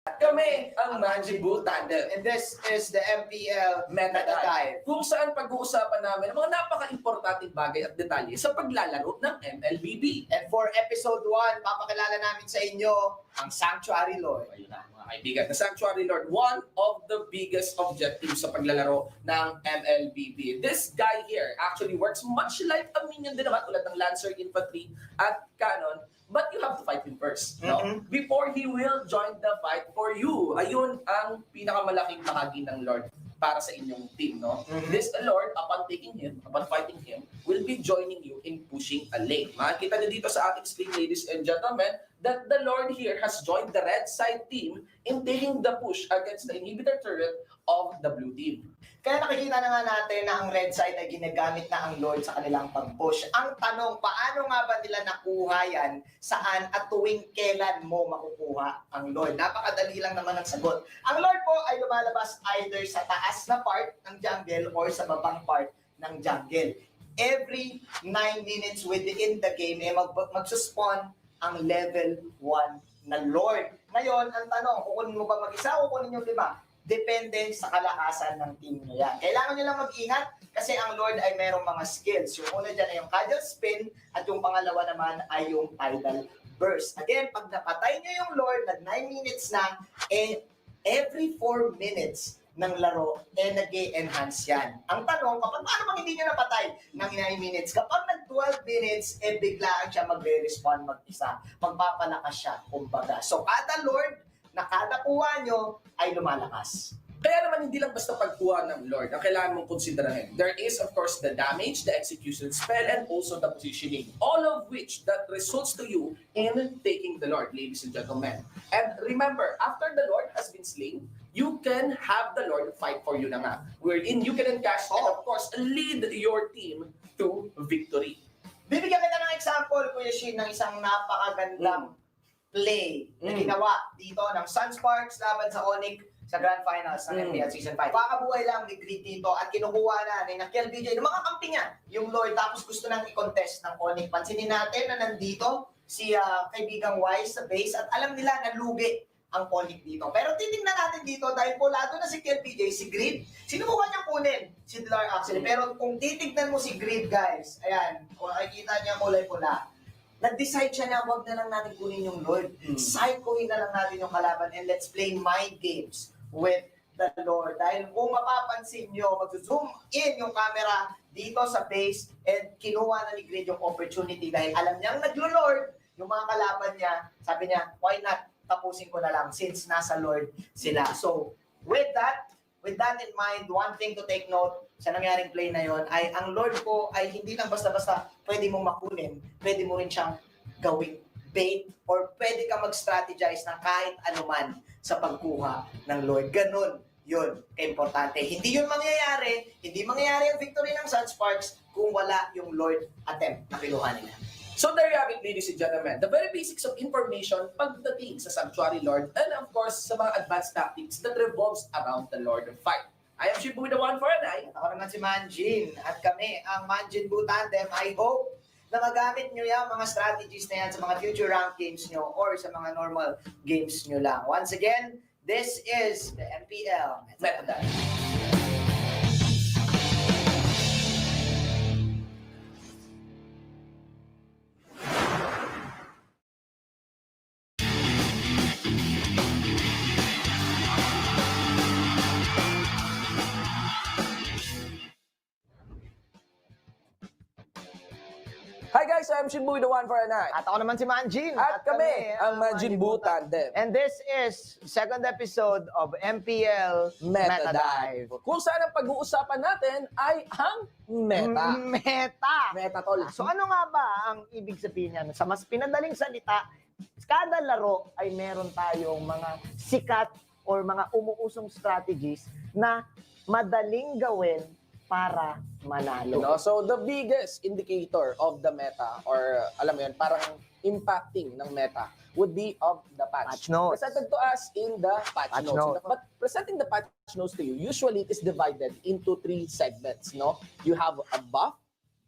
Kami ang Manjibu Tandem. And this is the MPL Meta Dive, Dive. kung saan pag-uusapan namin ang mga napaka-importanting bagay at detalye sa paglalaro ng MLBB. And for episode 1, papakilala namin sa inyo ang Sanctuary Lord. Ayun na, mga kaibigan. The Sanctuary Lord, one of the biggest objectives sa paglalaro ng MLBB. This guy here actually works much like a minion din naman, tulad ng Lancer, Infantry, at Cannon. But you have to fight him first, no? Before he will join the fight for you. Ayun ang pinakamalaking bahagi ng Lord para sa inyong team, no? This Lord, upon taking him, upon fighting him, will be joining you in pushing a lane. Makikita niyo dito sa ating screen, ladies and gentlemen, that the Lord here has joined the red side team in taking the push against the inhibitor turret of the blue team. Kaya nakikita na nga natin na ang red side ay ginagamit na ang Lord sa kanilang pag-push. Ang tanong, paano nga ba nila nakuha yan? Saan at tuwing kailan mo makukuha ang Lord? Napakadali lang naman ang sagot. Ang Lord po ay lumalabas either sa taas na part ng jungle or sa babang part ng jungle. Every 9 minutes within the game, magsuspawn ang level 1 na Lord. Ngayon, ang tanong, kukunin mo ba mag-isa o kukunin yung 5? Depende sa kalakasan ng team nyo yan. Kailangan nyo lang mag-ingat kasi ang Lord ay merong mga skills. Yung una dyan ay yung Cudgel Spin at yung pangalawa naman ay yung Tidal Burst. Again, pag napatay nyo yung Lord na 9 minutes na, every 4 minutes ng laro, nag-e-enhance yan. Ang tanong, kapag paano bang hindi nyo napatay ng 9 minutes? Kapag nag-12 minutes, biglaan siya magre-respond mag-isa. Magpapalakas siya, kumbaga. So, kada Lord na kada kuha nyo ay lumalakas. Kaya naman hindi lang basta pagkuha ng Lord ang kailangan mong konsiderahin. There is of course the damage, the execution spell, and also the positioning. All of which that results to you in taking the Lord, ladies and gentlemen. And remember, after the Lord has been slain, you can have the Lord fight for you na nga. Wherein you can encash and of course lead your team to victory. Bibigyan kita ng example, Kuya Shin, ng isang napakagandang play na ginawa dito ng Sunsparks laban sa Onyx sa Grand Finals ng MPL Season 5. Pakabuhay lang ni Grid dito at kinukuha na ni KLBJ ng mga kampi niya yung Lord tapos gusto nang i-contest ng Onyx. Pansinin natin na nandito si kaibigang Wise sa base at alam nila na lugi ang Onyx dito. Pero titingnan natin dito dahil pulado na si KLBJ, si Grid, sinubukan niyang kunin si Dilar actually. Pero kung titignan mo si Grid guys, ayan, kung nakikita niya kulay pula, nag-decide siya na wag na lang natin kunin yung Lord. Psychoin na lang natin yung kalaban and let's play mind games with the Lord. Dahil kung mapapansin nyo, mag-zoom in yung camera dito sa base and kinuha na ni Grid yung opportunity dahil alam niyang naglo-Lord yung mga kalaban niya. Sabi niya, why not? Tapusin ko na lang since nasa Lord sila. So, with that in mind, one thing to take note sa nangyaring play na yon ay ang Lord po ay hindi lang basta-basta pwede mong makunin, pwede mo rin siyang gawing bait or pwede ka mag-strategize ng kahit anuman sa pagkuha ng Lord. Ganun yun, kaimportante. Hindi yun mangyayari, hindi mangyayari ang victory ng Sunsparks kung wala yung Lord attempt na kinuha nila. So there you have it, ladies and gentlemen. The very basics of information pagdating sa Sanctuary Lord and of course sa mga advanced tactics that revolves around the Lord of Fight. I am Shibu, the one for an eye. At ako naman si Manjin. At kami, ang Manjinbu Tandem. I hope na magamit nyo yung mga strategies na yan sa mga future rank games nyo or sa mga normal games nyo lang. Once again, this is the MPL Meta Dive. Hi guys, I'm Shinbu, the one for an eye. At ako naman si Manjin. At kami, ang Manjinbu Tandem. And this is second episode of MPL Meta Dive. Kung saan ang pag-uusapan natin ay ang meta. Meta, tol. So ano nga ba ang ibig sabihin niyan? Sa mas pinadaling salita, kada laro ay meron tayong mga sikat or mga umuusong strategies na madaling gawin para manalo. You know, so the biggest indicator of the meta or alam mo yun, parang impacting ng meta would be of the patch notes. Presented to us in the patch notes. But presenting the patch notes to you, usually it is divided into 3 segments, no? You have a buff,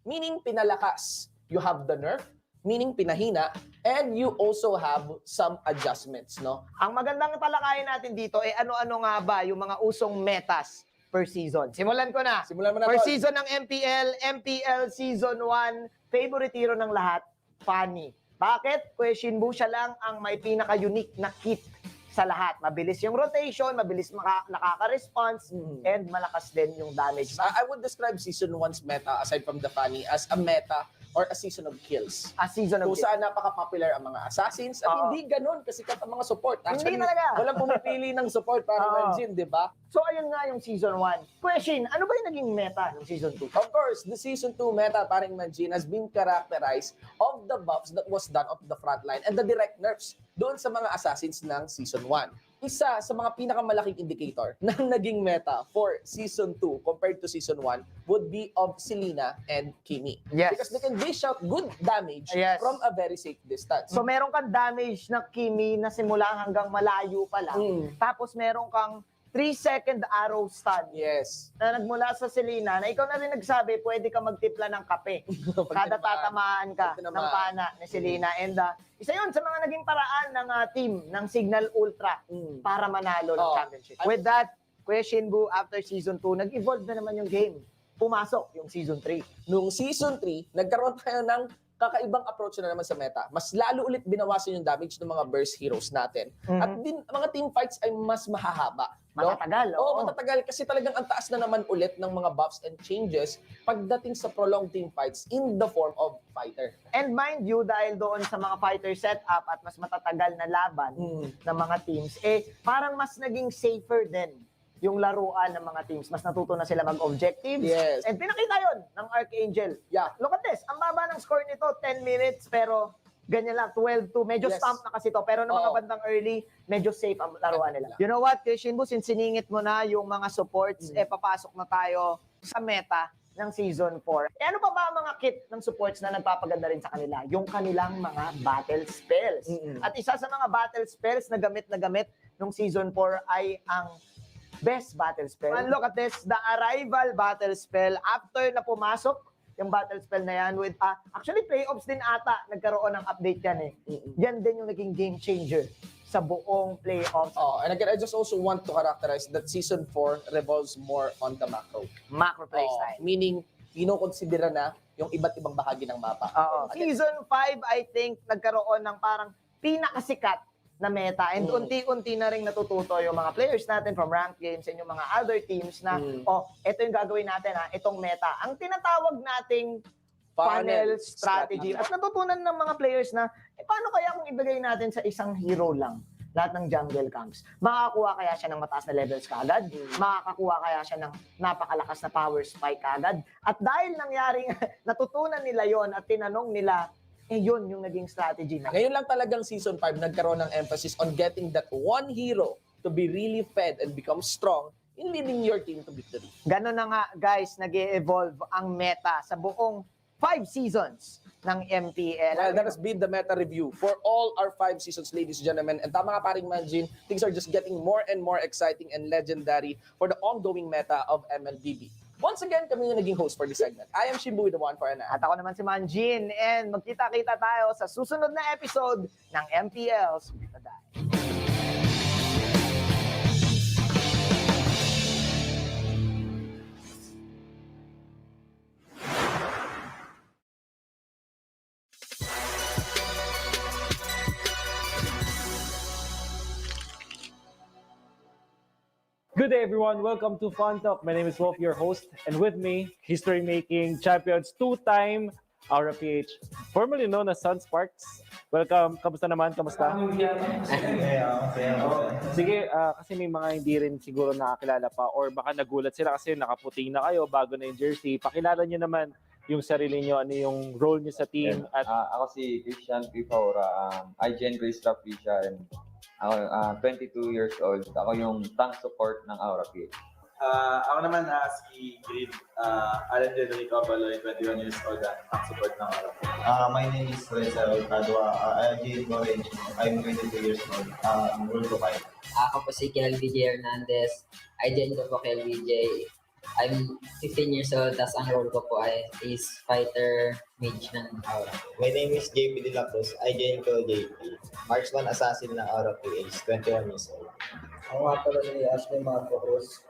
meaning pinalakas. You have the nerf, meaning pinahina, and you also have some adjustments, no? Ang magandang talakayan natin dito ay ano-ano nga ba yung mga usong metas per season. Simulan ko na. Simulan mo na, Per Tol. season ng MPL Season 1, favorite hero ng lahat, Fanny. Bakit? Kuya Shinbu, siya lang ang may pinaka-unique na kit sa lahat. Mabilis yung rotation, mabilis nakaka-response, and malakas din yung damage. I would describe Season 1's meta, aside from the funny, as a meta or a season of kills. A season of Kung saan napaka-popular ang mga assassins at hindi ganun kasikat ang mga support. Actually, Hindi talaga. walang pumipili ng support para imagine, di ba? So, ayun nga yung Season 1. Question, ano ba yung naging meta ng Season 2? Of course, the Season 2 meta, parang imagine, has been characterized of the buffs that was done of the front line and the direct nerfs doon sa mga assassins ng Season 1. Isa sa mga pinakamalaking indicator ng naging meta for Season 2 compared to Season 1 would be of Selena and Kimi. Yes. Because they can dish out good damage from a very safe distance. So, meron kang damage na Kimi na simula hanggang malayo pa lang. Tapos, meron kang 3-second arrow stun. Yes. Na nagmula sa Selena, na ikaw na rin nagsabi, pwede ka magtimpla ng kape. Kada tatamaan ka ng pana ni Selena. And isa yun sa mga naging paraan ng team ng Signal Ultra para manalo ng championship. With that, Kuya Shinbu, after Season 2, nag-evolve na naman yung game. Pumasok yung Season 3. Nung Season 3, nagkaroon tayo ng kakaibang approach na naman sa meta. Mas lalo ulit binawasan yung damage ng mga burst heroes natin. At din, mga team fights ay mas mahahaba. Matatagal. Oo, matatagal. Kasi talagang ang taas na naman ulit ng mga buffs and changes pagdating sa prolonged team fights in the form of fighter. And mind you, dahil doon sa mga fighter setup at mas matatagal na laban ng mga teams, parang mas naging safer din yung laruan ng mga teams. Mas natuto na sila mag-objectives. Yes. And pinakita yun ng Archangel. Yeah. Look at this. Ang baba ng score nito, 10 minutes, pero ganyan lang, 12-2. Medyo stamp na kasi to. Pero ng mga bandang early, medyo safe ang laruan nila. You know what, Kuya Shinbu, since siningit mo na yung mga supports, papasok na tayo sa meta ng Season 4. Ano pa ba ang mga kit ng supports na nagpapaganda rin sa kanila? Yung kanilang mga battle spells. At isa sa mga battle spells na gamit nung Season 4 ay ang best battle spell. And look at this, the arrival battle spell. After na pumasok yung battle spell na yan with, actually playoffs din ata, nagkaroon ng update yan Yan din yung naging game changer sa buong playoffs. And again, I just also want to characterize that Season 4 revolves more on the macro. Macro playstyle. Meaning, kinokonsidera na yung iba't ibang bahagi ng mapa. Season 5, I think, nagkaroon ng parang pinakasikat na meta and unti-unti na rin natututo yung mga players natin from ranked games and yung mga other teams na ito yung gagawin natin itong meta. Ang tinatawag nating funnel strategy. At natutunan ng mga players na paano kaya kung ibigay natin sa isang hero lang lahat ng jungle camps? Makakakuha kaya siya ng mataas na levels kagad? Makakakuha kaya siya ng napakalakas na power spike kagad? At dahil nangyaring natutunan nila yon at tinanong nila, yun yung naging strategy na. Ngayon lang talagang Season 5 nagkaroon ng emphasis on getting that one hero to be really fed and become strong in leading your team to victory. Ganon na nga, guys, nag-evolve ang meta sa buong 5 seasons ng MPL. Well, that has been the meta review for all our 5 seasons, ladies and gentlemen. And tama nga paring Manjin, things are just getting more and more exciting and legendary for the ongoing meta of MLBB. Once again, kami yung naging host for this segment. I am Shimbu, the one for an At ako naman si Manjin. And magkita-kita tayo sa susunod na episode ng MPL. Subita dahil. Good day, everyone. Welcome to Fun Talk. My name is Wolf, your host, and with me, history-making champions, 2-time MLBB, formerly known as Sun Sparks. Welcome. Kamusta naman? Kamusta? Sige, kasi may mga hindi rin siguro nakakilala pa or baka nagulat sila kasi nakaputi na kayo bago na yung jersey. Pakilala nyo naman yung sarili nyo, ano yung role nyo sa team. At ako si Christian Pifaura, IGN Grace Rapisha, and ako 22 years old. Ako yung tank support ng MLBB. Ako naman si Grid Alan Federico Baloy, 21 years old, tank support ng MLBB. My name is Reza Padua. I'm 22 years old. Rule to 5. Ako po si Kel VJ Hernandez. I joined po kay VJ. I'm 15 years old, tas ang role ko po is fighter mage ng Aura. My name is JP De La Cruz. I joined ko JP. Marksman Assassin ng Aura PH, 21 years old. Ako nga pala si Ashley Marco Cruz.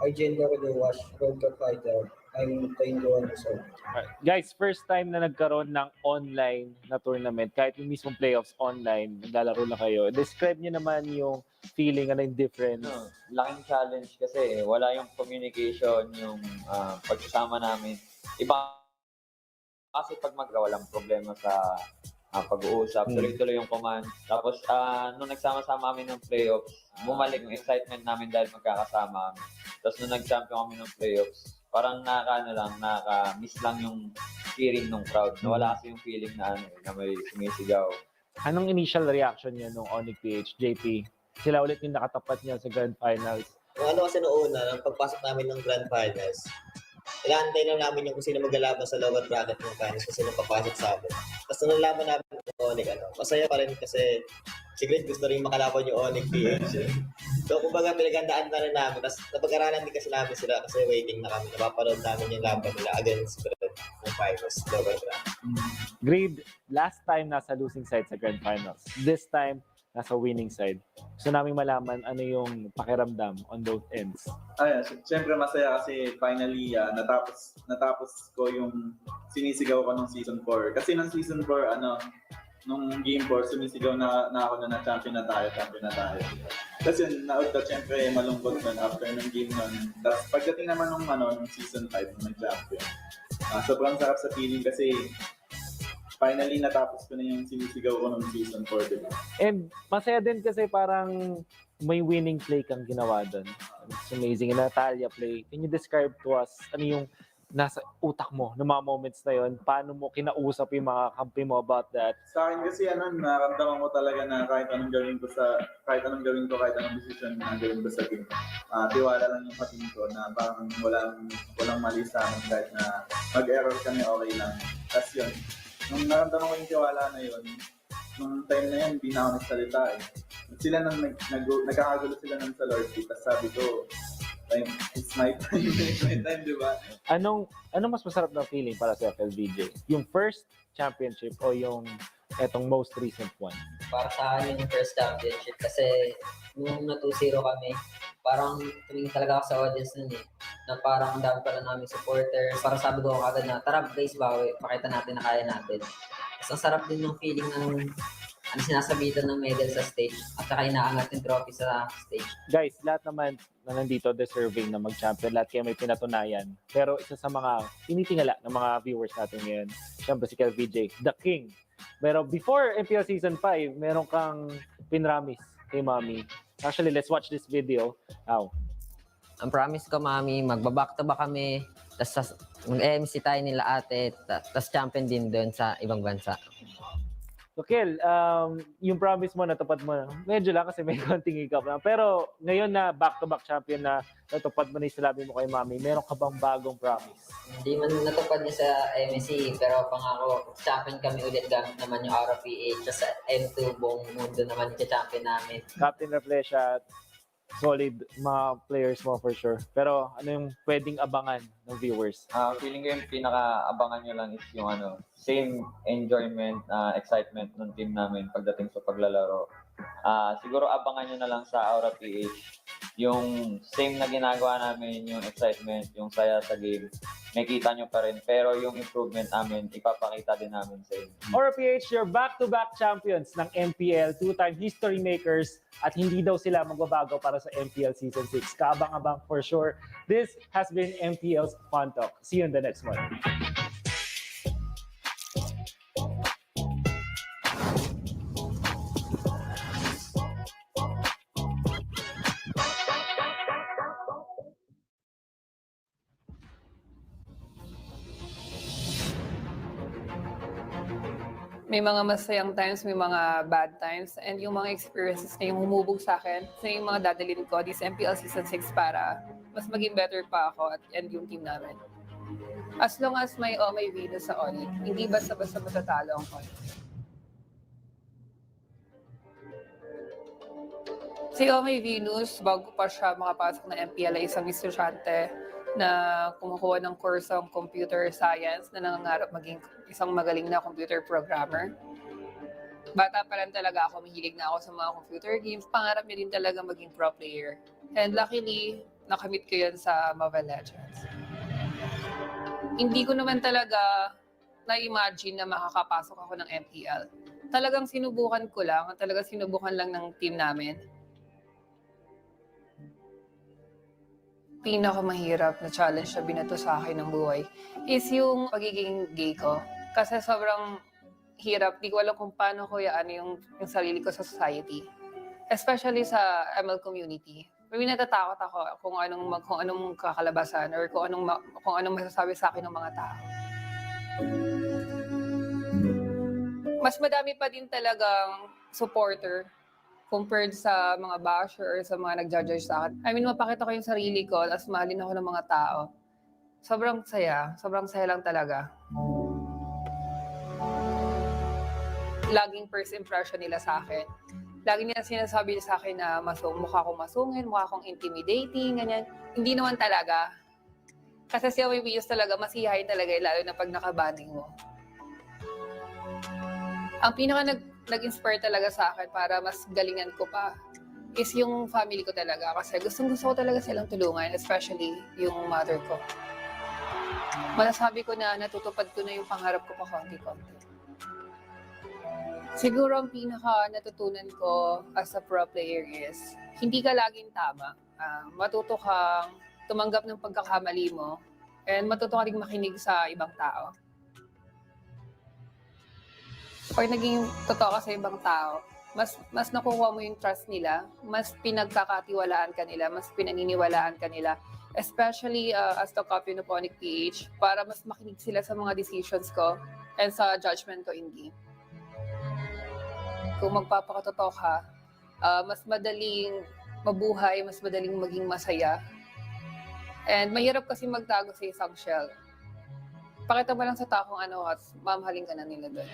I joined the Wash Road Cup Fighter. I'm 21 years old. Alright. Guys, first time na nagkaroon ng online na tournament, kahit yung mismong playoffs online, naglalaro na kayo. Describe niyo naman yung feeling, ano yung difference. Laking challenge kasi wala yung communication, yung pagsasama namin. Iba kasi pag walang problema sa pag-uusap, tuloy-tuloy yung command. Tapos, nung nagsama-sama kami ng playoffs, bumalik yung excitement namin dahil magkakasama kami. Tapos, nung nag-champion kami ng playoffs, parang nakaka-miss lang yung cheering ng crowd. Wala kasi yung feeling na may sumisigaw. Anong initial reaction niyo nung Onyx PH, JP? Sila ulit yung nakatapat niya sa Grand Finals. Yung kasi noong una, nang pagpasok namin ng Grand Finals, ilaantay lang namin yung kung sino maglalaban sa lower bracket ng finals kung sino papasok sa amin. Tapos nung nalaman namin yung Onyx, masaya pa rin kasi si Greg gusto rin makalaban yung Onyx PH. So kumbaga pinagandaan na rin namin. Tapos napag-aralan din kasi namin sila kasi waiting na kami. Napapanood namin yung laban nila against ng finals, lower bracket. Grade, last time nasa losing side sa Grand Finals. This time, nasa winning side. Gusto namin malaman ano yung pakiramdam on both ends. Siyempre masaya kasi finally natapos ko yung sinisigaw ko nung season 4. Kasi nung season 4, nung game 4, sumisigaw na ako na champion na tayo. Kasi yun, naudto siyempre malungkot nun after ng game nun. Tapos pagdating naman nung season 5, nung champion. Sobrang sarap sa feeling kasi finally natapos ko na yung sinisigaw ko nung season 4, diba? And masaya din kasi parang may winning play kang ginawa doon. It's amazing. Natalia play. Can you describe to us ano yung nasa utak mo ng mga moments na yon? Paano mo kinausap yung mga kampi mo about that? Sa akin kasi naramdaman ko talaga na kahit anong gawin ko, kahit anong decision na gawin ko sa game. Tiwala lang yung pating ko na parang walang mali sa amin kahit na mag-error kami, okay lang. Tapos yun, nung naramdaman ko yung tiwala na yun, nung time na yun, hindi na ako nagsalita eh. Sila nagkakagulo sila ng sa Lord, tapos sabi ko, it's my time, di ba? Anong mas masarap na feeling para sa FLBJ? Yung first championship o yung etong most recent one? Para sa akin yung first championship kasi nung na 2-0 kami, parang tumingin talaga ako sa audience nun na parang ang dami pala namin supporters. Parang sabi ko agad na, tara guys, bawi, pakita natin na kaya natin. Tapos ang sarap din ng feeling ng sinasabitan ng medal sa stage at saka inaangat yung trophy sa stage. Guys, lahat naman na nandito deserving na mag-champion. Lahat kayo may pinatunayan. Pero isa sa mga tinitingala ng mga viewers natin ngayon, syempre si KLVJ, the king. Pero before MPL Season 5, meron kang pinramis kay Mami. Actually, let's watch this video. Ang promise ko, Mami, magbaback-to-back kami, tapos mag-MC tayo nila ate, tapos champion din doon sa ibang bansa. So, Kel, yung promise mo, natupad mo na. Medyo lang kasi may konting hiccup lang. Pero ngayon na back-to-back champion na natupad mo na yung sinabi mo kay Mami, meron ka bang bagong promise? Hindi man natupad niya sa MSC, pero pangako, champion kami ulit gamit naman yung Aura PH. Sa M2, buong mundo naman yung champion namin. Captain Reflesha, solid mga players mo for sure. Pero ano yung pwedeng abangan ng viewers? Feeling ko yung pinaka-abangan nyo lang is yung same enjoyment, excitement ng team namin pagdating sa paglalaro. Siguro abangan nyo na lang sa Aura PH yung same na ginagawa namin, yung excitement, yung saya sa game, makita nyo pa rin. Pero yung improvement namin, ipapakita din namin sa inyo. Aura PH, you're back-to-back champions ng MPL, two-time history makers, at hindi daw sila magbabago para sa MPL Season 6. Kaabang-abang for sure. This has been MPL's Fun Talk. See you in the next one. May mga masayang times, may mga bad times, and yung mga experiences na yung humubog sa akin, so yung mga dadalhin ko this MPL Season 6 para mas maging better pa ako and yung team namin. As long as may Venus sa Onyx, hindi basta-basta matatalo ang Onyx. Si Venus, bago pa siya makapasok na MPL ay isang estudyante. na kumukuha ng kursong computer science na nangangarap maging isang magaling na computer programmer. Bata pa lang talaga ako, mahilig na ako sa mga computer games. Pangarap niya din talaga maging pro player. And luckily, nakamit ko yun sa Mobile Legends. Hindi ko naman talaga na-imagine na makakapasok ako ng MPL. Talagang sinubukan ko lang, talagang sinubukan lang ng team namin. Pinakamahirap na challenge na binato sa akin ng buhay is yung pagiging gay ko. Kasi sobrang hirap, di ko alam kung paano ko yung sarili ko sa society. Especially sa ML community. May natatakot ako kung anong kakalabasan or kung anong masasabi sa akin ng mga tao. Mas madami pa din talagang supporter compared sa mga basher or sa mga nag-judge sa akin. I mean, mapakita ko yung sarili ko at mahalin ako ng mga tao. Sobrang saya lang talaga. Laging first impression nila sa akin. Lagi nila sinasabi sa akin na mukha akong masungin, mukha akong intimidating, ganyan. Hindi naman talaga. Kasi si OBBs talaga, masiyahin talaga, lalo na pag nakabanding mo. Ang pinaka nag-inspire talaga sa akin para mas galingan ko pa is yung family ko talaga. Kasi gustong-gusto ko talaga silang tulungan, especially yung mother ko. Masasabi ko na natutupad ko na yung pangarap ko pa konti-konti. Siguro ang pinaka natutunan ko as a pro player is hindi ka laging tama. Matuto kang tumanggap ng pagkakamali mo and matuto ka rin makinig sa ibang tao. Pag naging totoo ka sa ibang tao, mas nakukuha mo yung trust nila, mas pinagkakatiwalaan ka nila, mas pinaniniwalaan ka nila. Especially as the captain of MPL-PH, para mas makinig sila sa mga decisions ko and sa judgment ko in game. Kung magpapakatotoo ka, mas madaling mabuhay, mas madaling maging masaya. And mahirap kasi magtago sa isang shell. Pakita mo lang sa takong at mamahalin ka na nila doon.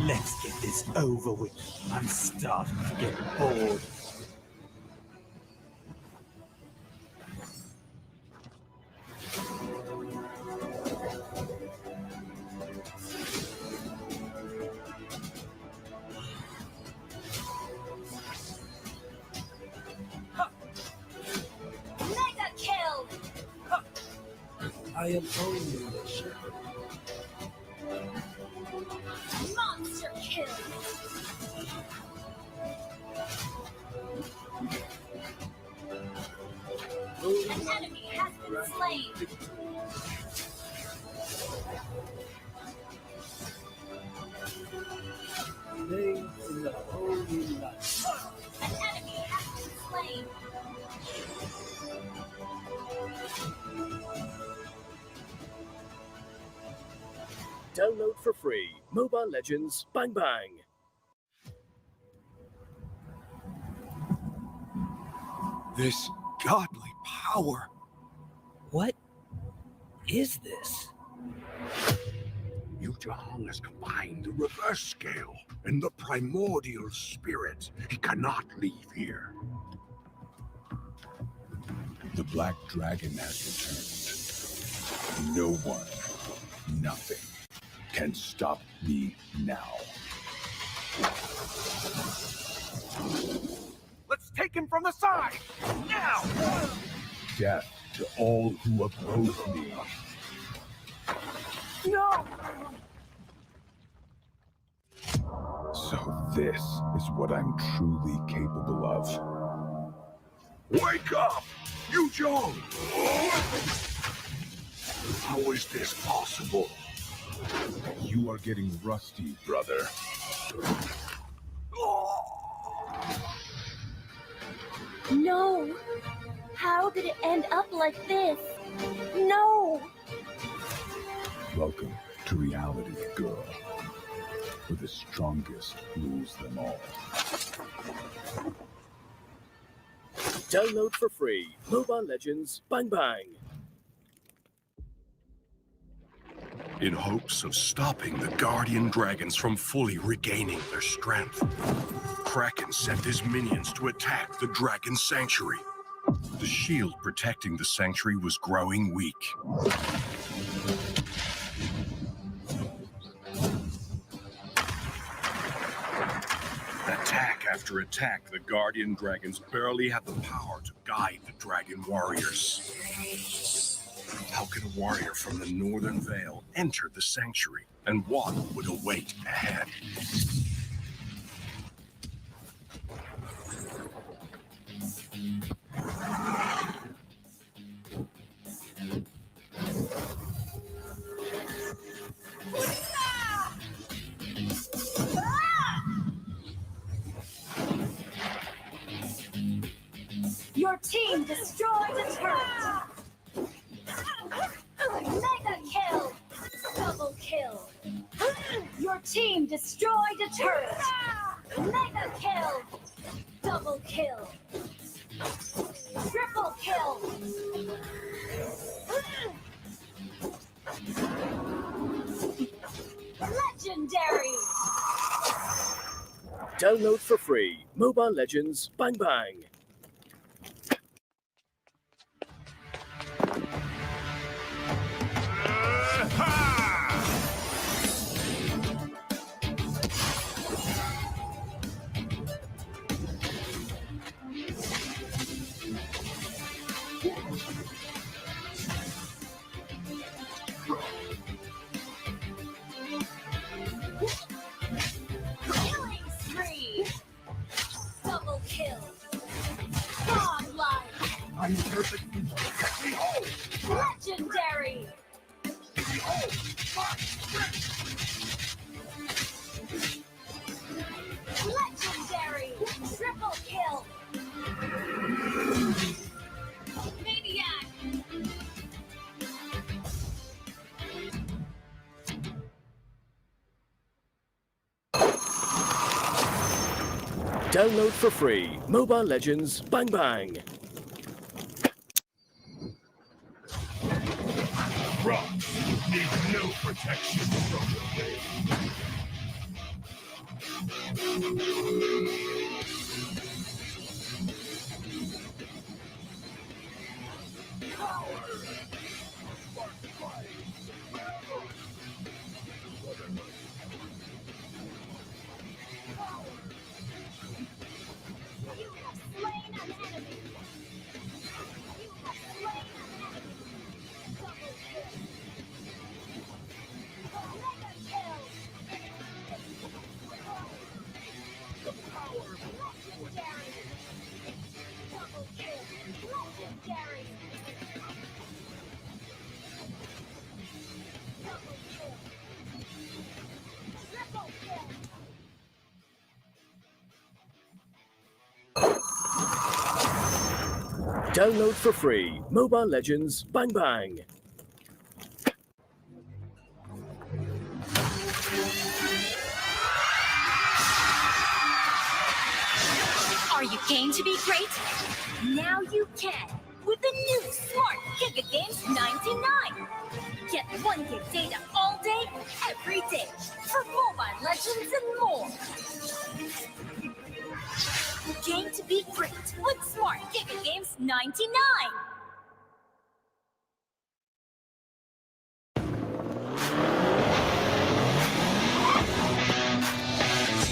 Let's get this over with. I'm starting to get bored. Mega kill! I am only a shepherd. Monster kill! An enemy has been slain! Name in the holy light. An enemy has been slain! Download for free. Mobile Legends Bang Bang. This godly power. What is this? Yu Zhang has combined the reverse scale and the primordial spirit. He cannot leave here. The Black Dragon has returned. No one, nothing can stop me now. Let's take him from the side! Now! Death to all who oppose me. No! So this is what I'm truly capable of. Wake up! Yu Zhang! How is this possible? You are getting rusty, brother. No! How did it end up like this? No! Welcome to reality, girl. Where the strongest rules them all. Download for free. Mobile Legends Bang Bang. In hopes of stopping the Guardian Dragons from fully regaining their strength, Kraken sent his minions to attack the Dragon Sanctuary. The shield protecting the sanctuary was growing weak. Attack after attack, the Guardian Dragons barely had the power to guide the Dragon Warriors. How could a warrior from the Northern Vale enter the sanctuary, and what would await ahead? Your team destroyed a turret. Mega kill. Double kill. Your team destroyed a turret. Mega kill. Double kill. Triple kill. Legendary. Download for free. Mobile Legends Bang Bang. Killing spree. Double kill. Godlike. I'm perfect. Legendary. Legendary. Triple kill. Maniac. Download for free. Mobile Legends Bang Bang. Rocks need no protection from the wind. You have slain an enemy. You have slain an enemy. Double kill. Mega kill. Legendary. Double kill. Legendary. Double kill. Triple kill. Download for free. Mobile Legends Bang Bang. Are you game to be great? Now you can with the new Smart Giga Games 99. Get 1 gig data all day, every day for Mobile Legends and more. Game to be great with Smart Giga Games 99.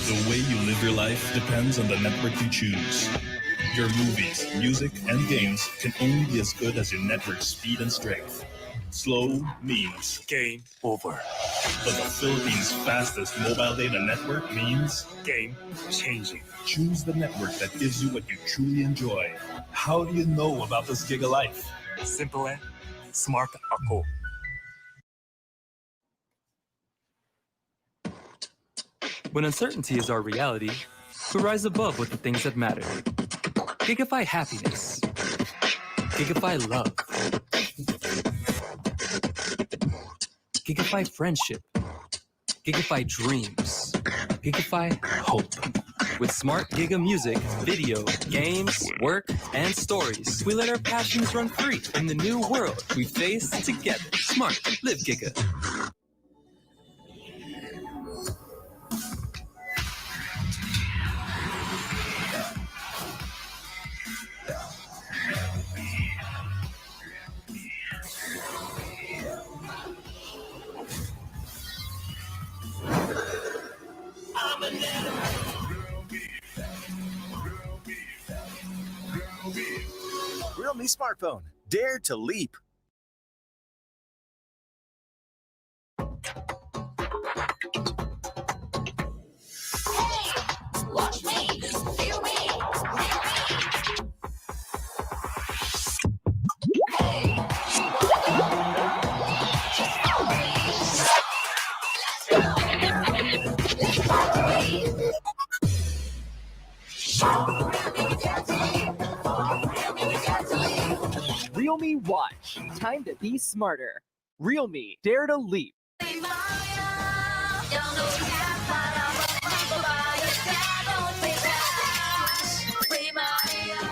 The way you live your life depends on the network you choose. Your movies, music, and games can only be as good as your network's speed and strength. Slow means game over. But the Philippines' fastest mobile data network means game changing. Choose the network that gives you what you truly enjoy. How do you know about this Giga Life? Simple eh? Smart ako. When uncertainty is our reality, we rise above with the things that matter. Gigafy happiness. Gigafy love. Gigafy friendship. Gigafy dreams. Gigafy hope. With smart Giga music, video, games, work, and stories, we let our passions run free in the new world we face together. Smart, live Giga. Realme smartphone. Dare to leap. Watch me, feel me, Realme Watch. Time to be smarter. Realme. Dare to leap.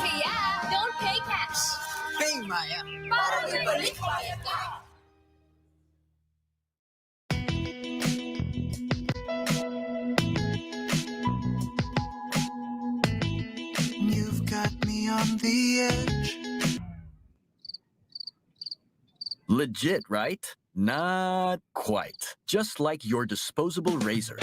Kaya, don't pay cash. Pay Maya. Para may balik bayad ka. You've got me on the edge. Legit, right? Not quite. Just like your disposable razor.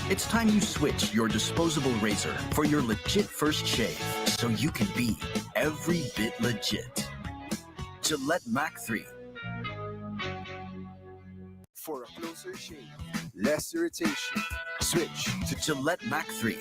It's time you switch your disposable razor for your legit first shave, so you can be every bit legit. Gillette Mac 3. For a closer shave, less irritation. Switch to Gillette Mac 3.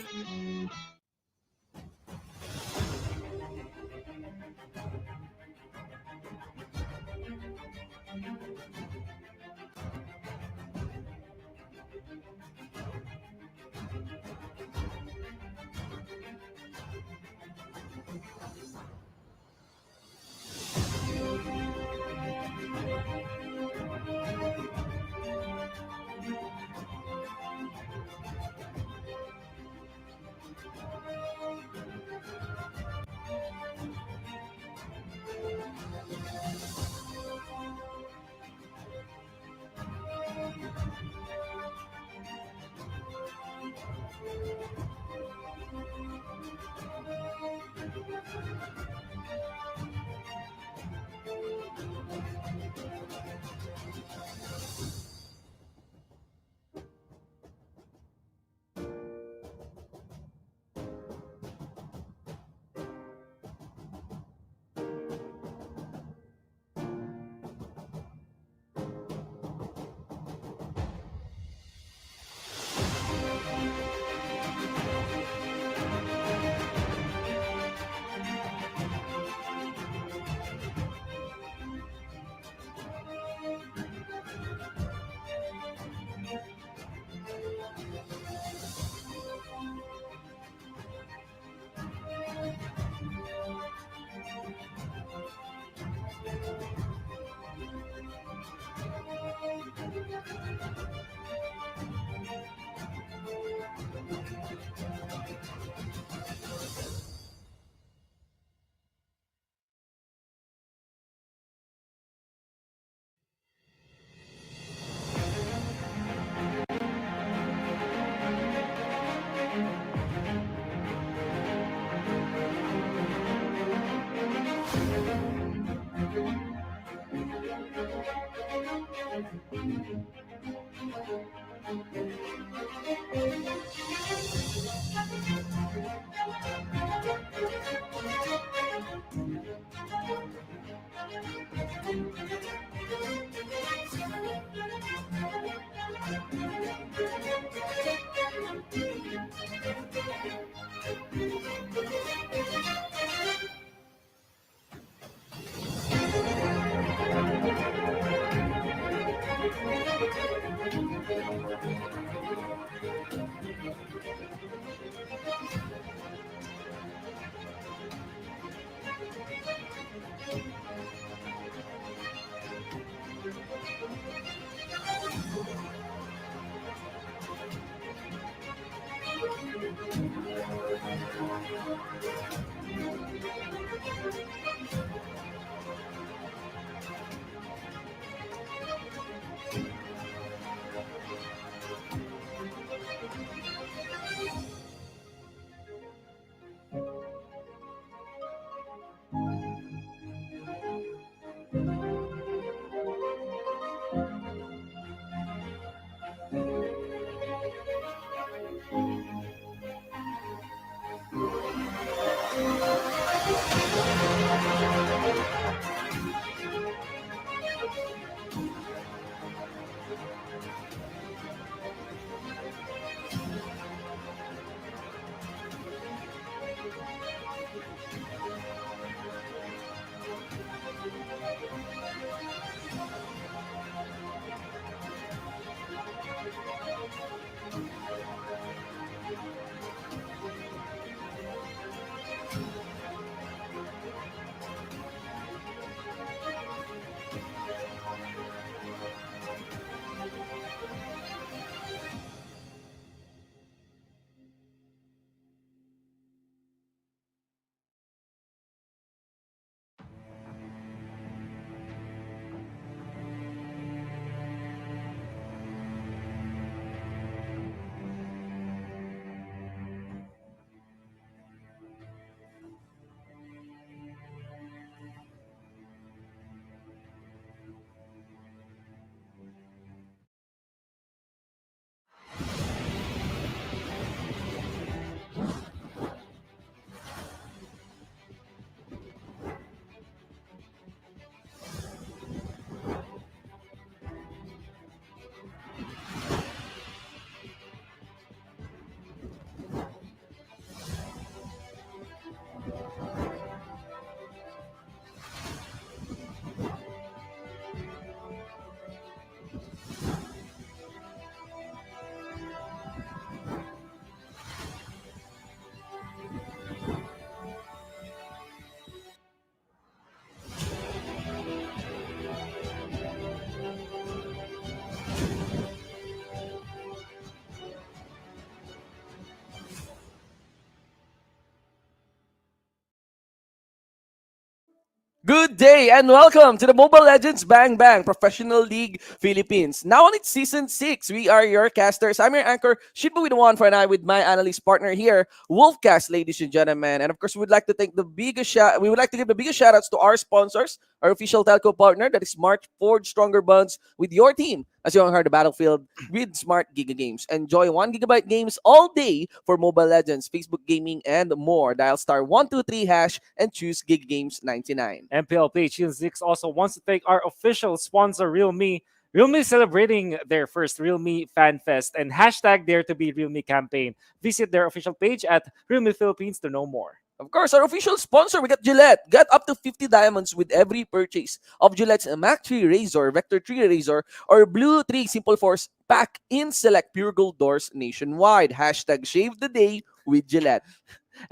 Good day and welcome to the Mobile Legends Bang Bang Professional League Philippines. Now on its season 6, we are your casters. I'm your anchor, Shibu with one for an eye with my analyst partner here, Wolfcast, ladies and gentlemen. And of course, we would like to thank the biggest shout. We would like to give the biggest shout outs to our sponsors, our official telco partner, that is Smart. Forge stronger bonds with your team as you heard the battlefield with Smart Giga Games. Enjoy 1 GB games all day for Mobile Legends, Facebook Gaming, and more. Dial star 123 hash and choose Giga Games 99. MPL-PH Season 6 also wants to thank our official sponsor, Realme. Realme is celebrating their first Realme Fan Fest and hashtag Dare to be Realme campaign. Visit their official page at Realme Philippines to know more. Of course, our official sponsor, we got Gillette. Get up to 50 diamonds with every purchase of Gillette's Mac 3 Razor, Vector 3 Razor, or Blue 3 Simple Force pack in select Pure Gold doors nationwide. Hashtag Shave the Day with Gillette.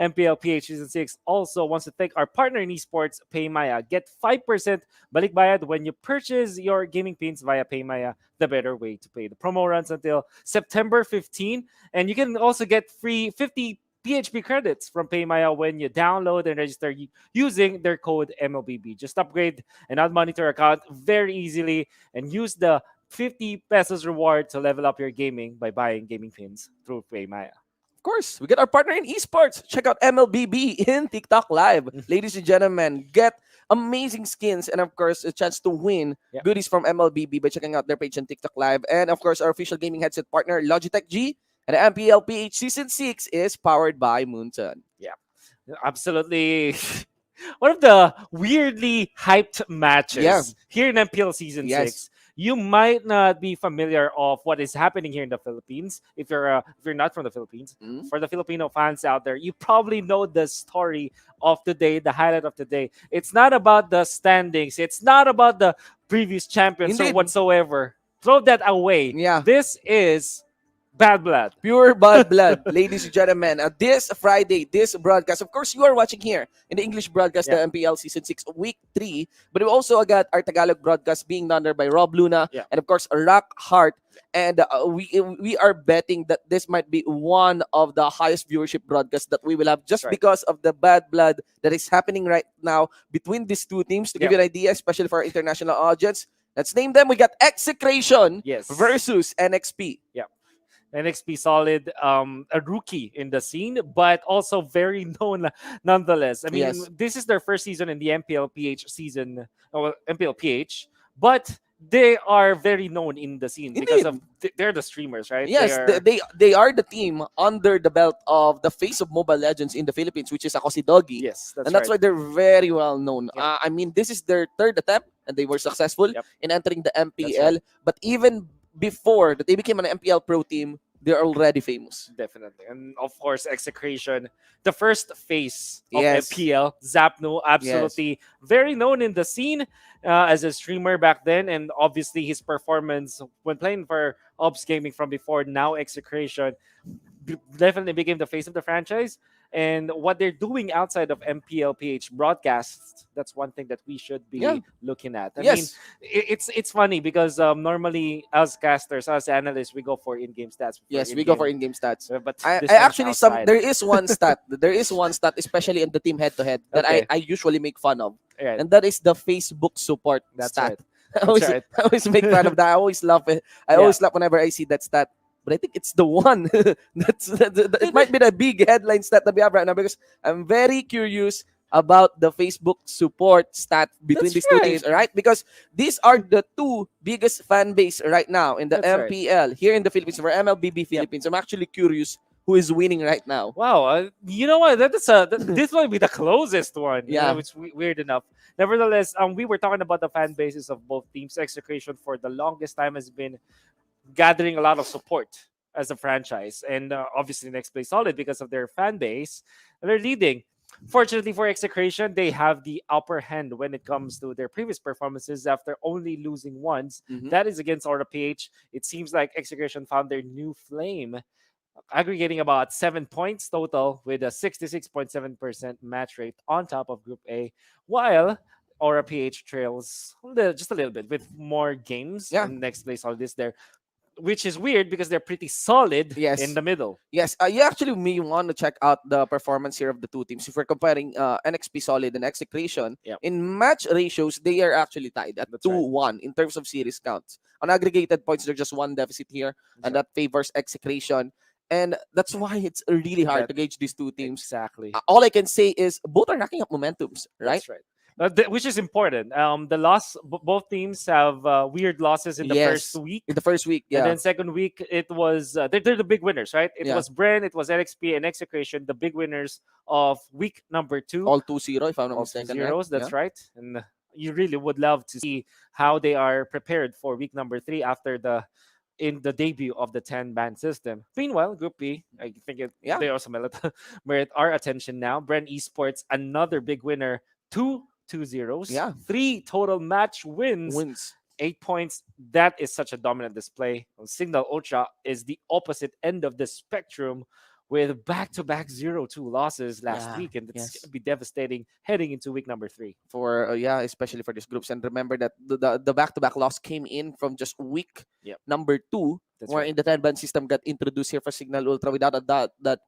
MPL-PH Season 6 also wants to thank our partner in esports, Paymaya. Get 5% balikbayad when you purchase your gaming pins via Paymaya, the better way to pay. The promo runs until September 15, and you can also get free 50 PHP credits from Paymaya when you download and register using their code MLBB. Just upgrade and add money to your account very easily and use the 50 pesos reward to level up your gaming by buying gaming pins through Paymaya. Of course, we get our partner in esports. Check out MLBB in TikTok Live. Ladies and gentlemen, get amazing skins and, of course, a chance to win goodies from MLBB by checking out their page on TikTok Live. And, of course, our official gaming headset partner, Logitech G. And MPL-PH Season 6 is powered by Moonton. Yeah, absolutely. One of the weirdly hyped matches here in MPL Season 6. You might not be familiar of what is happening here in the Philippines if you're not from the Philippines. For the Filipino fans out there, you probably know the story of the day, the highlight of the day. It's not about the standings. It's not about the previous champions or whatsoever. Throw that away. Yeah. This is bad blood. Pure bad blood, ladies and gentlemen. This Friday, this broadcast, of course, you are watching here in the English broadcast, the MPL Season 6, Week 3. But we also got our Tagalog broadcast being done there by Rob Luna and, of course, Rock Hart. And we are betting that this might be one of the highest viewership broadcasts that we will have just because of the bad blood that is happening right now between these two teams. To give you an idea, especially for our international audience, let's name them. We got Execration versus NXP. Yeah. NXP solid, a rookie in the scene, but also very known nonetheless. I mean, this is their first season in the MPL-PH season, or MPL-PH, but they are very known in the scene because of Indeed. they're the streamers, right? Yes, they are the team under the belt of the face of Mobile Legends in the Philippines, which is ako si Doggy. Yes, that's And that's right. why they're very well known. Yep. I mean, this is their third attempt, and they were successful Yep. in entering the That's right. MPL. But even before that, they became an MPL pro team. They're already famous. Definitely. And of course, Execration, the first face of Yes. MPL, Zapno, absolutely very known in the scene as a streamer back then. And obviously, his performance when playing for Ops Gaming from before, now Execration, definitely became the face of the franchise. And what they're doing outside of MPL-PH broadcasts, that's one thing that we should be Yeah. looking at. I mean, Yes. it's funny because normally as casters, as analysts, we go for in-game stats. Yes, we go for in-game stats. But I this one's actually outside. there is one stat. There is one stat, especially in the team head-to-head, that Okay. I usually make fun of. Right. And that is the Facebook support That's stat. right. I always, right. I always make fun of that. I always laugh it. I Yeah. always laugh whenever I see that stat. But I think it's the one it might be the big headline stat that we have right now, because I'm very curious about the Facebook support stat between That's these two right. teams, right? Because these are the two biggest fan base right now in the That's right. MPL here in the Philippines, for MLBB Philippines. I'm actually curious who is winning right now. Wow, you know what? This might be the closest one. Yeah. Which weird enough. Nevertheless, we were talking about the fan bases of both teams. Execration for the longest time has been gathering a lot of support as a franchise, and obviously Nexplay solid because of their fan base. They're leading. Fortunately for Execration, they have the upper hand when it comes to their previous performances after only losing once. Mhm. That is against Aura PH. It seems like Execration found their new flame, aggregating about 7 points total with a 66.7% match rate on top of Group A, while Aura PH trails just a little bit with more games. Yeah. And next place all this there, which is weird because they're pretty solid Yes. in the middle. Yes, you actually may want to check out the performance here of the two teams. If we're comparing NXP Solid and Execration, Yep. in match ratios, they are actually tied at That's right. 2-1 in terms of series counts. On aggregated points, there's just one deficit here, and that favors Execration. And that's why it's really hard That- to gauge these two teams. Exactly. All I can say is both are racking up momentums, right? That's right. Which is important. The loss, both teams have weird losses in the Yes. first week. In the first week, And yeah. then second week, it was they're the big winners, right? It Yeah. was Bren, it was NXP, and Execration, the big winners of week number 2. All 2-0, if I'm not All two mistaken. zeros, right? that's Yeah. right. And you really would love to see how they are prepared for week number 3 after the debut of the 10-band system. Meanwhile, Group B, I think Yeah. they also merit our attention now. Bren Esports, another big winner, 2-2-0s, Yeah. 3 total match wins. 8 points. That is such a dominant display. Signal Ultra is the opposite end of the spectrum with back-to-back 0-2 losses last Yeah, week, and it's yes. going to be devastating heading into week number 3. For especially for these groups. And remember that the back-to-back loss came in from just week Yep. number 2, That's where right. in the 10-band system got introduced here for Signal Ultra, without a doubt that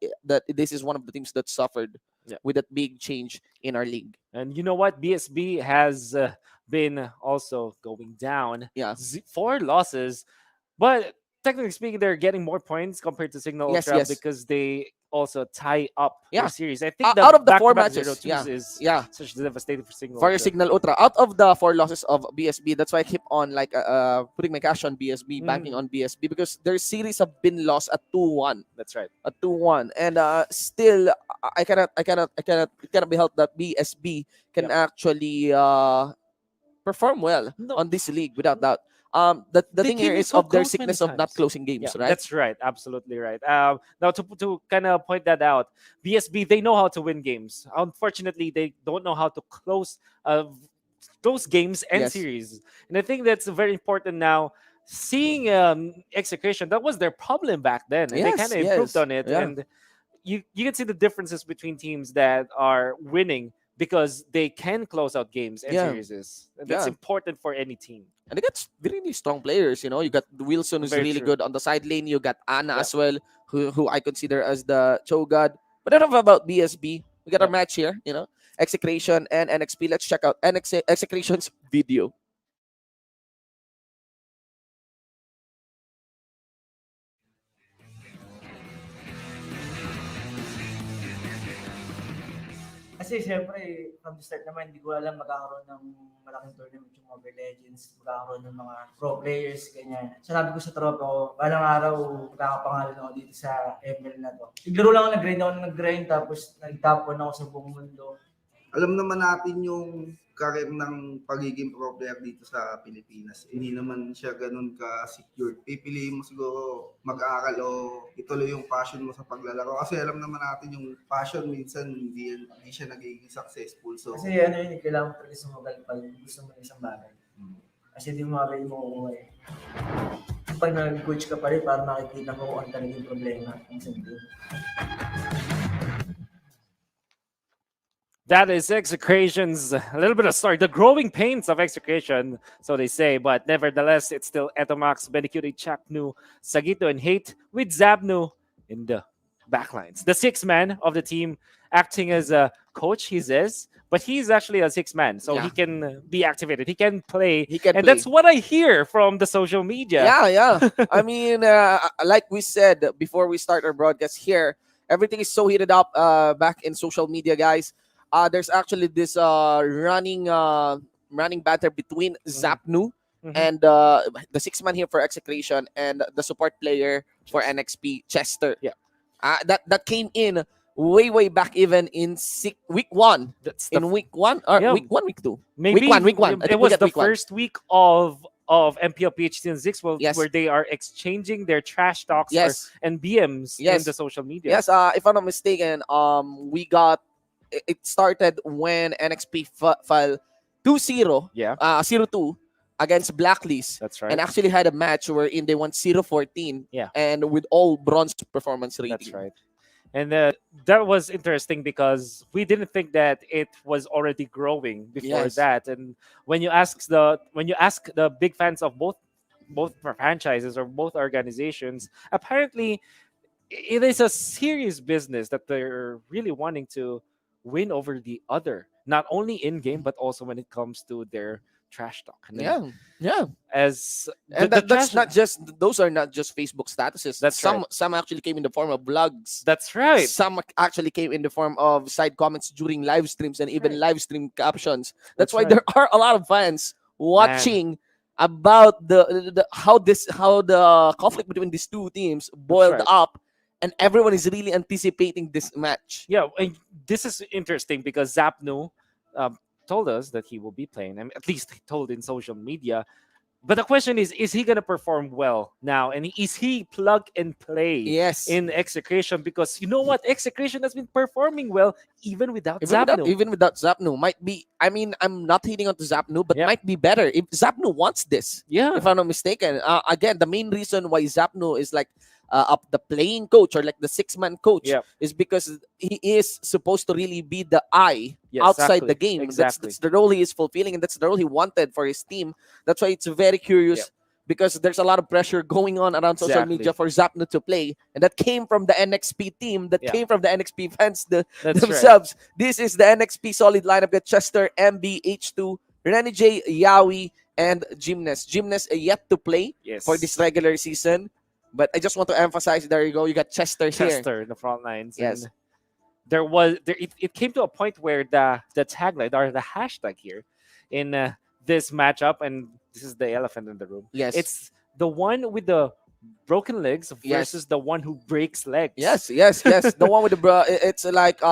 this is one of the teams that suffered Yep. with that big change in our league. And you know what? BSB has been also going down. Yeah. 4 losses. But technically speaking, they're getting more points compared to Signal Yes, Ultra yes. because they also tie up Yeah. their series. I think Out of the 4 back-to-back matches, 0-2s is yeah. such devastating for Signal For Ultra. Signal Ultra, out of the 4 losses of BSB, that's why I keep on putting my cash on BSB, banking on BSB, because their series have been lost at 2-1. That's right. At 2-1, and still it cannot be helped that BSB can actually perform well on this league without doubt. The They thing came here in is so of their close many sickness of not times. closing games, Yeah, right? That's right. Absolutely right. Now, to kind of point that out, BSB, they know how to win games. Unfortunately, they don't know how to close games and Yes. series. And I think that's very important now. Seeing Execration, that was their problem back then. And they Yes, kind of improved yes, on it. yeah. And you can see the differences between teams that are winning because they can close out games and Yeah. series. And that's Yeah. important for any team. And they got really strong players. You got Wilson, who's Very really true. good on the side lane. You got Anna Yep. as well, who I consider as the Cho God. But enough about BSB. We got our Yep. match here. Execration and NXP. Let's check out Execration's video. Kasi siyempre, from the start naman, hindi ko alam magkakaroon ng malaking tournament yung Mobile Legends, magkakaroon ng mga pro players, ganyan. Sinabi ko sa tropa ko, balang araw, magkakapangalan ako dito sa ML na to. Naglaro lang ako, nag-grind, tapos nagtapon ako sa buong mundo. Alam naman natin yung career ng pagiging pro player dito sa Pilipinas. Hindi naman siya ganun ka-secured. Pipiliin mo siguro mag-aaral o ituloy yung passion mo sa paglalaro. Kasi alam naman natin yung passion minsan hindi siya nagiging successful. So, Kasi ano yun, kailangan mo talaga sumagal pag gusto mo ng isang bagay. Kasi di mo mabay mo kung pag nag-coach ka pa rin para makikita mo kung ano talaga yung problema ng isang team. That is Execration's a little bit of story, the growing pains of Execration, so they say. But nevertheless, it's still Etomax, Benicute, Chaknu, Sagito, and Hate with Zabnu in the backlines. The sixth man of the team acting as a coach, he says, but he's actually a sixth man, so he can be activated. He can play. And that's what I hear from the social media. Yeah. I mean, like we said before we start our broadcast here, everything is so heated up back in social media, guys. There's actually this running banter between Zapnu and the sixth man here for Execration and the support player for NXP, Chester. Yeah. That came in way back even in week 1. Week 1 or week 1, week 2. Maybe week 1. It was the first week of MPL-PH Season 6 where they are exchanging their trash talks and BMs in the social media. Yes, if I'm not mistaken, it started when NXP fell 2-0, 0-2 against Blacklist. That's right. And actually had a match wherein they won 0-14 and with all bronze performance rating. That's right. And that was interesting because we didn't think that it was already growing before that. And when you ask the big fans of both franchises or both organizations, apparently it is a serious business that they're really wanting to win over the other, not only in game but also when it comes to their trash talk. And that's not just, those are not just Facebook statuses. That's some actually came in the form of blogs. That's right. Some actually came in the form of side comments during live streams and even live stream captions. That's why there are a lot of fans watching about how the conflict between these two teams boiled up. And everyone is really anticipating this match. Yeah, and this is interesting because Zapnu told us that he will be playing, and at least he told in social media. But the question is he going to perform well now? And is he plug and play in Execration? Because you know what? Execration has been performing well even without Zapnu. Even without Zapnu. Might be, I mean, I'm not hating on to Zapnu, but might be better if Zapnu wants this. Yeah. If I'm not mistaken. Again, the main reason why Zapnu is like up the playing coach or like the six-man coach is because he is supposed to really be the eye outside the game. Exactly. That's the role he is fulfilling, and that's the role he wanted for his team. That's why it's very curious because there's a lot of pressure going on around social media for Zapnu to play, and that came from the NXP team, that came from the NXP fans themselves. Right. This is the NXP solid lineup: got Chester, MB, H2, Renny J, Yawi, and Gymnast. Gymnast yet to play for this regular season. But I just want to emphasize, there you go, you got Chester here. In the front lines. Yes. And it came to a point where the tagline or the hashtag here in this matchup, and this is the elephant in the room. Yes. It's the one with the broken legs versus the one who breaks legs. Yes. The one with the it's like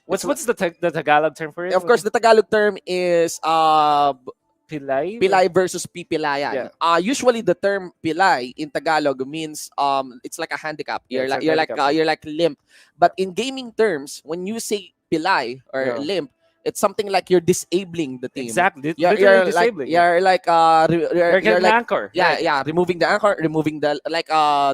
what's the Tagalog term for it? Of course, the Tagalog term is Pilay versus pipilayan. Usually the term pilay in Tagalog means it's like a handicap. You're like limp. But in gaming terms, when you say pilay or limp, it's something like you're disabling the team. Exactly. You're disabling. You're like you're like an anchor. Yeah, removing the anchor, removing the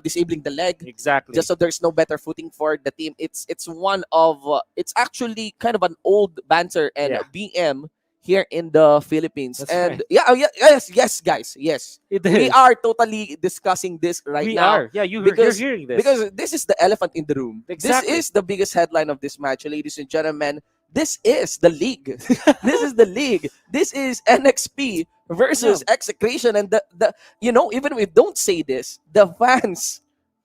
disabling the leg. Exactly. Just so there's no better footing for the team. It's one of it's actually kind of an old banter and BM here in the Philippines. That's and right. yes, guys. Yes. It We is. are totally discussing this right We now. are. Yeah, you're hearing this. Because this is the elephant in the room. Exactly. This is the biggest headline of this match, ladies and gentlemen. This is the league. This is the league. This is NXP versus Execration. And the even if we don't say this, the fans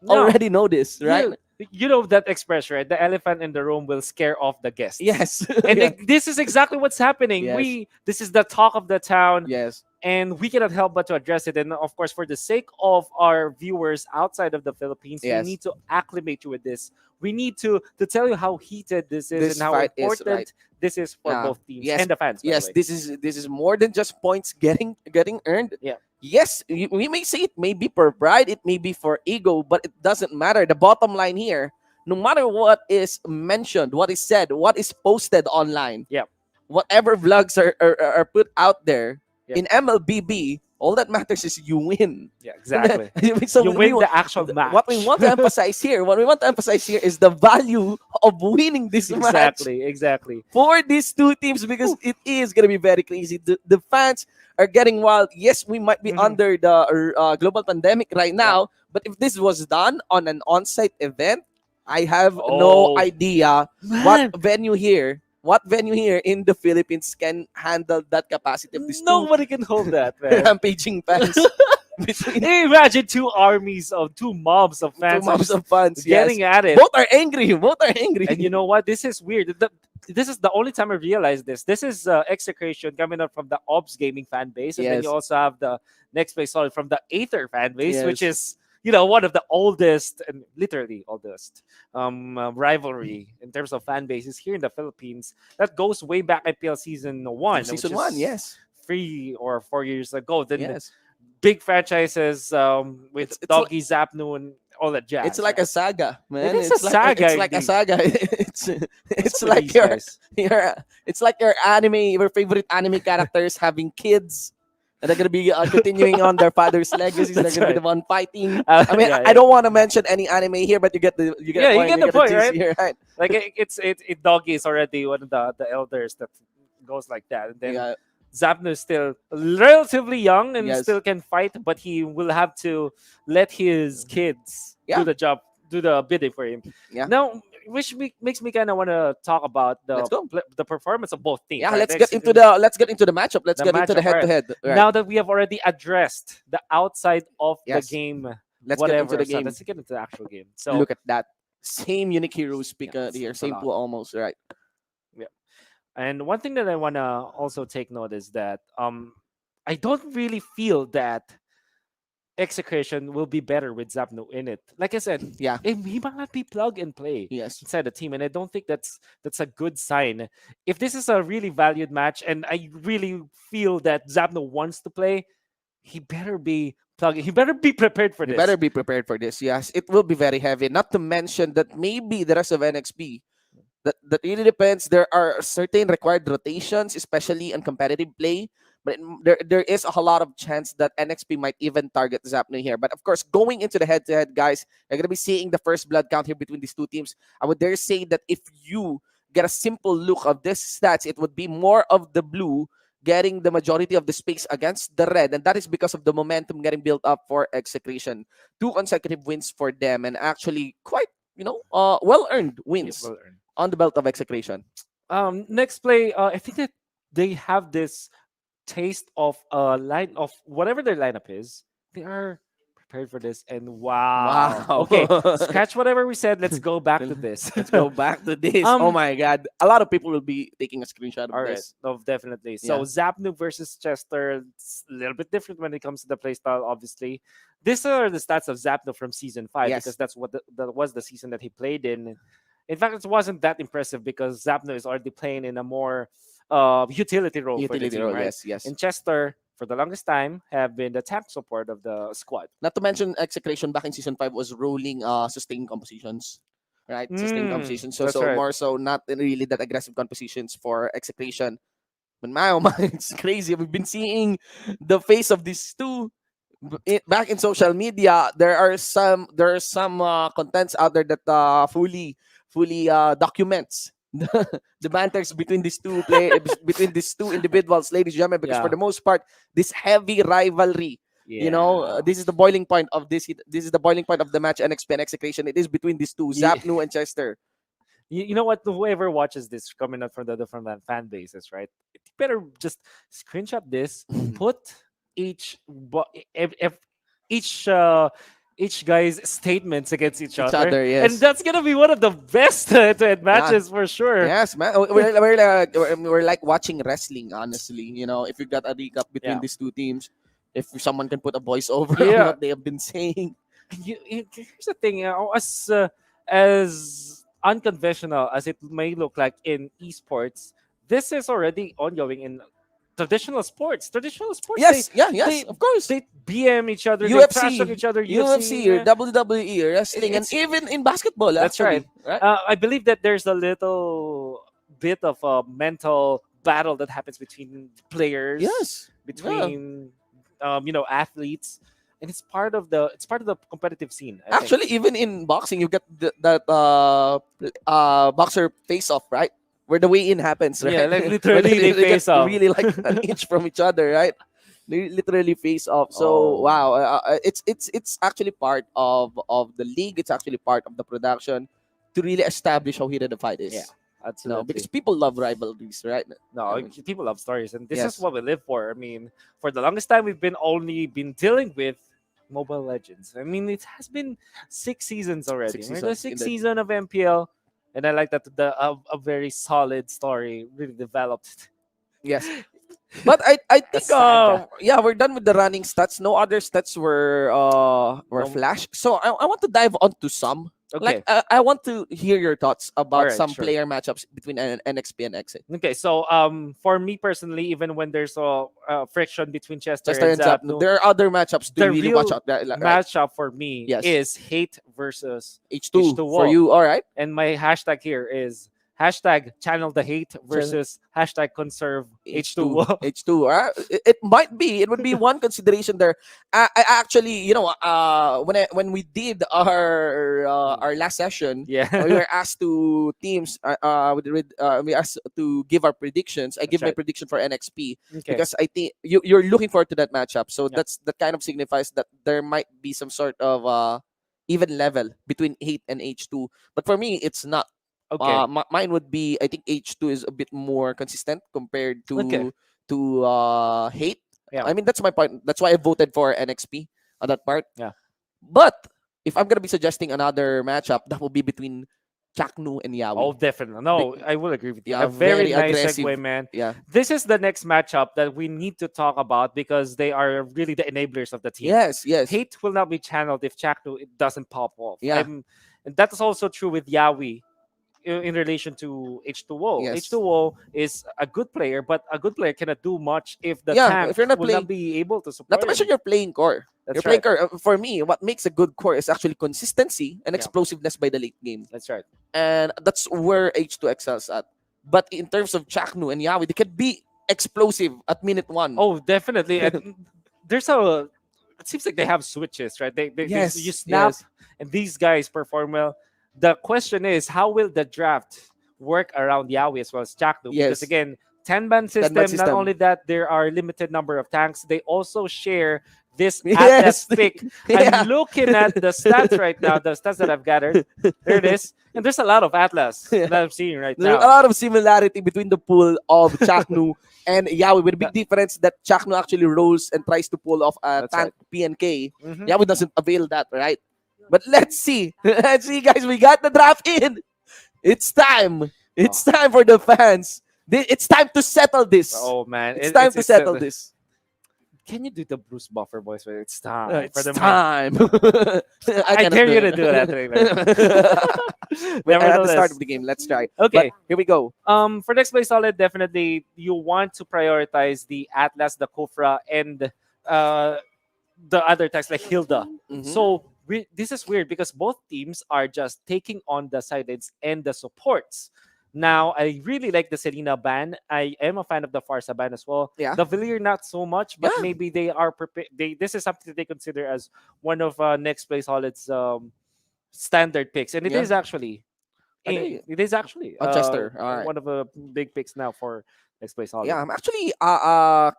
already know this, right? you know that expression, right? The elephant in the room will scare off the guests. Yes. And Yeah. this is exactly what's happening. Yes. This is the talk of the town, Yes. and we cannot help but to address it. And of course, for the sake of our viewers outside of the Philippines, we Yes. need to acclimate you with this. We need to tell you how heated this is This and how fight is right. important this is for both teams Yes. and the fans, by the Yes. way. This is more than just points getting earned. Yeah. Yes, we may say it may be for pride, it may be for ego, but it doesn't matter. The bottom line here, no matter what is mentioned, what is said, what is posted online, Yeah. whatever vlogs are put out there Yep. in MLBB, all that matters is you win. Yeah, exactly. So You win the actual match. what we want to emphasize here, is the value of winning this match Exactly. for these two teams, because it is going to be very crazy. The fans are getting wild. Yes, we might be under the global pandemic right now, but if this was done on an on-site event, I have no idea what venue here in the Philippines can handle that capacity of these Nobody can hold that, two man. rampaging fans. Imagine two mobs of fans, Mobs of fans getting yes. at it. Both are angry. And you know what? This is weird. This is the only time I realized this. This is Execration coming up from the Ops Gaming fan base, and then Yes. you also have the Nexplay Solid from the Aether fan base, which Yes. is one of the oldest and literally oldest rivalry in terms of fan bases here in the Philippines. That goes way back IPL season 1, Season which 1, is yes. 3 or 4 years ago. Then Yes. big franchises with It's Doggy Zapnu and all that jazz. It's like a saga, man. It is it's a saga, It's like a indeed. saga. It's with like these your, guys? it's like your favorite anime characters having kids. And they're gonna be continuing on their father's legacies. They're That's gonna be right. the one fighting. I mean, yeah, I don't want to mention any anime here, but you get the you get the point, gist right? here, right? Like Doggy is already one of the elders that goes like that, and then Yeah. Zapnu is still relatively young and Yes. still can fight, but he will have to let his kids Yeah. do the job, do the bidding for him. Yeah. Now, makes me kind of want to talk about Let's go. the performance of both teams. Yeah, right? let's get into the matchup. Let's the get into the matchup. All right. head-to-head. Right. Now that we have already addressed the outside of Yes. the game, Let's get into whatever. the So game. let's get into the actual game. So Look at that. Same unique heroes pick here. it's a Same lot. pool almost, right? Yeah. And one thing that I want to also take note is that I don't really feel that Execration will be better with Zapno in it. Like I said, Yeah. he might not be plug and play Yes. inside the team, and I don't think that's a good sign. If this is a really valued match, and I really feel that Zapno wants to play, he better be plugging. He better be prepared for You this. better be prepared for this. Yes, it will be very heavy. Not to mention that maybe the rest of NXP. That really depends. There are certain required rotations, especially in competitive play. But there is a lot of chance that NXP might even target Zapno here. But of course, going into the head-to-head, guys, you're gonna be seeing the first blood count here between these two teams. I would dare say that if you get a simple look of this stats, it would be more of the blue getting the majority of the space against the red, and that is because of the momentum getting built up for Execration. 2 consecutive wins for them, and actually quite well-earned wins Well earned. on the belt of Execration. Next play, I think that they have this taste of line of whatever their lineup is. They are prepared for this, and wow. Wow. Okay, scratch whatever we said. Let's go back to this. Let's go back to this. Oh my God. A lot of people will be taking a screenshot of All right, this. no, definitely. So Yeah. Zapnu versus Chester, it's a little bit different when it comes to the playstyle. Obviously, these are the stats of Zapnu from season 5 Yes. because that's what that was the season that he played in. In fact, it wasn't that impressive because Zapnu is already playing in a more utility role for the Utility team, role, right? yes. And Chester, for the longest time, have been the tank support of the squad. Not to mention Execration back in season 5 was rolling sustained compositions. Right? Sustained compositions. So that's right. more so not really that aggressive compositions for Execration. But my oh my, it's crazy. We've been seeing the face of these two back in social media. There are some contents out there that fully documents the banters between these two between these two individuals, ladies and gentlemen, because Yeah. for the most part, this heavy rivalry, this is the boiling point of this. This is the boiling point of the match. NXP and Execration. It is between these two, Yeah. Zapnu and Chester. You know what? Whoever watches this coming out from the different fan bases, right? You better just screenshot this, put each each guy's statements against each other. yes. And that's gonna be one of the best head-to-head matches for sure. Yes, man. We're like watching wrestling, honestly. You know, if you got a recap between these two teams, if someone can put a voiceover on what they have been saying. Here's the thing, as unconventional as it may look like in esports, this is already ongoing in traditional sports. Traditional sports, Yes, they, of course. They BM each other, they trash talk each other. UFC, WWE, wrestling, and even in basketball. That's actually, right. I believe that there's a little bit of a mental battle that happens between players. Yes. Between athletes, and it's part of the competitive scene. I think. Actually, even in boxing, you get that boxer face off, right? Where the weigh-in happens, right? Yeah, like Where literally they face get off. really like an inch from each other, right? They literally face off. So wow, it's actually part of the league. It's actually part of the production to really establish how heated the fight is. Yeah, absolutely. Because people love rivalries, right? No, people love stories, and this is what we live for. I mean, for the longest time, we've been dealing with Mobile Legends. I mean, it has been 6 seasons already. The sixth season of MPL, and I like that a very solid story really developed. Yes. But I think we're done with the running stats. No other stats were flashed. So I want to dive onto some. Okay. Like I want to hear your thoughts about Alright, some sure. player matchups between NXP and Exit. Okay, so for me personally, even when there's a friction between Chester and and Zapnu, there are other matchups to the really real watch out. Right? matchup for me Yes. is Hate versus H2 for you, all right? And my hashtag here is hashtag channel the hate versus hashtag conserve H2O. H2. It might be. It would be one consideration there. I actually, when we did our last session, we were asked to teams. We asked to give our predictions. I give my prediction for NXP because I think you're looking forward to that matchup. So that kind of signifies that there might be some sort of even level between Hate and H2. But for me, it's not. Okay. Mine would be, I think H2 is a bit more consistent compared to Hate. Yeah. I mean, that's my point. That's why I voted for NXP on that part. Yeah. But if I'm gonna be suggesting another matchup, that will be between Chaknu and Yawi. Oh, definitely. No, I will agree with you. Yeah, a very, nice aggressive. segue, man. Yeah. This is the next matchup that we need to talk about because they are really the enablers of the team. Yes. Hate will not be channeled if Chaknu it doesn't pop off. Yeah. And that is also true with Yawi in relation to H2O. Yes. H2O is a good player, but a good player cannot do much if the Yeah, tank if you're not will playing- not be able to support Not to mention him. you're playing core. That's You're playing right. core. For me, what makes a good core is actually consistency and explosiveness by the late game. That's right. And that's where H2 excels at. But in terms of Chaknu and Yawi, they can be explosive at minute 1. Oh, definitely. And there's it seems like they have switches, right? They Yes, you snap, yes. and these guys perform well. The question is, how will the draft work around Yawi as well as Chaknu? Yes. Because again, 10-man system, 10-man not system. only that, there are limited number of tanks. They also share this Yes. Atlas pick. Yeah. I'm looking at the stats right now, the stats that I've gathered. There it is. And there's a lot of Atlas that I'm seeing right There's a now. lot of similarity between the pool of Chaknu and Yawi, with a big difference that Chaknu actually rolls and tries to pull off a That's tank PNK. Mhm. Yawi doesn't avail that, right? But let's see. Let's see, guys. We got the draft in. It's time. It's time for the fans. It's time to settle this. Oh, man. It's time to settle this. Can you do the Bruce Buffer voice? But it's time. It's for the time. I cannot dare do you it. to do that. Wait, at the Nevertheless. start of the game. Let's try. Okay. But here we go. For next play solid, definitely you want to prioritize the Atlas, the Kufra, and the other tanks like Hilda. Mhm. So this is weird because both teams are just taking on the sidelines and the supports. Now, I really like the Serena ban. I am a fan of the Farsa ban as well. Yeah. The Villier not so much, but Yeah. maybe they are this is something that they consider as one of next play solid's standard picks, and it Yeah. is actually. Are they- It is actually Manchester, alright. one of the big picks now for next play solid. Yeah, I'm actually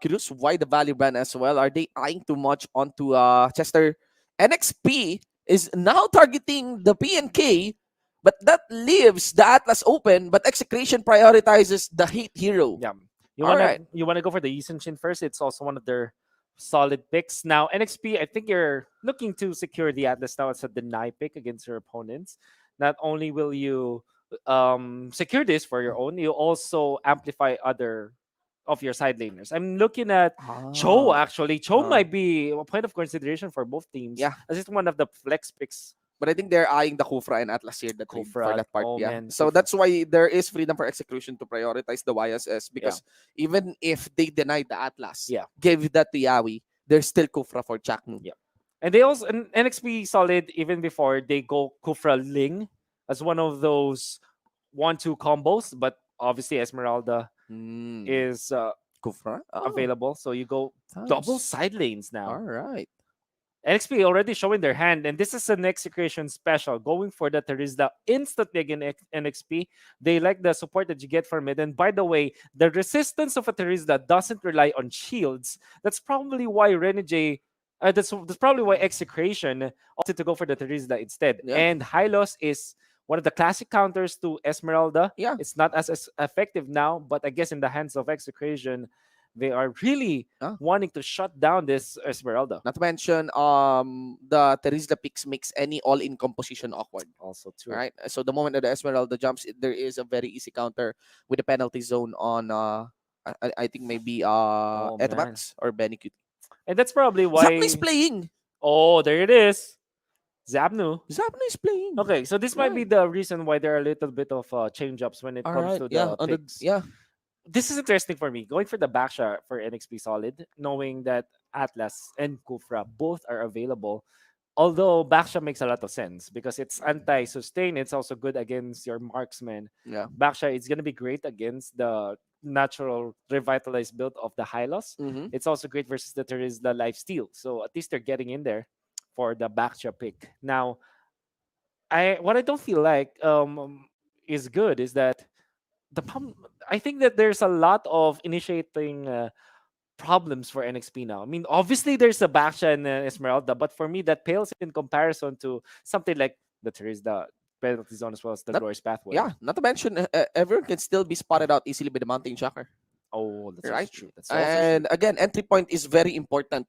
curious why the value ban as well. Are they eyeing too much onto Chester? NXP is now targeting the PNK, but that leaves the Atlas open, but Execration prioritizes the Hate hero. Yeah. Alright. You wanna go for the Yisun Shin first? It's also one of their solid picks. Now, NXP, I think you're looking to secure the Atlas now as a deny pick against your opponents. Not only will you secure this for your own, you also amplify other of your side laners. I'm looking at Cho actually. Cho might be a point of consideration for both teams. Yeah. As it's one of the flex picks. But I think they're eyeing the Kufra and Atlas here for Kufra, that part. oh Yeah. man, So that's why there is freedom for Execution to prioritize the YSS because even if they denied the Atlas, gave that to Yawi, there's still Kufra for Chaknu. Yeah. And they also NXP solid even before they go Kufra Ling as one of those 1-2 combos, but obviously Esmeralda is Kufra available, so you go double side lanes now. All right. NXP already showing their hand, and this is an execution special. Going for the Terizla instantly against NXP. They like the support that you get from it. And by the way, the resistance of a Terizla doesn't rely on shields. That's probably why Renegade, that's probably why Execration opted to go for the Terizla instead. Yeah. And Hylos is one of the classic counters to Esmeralda. Yeah. It's not as effective now, but I guess in the hands of Execration, they are really wanting to shut down this Esmeralda. Not to mention, the Terizla picks makes any all-in composition awkward. Also true. Right? So the moment that the Esmeralda jumps, there is a very easy counter with a penalty zone on, I think maybe Etamax or Benny Cutie. And that's probably why... Zapnu is playing! Oh, there it is. Zapnu. Zapnu is playing. Okay, so this might be the reason why there are a little bit of change-ups when it comes to the picks. This is interesting for me. Going for the backshot for NXP Solid, knowing that Atlas and Kufra both are available. Although backshot makes a lot of sense because it's anti-sustain. It's also good against your marksman. Yeah. Backshot is going to be great against the natural revitalized build of the Hylos. It's also great versus the Terizla lifesteal. So at least they're getting in there for the backshot pick. Now, what I don't feel like is good is that I think that there's a lot of initiating problems for NXP now. I mean, obviously there's a Baksha and Esmeralda, but for me that pales in comparison to something like the Terizla penalty zone as well as the Glorious Pathway. Yeah, not to mention everyone can still be spotted out easily by the Mountain Shocker. Oh, that's right. also true. That's also And true. again, entry point is very important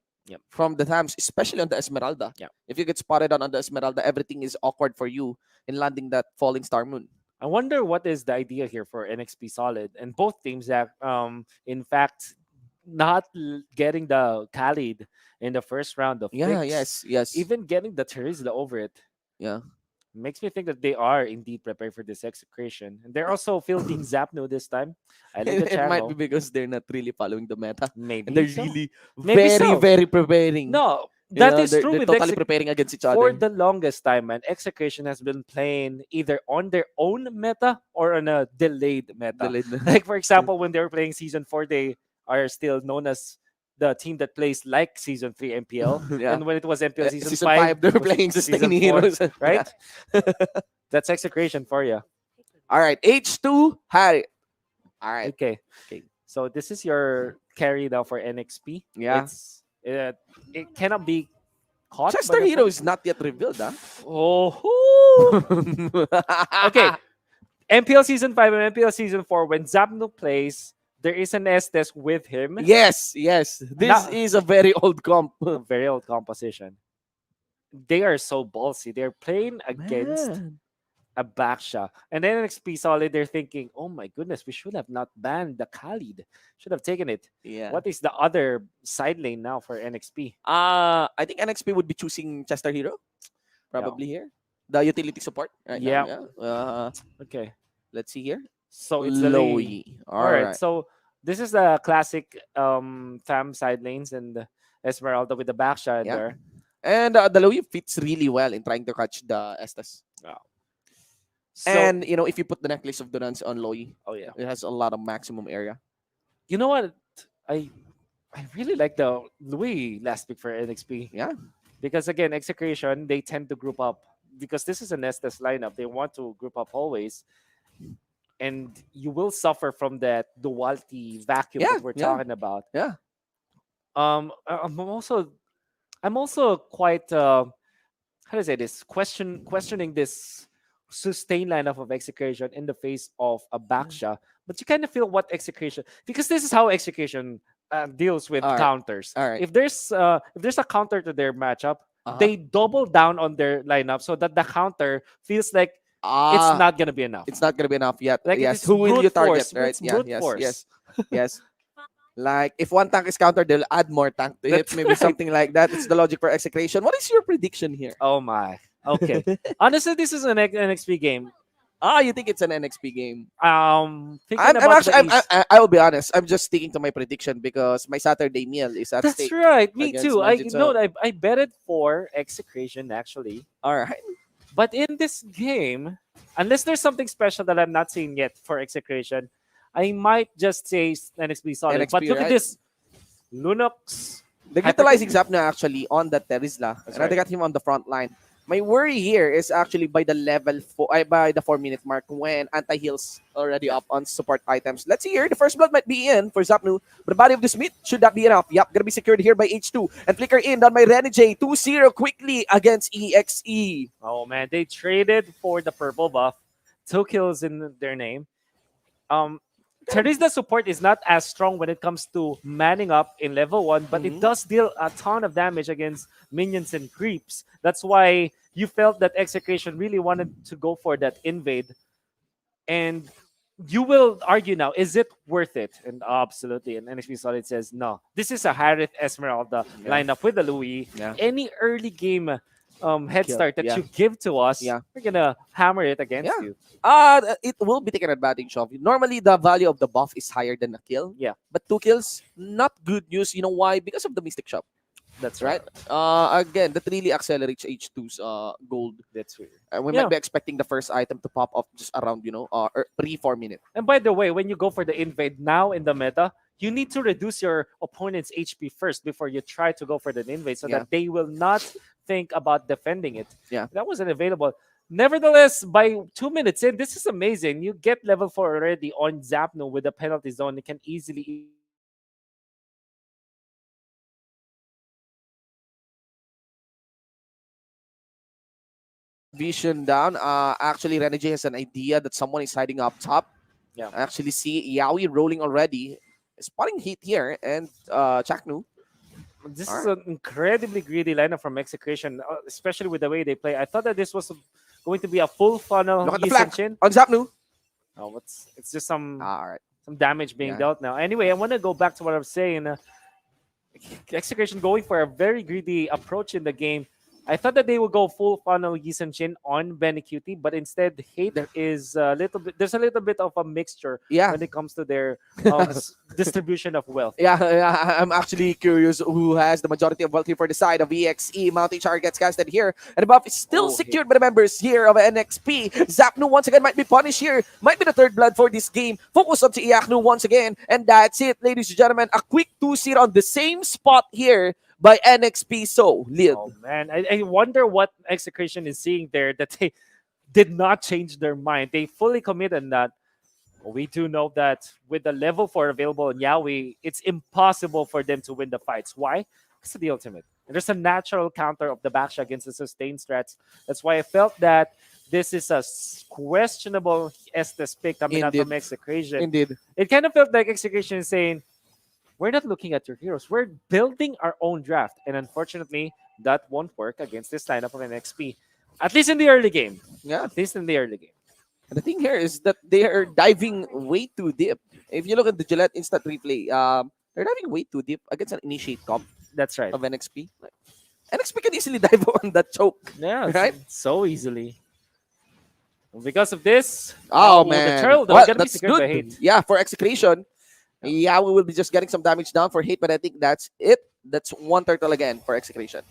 from the Thams, especially on the Esmeralda. Yeah. If you get spotted on the Esmeralda, everything is awkward for you in landing that Falling Star Moon. I wonder what is the idea here for NXP Solid and both teams that, in fact, not getting the Khalid in the first round of picks. Yes. Even getting the Terizla over it. Yeah. Makes me think that they are indeed prepared for this execution. And they're also fielding Zapnu this time. I like the It might channel. be because they're not really following the meta. Maybe And they're so. really Maybe very preparing. No, You that know, is they're true with totally preparing against each For other. the longest time, man, Execration has been playing either on their own meta or on a delayed meta. Like, for example, when they were playing Season 4, they are still known as the team that plays like Season 3 MPL. Yeah. And when it was MPL Season, Season 5, they're it was playing Season Sustain 4, Heroes. right? That's Execration for you. All right, H2, Harry. All right. Okay. So this is your carry now for NXP. Yeah. It cannot be caught. Chester by the Hero is not yet revealed, huh? Oh. Okay. MPL Season 5 and MPL Season 4, when Zapnu plays, there is an Estes with him. Yes. This is a very old comp. A very old composition. They are so ballsy. They're playing against a Baksha. And then NXP Solid, they're thinking, oh my goodness, we should have not banned the Khalid. Should have taken it. Yeah. What is the other side lane now for NXP? I think NXP would be choosing Chester Hero. Probably here. The utility support. Right Yeah. Now, Okay. Let's see here. So it's the Lowy. lane. All All right. right. So this is the classic Tham side lanes and the Esmeralda with the Baksha in Yeah. there. And the Lowy fits really well in trying to catch the Estes. So, And, if you put the necklace of Durance on Lowy, oh yeah, it has a lot of maximum area. you know what? I really like the Louis last pick for NXP. Yeah. Because again, Execration, they tend to group up. Because this is an Estes lineup, they want to group up always. And you will suffer from that duality vacuum that we're talking about. Yeah. I'm also quite how do I say this? Questioning this sustain lineup of Execration in the face of a Baksha. But you kind of feel what Execration, because this is how Execration deals with All right. counters. All right. If there's a counter to their matchup, Uh-huh. they double down on their lineup so that the counter feels like it's not gonna be enough. It's not gonna be enough yet. Like Yes. it's Who will you brute target? force. Right? It's Yeah. brute Yes. force. Yes. Yes. Like if one tank is countered, they'll add more tank to it. That's Maybe right. something like that. It's the logic for execution. What is your prediction here? Oh my. Okay. Honestly, this is an NXP game. You think it's an NXP game? Thinking I'm about actually, the East. I will be honest. I'm just sticking to my prediction because my Saturday meal is at That's stake right. Me against too. I Legend. know So, I betted for Execration actually. all right. But in this game, unless there's something special that I'm not seeing yet for Execration, I might just say NXP solid. But NXP, look at right? this. Lunox. They're Hyperkin. utilizing Zapna actually on the Terizla. That's And they right. got him on the front line. My worry here is actually by the by the 4-minute mark when anti-heals already up on support items. Let's see here. The first blood might be in for Zapnu, but the body of the Smith should that be enough? Yup, gonna be secured here by H2 and flicker in done by Renegade 2-0 quickly against EXE. Oh man, they traded for the purple buff. 2 kills in their name. Terizla support is not as strong when it comes to manning up in level 1, but it does deal a ton of damage against minions and creeps. That's why you felt that Execration really wanted to go for that invade. And you will argue now, is it worth it? And absolutely. And NXP Solid says, no. This is a Harith Esmeralda lineup with the Louis. Yeah. Any early game head Kill. start that Yeah. you give to us, Yeah. we're going to hammer it against Yeah. you. It will be taken advantage of. Normally, the value of the buff is higher than the kill. Yeah. But 2 kills, not good news. You know why? Because of the Mystic Shop. That's Right? Again, that really accelerates H2's gold. That's weird. We Yeah. might be expecting the first item to pop up just around, pre-4 minute. And by the way, when you go for the invade now in the meta, you need to reduce your opponent's HP first before you try to go for the invade so Yeah. that they will not think about defending it. Yeah. That wasn't available. Nevertheless, by 2 minutes in, this is amazing. You get level 4 already on Zapno with the penalty zone. You can easily Vision down. Actually, Renegade has an idea that someone is hiding up top. Yeah. I actually see Yaoi rolling already. Spotting heat here and Chaknu. This All is an incredibly greedy lineup from Execration, especially with the way they play. I thought that this was going to be a full funnel Look at the Yi flag Senshin. on Zapnu. Oh, it's just some All right. some damage being Yeah. dealt now. Anyway, I want to go back to what I was saying. Execration going for a very greedy approach in the game. I thought that they would go full funnel Yi Senshin on Benecutie, but instead Hate is a little bit. There's a little bit of a mixture Yeah. when it comes to their distribution of wealth. Yeah, I'm actually curious who has the majority of wealth here for the side of EXE. Mount HR gets casted here, and the buff is still secured by the members here of NXP. Zapnu once again might be punished here. Might be the third blood for this game. Focus on to Iaknu once again, and that's it, ladies and gentlemen. A quick 2-0 on the same spot here by NXP. So, Lid. Oh man, I wonder what Execration is seeing there that they did not change their mind. They fully committed on that. We do know that with the level 4 available in Yaoi, it's impossible for them to win the fights. Why? Because of the ultimate. And there's a natural counter of the backshoot against the sustained strats. That's why I felt that this is a questionable Estes pick coming out Indeed. from Execration. Indeed. It kind of felt like Execration is saying, we're not looking at your heroes. We're building our own draft. And unfortunately, that won't work against this lineup of NXP. At least in the early game. Yeah. At least in the early game. And the thing here is that they are diving way too deep. If you look at the Gillette instant replay, they're diving way too deep against an initiate comp. That's right. Of NXP. NXP can easily dive on that choke. Yeah, right? So easily. Because of this, Oh, the man. turtle, they're Well, gonna be that's secured by good. Hate. Yeah, for Execration. Yeah, we will be just getting some damage down for Hate, but I think that's it. That's one turtle again for Execration.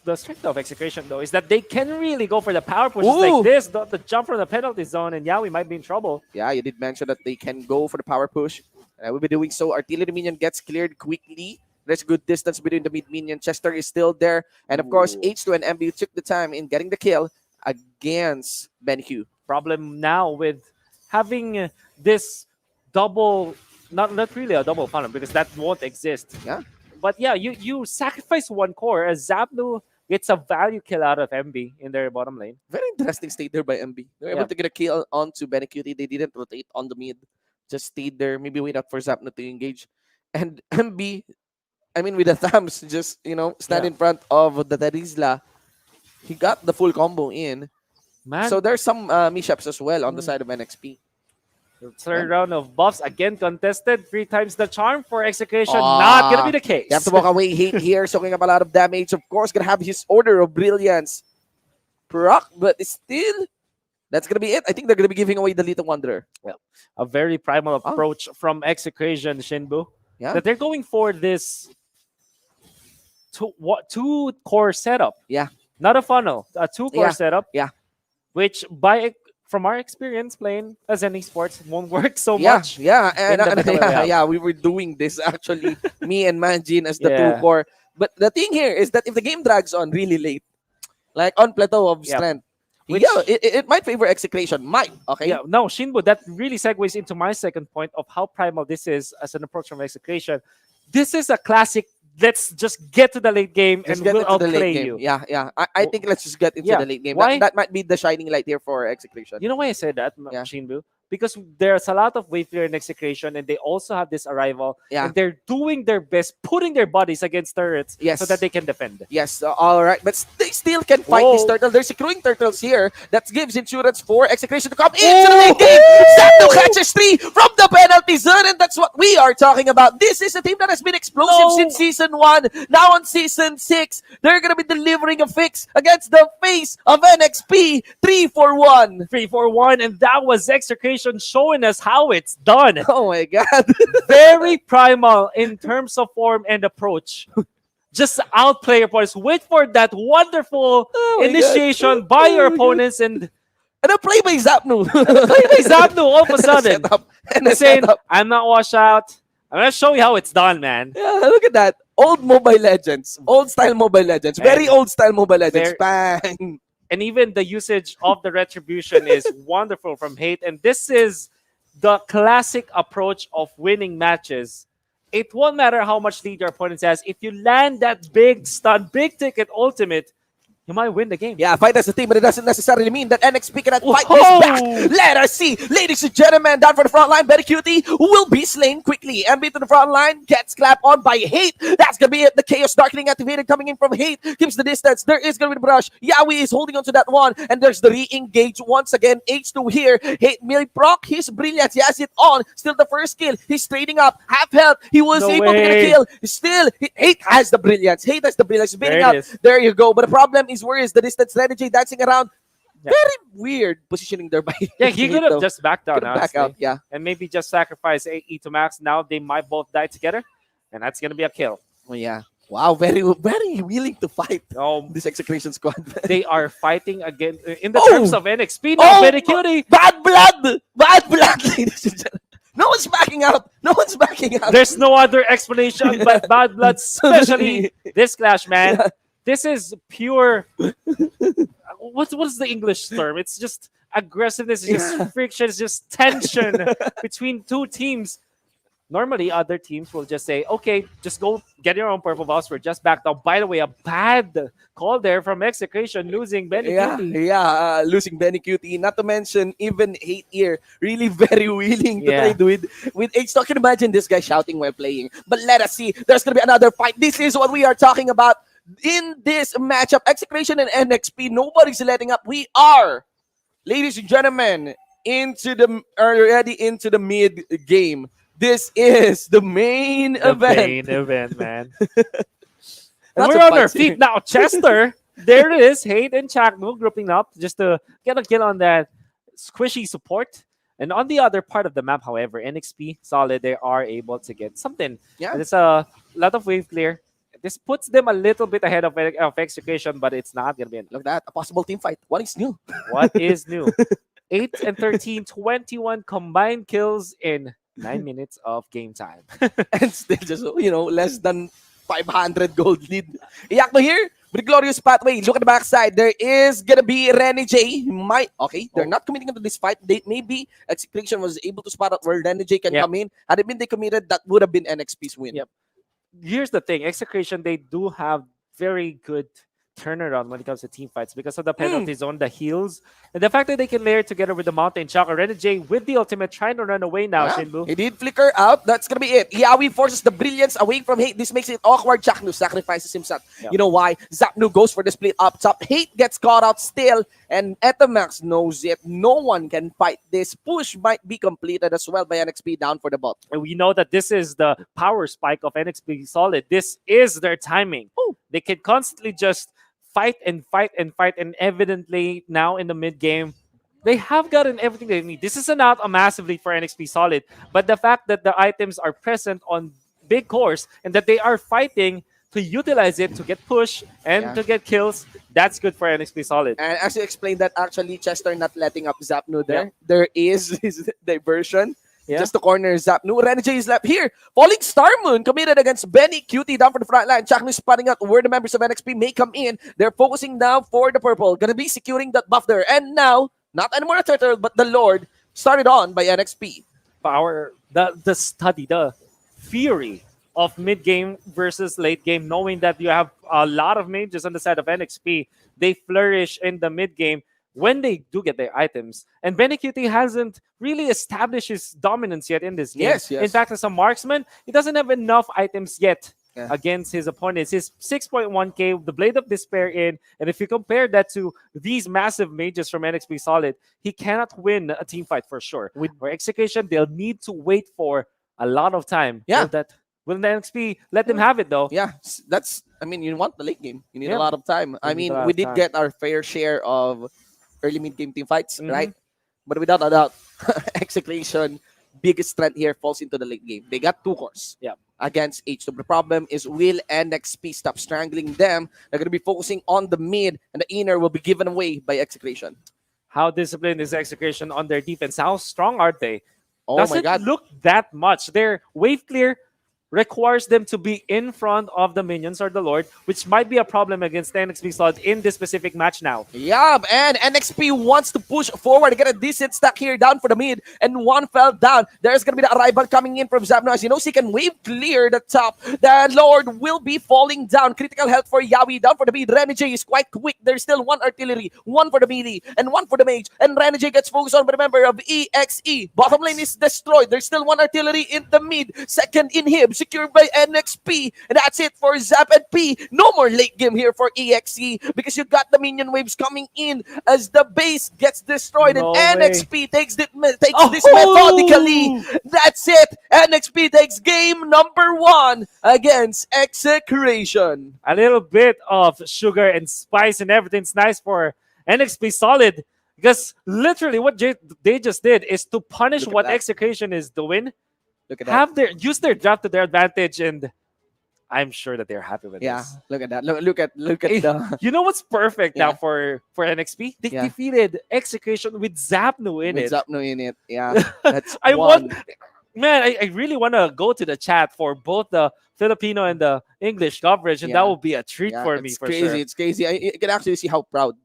The strength of Execration, though, is that they can really go for the power pushes Ooh. like this, the jump from the penalty zone, and Yaoi might be in trouble. Yeah, you did mention that they can go for the power push. And I will be doing so. Artillery minion gets cleared quickly. There's good distance between the mid minion. Chester is still there. And of course, H2 and MB took the time in getting the kill against BenQ. Problem now with having this double, not really a double funnel because that won't exist. Yeah. But yeah, you sacrifice one core as Zapnu gets a value kill out of MB in their bottom lane. Very interesting state there by MB. They were able to get a kill onto Benecutie. They didn't rotate on the mid. just stayed there, maybe wait out for Zapno to engage. And MB, I mean, with the thumbs, just, stand in front of the Terizla. He got the full combo in. Man. So there's some mishaps as well on the side of NXP. The third round of buffs, again contested. 3 times the charm for Execration. Not going to be the case. You have to walk away here, soaking up a lot of damage. Of course, going to have his Order of Brilliance proc, but still, that's going to be it. I think they're going to be giving away the Little Wanderer. Well, a very primal approach from Execration, Shinbu. Yeah. That they're going for this two core setup. Yeah. Not a funnel, a 2-core setup. Yeah. Which, from our experience playing as any sports, won't work so much. Yeah, And we were doing this actually, me and Manjin as the Yeah. 2-core. But the thing here is that if the game drags on really late, like on plateau of strength, it might favor Execration. Might, okay? Yeah, no, Shinbu, that really segues into my second point of how primal this is as an approach from Execration. This is a classic, let's just get to the late game Just and get we'll into the late outplay game. you. Yeah. I think let's just get into Yeah. the late game. Why? That might be the shining light here for Execration. You know why I said that, Shinbu? Because there's a lot of wave clear in Execration, and they also have this arrival. Yeah. And they're doing their best, putting their bodies against turrets so that they can defend. Yes, all right. But they still can fight this turtle. They're securing turtles here. That gives insurance for Execration to come into the late game. Zapno catches 3 from the penalty zone, and that's what we are talking about. This is a team that has been explosive since Season 1. Now on Season 6, they're going to be delivering a fix against the face of NXP. 3-4-1. 3-4-1, and that was Execration showing us how it's done. Oh my God. Very primal in terms of form and approach. Just outplay your opponents. Wait for that wonderful initiation by your opponents and a play by Zapno. All of a sudden. And saying, I'm not washed out. I'm going to show you how it's done, man. Yeah, look at that. Old Mobile Legends. Old style Mobile Legends. Very old style Mobile Legends. Bang. And even the usage of the retribution is wonderful from Hate. And this is the classic approach of winning matches. It won't matter how much lead your opponent has. If you land that big stun, big ticket ultimate, you might win the game. Yeah, fight as a team, but it doesn't necessarily mean that NXP cannot fight this back. Let us see. Ladies and gentlemen, down for the front line, Betty Cutie will be slain quickly. MB to the front line, gets clapped on by Hate. That's going to be it. The Chaos Darkening activated coming in from Hate. Keeps the distance. There is going to be the brush. Yawi is holding on to that one. And there's the re-engage once again. H2 here. Hate Millie proc his brilliance. He has it on. Still the first kill. He's trading up. Half health. He was able to get a kill. Still, Hate has the brilliance. Hate has the brilliance. Spinning up. There you go. But the problem is, where is the distance strategy dancing around? Very weird positioning there by he could have just backed down. Back out, and maybe just sacrifice E to Max. Now they might both die together, and that's gonna be a kill. Oh yeah! Wow, very willing to fight. This Execration squad. They are fighting again in the terms of NXP. Very cutie. Bad blood, ladies and gentlemen. No one's backing out. There's no other explanation but bad blood, especially this clash, man. Yeah. This is pure. What is the English term? It's just aggressiveness. It's just friction. It's just tension between two teams. Normally, other teams will just say, "Okay, just go get your own purple buffs. We're just backed out." By the way, a bad call there from Execration, losing Benny Cutie. Losing Benny Cutie. Not to mention, even Hate here, really very willing to trade with H. Can imagine this guy shouting while playing. But let us see. There's gonna be another fight. This is what we are talking about. In this matchup, Execration and NXP, nobody's letting up. We are, ladies and gentlemen, already into the mid game. This is the main event. Main event, man. And we're on our feet now. Chester, there it is. Hate and Chakmu grouping up just to get a kill on that squishy support. And on the other part of the map, however, NXP, solid, they are able to get something. Yeah. There's a lot of wave clear. This puts them a little bit ahead of Execution, but it's not going to be enough. Look at that. A possible team fight. What is new? What is new? 8 and 13, 21 combined kills in 9 minutes of game time. And still just, less than 500 gold lead. Iyakno here with a glorious pathway. Look at the backside. There is going to be Rene J. They're not committing into this fight. Maybe Execution was able to spot out where Rene J can come in. Had it been they committed, that would have been NXP's win. Yep. Here's the thing. Execration, they do have very good turnaround when it comes to team fights because of the penalty zone, the heals, and the fact that they can layer together with the Mountain Shock. J with the ultimate trying to run away now, Shinbu. He did flicker out. That's gonna be it. Yawi forces the brilliance away from Hate. This makes it awkward. Chaknu sacrifices himself. Yep. You know why? Zapnu goes for the split up top. Hate gets caught out still, and Etamax knows it. No one can fight this. Push might be completed as well by NXP down for the bot. And we know that this is the power spike of NXP Solid. This is their timing. Ooh. They can constantly just fight and fight and fight, and evidently now in the mid game, they have gotten everything they need. This is not a massive lead for NXP Solid, but the fact that the items are present on big cores and that they are fighting to utilize it to get push and to get kills, that's good for NXP Solid. And as you explained that actually Chester not letting up Zapnu there, there is his diversion. Just to corner Zapnu. Renegade is left here. Falling Star Moon committed against Benny. Cutie down for the front line. Chaknu spotting out where the members of NXP may come in. They're focusing now for the purple. Gonna be securing that buff there. And now, not anymore a turtle, but the Lord started on by NXP. Power, the study, the theory of mid game versus late game, knowing that you have a lot of mages on the side of NXP. They flourish in the mid game when they do get their items. And Benecuti hasn't really established his dominance yet in this game. Yes. In fact, as a marksman, he doesn't have enough items yet against his opponents. His 6.1k, the Blade of Despair in, and if you compare that to these massive mages from NXP Solid, he cannot win a team fight for sure. For Execution, they'll need to wait for a lot of time. Yeah. Will the NXP let them have it though? Yeah, I mean, you want the late game. You need a lot of time. I need a mean, lot we of did time. get our fair share of early mid-game team fights, right? But without a doubt, Execration, biggest strength here falls into the late game. They got 2 cores against H2. The problem is, will NXP stop strangling them? They're going to be focusing on the mid, and the inner will be given away by Execration. How disciplined is Execution on their defense? How strong are they? Oh Doesn't my God. look that much. Their wave clear requires them to be in front of the minions or the Lord, which might be a problem against NXP Solid in this specific match now. Yeah, and NXP wants to push forward. Get a decent stack here down for the mid, and one fell down. There's going to be the arrival coming in from Zapno. As you know, he can wave clear the top. The Lord will be falling down. Critical health for Yawi down for the mid. Renegade is quite quick. There's still 1 artillery, 1 for the melee, and 1 for the mage. And Renegade gets focused on by the member of EXE. Bottom lane is destroyed. There's still 1 artillery in the mid. Second inhib, secured by NXP. And that's it for Zap and P. No more late game here for EXE because you got the minion waves coming in as the base gets destroyed. No and way. NXP takes this methodically. That's it. NXP takes game number 1 against Execration. A little bit of sugar and spice and everything's nice for NXP Solid because literally what they just did is to punish what Execution is doing. Look at that. Use their draft to their advantage, and I'm sure that they're happy with this. Look at that. Look at the. You know what's perfect now for NXP? They defeated Execution with Zapnu in With it. Zapno in it. Yeah, that's I one. I really want to go to the chat for both the Filipino and the English coverage, and that will be a treat for me. It's For crazy. sure. It's crazy. You can actually see how proud.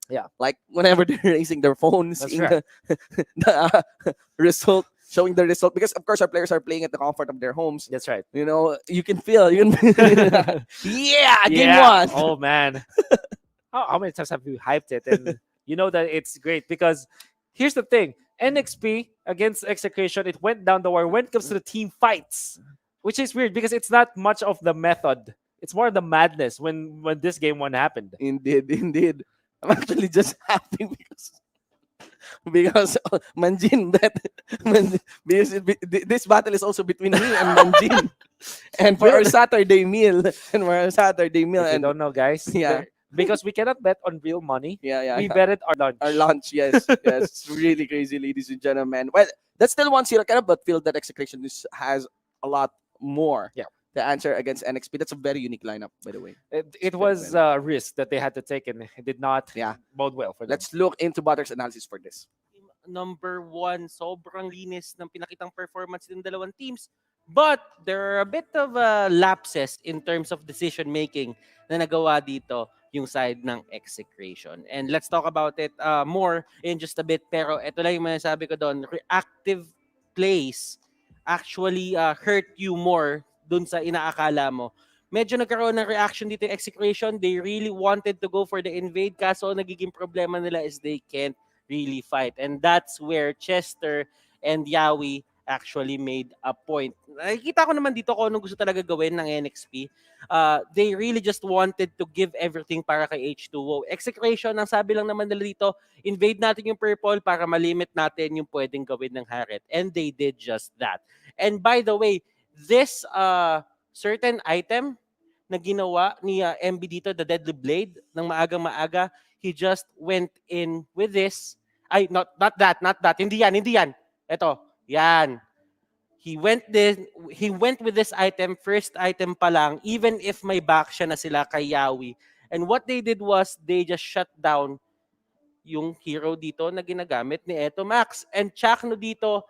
Yeah. Like whenever they're raising their phones, That's seeing right. the result, showing the result, because of course our players are playing at the comfort of their homes. That's right. You know, you can feel. Game 1. Oh man, how many times have you hyped it? And you know that it's great because here's the thing: NXP against Execution, it went down the wire when it comes to the team fights, which is weird because it's not much of the method. It's more the madness when this game 1 happened. Indeed. I'm actually just happy because Manjin bet. This battle is also between me and Manjin. And for our Saturday meal. If you don't know, guys. Yeah. Because we cannot bet on real money. Yeah. We betted our lunch. Our lunch, yes. It's really crazy, ladies and gentlemen. Well, that's still 1-0. Kind of, but feel that Execration has a lot more. Yeah. The answer against NXP. That's a very unique lineup, by the way. It was a risk that they had to take, and it did not bode well for them. Let's look into Butter's analysis for this. Number 1, sobrang linis ng pinakitang performance ng dalawang teams. But there are a bit of lapses in terms of decision making na nagawa dito yung side ng Execration. And let's talk about it more in just a bit. Pero ito lang yung masasabi ko doon. Reactive plays actually hurt you more dun sa inaakala mo. medyo nagkaroon ng reaction dito yung Execration. They really wanted to go for the invade, kaso nagiging problema nila is they can't really fight. And that's where Chester and Yawi actually made a point. Nakikita ko naman dito kung anong gusto talaga gawin ng NXP. They really just wanted to give everything para kay H2O. Execration, ang sabi lang naman nila dito, invade natin yung purple para malimit natin yung pwedeng gawin ng Harriet. And they did just that. And by the way, this certain item na ginawa ni MB dito, the Deadly Blade, ng maagang maaga, he just went in with this. Ay, not that. Hindi yan. Ito, yan. He went with this item, first item pa lang, even if may back siya na sila kay Yawi. And what they did was, they just shut down yung hero dito na ginagamit ni Eto Max. And Chakno dito,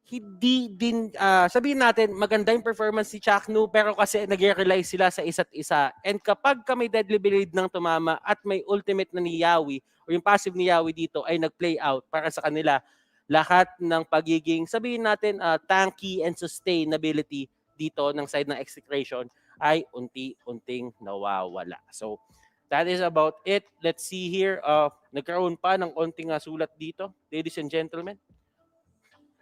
hindi din, sabihin natin, maganda yung performance ni Chakno, pero kasi nag-rely sila sa isa't isa. And kapag may Deadly Blade ng tumama at may ultimate na ni Yawi, o yung passive ni Yawi dito ay nag-play out para sa kanila, lahat ng pagiging, sabihin natin, tanky and sustainability dito ng side ng Execration ay unti-unting nawawala. So, that is about it. Let's see here. Nagkaroon pa ng onting sulat dito, ladies and gentlemen.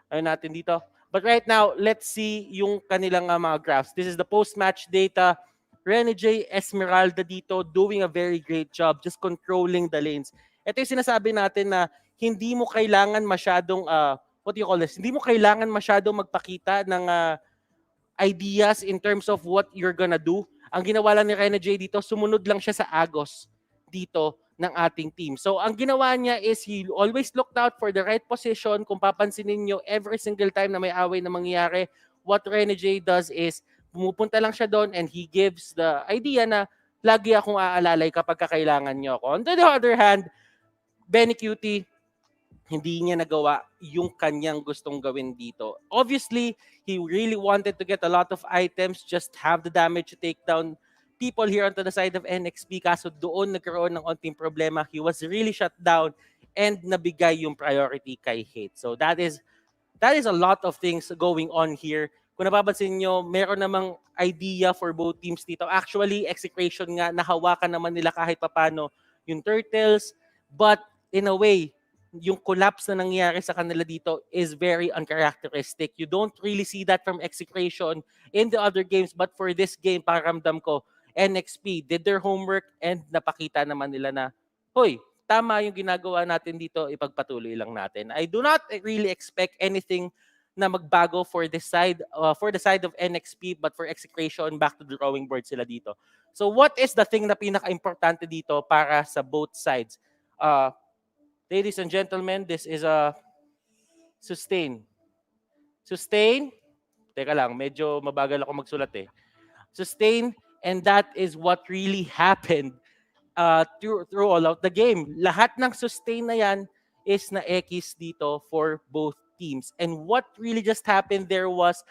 Ayun natin dito. But right now, let's see yung kanilang mga graphs. This is the post-match data. Rene J. Esmeralda dito doing a very great job just controlling the lanes. Ito yung sinasabi natin na hindi mo kailangan masyadong, what do you call this? Hindi mo kailangan masyadong magpakita ng ideas in terms of what you're gonna do. Ang ginawa lang ni Rene J dito, sumunod lang siya sa agos dito ng ating team. So, ang ginawa niya is he always looked out for the right position. Kung papansinin niyo, every single time na may away na mangyayari, what Rene J does is pumupunta lang siya doon and he gives the idea na lagi akong aalalay kapag kakailangan niyo ako. On the other hand, Benny Cutie, hindi niya nagawa yung kanyang gustong gawin dito. Obviously, he really wanted to get a lot of items, just have the damage to take down people here onto the side of NXP. Kaso doon nagkaroon ng onting problema. He was really shut down and nabigay yung priority kay Hate. So that is a lot of things going on here. Kung napapansin nyo, meron namang idea for both teams dito. Actually, Execration nga, nahawakan naman nila kahit papano yung Turtles. But in a way, yung collapse na nangyari sa kanila dito is very uncharacteristic. You don't really see that from Execration in the other games, but for this game, pakiramdam ko, NXP did their homework and napakita naman nila na, hoy, tama yung ginagawa natin dito, ipagpatuloy lang natin. I do not really expect anything na magbago for the side of NXP, but for Execration, back to the drawing board sila dito. So what is the thing na pinaka-importante dito para sa both sides? Ladies and gentlemen, this is a sustain. Sustain. Teka lang, medyo mabagal ako magsulat eh. Sustain, and that is what really happened through all of the game. Lahat ng sustain na yan is na X dito for both teams. And what really just happened there was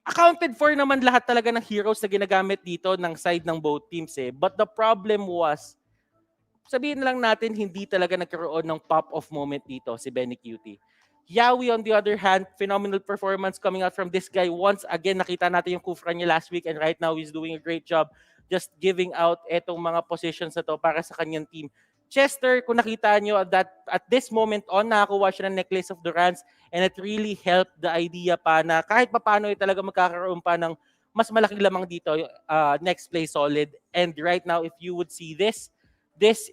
accounted for naman lahat talaga ng heroes na ginagamit dito ng side ng both teams eh. But the problem was, sabihin lang natin, hindi talaga nagkaroon ng pop-off moment dito si Benny Cutie. Yawi, on the other hand, phenomenal performance coming out from this guy. Once again, nakita natin yung Kufra niya last week and right now he's doing a great job just giving out etong mga positions na to para sa kanyang team. Chester, kung nakita nyo at this moment on, nakakuha siya ng Necklace of Durance and it really helped the idea pa na kahit paano talaga magkakaroon pa ng mas malaking lamang dito, Nexplay solid. And right now, if you would see this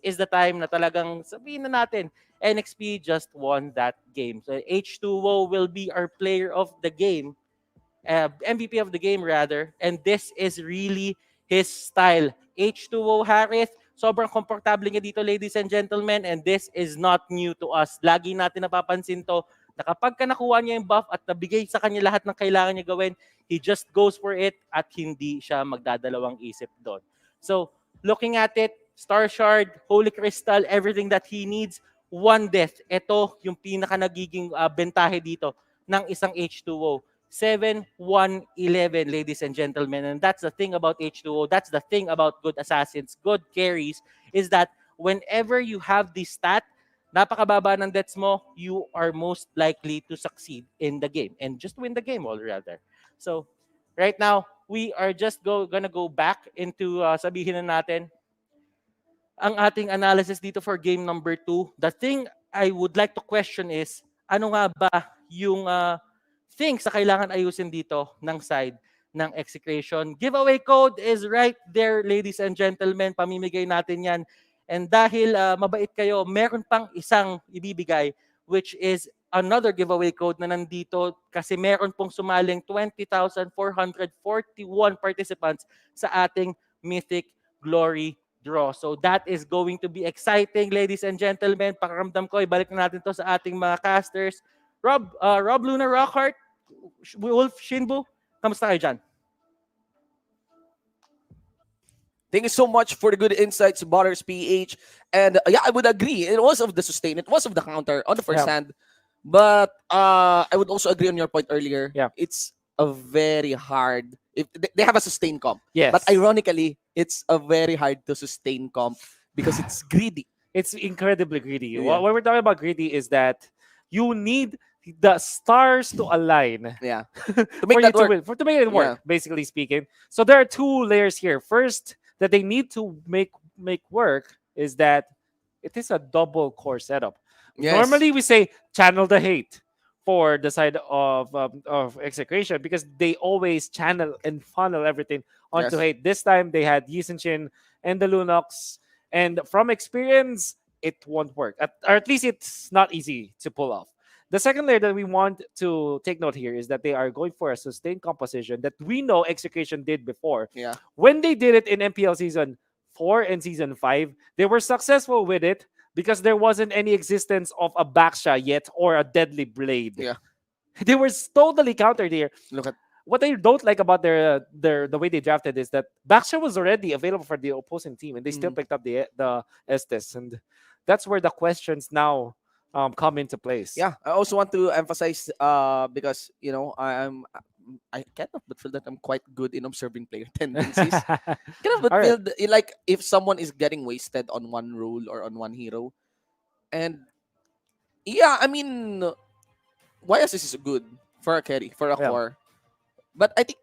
is the time na talagang sabihin na natin, NXP just won that game. So H2O will be our player of the game, MVP of the game rather, and this is really his style. H2O Harris, sobrang komportable niya dito, ladies and gentlemen, and this is not new to us. Lagi natin napapansin to, na kapag nakuha niya yung buff at nabigay sa kanya lahat ng kailangan niya gawin, he just goes for it at hindi siya magdadalawang isip doon. So, looking at it, Star Shard, Holy Crystal, everything that he needs, one death. Ito yung pinaka nagiging bentahe dito ng isang H2O. 7-1-11, ladies and gentlemen. And that's the thing about H2O. That's the thing about good assassins, good carries, is that whenever you have this stat, napakababa ng deaths mo, you are most likely to succeed in the game. And just win the game all rather. So, right now, we are just gonna go back into sabihin na natin ang ating analysis dito for game number 2. The thing I would like to question is, ano nga ba yung things na kailangan ayusin dito ng side ng Execration? Giveaway code is right there, ladies and gentlemen. Pamimigay natin yan. And dahil mabait kayo, meron pang isang ibibigay, which is another giveaway code na nandito kasi meron pong sumaling 20,441 participants sa ating Mythic Glory draw. So that is going to be exciting, ladies and gentlemen. Pakiramdam ko, ibalik na natin to sa ating mga casters. Rob Luna Rockhart, Wolf Shinbu, kamusta kayo dyan? Thank you so much for the good insights, Butters PH. And yeah, I would agree. It was of the sustain. It was of the counter on the first hand. But I would also agree on your point earlier. Yeah. It's a very hard. If they have a sustain comp. Yes. But ironically, it's a very hard to sustain comp because it's greedy. It's incredibly greedy. Yeah. What we're talking about greedy is that you need the stars to align. Yeah. To make that work. To make it work, basically speaking. So there are two layers here. First, that they need to make work is that it is a double core setup. Yes. Normally we say channel the hate for the side of Execration because they always channel and funnel everything onto Yes. hate. This time they had Yisenchin and the Lunox, and from experience, it won't work. Or at least it's not easy to pull off. The second layer that we want to take note here is that they are going for a sustained composition that we know Execution did before. Yeah. When they did it in MPL Season 4 and Season 5, they were successful with it because there wasn't any existence of a Baksha yet or a Deadly Blade. Yeah. They were totally countered here. Look at what I don't like about the way they drafted is that Baksha was already available for the opposing team and they still picked up the Estes, and that's where the questions now come into place. Yeah, I also want to emphasize because I cannot but feel that I'm quite good in observing player tendencies. Cannot but feel like if someone is getting wasted on one role or on one hero, and yeah, I mean, YSS is good for a carry for a core, but I think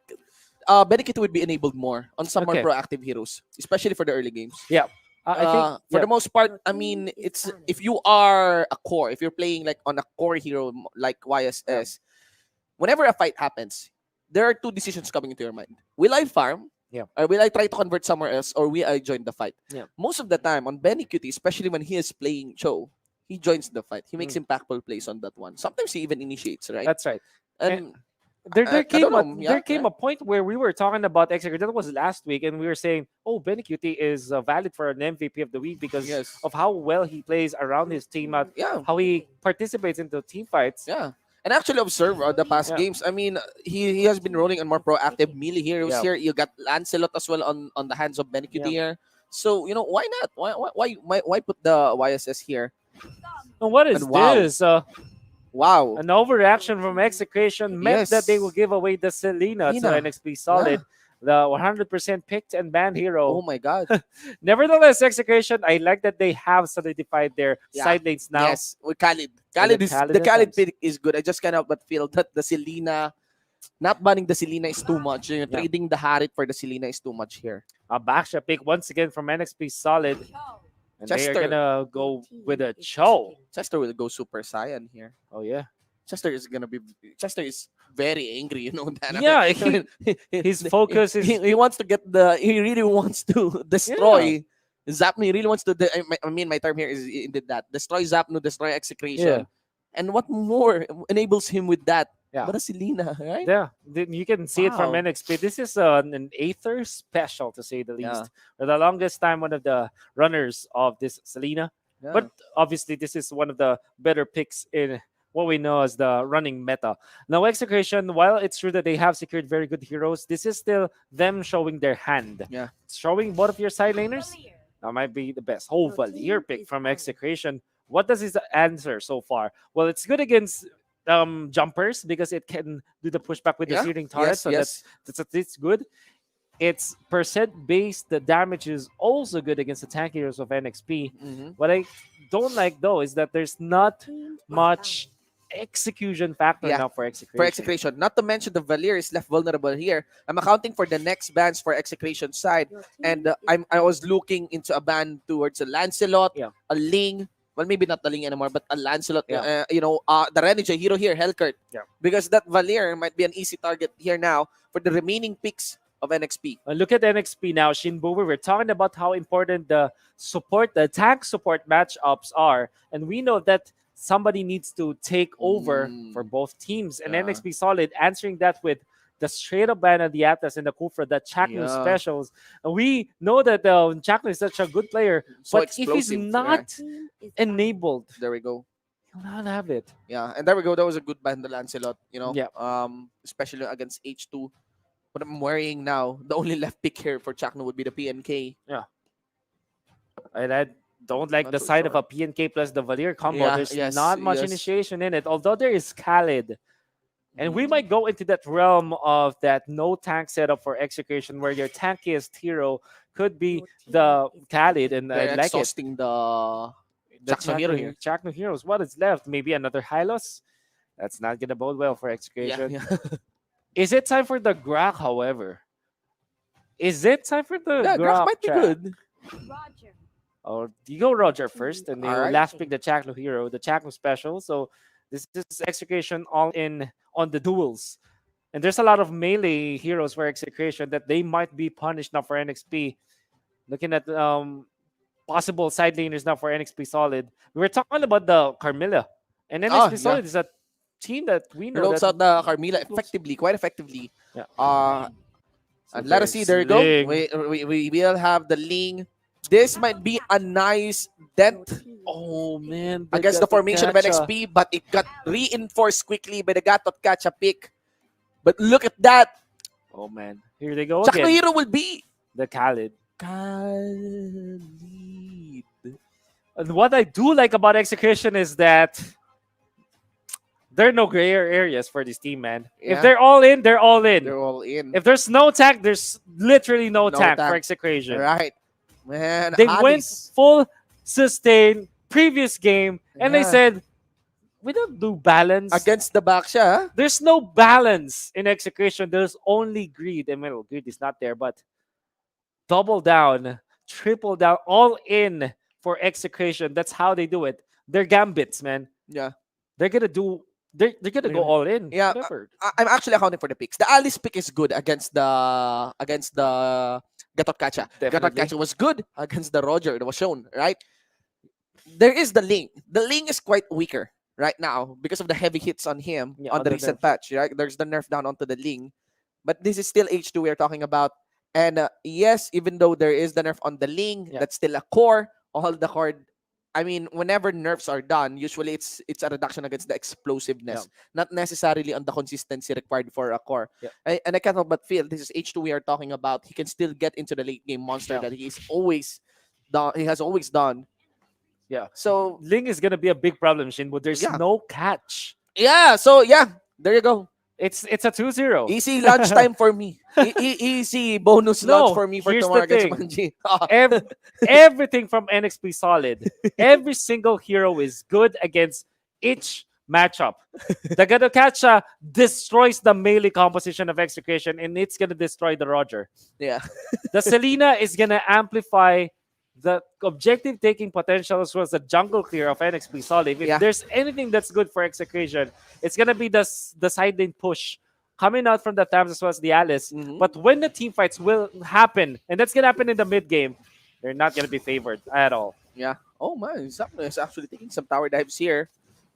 Benekit would be enabled more on some more proactive heroes, especially for the early games. Yeah. I think For the most part, I mean, it's if you are a core, if you're playing like on a core hero like YSS, whenever a fight happens, there are two decisions coming into your mind. Will I farm? Yeah. Or will I try to convert somewhere else? Or will I join the fight? Yeah. Most of the time on Benny Cutie, especially when he is playing Cho, he joins the fight. He makes impactful plays on that one. Sometimes he even initiates, right? That's right. And There I came a point where we were talking about Execration. That was last week, and we were saying, "Oh, Benny Cutie is valid for an MVP of the week because of how well he plays around his team, how he participates into team fights." Yeah, and actually observe the past games. I mean, he has been rolling on more proactive melee heroes here. You got Lancelot as well on the hands of Benny Cutie here. So why not? Why put the YSS here? And what is this? Wow. An overreaction from Execration meant that they will give away the Selena to NXP Solid, the 100% picked and banned hero. Oh my god. Nevertheless, Execration, I like that they have solidified their side lanes now. Yes, with Khalid. The Khalid pick is good. I just cannot but feel that the Selena, not banning the Selena is too much. Trading the Harit for the Selena is too much here. A Baksha pick once again from NXP Solid. And Chester. they are gonna go with a Cho. Chester will go Super Saiyan here. Oh yeah. Chester is very angry, you know that. Yeah, his focus is he wants to he really wants to destroy Zapnu. He really wants to I mean my term here is indeed that. Destroy Zapnu, destroy Execration. Yeah. And what more enables him with that? Yeah. But a Selena, right? Yeah, you can see it from NXP. This is an Aether special, to say the least. For the longest time, one of the runners of this Selena. Yeah. But obviously, this is one of the better picks in what we know as the running meta. Now, Execration, while it's true that they have secured very good heroes, this is still them showing their hand. Yeah. Showing both of your side laners. That might be the best. Oh, Valier pick from Execration. What does his answer so far? Well, it's good against jumpers because it can do the pushback with the searing turret. So that's good. It's percent based. The damage is also good against the tank heroes of NXP. What I don't like though is that there's not much execution factor Yeah, now for for Execration. Execration. Not to mention the Valier is left vulnerable here. I'm accounting for the next bans for Execration side, and I was looking into a ban towards a Lancelot, a Ling. Well, maybe not the Ling anymore, but a Lancelot. Yeah. The Renegade hero here, Hellcurt. Yeah. Because that Valier might be an easy target here now for the remaining picks of NXP. Look at NXP now, Shinbu. We're talking about how important the tank support matchups are, and we know that somebody needs to take over for both teams. And Yeah. NXP Solid answering that with the straight up ban of the Atlas and the Kufra, the Chaknu Yeah. specials. And we know that Chaknu is such a good player, So but if he's explosive, not enabled, There we go. he'll not have it. Yeah, and there we go. That was a good ban, the Lancelot. Yeah. Especially against H2. What I'm worrying now, the only left pick here for Chakno would be the PNK. Yeah. And I don't like Not the so side of sure. a PNK plus the Valier combo. Yeah, There's yes, not much yes. initiation in it, although there is Khalid. And we might go into that realm of that no tank setup for Execution where your tankiest hero could be the Khalid, and I They're like it. exhausting the Chakno hero here. Chakno heroes. What is left? Maybe another Hylos? That's not gonna bode well for Execution. Yeah. Is it time for the Grok, however? Is it time for the Yeah, Grok? Grok might be chat? good. Oh, you go Roger first, and then All right. last pick the Chakno hero, the Chakno special. So this is Execution all in on the duels. And there's a lot of melee heroes for Execution that they might be punished now for NXP. Looking at possible side laners now for NXP Solid. We were talking about the Carmilla. And NXP Solid yeah. is a team that we know Rolls that out the Carmilla effectively, quite effectively. Yeah. And let us see, there you go. We will have the Ling. This might be a nice dent Oh man, against the formation of NXP, but it got reinforced quickly by the Gatot Kacha pick. But look at that. Oh man, here they go Chakno again. hero will be The Khalid. Khalid. And what I do like about Execution is that there are no gray areas for this team, man. Yeah. If they're all in, they're all in. They're all in. If there's no tank, there's literally no tank for tank. Execution. Right. Man, They went Alice. full sustain previous game, and they Yeah. said, we don't do balance. Against the back siya, huh? There's no balance in Execution. There's only greed. I mean, greed is not there, but double down, triple down, all in for Execution. That's how they do it. They're gambits, man. Yeah. They're gonna do. They're gonna go all in. Yeah, Whatever. I'm actually accounting for the picks. The Alice pick is good against the Gatot Kacha. Gatot Definitely. Kacha was good against the Roger that was shown, right? There is the Ling. The Ling is quite weaker right now because of the heavy hits on him Yeah, on on the the recent nerf. patch, right? There's the nerf down onto the Ling. But this is still H2 we're talking about. And yes, even though there is the nerf on the Ling, Yeah. that's still a core. All the core. I mean, whenever nerfs are done, usually it's a reduction against the explosiveness, not necessarily on the consistency required for a core. Yeah. And I can't help but feel this is H2 we are talking about. He can still get into the late game monster that he's always done. He has always done. Yeah. So Ling is gonna be a big problem, Shinbu. There's Yeah. no catch. yeah, there you go. It's a 2-0. Easy lunchtime for me. Easy bonus No, lunch for me for here's tomorrow the against thing. Manji. Everything from NXP Solid, every single hero is good against each matchup. The Gadokacha destroys the melee composition of Execution, and it's gonna destroy the Roger. Yeah. The Selena is gonna amplify the objective taking potential as well as the jungle clear of NXP Solid. If Yeah. there's anything that's good for Execution, it's gonna be the side lane push coming out from the Tams as well as the Alice. Mm-hmm. But when the team fights will happen, and that's gonna happen in the mid game, they're not gonna be favored at all. Yeah. Oh man, he's actually taking some tower dives here.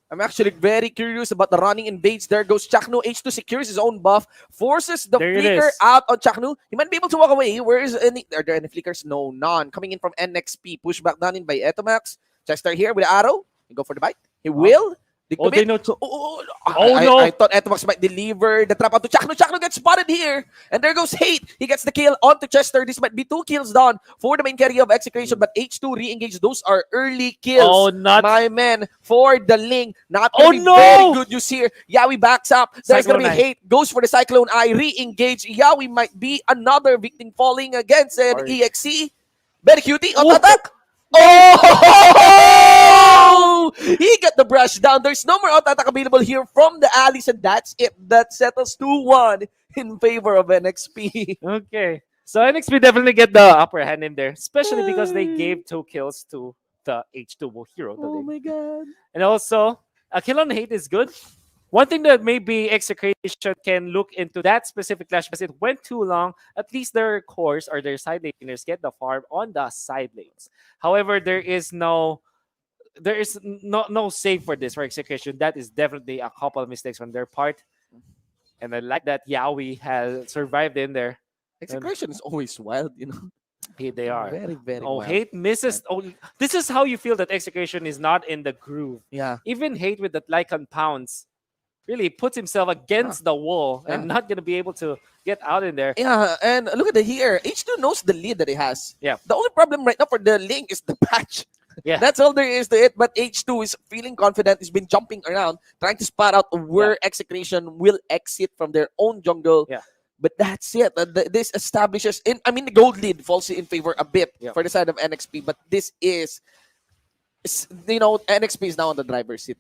I'm actually very curious about the running invades. There goes Chaknu. H2 secures his own buff, forces the There it flicker is. out on Chaknu. He might be able to walk away. Where is any? Are there any flickers? No, none. Coming in from NXP. Pushback done in by Etomax. Chester here with the arrow. He go for the bite. He will. Oh, they know. No! I thought Etomax might deliver the trap onto Chaknu. Chaknu gets spotted here. And there goes Hate. He gets the kill onto Chester. This might be 2 kills done for the main carry of Execration. But H2 re-engage. Those are early kills. Oh, not- My man, for the Ling. Not Oh, gonna be no! very good use here. Yawi backs up. There's Cyclone gonna be Eye. Hate. Goes for the Cyclone Eye. Re-engage. Yawi might be another victim falling against an Or- EXE. Very cutie on Oh! attack. Oh! He got the brush down. There's no more out attack available here from the Alice, and that's it. That settles 2-1 in favor of NXP. Okay. So NXP definitely get the upper hand in there, especially because they gave 2 kills to the H2O hero. Oh my god. And also, a kill on hate is good. One thing that maybe Execration can look into that specific clash because it went too long. At least their cores or their side laners get the farm on the side lanes. However, there is no save for this for Execration. That is definitely a couple of mistakes on their part. And I like that Yaoi has survived in there. Execration is always wild, you know. They are. Very, very Oh, wild. hate misses. Oh, this is how you feel that Execration is not in the groove. Yeah. Even hate with the Lycan pounds really puts himself against the wall and Yeah. not gonna be able to get out in there. Yeah, and look at it here. H2 knows the lead that he has. Yeah. The only problem right now for the Link is the patch. Yeah. That's all there is to it. But H2 is feeling confident. He's been jumping around, trying to spot out where Execration will exit from their own jungle. Yeah. But that's it. This establishes, the gold lead falls in favor a bit Yeah. for the side of NXP. But this is, NXP is now on the driver's seat.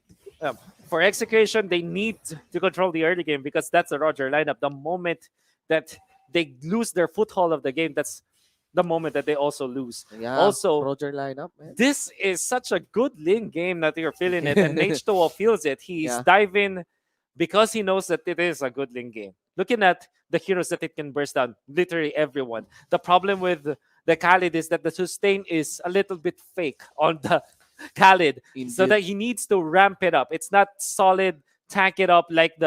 For Execration, they need to control the early game because that's the Roger lineup. The moment that they lose their foothold of the game, that's the moment that they also lose. Yeah, Also, Roger lineup, man. this is such a good lane game that you're feeling it, and H2O feels it. He's Yeah. diving because he knows that it is a good lane game. Looking at the heroes that it can burst down, literally everyone. The problem with the Khalid is that the sustain is a little bit fake on the Khalid, so Indeed. that he needs to ramp it up. It's not solid, tank it up like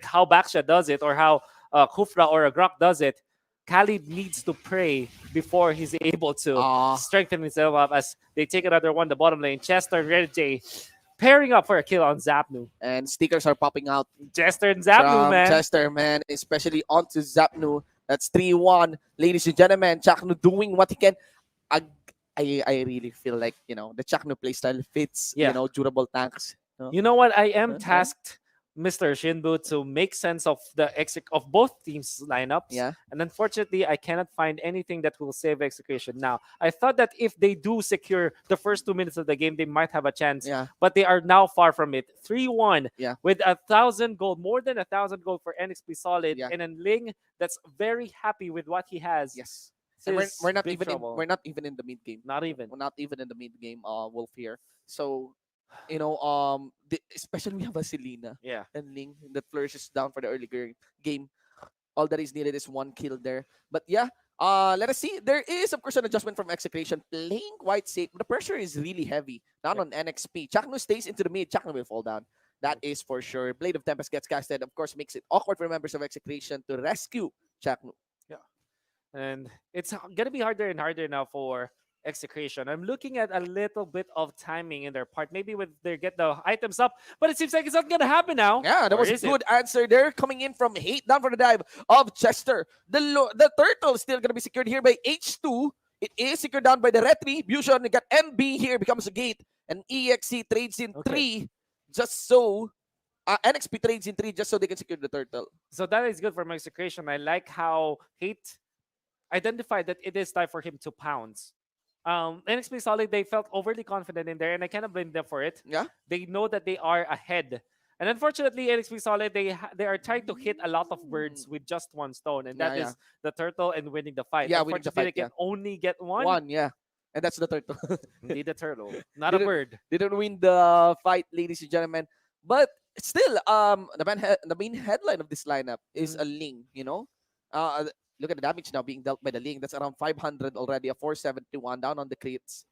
how Baksha does it or how Kufra or a Grok does it. Khalid needs to pray before he's able to strengthen himself up as they take another one, the bottom lane. Chester and Red J pairing up for a kill on Zapnu. And stickers are popping out. Chester and Zapnu, from man. Chester, man, especially onto Zapnu. That's 3-1. Ladies and gentlemen, Chaknu doing what he can. I really feel like, the Chaknu playstyle fits, Yeah. durable tanks. You know what? I am tasked, Mr. Shinbu, to make sense of of both teams' lineups. Yeah. And unfortunately, I cannot find anything that will save Execution now. I thought that if they do secure the first 2 minutes of the game, they might have a chance. Yeah. But they are now far from it. 3-1 Yeah. with 1,000 gold, more than 1,000 gold for NXP Solid, Yeah. and a Ling that's very happy with what he has. Yes. This And is we're not big even trouble. we're not even in the mid game. Not even. We're not even in the mid game, Wolf here. So, especially we have a Selena Yeah. and Ling that flourishes down for the early game. All that is needed is one kill there. But yeah, let us see. There is, of course, an adjustment from Execration. Playing quite safe. The pressure is really heavy. Down on NXP. Chakno stays into the mid. Chakno will fall down. That is for sure. Blade of Tempest gets casted. Of course, makes it awkward for members of Execration to rescue Chakno. And it's going to be harder and harder now for Execration. I'm looking at a little bit of timing in their part. Maybe with they get the items up, but it seems like it's not going to happen now. Yeah, that Or was a is it? good answer there. Coming in from Hate down for the dive of Chester. The turtle is still going to be secured here by H2. It is secured down by the Retribution. You got MB here, becomes a gate. And EXC trades in 3 just so... NXP trades in 3 just so they can secure the turtle. So that is good for my Execration. I like how Hate identified that it is time for him to pounce. NXP Solid, they felt overly confident in there, and I cannot blame them for it. Yeah. They know that they are ahead. And unfortunately, NXP Solid, they are trying to hit a lot of birds with just one stone, and that is the turtle and winning the fight. Yeah, winning the Unfortunately, fight, they can only get one. One, yeah. And that's the turtle. Indeed, the turtle, not a bird. Didn't win the fight, ladies and gentlemen. But still, the main headline of this lineup is a Ling, look at the damage now being dealt by the Ling. That's around 500 already, a 471 down on the crates.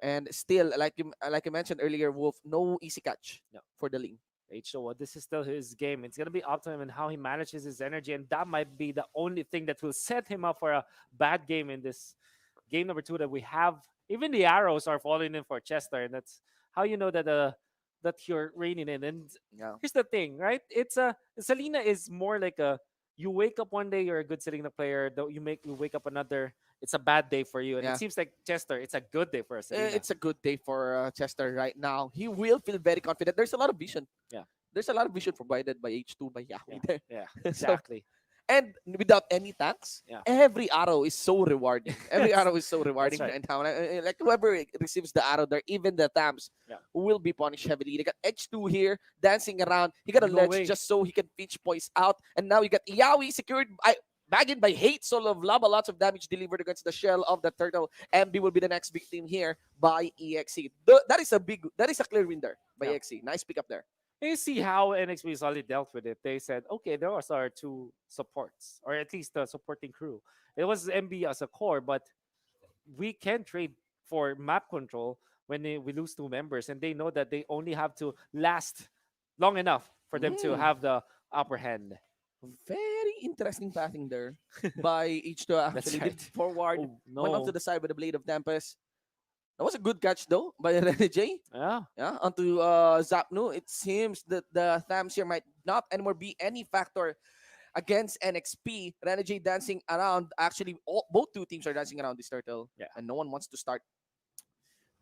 And still, like you mentioned earlier, Wolf, no easy catch for the Ling. H2O, this is still his game. It's going to be up to him and how he manages his energy, and that might be the only thing that will set him up for a bad game in this game number 2 that we have. Even the arrows are falling in for Chester, and that's how you know that that you're reining in. And here's the thing, right? It's Selena is more like you wake up one day, you're a good Selena player. Though you wake up another, it's a bad day for you. And it seems like Chester, it's a good day for us. It's a good day for Chester right now. He will feel very confident. There's a lot of vision. Yeah. There's a lot of vision provided by H2 by Yahweh there. Yeah, exactly. And without any tax, Yeah. every arrow is so rewarding. Every That's arrow is so that's rewarding right. right now. Like whoever receives the arrow there, even the Tams Yeah. will be punished heavily. They got H2 here dancing around. He got a No ledge way. just so he can pitch points out. And now you got Yawi secured by bagged by Hate Soul of Lava. Lots of damage delivered against the shell of the turtle. MB will be the next victim here by EXE. That is a clear win there by Yeah. EXE. Nice pick up there. And you see how NXP solid dealt with it. They said, okay, those are two supports, or at least the supporting crew. It was MB as a core, but we can trade for map control when we lose two members, and they know that they only have to last long enough for them to Mm. have the upper hand. Very interesting pathing there by H2 That's actually. Did right. forward, Oh went onto no. the side with the Blade of Tempest. That was a good catch though by Rene J. Yeah. Yeah, onto Zapnu. It seems that the Thams here might not anymore be any factor against NXP. Rene J dancing around. Actually, both two teams are dancing around this turtle, Yeah. and no one wants to start.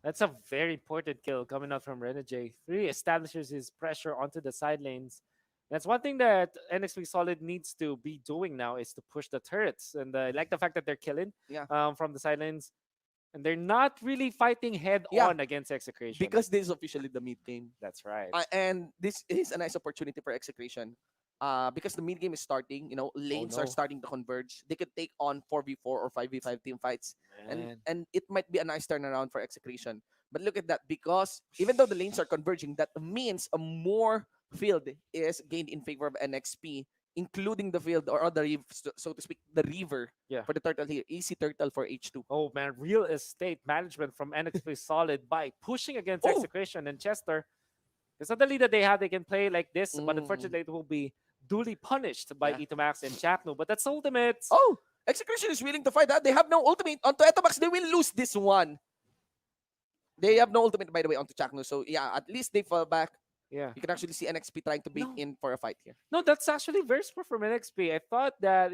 That's a very important kill coming out from Renegade. 3 establishes his pressure onto the side lanes. That's one thing that NXP Solid needs to be doing now is to push the turrets. And I like the fact that they're killing Yeah. from the side lanes. And they're not really fighting head Yeah, on against Execration. because this is officially the mid game. That's right. And this is a nice opportunity for Execration. Because the mid game is starting, lanes are no. starting to converge. They could take on 4v4 or 5v5 team fights, Man. and it might be a nice turnaround for Execration. But look at that, because even though the lanes are converging, that means a more field is gained in favor of NXP, including the field or the so to speak, the river Yeah. for the turtle here. Easy turtle for H2. Oh man, real estate management from NXP Solid by pushing against Oh. Execration and Chester. Because of the lead that they have, they can play like this, but Mm. unfortunately, it will be duly punished by Yeah. Itomax and Chapno. But that's ultimate. Oh, Execution is willing to fight that. They have no ultimate. Onto Etomax, they will lose this one. They have no ultimate, by the way, onto Chakno. So, yeah, at least they fall back. Yeah. You can actually see NXP trying to bait No. in for a fight here. No, that's actually very smart from NXP. I thought that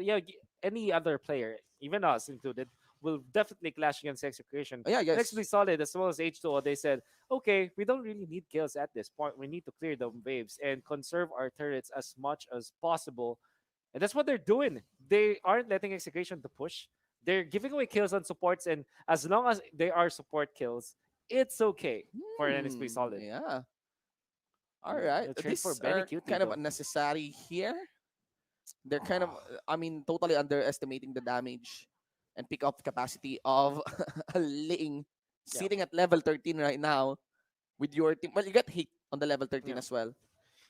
any other player, even us included, will definitely clash against Execution. Oh, yeah, yes. NXP Solid as well as H2O, they said, okay, we don't really need kills at this point. We need to clear the waves and conserve our turrets as much as possible. And that's what they're doing. They aren't letting Execution to push. They're giving away kills on supports, and as long as they are support kills, it's okay for NXP Solid. Yeah. All right. The trade for These Benny are Cutie, kind of though. unnecessary here. They're kind of, totally underestimating the damage and pick up capacity of a Ling Yeah. sitting at level 13 right now with your team. Well, you get hit on the level 13 Yeah. as well.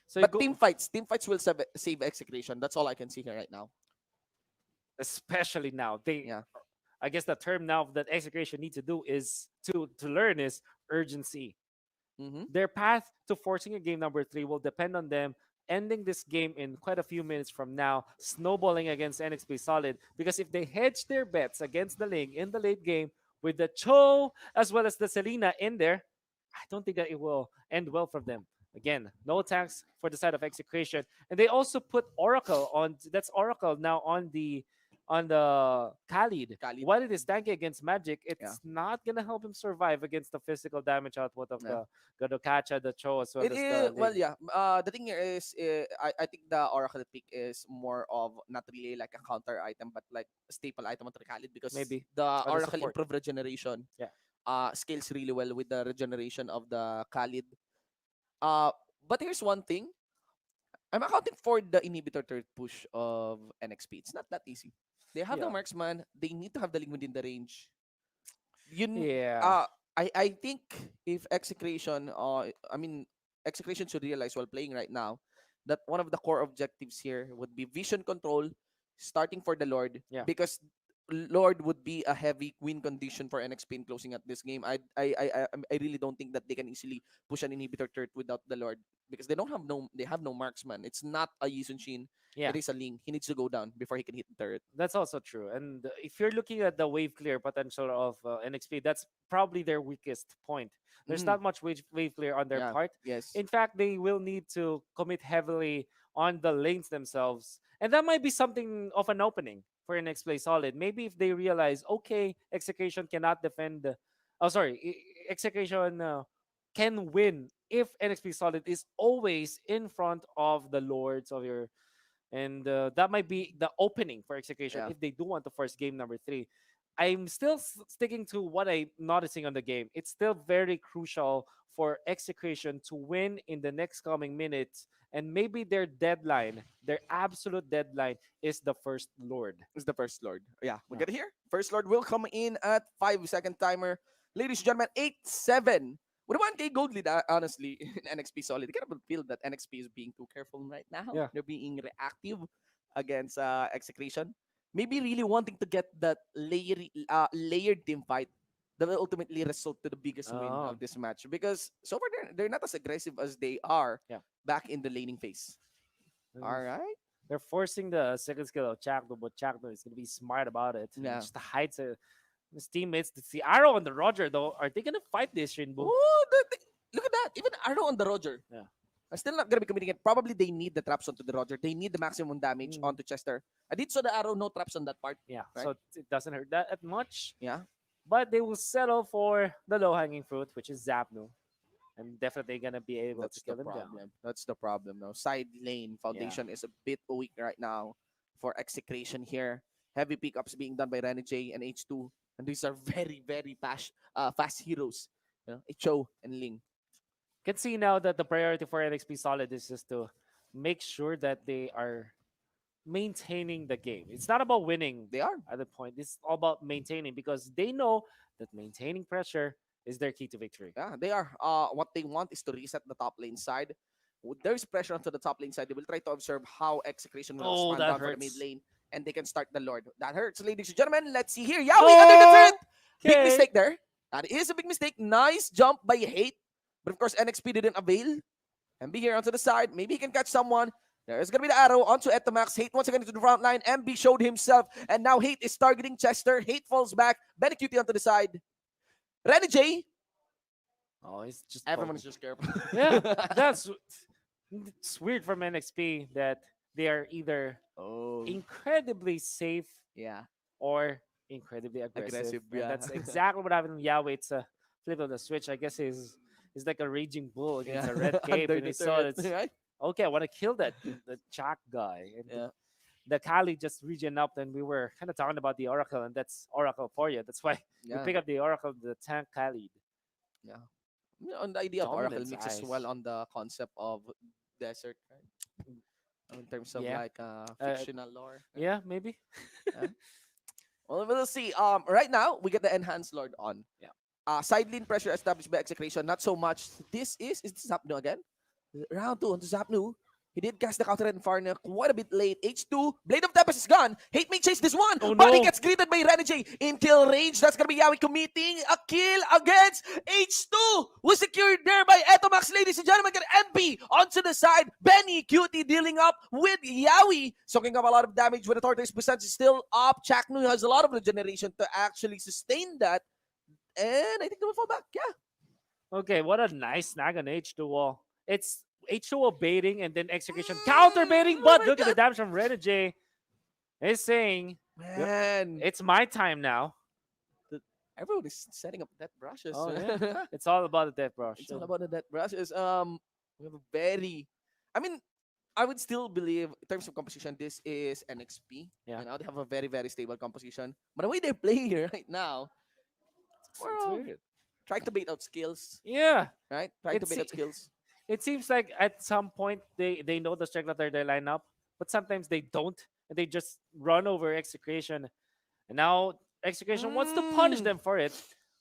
So But team fights will save Execution. That's all I can see here right now. especially now, Yeah. I guess the term now that Execration need to do is to learn is urgency. Mm-hmm. Their path to forcing a game number 3 will depend on them ending this game in quite a few minutes from now, snowballing against NXP Solid. Because if they hedge their bets against the Ling in the late game with the Cho as well as the Selena in there, I don't think that it will end well for them. Again, no attacks for the side of Execration, and they also put Oracle on. That's Oracle now on the Khalid. Khalid. While it is tanky against Magic, it's Yeah. not gonna help him survive against the physical damage output of Yeah. the Gadokacha, the Cho, as well It as is, the well, Ling. yeah. The thing here is, I think the Oracle pick is more of not really like a counter item, but like a staple item onto the Khalid because Maybe. the Or the Oracle support. improved regeneration. Yeah. Scales really well with the regeneration of the Khalid. But here's one thing. I'm accounting for the inhibitor third push of NXP. It's not that easy. They have the Yeah. marksman. They need to have the link within the range. Yeah. I think if Execration, Execration should realize while playing right now that one of the core objectives here would be vision control, starting for the Lord, Yeah. because Lord would be a heavy win condition for NXP in closing at this game. I really don't think that they can easily push an inhibitor turret without the Lord because they have no marksman. It's not a Yisun Shin. Yeah. It is a Ling. He needs to go down before he can hit the turret. That's also true. And if you're looking at the wave clear potential of NXP, that's probably their weakest point. There's Mhm. not much wave clear on their Yeah. part. Yes. In fact, they will need to commit heavily on the lanes themselves. And that might be something of an opening for NXP Solid. Maybe if they realize, okay, Execution cannot defend. Execution can win if NXP Solid is always in front of the lords of your And that might be the opening for Execution Yeah. if they do want to force game number 3. I'm still sticking to what I'm noticing on the game. It's still very crucial for Execution to win in the next coming minutes. And maybe their deadline, their absolute deadline, is the first Lord. Is the First Lord. Yeah, we Yeah. get it here. First Lord will come in at 5-second timer. Ladies and gentlemen, 8-7. With a 1K gold lead, honestly, in NXP Solid, I kind of feel that NXP is being too careful right now. Yeah. They're being reactive against Execration. Maybe really wanting to get that layered team fight that will ultimately result to the biggest win Oh, of this match. Because so far, they're not as aggressive as they are yeah. back in the laning phase. All right. They're forcing the second skill of Chakno, but Chakno is going to be smart about it. And Yeah. just hides his teammates. The Arrow on the Roger, though, are they going to fight this, Shinbu? Oh, look at that. Even Arrow on the Roger. Yeah. I'm still not gonna be committing it. Probably they need the traps onto the Roger. They need the maximum damage onto Chester. I did saw the Arrow, no traps on that part. Yeah, right? so it doesn't hurt that much. Yeah. But they will settle for the low-hanging fruit, which is Zapnu. And definitely going to be able That's to kill the him down. problem. That's the problem now. Side lane foundation is a bit weak right now for Execration here. Heavy pickups being done by Rene J and H2. And these are very, very fast heroes. You know, Cho and Ling. Can see now that the priority for NXP Solid is just to make sure that they are maintaining the game. It's not about winning. They are at the point. It's all about maintaining because they know that maintaining pressure is their key to victory. Yeah, they are. What they want is to reset the top lane side. There's pressure onto the top lane side. They will try to observe how Execration will Oh, expand that down for the mid hurts. lane, and they can start the Lord. That hurts, ladies and gentlemen. Let's see here. Yawi under the turret. Big Okay. mistake there. That is a big mistake. Nice jump by Hate. But of course, NXP didn't avail. MB here onto the side. Maybe he can catch someone. There's going to be the arrow onto Etamax. Hate once again into the front line. MB showed himself. And now Hate is targeting Chester. Hate falls back. Benecutie onto the side. Renny J. Oh, it's just Everyone is just careful. Yeah, that's it's weird from NXP that they are either incredibly safe, yeah, or incredibly aggressive. Aggressive, And yeah. that's exactly what happened with Yahweh. It's a flip of the switch. I guess he's like a raging bull against a red cape, Under and the he saw turret, it's right? okay. I want to kill that the Chak guy. And the Kali just regen up, and we were kind of talking about the Oracle, and that's Oracle for you. That's why Yeah. we pick up the Oracle, the tank Kali. Yeah. On the idea of Oracle Dominance mixes eyes. well on the concept of desert, right? In terms of Yeah. like fictional lore. Yeah, maybe. Well, we'll see. Right now we get the enhanced lord on. Yeah. Side lane pressure established by Execration. Not so much. Is this Zapnu again? Round 2 onto Zapnu. He did cast the counter and Farna quite a bit late. H2, Blade of Tempest is gone. Hate may chase this one, Oh, but he no. gets greeted by Renegade in kill range. That's gonna be Yawi committing a kill against H2. Was secured there by Etomax, ladies and gentlemen. Get MB onto the side. Benny Cutie dealing up with Yawi, soaking up a lot of damage when the Tortoise percent is still up. Chaknu has a lot of regeneration to actually sustain that, and I think they will fall back. Yeah. Okay, what a nice snag on H2O. It's H2O baiting and then Execution counter baiting, but look at the damage from Renegade. He's saying, Man, it's my time now. Everyone is setting up death brushes. Oh, yeah. It's all about the death brush. It's all about the death brushes. We have a very, I mean, I would still believe in terms of composition, this is NXP. Yeah. You know, they have a very, very stable composition. But the way they're playing here right now, It's well, weird. trying to bait out skills. Yeah. Right? Trying to It's- bait out skills. It seems like at some point they know the strength of their lineup, but sometimes they don't, and they just run over Execration. And now Execration wants to punish them for it.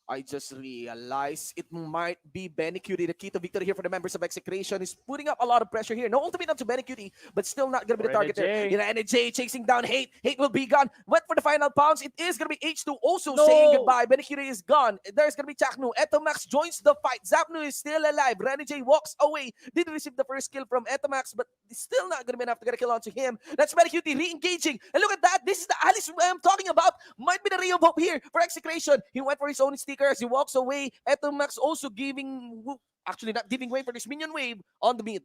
I just realized it might be Benecutie. The key to victory here for the members of Execration is putting up a lot of pressure here. No ultimate onto Benecutie, but still not going to be the target there. NJ chasing down Hate. Hate will be gone. Went for the final pounce. It is going to be H2 also saying goodbye. Benecutie is gone. There's going to be Chaknu. Etomax joins the fight. Zapnu is still alive. Renegade walks away. Did receive the first kill from Etomax, but it's still not going to be enough to get a kill onto him. That's Benecutie re-engaging. And look at that. This is the Alice I'm talking about. Might be the ray of hope here for Execration. He went for his own stick as he walks away. Etomax also actually not giving way for this minion wave on the mid.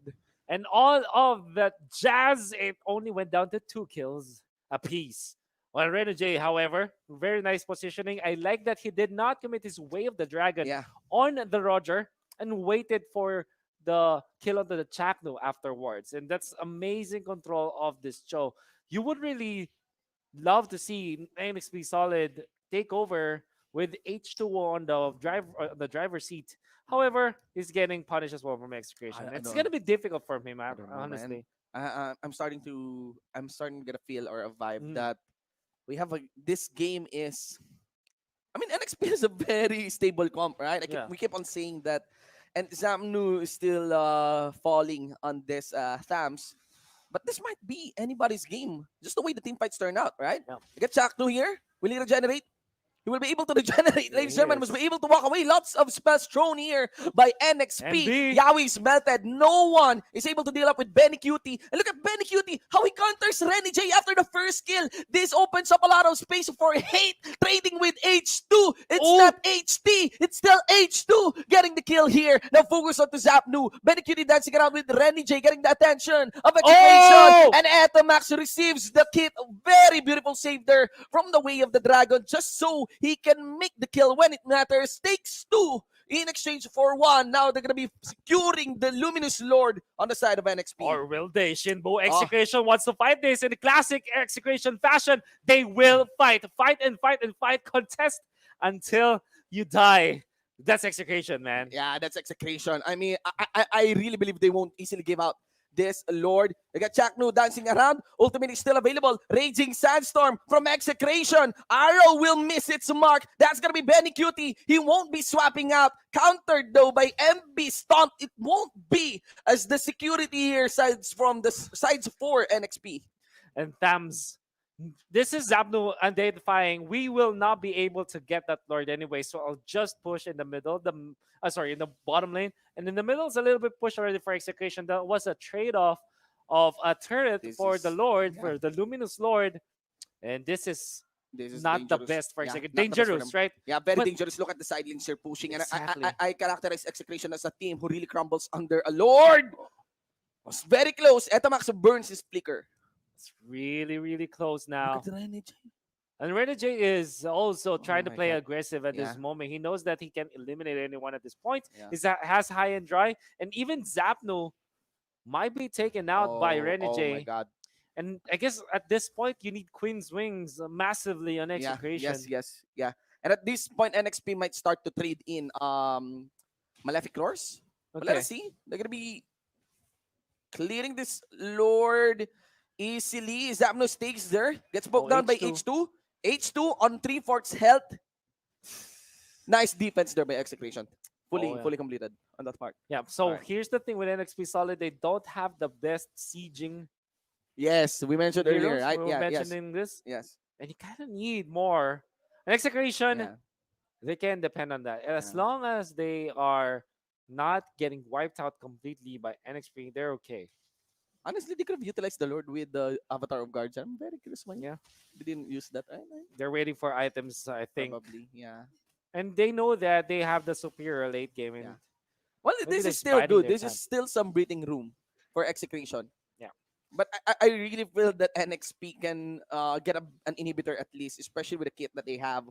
And all of that jazz, it only went down to 2 kills apiece. While Renegade, however, very nice positioning. I like that he did not commit his Way of the Dragon on the Roger and waited for the kill onto the Chakno afterwards. And that's amazing control of this Cho. You would really love to see NXP Solid take over with H2O on the driver's seat. However, he's getting punished as well from execution. I It's don't gonna be difficult for him, I don't know, man. honestly. I'm starting to get a feel or a vibe Mm. that this game is. I mean, NXP is a very stable comp, right? Yeah. We keep on saying that, and Zamnu is still falling on this Thams, but this might be anybody's game. Just the way the team fights turn out, right? Yeah. You get Chaknu here. Will he regenerate? He will be able to regenerate, ladies and gentlemen. Yes. Must be able to walk away. Lots of spells thrown here by NXP. MB. Yahweh's melted. No one is able to deal up with Benny Cutie. And look at Benny Cutie, how he counters Renny J after the first kill. This opens up a lot of space for Hate trading with H2. It's not HT. It's still H2 getting the kill here. Now focus on to Zapnu. Benny Cutie dancing around with Renny J, getting the attention of Execration. And Etomax receives the kit. Very beautiful save there from the way of the dragon, just so he can make the kill when it matters. Takes 2 in exchange for 1. Now they're going to be securing the Luminous Lord on the side of NXP. Or will they? Shinbo Execration wants to fight this in the classic Execration fashion. They will fight and fight, contest until you die. That's Execration, man. Yeah, that's Execration. I mean, I really believe they won't easily give out this Lord. They got Chaknu dancing around. Ultimate is still available. Raging Sandstorm from Execration. Arrow will miss its mark. That's gonna be Benny Cutie. He won't be swapping out. Countered though by MB Stomp. It won't be, as the security here sides from the sides for NXP. And Thams, this is Zapnu identifying we will not be able to get that Lord anyway, so I'll just push in the middle, in the bottom lane, and in the middle is a little bit push already for Execution. That was a trade-off of a turret for the Lord, for the Luminous Lord, and this is not the best for Execution. Dangerous, right? Yeah, very dangerous. Look at the side lanes they're pushing. Exactly. And I characterize Execration as a team who really crumbles under a Lord. Was very close. Etamax burns his flicker. It's really, really close now. Look at Renny J. And Renny J is also trying to my play God. aggressive at Yeah. this moment. He knows that he can eliminate anyone at this point. Yeah. He has high and dry. And even Zapno might be taken out by Renny J. Oh my God. And I guess at this point, you need Queen's Wings massively on Yeah, Execration. yes. Yeah. And at this point, NXP might start to trade in Malefic Roars. But let Okay. us see. They're gonna be clearing this Lord easily. Zapno stakes there. Gets poked down by H2. H2 on 3/4 health. Nice defense there by Execration. Fully completed on that part. Yeah, so Alright. here's the thing with NXP Solid. They don't have the best sieging Yes, we mentioned earlier, heroes. right? We were mentioning this. Yes. And you kind of need more. And Execration, Yeah. they can depend on that. As long as they are not getting wiped out completely by NXP, they're okay. Honestly, they could have utilized the Lord with the Avatar of Guardian. I'm very curious why they didn't use that. They're waiting for items, I think. Probably, yeah. And they know that they have the superior late game. And Well, maybe this they're is still biding good. their This time. is still some breathing room for Execration. Yeah. But I really feel that NXP can get an inhibitor at least, especially with the kit that they have,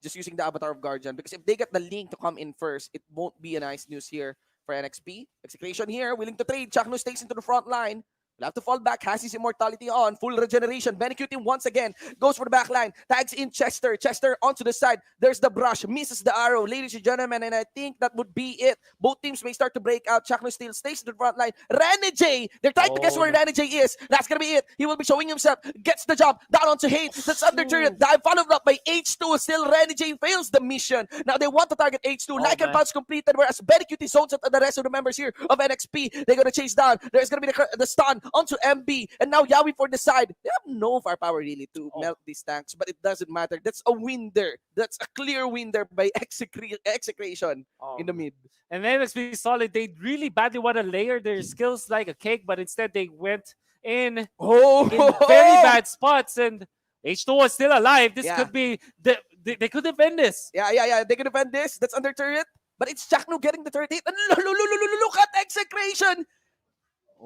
just using the Avatar of Guardian. Because if they get the Link to come in first, it won't be a nice news here for NXP. Execration here, willing to trade. Chakno stays into the front line. Will have to fall back. Has his immortality on. Full regeneration. Benecuting once again. Goes for the back line. Tags in Chester. Chester onto the side. There's the brush. Misses the arrow. Ladies and gentlemen, and I think that would be it. Both teams may start to break out. Chakno still stays in the front line. Renny J. They're trying to guess where Renny J is. That's going to be it. He will be showing himself. Gets the jump. Down onto Hate. That's under turret. Dive followed up by H2. Still Renny J fails the mission. Now they want to target H2. Like and punch completed. Whereas Benecutie zones at the rest of the members here of NXP. They're going to chase down. There's going to be the stun onto MB. And now Yawi for the side. They have no firepower really to melt these tanks, but it doesn't matter. That's a win there. That's a clear win there by Execration in the mid. And then NXP Solid, they really badly want to layer their skills like a cake, but instead they went in very bad spots. And H2 was still alive. This could be they could defend this. Yeah. They could defend this. That's under turret. But it's Chakno getting the turret hit. And look at Execration.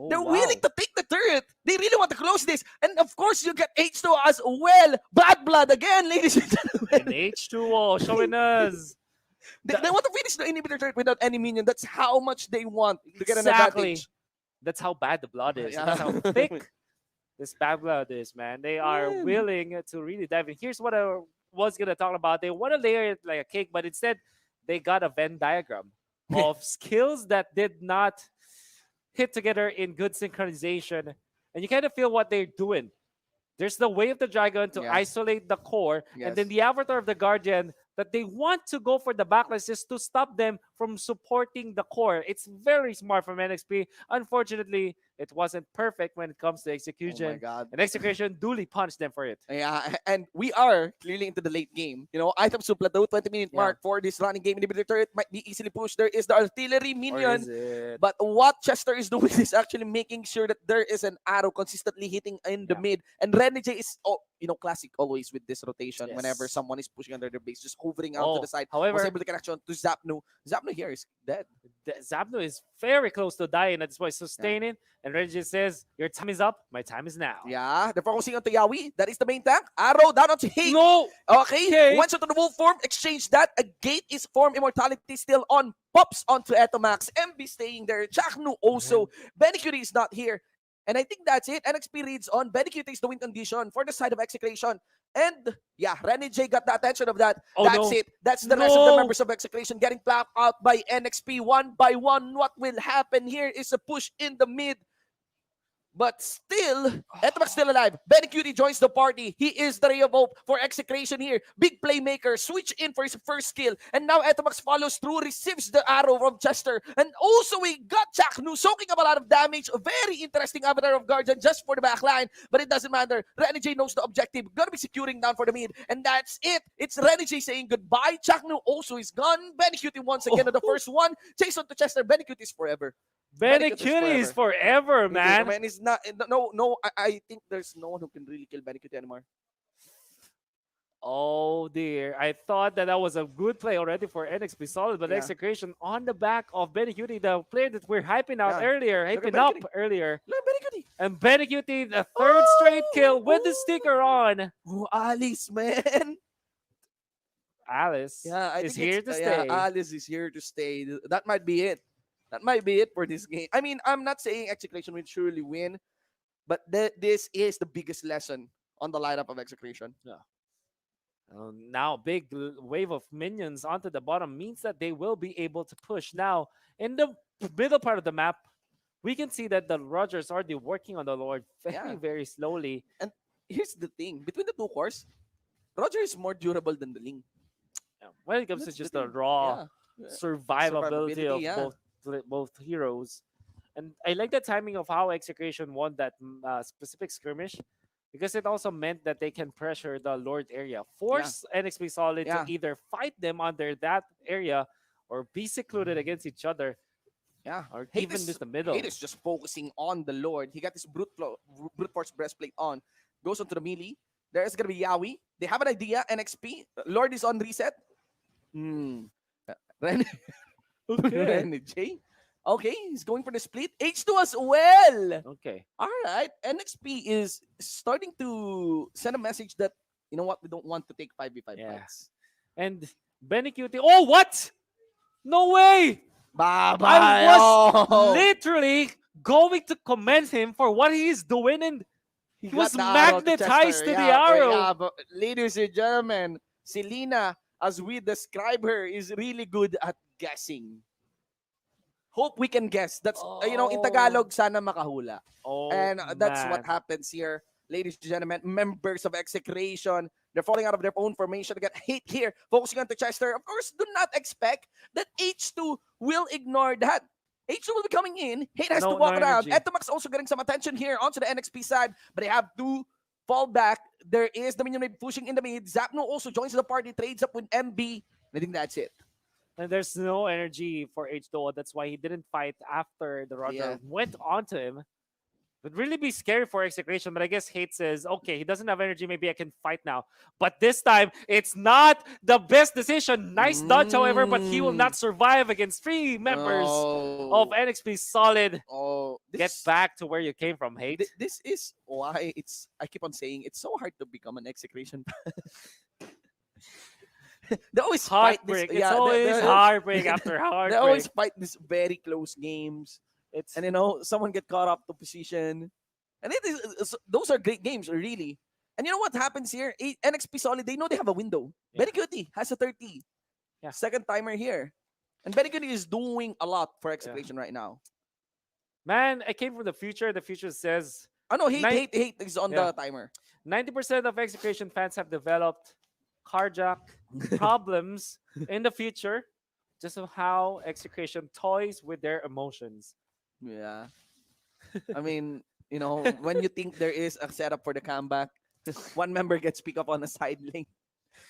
They're willing to take the turret. They really want to close this. And of course, you get H2 as well. Bad blood again, ladies and gentlemen. And H2O showing us They want to finish the inhibitor turret without any minion. That's how much they want to get an Exactly. advantage. That's how bad the blood is. Yeah. That's how thick this bad blood is, man. They are Man. willing to really dive in. Here's what I was gonna talk about. They want to layer it like a cake, but instead they got a Venn diagram of skills that did not hit together in good synchronization, and you kind of feel what they're doing. There's the way of the dragon to Yes. isolate the core, and then Yes. the avatar of the guardian that they want to go for the backlash just to stop them from supporting the core. It's very smart from NXP. Unfortunately, it wasn't perfect when it comes to Oh execution. my God. And execution duly punished them for it. Yeah, and we are clearly into the late game. Items to plateau 20-minute Yeah. mark for this running game. Inhibitor turret might be easily pushed. There is the artillery Or minion. is it? But what Chester is doing is actually making sure that there is an arrow consistently hitting in the mid. And Renegade is, classic always with this rotation. Whenever Yes. someone is pushing under their base, just hovering out to the side. However, Was able to connection to Zapnu. Zapnu here is dead. Zapno is very close to dying at this point, sustaining. And Reggie says, "Your time is up. My time is now." Yeah, they're focusing on Yawi. That is the main tank. Arrow down onto Hate. No! Okay. Once onto the wolf form, exchange that. A gate is formed. Immortality still on. Pops onto Etomax. MB staying there. Chaknu also. Benicuri is not here. And I think that's it. NXP reads on. Benicuri takes the win condition for the side of Execration. And yeah, Renegade got the attention of that. Oh, That's no. it. That's the rest of the No. members of Execration getting clapped out by NXP one by one. What will happen here is a push in the mid. But still, Etomax still alive. Benicuri joins the party. He is the ray of hope for Execration here. Big playmaker. Switch in for his first kill. And now Etomax follows through, receives the arrow from Chester. And also we got Chaknu soaking up a lot of damage. A very interesting avatar of Guardian just for the backline. But it doesn't matter. Renegade knows the objective. Gonna be securing down for the mid. And that's it. It's Renegade saying goodbye. Chaknu also is gone. Benicuri once again on the first one. Chase on to Chester. Benicuri is forever. Benicuri is forever, man. Man is not. No. I think there's no one who can really kill Benicuri anymore. Oh dear. I thought that was a good play already for NXP Solid, but Yeah. Execration on the back of Benicuri, the player that we're hyping out Yeah. earlier, Look at hyping up Benicuri. earlier. Look at Benicuri. And Benicuri, the third straight kill with the sticker on. Oh, Alice, man. Alice Yeah, I is think here it's- to stay. Alice is here to stay. That might be it. That might be it for this game. I mean, I'm not saying Execration will surely win, but this is the biggest lesson on the lineup of Execration. Yeah. Now, big wave of minions onto the bottom means that they will be able to push. Now, in the middle part of the map, we can see that the Rogers are already working on the Lord very, Yeah. very slowly. And here's the thing. Between the two cores, Roger is more durable than the Ling. When it comes That's to the just the thing. raw Yeah. survivability of yeah. both heroes. And I like the timing of how Execration won that specific skirmish, because it also meant that they can pressure the Lord area, force NXP Solid Yeah. to either fight them under that area or be secluded against each other. Yeah. Or Hate even is- just the middle. Hate is just focusing on the Lord. He got his brute force breastplate on. Goes onto the melee. There's gonna be Yawi. They have an idea. NXP. Lord is on reset. Ren Renegade. Okay, he's going for the split. H2 as well. Okay. All right. NXP is starting to send a message that, you know what, we don't want to take 5v5 fights. And Benicuri. Oh, what? No way! Bye-bye. I was Oh. literally going to commend him for what he is doing, and he got was the arrow to magnetized Chester. to the Yeah, arrow. yeah, but ladies and gentlemen, Selena, as we describe her, is really good at guessing. Hope we can guess. That's, in Tagalog, sana makahula. Oh, And that's what man. happens here. Ladies and gentlemen, members of Execration, they're falling out of their own formation to get hit here. Focusing on to Chester. Of course, do not expect that H2 will ignore that. H2 will be coming in. Hate has to No walk around. energy. Etomax also getting some attention here onto the NXP side, but they have to fall back. There is the minion wave pushing in the mid. Zapno also joins the party, trades up with MB. I think that's it. And there's no energy for H2O. That's why he didn't fight after the Roger Yeah. went onto him. Would really be scary for Execration, but I guess Hate says, okay, he doesn't have energy, maybe I can fight now. But this time, it's not the best decision. Nice dodge, however, but he will not survive against 3 members of NXP Solid. Oh, Get back to where you came from, Hate. This is why I keep on saying it's so hard to become an Execration fan. they always fight this. Heartbreak. It's always heartbreak after They always heartbreak. fight these very close games, It's and someone get caught up to position, and those are great games, really. And you know what happens here? NXP Solid, they know they have a window. Benny Cutie has a 30. Yeah. Second timer here. And Benny Cutie is doing a lot for Execration right now. Man, I came from the future. The future says Oh no, Nine- hate is on the timer. 90% of Execration fans have developed cardiac problems in the future just of how Execration toys with their emotions. Yeah. I mean, when you think there is a setup for the comeback, one member gets picked up on the side lane.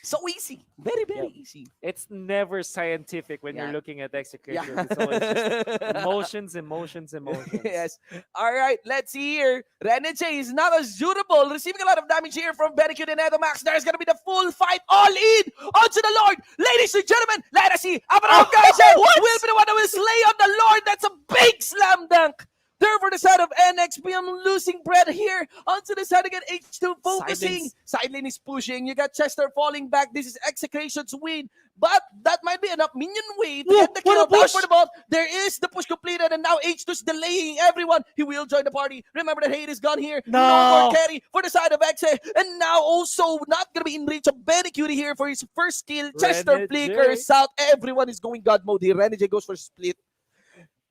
So easy. Very, very easy. It's never scientific when you're Yeah. looking at Execration. Yeah. It's always just emotions. Yes. All right, let's see here. Renege is not as durable, receiving a lot of damage here from Benecute and Edomax. There's going to be the full fight all in onto the Lord. Ladies and gentlemen, let us see. Abaron Gaijin will be the one who will slay on the Lord. That's a big slam dunk. There for the side of NXP. I'm losing bread here. Onto the side again. H2 focusing. Side lane is pushing. You got Chester falling back. This is Execration's win. But that might be enough minion wave to get the kill down for the ball. There is the push completed. And now H2's delaying everyone. He will join the party. Remember that Hate is gone here. No more carry for the side of Exe. And now also not going to be in reach of Benny Cutie here for his first kill. Chester flickers out. Everyone is going God mode here. Renege goes for split.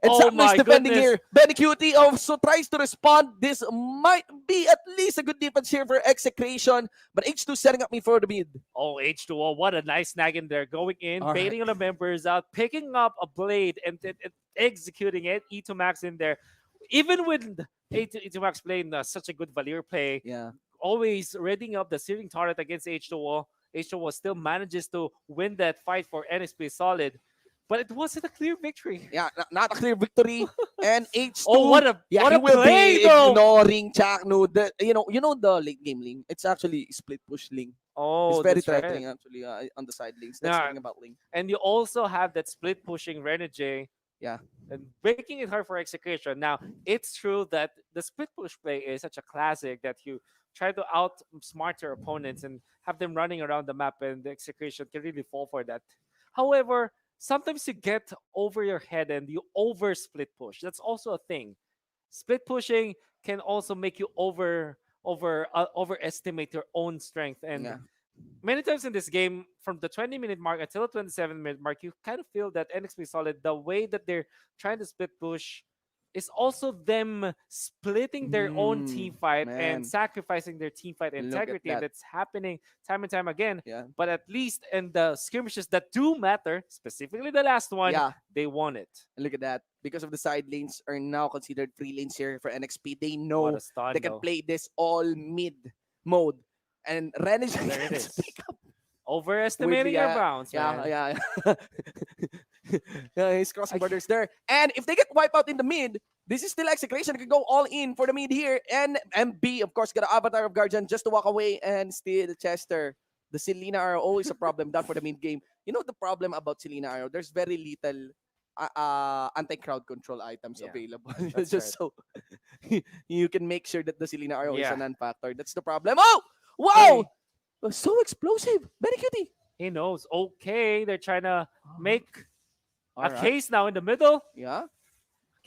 And Sapler's defending here. Benny Cutie also tries to respond. This might be at least a good defense here for Execration. But H2 setting up me for the mid. Oh, H2O, what a nice snag in there. Going in, All baiting on the members out, picking up a blade and executing it. E2 Max in there. Even with E2 Max playing such a good Valier play, always readying up the searing turret against H2O. H2O still manages to win that fight for NXP Solid. But it wasn't a clear victory. Yeah, not a clear victory. And H2. Oh, what a he will play, be though. ignoring Chakno. You know the late game link. It's actually split push link. Oh, it's very that's right. threatening actually on the side links. That's the thing about link. And you also have that split pushing Renege. Yeah. And making it hard for Execration. Now, it's true that the split push play is such a classic that you try to outsmart your opponents and have them running around the map, and the Execration can really fall for that. However, sometimes you get over your head and you over split push. That's also a thing. Split pushing can also make you overestimate your own strength. And many times in this game, from the 20-minute mark until the 27-minute mark, you kind of feel that NXP Solid, the way that they're trying to split push, is also them splitting their own team fight and sacrificing their team fight integrity. And that's happening time and time again. But at least in the skirmishes that do matter, specifically the last one, they won it. And look at that. Because of the side lanes are now considered free lanes here for NXP, they know they can play this all mid mode. And Renege there it is. Overestimating your bounds, man. Yeah. He's crossing borders there. And if they get wiped out in the mid, this is still Execration. They can go all in for the mid here. And MB, of course, got an Avatar of Guardian just to walk away and steal Chester. The Selena Arrow, always a problem done for the mid game. You know the problem about Selena Arrow? There's very little anti-crowd control items available. Just so you can make sure that the Selena Arrow is a non-factor. That's the problem. Oh! Wow! So explosive. Very cutie. He knows. Okay, they're trying to make a case now in the middle. Yeah.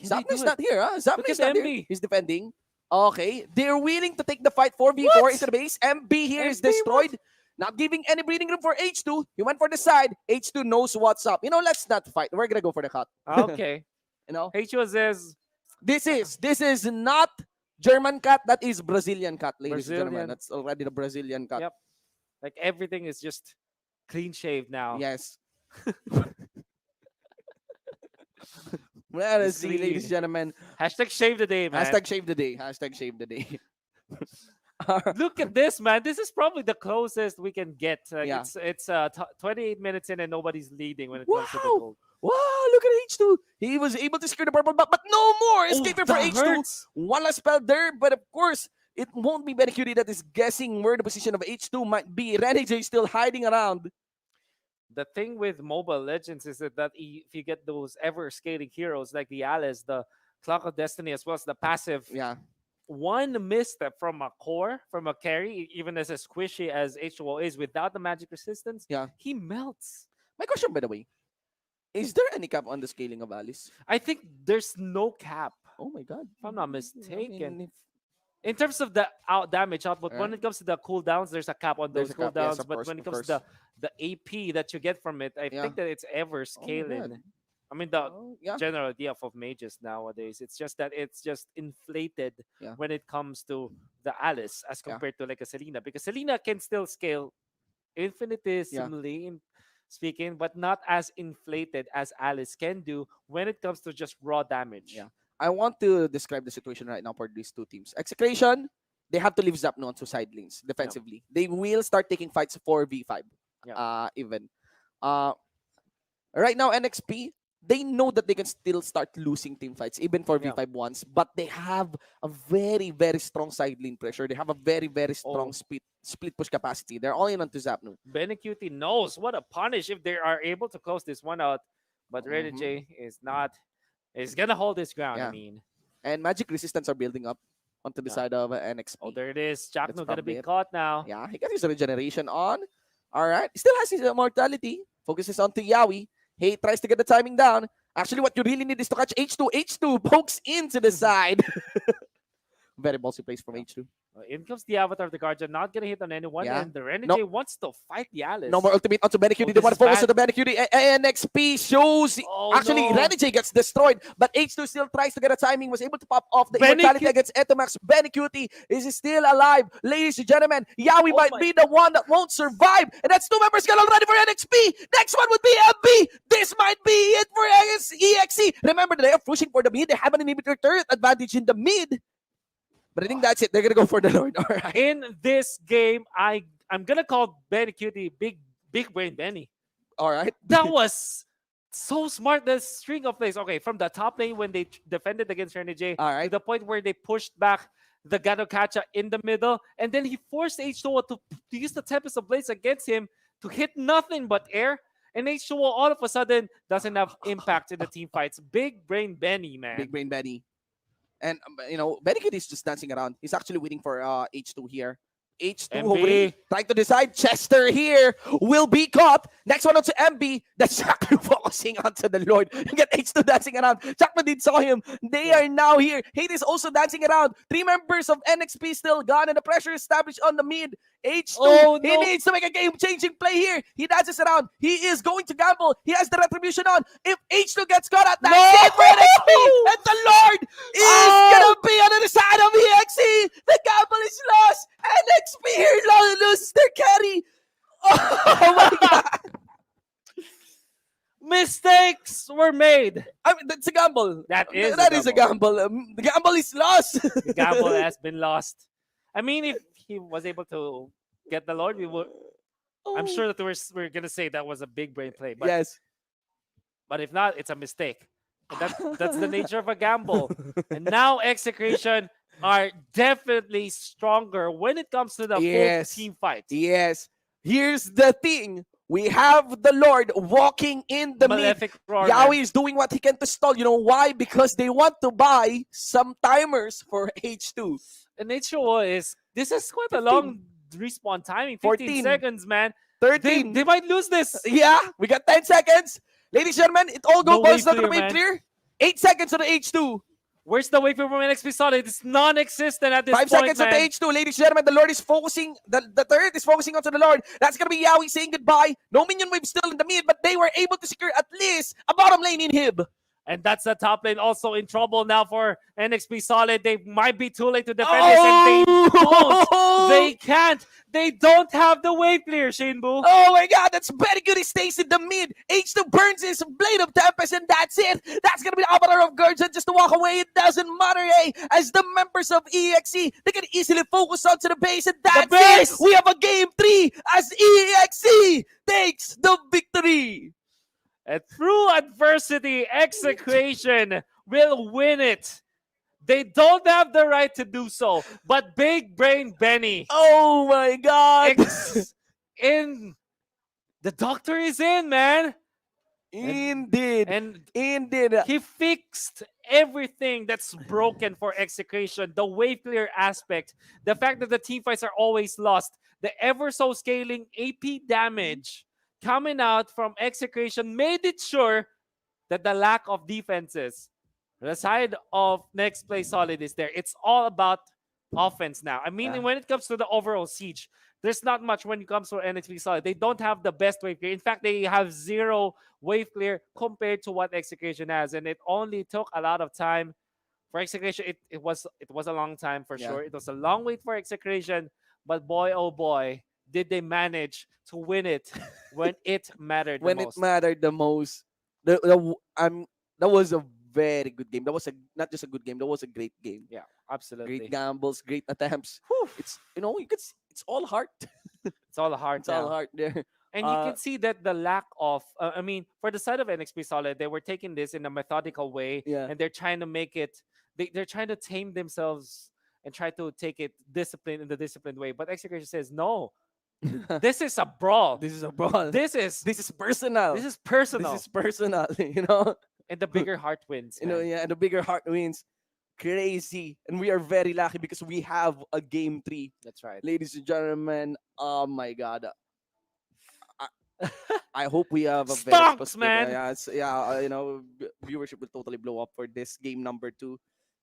Zapner's not here, huh? Zapner's not here. He's defending. Okay. They're willing to take the fight 4v4 into the base. MB here is destroyed. Not giving any breathing room for H2. He went for the side. H2 knows what's up. Let's not fight. We're going to go for the cut. Okay. H2 says... This is not German cut. That is Brazilian cut, ladies and gentlemen. That's already the Brazilian cut. Yep. Like everything is just clean shaved now. Yes. Let us see, ladies and gentlemen. Hashtag shave the day, man. Hashtag shave the day. Hashtag shave the day. Look at this, man. This is probably the closest we can get. It's 28 minutes in and nobody's leading when it comes to the gold. Wow, look at H2. He was able to secure the purple, but no more escaping for H2. Hurts. One last spell there, but of course, it won't be Benny Cutie that is guessing where the position of H2 might be. Renege is still hiding around. The thing with Mobile Legends is that if you get those ever-scaling heroes like the Alice, the Clock of Destiny, as well as the passive one misstep from a core, from a carry, even as squishy as H2O is, without the magic resistance, he melts. My question, by the way, is there any cap on the scaling of Alice? I think there's no cap. Oh my god. If I'm not mistaken. if- In terms of the damage output, when Alright. it comes to the cooldowns, there's a cap on There's those a cap, yes, cooldowns. of But course, when it of comes to course. the AP that you get from it, I Yeah. think that it's ever Oh my god. scaling. I mean, the yeah. general idea of mages nowadays, it's just that it's just inflated Yeah. when it comes to the Alice as Yeah. compared to like a Selena, because Selena can still scale infinitesimally speaking, but not as inflated as Alice can do when it comes to just raw damage. Yeah. I want to describe the situation right now for these two teams. Execration, they have to leave Zapno onto side lanes defensively. They will start taking fights 4v5. Even. Right now, NXP, they know that they can still start losing team fights, even for V5 ones, but they have a very, very strong side lane pressure. They have a very, very strong split push capacity. They're all in onto Zapno. Benecuti knows what a punish if they are able to close this one out, but Renegade is not. Is gonna hold his ground. I mean, and magic resistance are building up onto the side of NXP. Oh, there it is. Jackno That's gonna be Pambit. caught now. Yeah, he got his regeneration on. All right, still has his immortality. Focuses onto Yawi. He tries to get the timing down. Actually, what you really need is to catch H2. H2 pokes into the side. Very ballsy plays from H2. In comes the Avatar of the Guardian, not gonna hit on anyone, Yeah. and the Renegade wants to fight the Alice. No more ultimate onto Benecuti. They this want is to focus bad. on the Benecuti. NXP shows. Actually, no. Renegade gets destroyed, but H2 still tries to get a timing. Was able to pop off the Benecu- immortality against Etomax. Benecuti is still alive. Ladies and gentlemen, Yawi might be the one that won't survive. And that's two members gone already for NXP. Next one would be MB. This might be it for EXE. Remember, they are pushing for the mid. They have an inhibitor turret advantage in the mid. But I think that's it. They're going to go for the Lord. All right. In this game, I'm gonna call Benecuti Big Brain Benny. All right. That was so smart. The string of plays. Okay, from the top lane when they defended against Renegade, to the point where they pushed back the Ganokacha in the middle, and then he forced H2O to use the Tempest of Blades against him to hit nothing but air. And H2O all of a sudden doesn't have impact in the team fights. Big Brain Benny, man. Big Brain Benny. And, Benecuti is just dancing around. He's actually waiting for H2 here. H2 MB. hovering, trying to decide. Chester here will be caught. Next one onto MB. That's Jackman focusing onto the Lord. You get H2 dancing around. Jackman did saw him. They are now here. Hate is also dancing around. 3 members of NXP still gone, and the pressure is established on the mid. H2, he needs to make a game-changing play here. He dances around. He is going to gamble. He has the retribution on. If H2 gets caught at that, it for NXP. And the Lord is gonna be on the side of EXE. The gamble is lost. NXP here loses their carry. Oh my god. Mistakes were made. I mean, that's a gamble. That is a gamble. The gamble is lost. The gamble has been lost. I mean, if he was able to get the Lord, we would. I'm sure that we're gonna say that was a big brain play. But, Yes. But if not, it's a mistake. And that's the nature of a gamble. And now Execration are definitely stronger when it comes to the full team fight. Yes. Here's the thing. We have the Lord walking in the Malefic mid. Roar, Yawi man. is doing what he can to stall. You know why? Because they want to buy some timers for H2. And H2O this is quite a long respawn timing. 15 14 seconds, man. 13. They might lose this. Yeah, we got 10 seconds. Ladies and gentlemen, it all No goes down to wave the clear, wave man. clear. 8 seconds to the H2. Where's the wave from NXP Solid? It's non-existent at this 5 point, seconds man. to the H2. Ladies and gentlemen, the Lord is focusing. The third is focusing onto the Lord. That's going to be Yawi saying goodbye. No minion wave still in the mid, but they were able to secure at least a bottom lane inhib. And that's the top lane also in trouble now for NXP Solid. They might be too late to defend this, and they don't. They can't. They don't have the wave clear, Shinbu. Oh my god, that's very good. He stays in the mid. H2 burns his Blade of Tempest, and that's it. That's gonna be the Avatar of Guardian just to walk away. It doesn't matter, eh? As the members of EXE, they can easily focus onto the base, and that's it. We have a game 3 as EXE takes the victory. And through adversity, Execration will win it. They don't have the right to do so, but Big Brain Benny. Oh my god. The doctor is in, man. Indeed. And Indeed. he fixed everything that's broken for Execration. The wave clear aspect, the fact that the team fights are always lost, the ever so scaling AP damage coming out from Execration made it sure that the lack of defenses, the side of next play solid is there. It's all about offense now. I mean, Yeah. when it comes to the overall siege, there's not much when it comes to NXP solid. They don't have the best wave clear. In fact, they have zero wave clear compared to what Execution has, and it only took a lot of time for Execution. It was a long time for Yeah. sure. It was a long wait for Execution, but boy oh boy, did they manage to win it when it mattered the When it most. mattered the most. That was a very good game. That was a not just a good game. That was a great game. Yeah, Great absolutely. gambles, great attempts. It's you could it's all heart. It's all heart It's all now. heart there. And you can see that the lack of, I mean, for the side of NXP Solid, they were taking this in a methodical way, Yeah. and they're trying to make it, they're trying to tame themselves and try to take it disciplined in the disciplined way. But Execution says, no, this is a brawl. This is a brawl. This is This is personal. this is personal. This is personal. You know. And the bigger heart wins, man. Yeah, and the bigger heart wins. Crazy, and we are very lucky because we have a game 3, That's right. ladies and gentlemen. Oh my God. I, I hope we have a very Stonks, specific, man. viewership will totally blow up for this game number 2.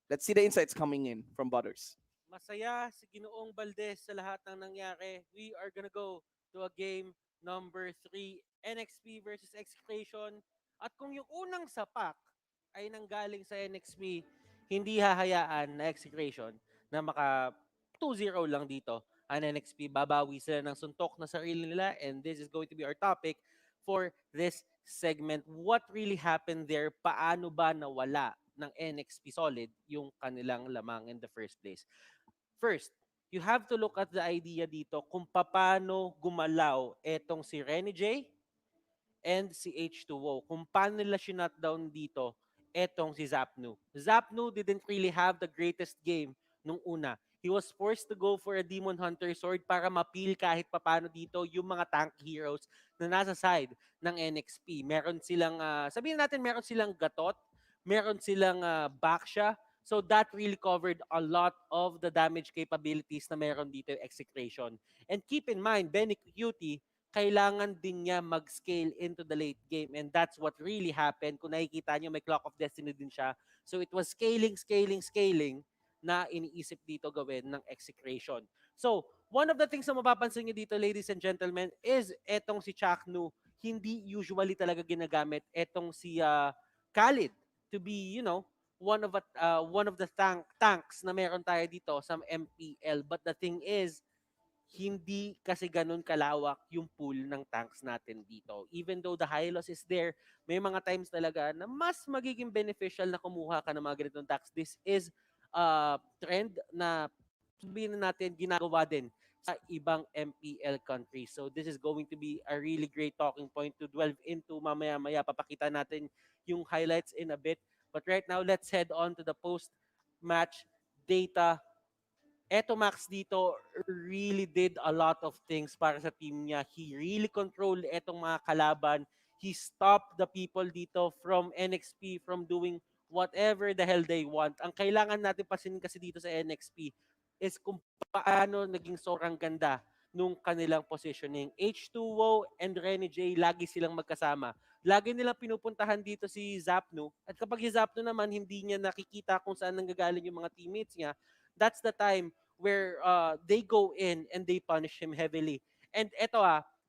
Let's see the insights coming in from Butters. Masaya si Ginoong Valdez sa lahat ng nangyari. We are gonna go to a game number 3, NXP versus Execration. At kung yung unang sapak ay nanggaling sa NXP, hindi hahayaan na Execration na maka 2-0 lang dito. Ang NXP, babawi sila ng suntok na sarili nila, and this is going to be our topic for this segment. What really happened there? Paano ba nawala ng NXP Solid yung kanilang lamang in the first place? First, you have to look at the idea dito kung paano gumalaw etong si Renny J and si H2O. Kung paano nila shutdown dito etong si Zapnu. Zapnu didn't really have the greatest game nung una. He was forced to go for a Demon Hunter sword para mapil kahit papano dito yung mga tank heroes na nasa side ng NXP. Meron silang, sabihin natin meron silang Gatot, meron silang Baksha. So that really covered a lot of the damage capabilities na meron dito yung Execration. And keep in mind, Benny Cutie, kailangan din niya mag-scale into the late game. And that's what really happened. Kung nakikita niyo, may Clock of Destiny din siya. So it was scaling na iniisip dito gawin ng Execration. So, one of the things na mapapansin niyo dito, ladies and gentlemen, is etong si Chaknu, hindi usually talaga ginagamit etong si Khalid to be, one of the tanks na meron tayo dito sa MPL. But the thing is, hindi kasi ganun kalawak yung pool ng tanks natin dito. Even though the high loss is there, may mga times talaga na mas magiging beneficial na kumuha ka ng mga ganitong tanks. This is a trend na sabihin na natin ginagawa din sa ibang MPL countries. So this is going to be a really great talking point to delve into mamaya-maya. Papakita natin yung highlights in a bit. But right now, let's head on to the post-match data. Eto Max dito really did a lot of things para sa team niya. He really controlled etong mga kalaban. He stopped the people dito from NXP from doing whatever the hell they want. Ang kailangan natin pasinin kasi dito sa NXP is kung paano naging sobrang ganda nung kanilang positioning. H2O and Renny J, lagi silang magkasama. Lagi nilang pinupuntahan dito si Zapnu. At kapag si Zapnu naman, hindi niya nakikita kung saan nanggagaling yung mga teammates niya, that's the time where they go in and they punish him heavily. And eto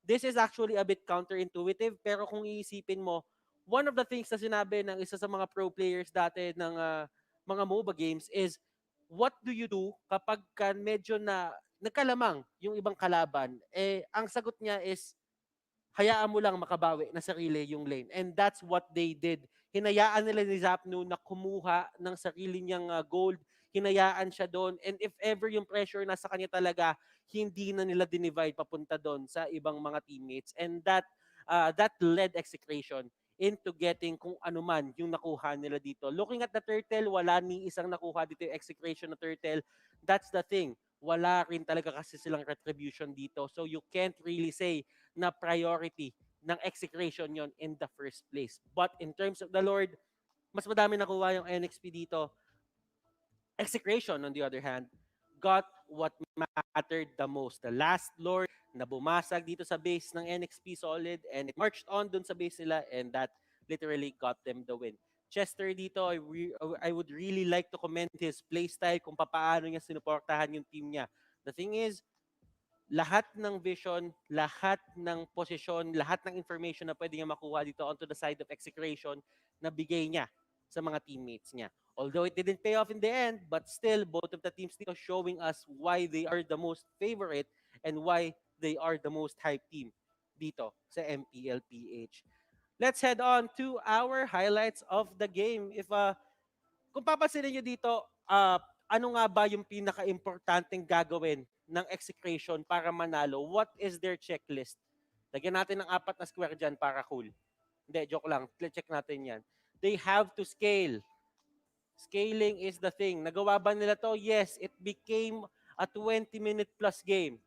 this is actually a bit counterintuitive, pero kung iisipin mo, one of the things na sinabi ng isa sa mga pro players dati ng mga MOBA games is, what do you do kapag medyo na nagkalamang yung ibang kalaban? Ang sagot niya is, hayaan mo lang makabawi na sarili yung lane. And that's what they did. Hinayaan nila ni Zapnu na kumuha ng sarili niyang gold. Hinayaan siya doon. And if ever yung pressure nasa kanya talaga, hindi na nila dinivide papunta doon sa ibang mga teammates. And that led Execration into getting kung ano man yung nakuha nila dito. Looking at the turtle, wala ni isang nakuha dito yung Execration na turtle. That's the thing. Wala rin talaga kasi silang retribution dito. So you can't really say na priority ng Execration yon in the first place. But in terms of the Lord, mas madami nakuha yung NXP dito. Execration, on the other hand, got what mattered the most. The last Lord na bumasag dito sa base ng NXP Solid and it marched on dun sa base nila and that literally got them the win. Chester dito, I would really like to commend his playstyle kung paano niya sinuportahan yung team niya. The thing is, lahat ng vision, lahat ng posisyon, lahat ng information na pwede niya makuha dito onto the side of Execration na bigay niya sa mga teammates niya. Although it didn't pay off in the end, but still, both of the teams dito showing us why they are the most favorite and why they are the most hyped team dito sa MPL-PH. Let's head on to our highlights of the game. Kung papansinin nyo dito, ano nga ba yung pinaka-importanting gagawin ng Execration para manalo? What is their checklist? Lagyan natin ng 4 na square dyan para cool. Hindi, joke lang. Check natin yan. They have to scale. Scaling is the thing. Nagawa ba nila to? Yes, it became a 20-minute plus game.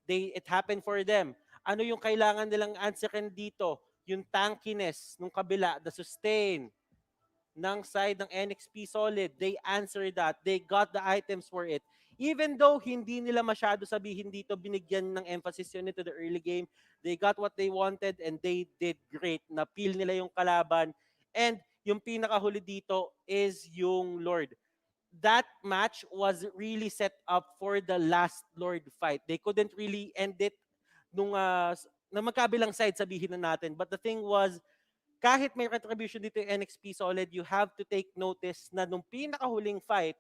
It happened for them. Ano yung kailangan nilang answerin dito? Yung tankiness nung kabila, the sustain ng side ng NXP Solid. They answered that. They got the items for it. Even though hindi nila masyado sabihin dito, binigyan ng emphasis yun into the early game, they got what they wanted and they did great. Napil nila yung kalaban. And yung pinakahuli dito is yung Lord. That match was really set up for the last Lord fight. They couldn't really end it na magkabilang side, sabihin na natin. But the thing was, kahit may retribution dito yung NXP Solid, you have to take notice na nung pinakahuling fight,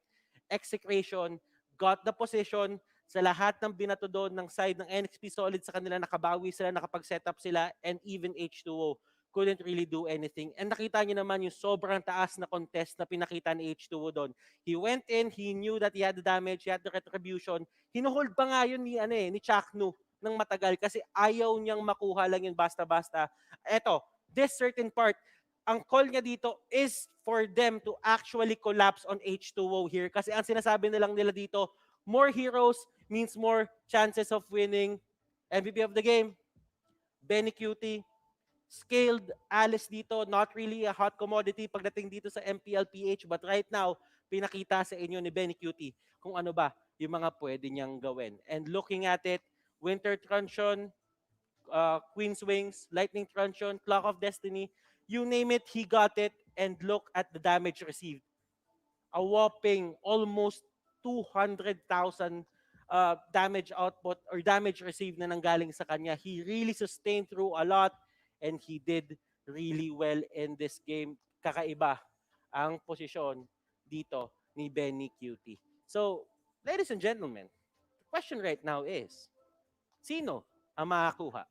Execration got the position sa lahat ng binato doon ng side ng NXP Solid sa kanila, nakabawi sila, nakapag-set up sila, and even H2O couldn't really do anything. And nakita niyo naman yung sobrang taas na contest na pinakita ni H2O doon. He went in, he knew that he had the damage, he had the retribution. Hinuhold pa nga yun ni Chaknu ng matagal kasi ayaw niyang makuha lang yun basta-basta. Eto, this certain part, ang call niya dito is for them to actually collapse on H2O here. Kasi ang sinasabi nilang nila dito, more heroes means more chances of winning. MVP of the game, Benny Cutie. Scaled Alice dito, not really a hot commodity pagdating dito sa MPL-PH. But right now, pinakita sa inyo ni Benny Cutie kung ano ba yung mga pwede niyang gawin. And looking at it, Winter Truncheon, Queen's Wings, Lightning Truncheon, Clock of Destiny, you name it, he got it. And look at the damage received. A whopping almost 200,000 damage output or damage received na nanggaling sa kanya. He really sustained through a lot and he did really well in this game. Kakaiba ang posisyon dito ni Benny Cutie. So, ladies and gentlemen, the question right now is, sino ang makakuha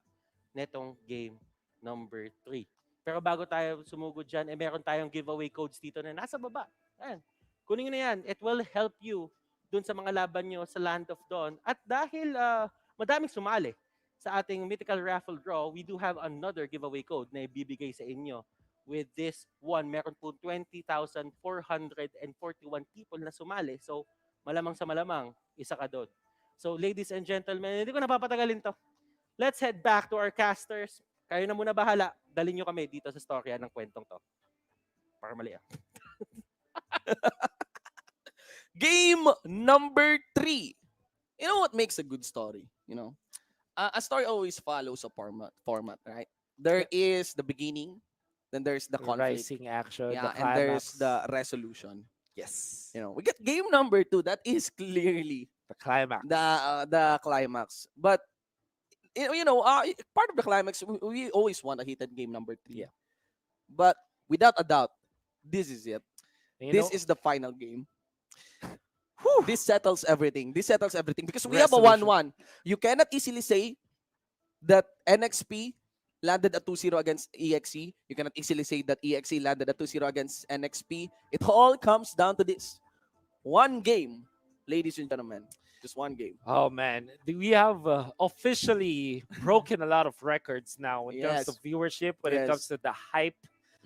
netong game number 3? Pero bago tayo sumugod dyan, meron tayong giveaway codes dito na nasa baba. Ayan. Kunin nyo na yan. It will help you dun sa mga laban nyo sa Land of Dawn. At dahil madaming sumali sa ating mythical raffle draw, we do have another giveaway code na ibibigay sa inyo. With this one, meron po 20,441 people na sumali. So, malamang sa malamang, isa ka doon. So, ladies and gentlemen, hindi ko napapatagalin to. Let's head back to our casters. Kayo na muna bahala. Dalhin nyo kami dito sa storya ng kwentong to. Para mali ah. Game number 3. You know what makes a good story? You know, a story always follows a format, right? There is the beginning, then there's the conflict, rising action, yeah, the and there's climax. the resolution. Yes, you know, we get game number 2. That is clearly the climax. The climax, but part of the climax, we always want a heated game number 3. Yeah. But without a doubt, this is it. This is the final game. Whew. This settles everything. Because we have a 1-1. You cannot easily say that NXP landed a 2-0 against EXE. You cannot easily say that EXE landed a 2-0 against NXP. It all comes down to this. One game, ladies and gentlemen. Just one game. Oh, man. We have officially broken a lot of records now in terms of viewership, when it comes to the hype.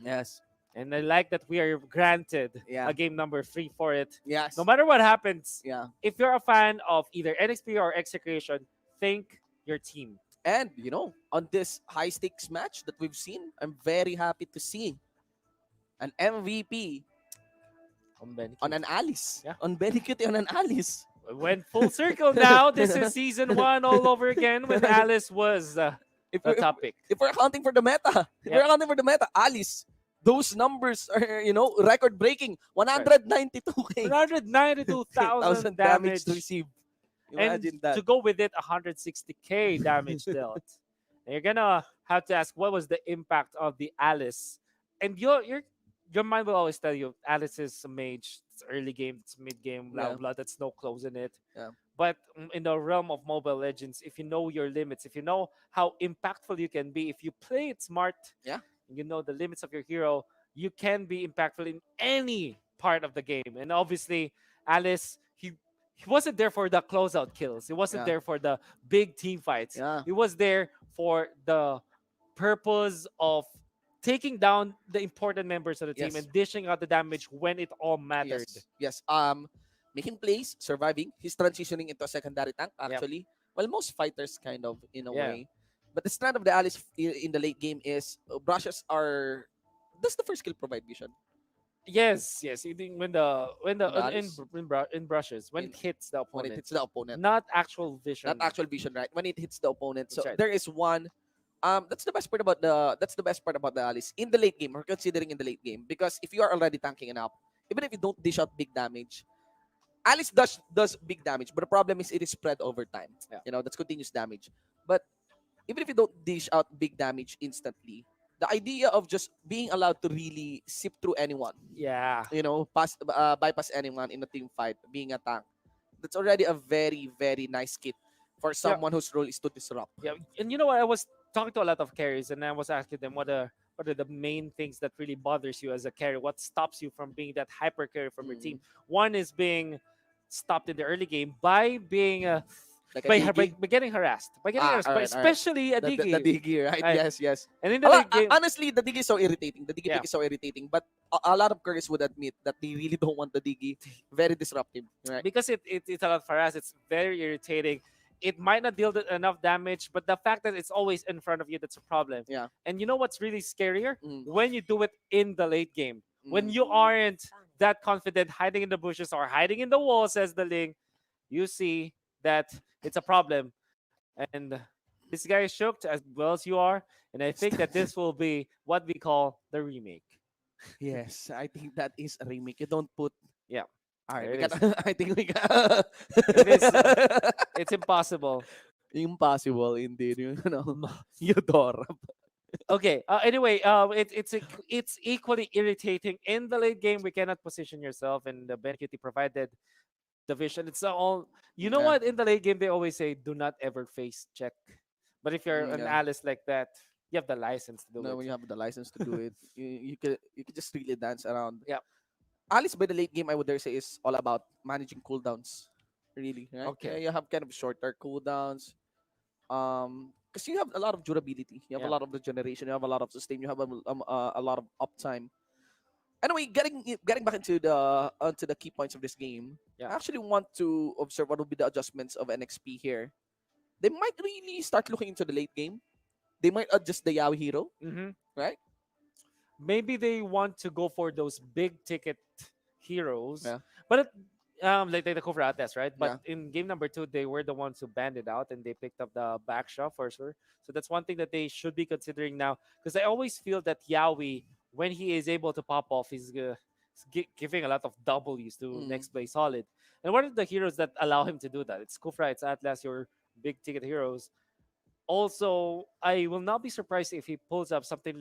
Yes. And I like that we are granted a game number 3 for it. Yes. No matter what happens, yeah. if you're a fan of either NXP or Execration, thank your team. And, on this high stakes match that we've seen, I'm very happy to see an MVP On Benny on Q. an Alice. Yeah. On Benny Cutie on an Alice. We went full circle now. This is season 1 all over again when Alice was if the we're, if, topic. if we're accounting for the meta, Alice, those numbers are, record breaking. 192k. 192,000 damage damage. to receive. And Imagine that. to go with it, 160k damage dealt. And you're gonna have to ask, what was the impact of the Alice? And your mind will always tell you, Alice is a mage. It's early game, it's mid game, blah Yeah. blah. That's no close in it. Yeah. But in the realm of Mobile Legends, if you know your limits, if you know how impactful you can be, if you play it smart, Yeah. you know the limits of your hero, you can be impactful in any part of the game. And obviously, Alice, he wasn't there for the closeout kills. He wasn't Yeah. there for the big team fights. Yeah. He was there for the purpose of taking down the important members of the team Yes. and dishing out the damage when it all mattered. Yes. Making plays, surviving. He's transitioning into a secondary tank, actually. Well, most fighters kind of, in a Yeah. way. But the strand of the Alice in the late game is brushes are. Does the first skill provide vision? Yes. I think when the On the Alice? in brushes when In- it hits the When opponent, it hits the opponent. not actual vision. Not actual vision, right? When it hits the opponent. So That's right. there is one. That's the best part about the Alice in the late game, or considering in the late game, because if you are already tanking enough, even if you don't dish out big damage, Alice does big damage, but the problem is it is spread over time. Yeah. That's continuous damage. But even if you don't dish out big damage instantly, the idea of just being allowed to really sip through anyone, Yeah. bypass anyone in a team fight, being a tank, that's already a very, very nice kit for someone whose role is to disrupt. Yeah, and you know what? I was talking to a lot of carries, and I was asking them what are the main things that really bothers you as a carry? What stops you from being that hyper carry from your team? One is being stopped in the early game by being Like a by, Diggy? by getting harassed, but Alright. especially a The Diggy. Diggy, right? Right. Yes. And in the late game, Honestly, the Diggy is so irritating. The Diggy Yeah. pick is so irritating. But a lot of carries would admit that they really don't want the Diggy. Very disruptive, right? because it's a lot for us, it's very irritating. It might not deal enough damage, but the fact that it's always in front of you, that's a problem. Yeah. And you know what's really scarier? Mm. When you do it in the late game. When you aren't that confident hiding in the bushes or hiding in the wall, says the Ling, you see that it's a problem. And this guy is shook as well as you are. And I think that this will be what we call the remake. Yes, I think that is a remake. You don't put. Yeah. All right, There we it got. is. I think we got. It is. It's impossible. Impossible indeed. Eudora. Okay. Anyway, it's equally irritating in the late game. We cannot position yourself, and the Benkity provided the vision. It's all. You know Yeah. what? In the late game, they always say, "Do not ever face check." But if you're an Yeah. Alice like that, you have the license to do No, it. when you have the license to do it, you could just really dance around. Yeah. Alice by the late game, I would dare say, is all about managing cooldowns. Really, right? Okay. Yeah, you have kind of shorter cooldowns. Because you have a lot of durability, you have a Yeah. lot of regeneration, you have a lot of sustain, you have a lot of uptime. Anyway, getting back into the key points of this game, Yeah. I actually want to observe what will be the adjustments of NXP here. They might really start looking into the late game. They might adjust the Yaoi hero, right? Maybe they want to go for those big ticket heroes. Yeah. But like the Kuvrates, right? But Yeah. in game number 2, they were the ones who banned it out and they picked up the back shot for sure. So that's one thing that they should be considering now. Because I always feel that Yaoi, when he is able to pop off, he's giving a lot of W's to Nexplay Solid. And what are the heroes that allow him to do that? It's Kufra, it's Atlas, your big ticket heroes. Also, I will not be surprised if he pulls up something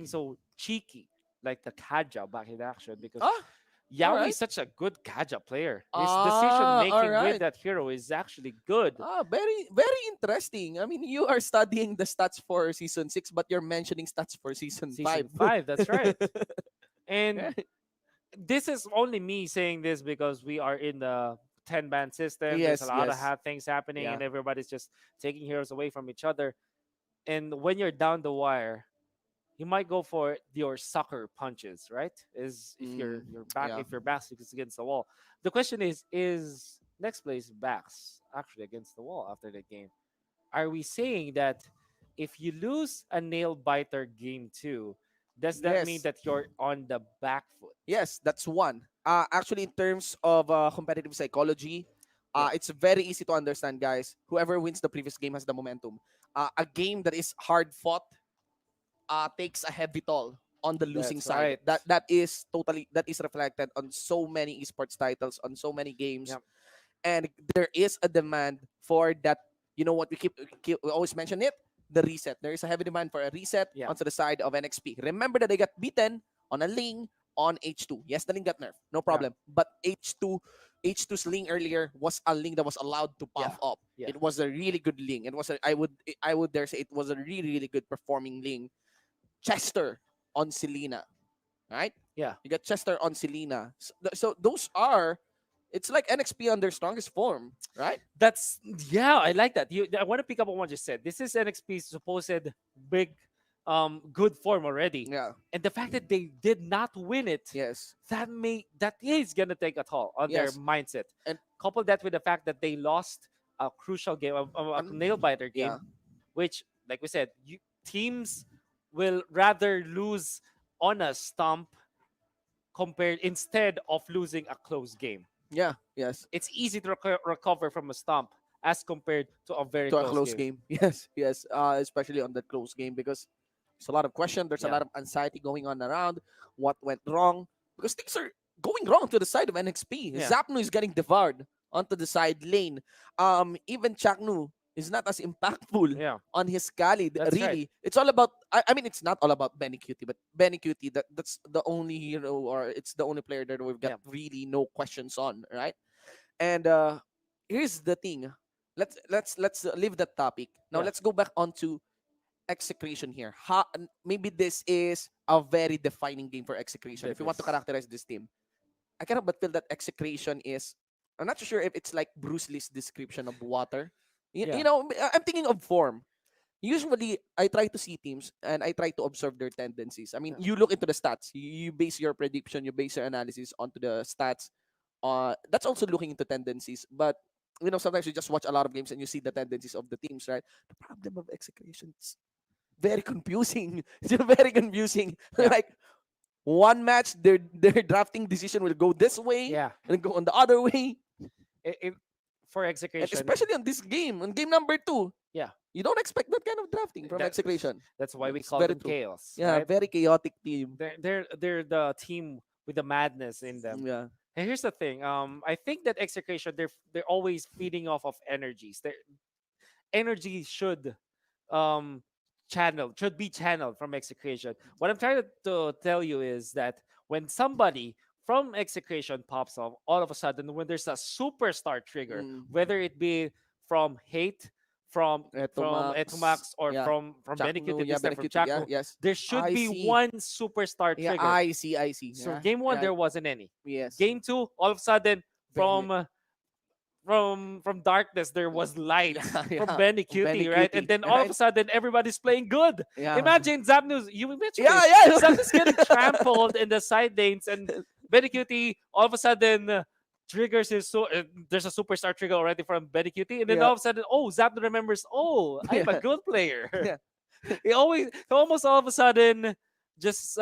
so cheeky like the Kaja back in action, because Yaoi alright. is such a good Kaja player. His decision making with alright. that hero is actually good. Very, very interesting. I mean, you are studying the stats for season 6, but you're mentioning stats for season 5. Season 5, that's right. And this is only me saying this because we are in the 10-ban system. There's a Yes, lot of yes. things happening, Yeah. and everybody's just taking heroes away from each other. And when you're down the wire, you might go for your sucker punches, right? Is if your back yeah. if your back is against the wall. The question is Nextplay's backs actually against the wall after the game? are we saying that if you lose a nail biter game 2, does that mean Yes. that you're on the back foot? Yes, that's one. Actually, in terms of competitive psychology, Yeah. it's very easy to understand, guys. Whoever wins the previous game has the momentum. A game that is hard fought takes a heavy toll on the losing That's side. right. That is reflected on so many esports titles, on so many games, Yep. and there is a demand for that. You know what, we always mention it, the reset. There is a heavy demand for a reset Yeah. onto the side of NXP. Remember that they got beaten on a Ling on H2. Yes, the Ling got nerfed, no Yeah. problem, but H2's Ling earlier was a Ling that was allowed to Yeah. puff up. Yeah. It was a really good Ling. It was a, I would dare say it was a really good performing Ling. Chester on Selena, right? Yeah. You got Chester on Selena. So those are, it's like NXP on their strongest form, right? That's yeah, I like that. I want to pick up on what you said. This is NXP's supposed big good form already. Yeah. And the fact that they did not win it, Yes. that is gonna take a toll on their Yes. mindset. And Couple that with the fact that they lost a crucial game, a nail biter game, yeah. which, like we said, teams will rather lose on a stomp compared instead of losing a close game. Yeah. Yes. It's easy to recover from a stomp as compared to a very To a close close game. game. Yes. Yes. Especially on the close game, because there's a lot of question. There's a Yeah. lot of anxiety going on around. What went wrong? Because things are going wrong to the side of NXP. Yeah. Zapnu is getting devoured onto the side lane. Even Chaknu is not as impactful Yeah. on his Khalid. That's right. Really, it's all about. I mean, it's not all about Benny Cutie, but Benny Cutie. That's the only hero, or it's the only player that we've got Yeah. really no questions on, right? And here's the thing. Let's leave that topic. Now Yeah. let's go back onto Execration here. Maybe this is a very defining game for Execration. It If you want to is. characterize this team, I cannot but feel that Execration is. I'm not sure if it's like Bruce Lee's description of water. Yeah. I'm thinking of form. Usually, I try to see teams and I try to observe their tendencies. I mean, Yeah. you look into the stats. You base your prediction, you base your analysis onto the stats. That's also looking into tendencies. But sometimes you just watch a lot of games and you see the tendencies of the teams, right? The problem of Execration is very confusing. It's very confusing. Yeah. Like one match, their drafting decision will go this way Yeah. and go on the other way. For And Execration, especially on this game, on game number 2, yeah, you don't expect that kind of drafting from That- Execration. that's why we It's call very them true. chaos. Yeah, right? very chaotic team. They're the team with the madness in them. Yeah. And here's the thing. I think that Execration, they're always feeding off of energies. Their energy um should be channeled from Execration. What I'm trying to tell you is that when somebody from Execration pops off, all of a sudden when there's a superstar trigger, Mm. whether it be from Hate, from Etomax, Etomax, or yeah. from Chaknu, Benikut, yeah, this time from Benikut, yeah, Chaknu, yes. there should I be see. one superstar Yeah, trigger. I see. So Yeah, game 1 right. there wasn't any. Yes. Game 2, all of a sudden Beni- from darkness there was light Yeah, from Benny from Benny Cutie, right? Cutie, And then all of a right? sudden everybody's playing good. Yeah. Imagine Zapnews, you mentioned Yeah, this. yeah. Zapnews getting trampled in the side lanes, and Benny Cutie all of a sudden triggers his there's a superstar trigger already from Benny Cutie, and then Yeah. all of a sudden, Zapnews remembers, I'm a Yeah. good player. Yeah. he almost all of a sudden just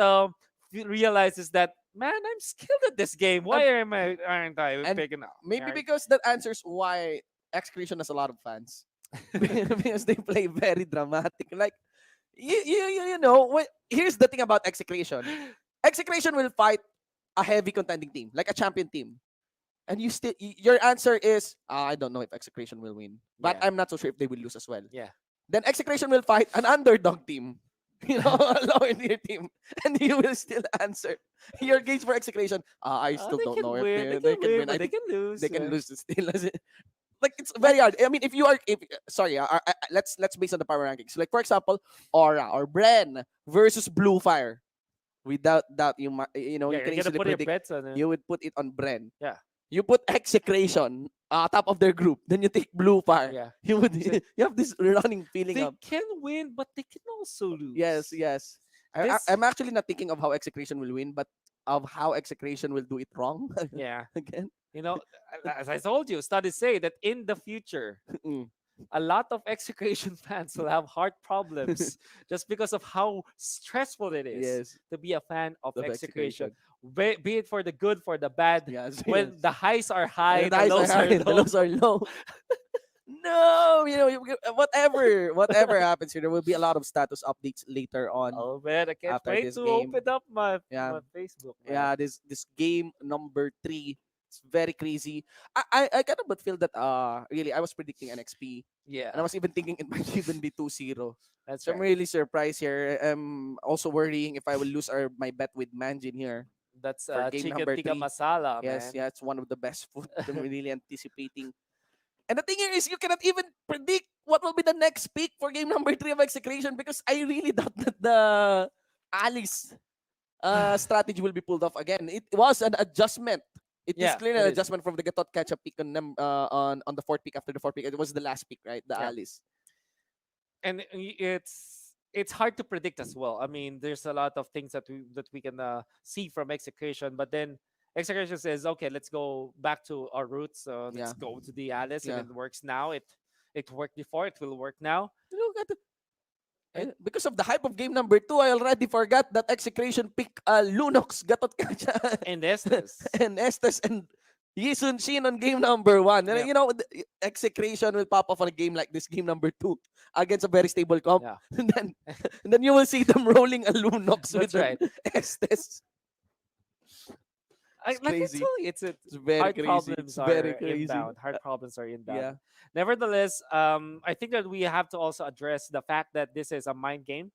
realizes that, man, I'm skilled at this game. Why aren't I And picking up? maybe Right? because that answers why Execration has a lot of fans. Because they play very dramatic. Like, here's the thing about Execration. Execration will fight a heavy contending team, like a champion team. And your answer is, I don't know if Execration will win. But Yeah. I'm not so sure if they will lose as well. Yeah. Then Execration will fight an underdog team. A lower tier team. And you will still answer. Your gauge for Execration, I still they don't can know win, if they they can can win, win. but I they think can lose, They can yeah. lose still. Like, it's very hard. I mean, if you are, sorry, let's base on the power rankings. Like, for example, Aura or Bren versus Blue Fire. Without that, you Yeah, can you're gonna easily put your predict. bets on it. You would put it on Bren. Yeah. You put Execration top of their group. Then you take Blue Fire. Yeah. You would you have this running feeling They of can win, but they can also lose. yes. I'm actually not thinking of how Execration will win, but of how Execration will do it wrong Yeah. again. As I told you, studies say that in the future, Mm. a lot of Execration fans will have heart problems just because of how stressful it is Yes. to be a fan of Of Execration. Execration. Be it for the good, for the bad. Yes, yes. When the highs are high, The the highs are lows are high, the low. lows are low. No, whatever happens here, there will be a lot of status updates later on Oh man, I can't after wait this to game. open up Yeah, my Facebook, man. yeah. This game number 3, it's very crazy. I kind of but feel that really I was predicting NXP, and I Yeah, was even thinking it might even be 2-0. that's So I'm right. really surprised here. I'm also worrying if I will lose my bet with Manjin here That's for game chicken number tikka 3. masala, Yes, man. yeah, it's one of the best food I'm really anticipating. And the thing here is you cannot even predict what will be the next pick for game number 3 of Execration because I really doubt that the Alice strategy will be pulled off again. It was an adjustment. It is Yeah, clearly it an is. adjustment from the Gatot catch-up pick on the fourth pick after the fourth pick. It was the last pick, right? The Yeah. Alice. And it's hard to predict as well. I mean, there's a lot of things that we can see from Execration, but then Execration says, okay, let's go back to our roots. Let's Yeah. go to the Alice. If Yeah. it works now, it worked before. It will work now. Look at Right? because of the hype of game number 2, I already forgot that Execration pick Lunox, Gatot Kacha, And Estes. and Estes and Yisun Shin on game number 1. And Yeah. you know, Execration will pop off on a game like this, game number 2, against a very stable comp. Yeah. And then you will see them rolling a Lunox with That's right. an Estes. It's Like I crazy. told you, it's very hard crazy. problems It's very are crazy. inbound. Hard problems are inbound. Yeah. Nevertheless, I think that we have to also address the fact that this is a mind game.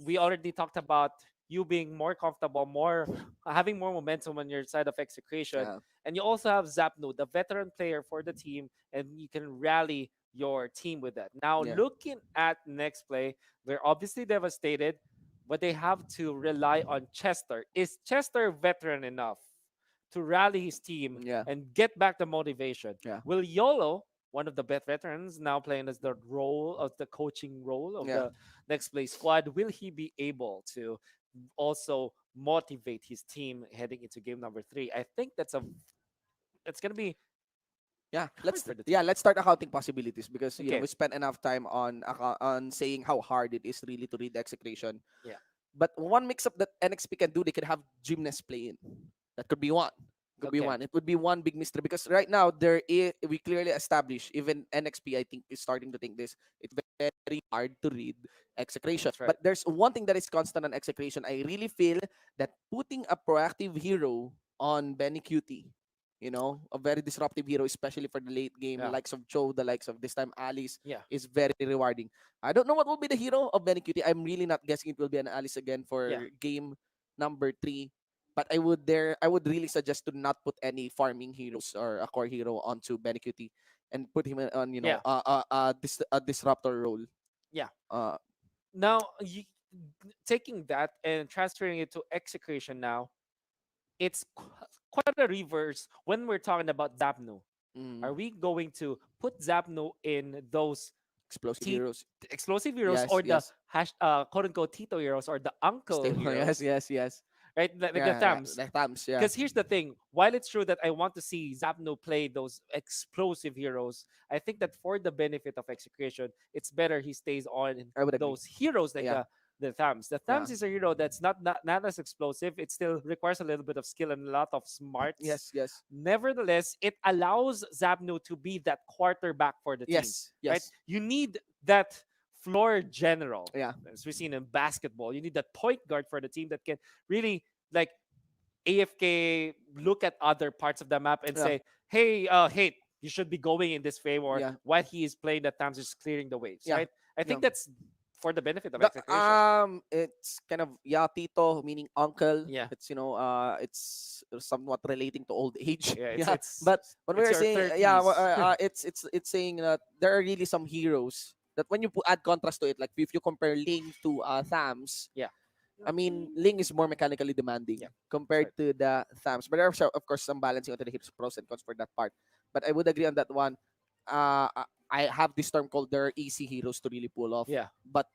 We already talked about you being more comfortable, more having more momentum on your side of Execration, Yeah. and you also have Zapno, the veteran player for the team, and you can rally your team with that. Now, Yeah. looking at Nexplay, they're obviously devastated, but they have to rely on Chester. Is Chester veteran enough to rally his team Yeah. and get back the motivation? Yeah. Will Yolo, one of the best veterans, now playing as the role of the coaching role of Yeah. the Nexplay squad, will he be able to also motivate his team heading into game number 3? I think it's gonna be Yeah, hard for the team. let's start accounting possibilities because you know Okay. we spent enough time on saying how hard it is really to read the Execration. Yeah. But one mix up that NXP can do, they can have gymnast play in. That could be one. Could be Okay. one. It would be one big mystery because right now we clearly established, even NXP I think is starting to think this. It's very hard to read Execration. That's right. But there's one thing that is constant on Execration. I really feel that putting a proactive hero on Benny Cutie, you know, a very disruptive hero, especially for the late game, the Yeah. likes of Joe, the likes of this time Alice, Yeah. is very rewarding. I don't know what will be the hero of Benny Cutie. I'm really not guessing it will be an Alice again for Yeah. game number 3. But I would really suggest to not put any farming heroes or a core hero onto Benny Cutie and put him on, you know, Yeah. a disruptor role. Yeah. Uh, Now, taking that and transferring it to Execration now, it's quite a reverse when we're talking about Zapno. mm, Are we going to put Zapno in those explosive T- heroes. explosive heroes Yes, or the yes. quote unquote Tito heroes or the uncle Still, heroes? yes. Right? Like the Yeah, Thams. the thumbs, yeah. Because here's the thing, while it's true that I want to see Zapno play those explosive heroes, I think that for the benefit of Execration, it's better he stays on I would agree. those heroes like Yeah. the Thams. The Yeah. Thams is a hero that's not as explosive. It still requires a little bit of skill and a lot of smarts. Yes. Nevertheless, it allows Zapno to be that quarterback for the team. Yes. Right? You need that floor general. Yeah. As we've seen in basketball, you need that point guard for the team that can really like AFK look at other parts of the map and Yeah. say, hey, you should be going in this wave, or Yeah. while he is playing at times is clearing the waves. Yeah. Right? I think Yeah. that's for the benefit of The- Execration. it's kind of Tito, meaning uncle. Yeah. It's it's somewhat relating to old age. Yeah, Yeah, it's but when we it's were your saying, 30s. it's saying that there are really some heroes that when you add contrast to it, like if you compare Ling to Thams, Yeah. I mean, Ling is more mechanically demanding compared to the Thams. But there are, of course, some balancing onto the heroes, pros and cons for that part. But I would agree on that one. I have this term called there are easy heroes to really pull off. Yeah. But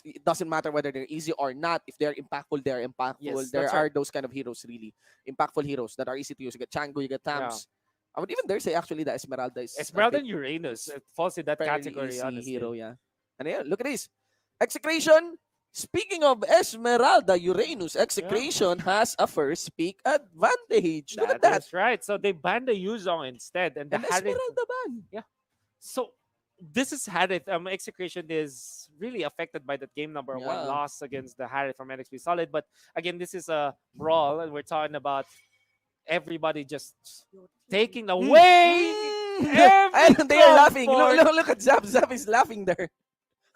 it doesn't matter whether they're easy or not. If they're impactful, they're impactful. Yes, There that's are right. those kind of heroes, really impactful heroes that are easy to use. You get Chango, you get Thams. I would even dare say actually that Esmeralda is a Esmeralda bit and Uranus it falls in that fairly category, easy honestly. hero, yeah. And yeah, look at this. Execration. Speaking of Esmeralda, Uranus, Yeah. Execration has a first pick advantage. Look at That that. is right. So they banned the Yuzong instead, and the And Harith. Esmeralda ban. Yeah. So this is Harith. Execration is really affected by that game number one Yeah. loss against the Harith from NXP Solid. But again, this is a brawl, and we're talking about everybody just taking away every And they are laughing. Look, comfort. look at Zap. Zap is laughing there.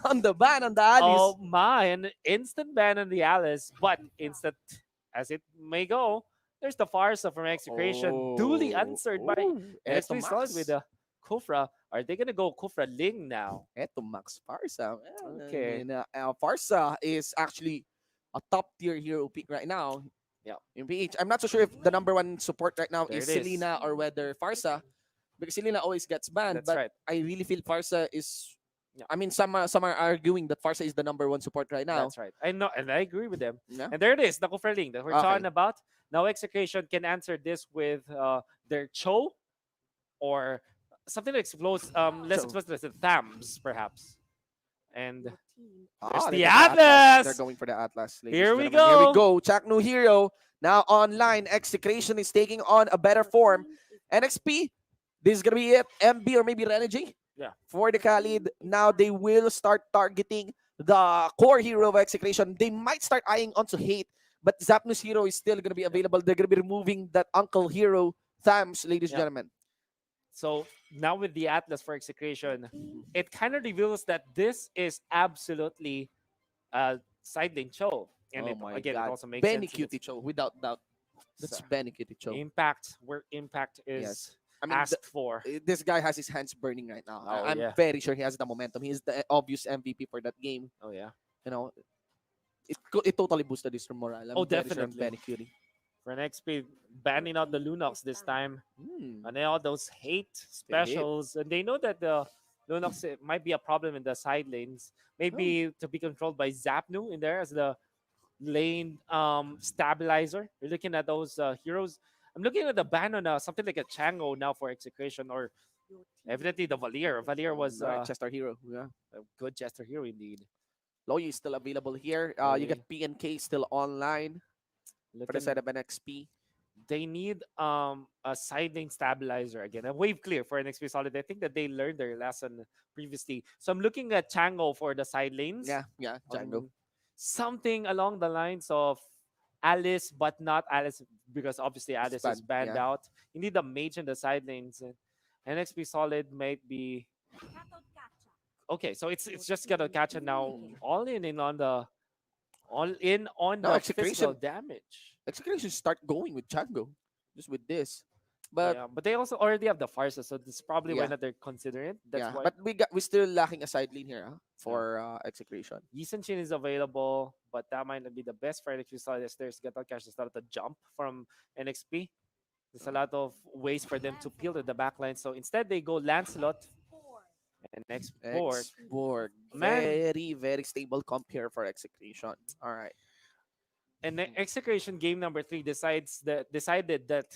On the ban, on the Alice. Oh my, an instant ban on the Alice, but instant as it may go, there's the Farsa from Execration, duly answered by Eto NXP Solid with Max. the Kufra. Are they gonna go Kufra Ling now? Eto Max Farsa. Okay. And, Farsa is actually a top tier hero pick right now. Yeah. In PH. I'm not so sure if the number one support right now There is it is. Selena or whether Farsa. Because Selena always gets banned. That's But right. I really feel Farsa is. Yeah. I mean, some are arguing that Farsa is the number one support right now. That's right. I know, and I agree with them. Yeah. And there it is, the Kufra Ling that we're Okay. talking about. Now Execration can answer this with their Cho or something that explodes, less Cho. explosive than Thams, perhaps. And there's They the got Atlas. They're going for the Atlas. ladies Here and we gentlemen. Here go. we go. Chuck New Hero. Now online. Execration is taking on a better form. NXP. This is going to be it. MB or maybe Renergy. Yeah. For the Khalid. Now they will start targeting the core hero of Execration. They might start eyeing onto Hate. But Zapnus Hero is still going to be available. They're going to be removing that Uncle Hero. Thams, ladies and Yeah. gentlemen. So now with the Atlas for Execration, it kind of reveals that this is absolutely a side lane Cho. And Oh my it God. also makes Benny sense. Cutie Cho, without doubt. That's Benny Cutie Cho. Impact, where impact is Yes. I mean, asked for. This guy has his hands burning right now. Oh, I'm yeah. very sure he has the momentum. He is the obvious MVP for that game. Oh, yeah. You know, it totally boosted his morale. I'm Oh, very sure I'm definitely. Benny Cutie. For NXP, banning out the Lunox this time. Hmm. And then all those hate specials. And they know that the Lunox might be a problem in the side lanes. Maybe to be controlled by Zapnu in there as the lane stabilizer. You're looking at those heroes. I'm looking at the ban on something like a Chango now for Execration, or evidently the Valier. Valier was Right, Chester Hero. Yeah. a good Jester hero indeed. Loyi is still available here. You get PNK still online for the Looking- side of NXP. They need a side lane stabilizer again, a wave clear for NXP Solid. I think that they learned their lesson previously. So I'm looking at Chango for the side lanes. Yeah, Django. Something along the lines of Alice, but not Alice, because obviously Alice is banned, banned yeah. out. You need a mage in the side lanes. NXP Solid might be okay. So it's just gonna catch it now. All in on the Now physical damage. Execration start going with Django. Just with this. But Yeah, but they also already have the Farsa, so this is probably why Yeah. not they're considering it. That's yeah, why. but we still lacking a side lane here for Execration. Yisun Chin is available, but that might not be the best for NXP Solid. As there's Gatal Cash to start to jump from NXP. There's a lot of ways for them to peel to the backline. So instead, they go Lancelot and Export. Export. Man. Very, very stable comp here for Execration. All right. And the Execration game number 3 decided that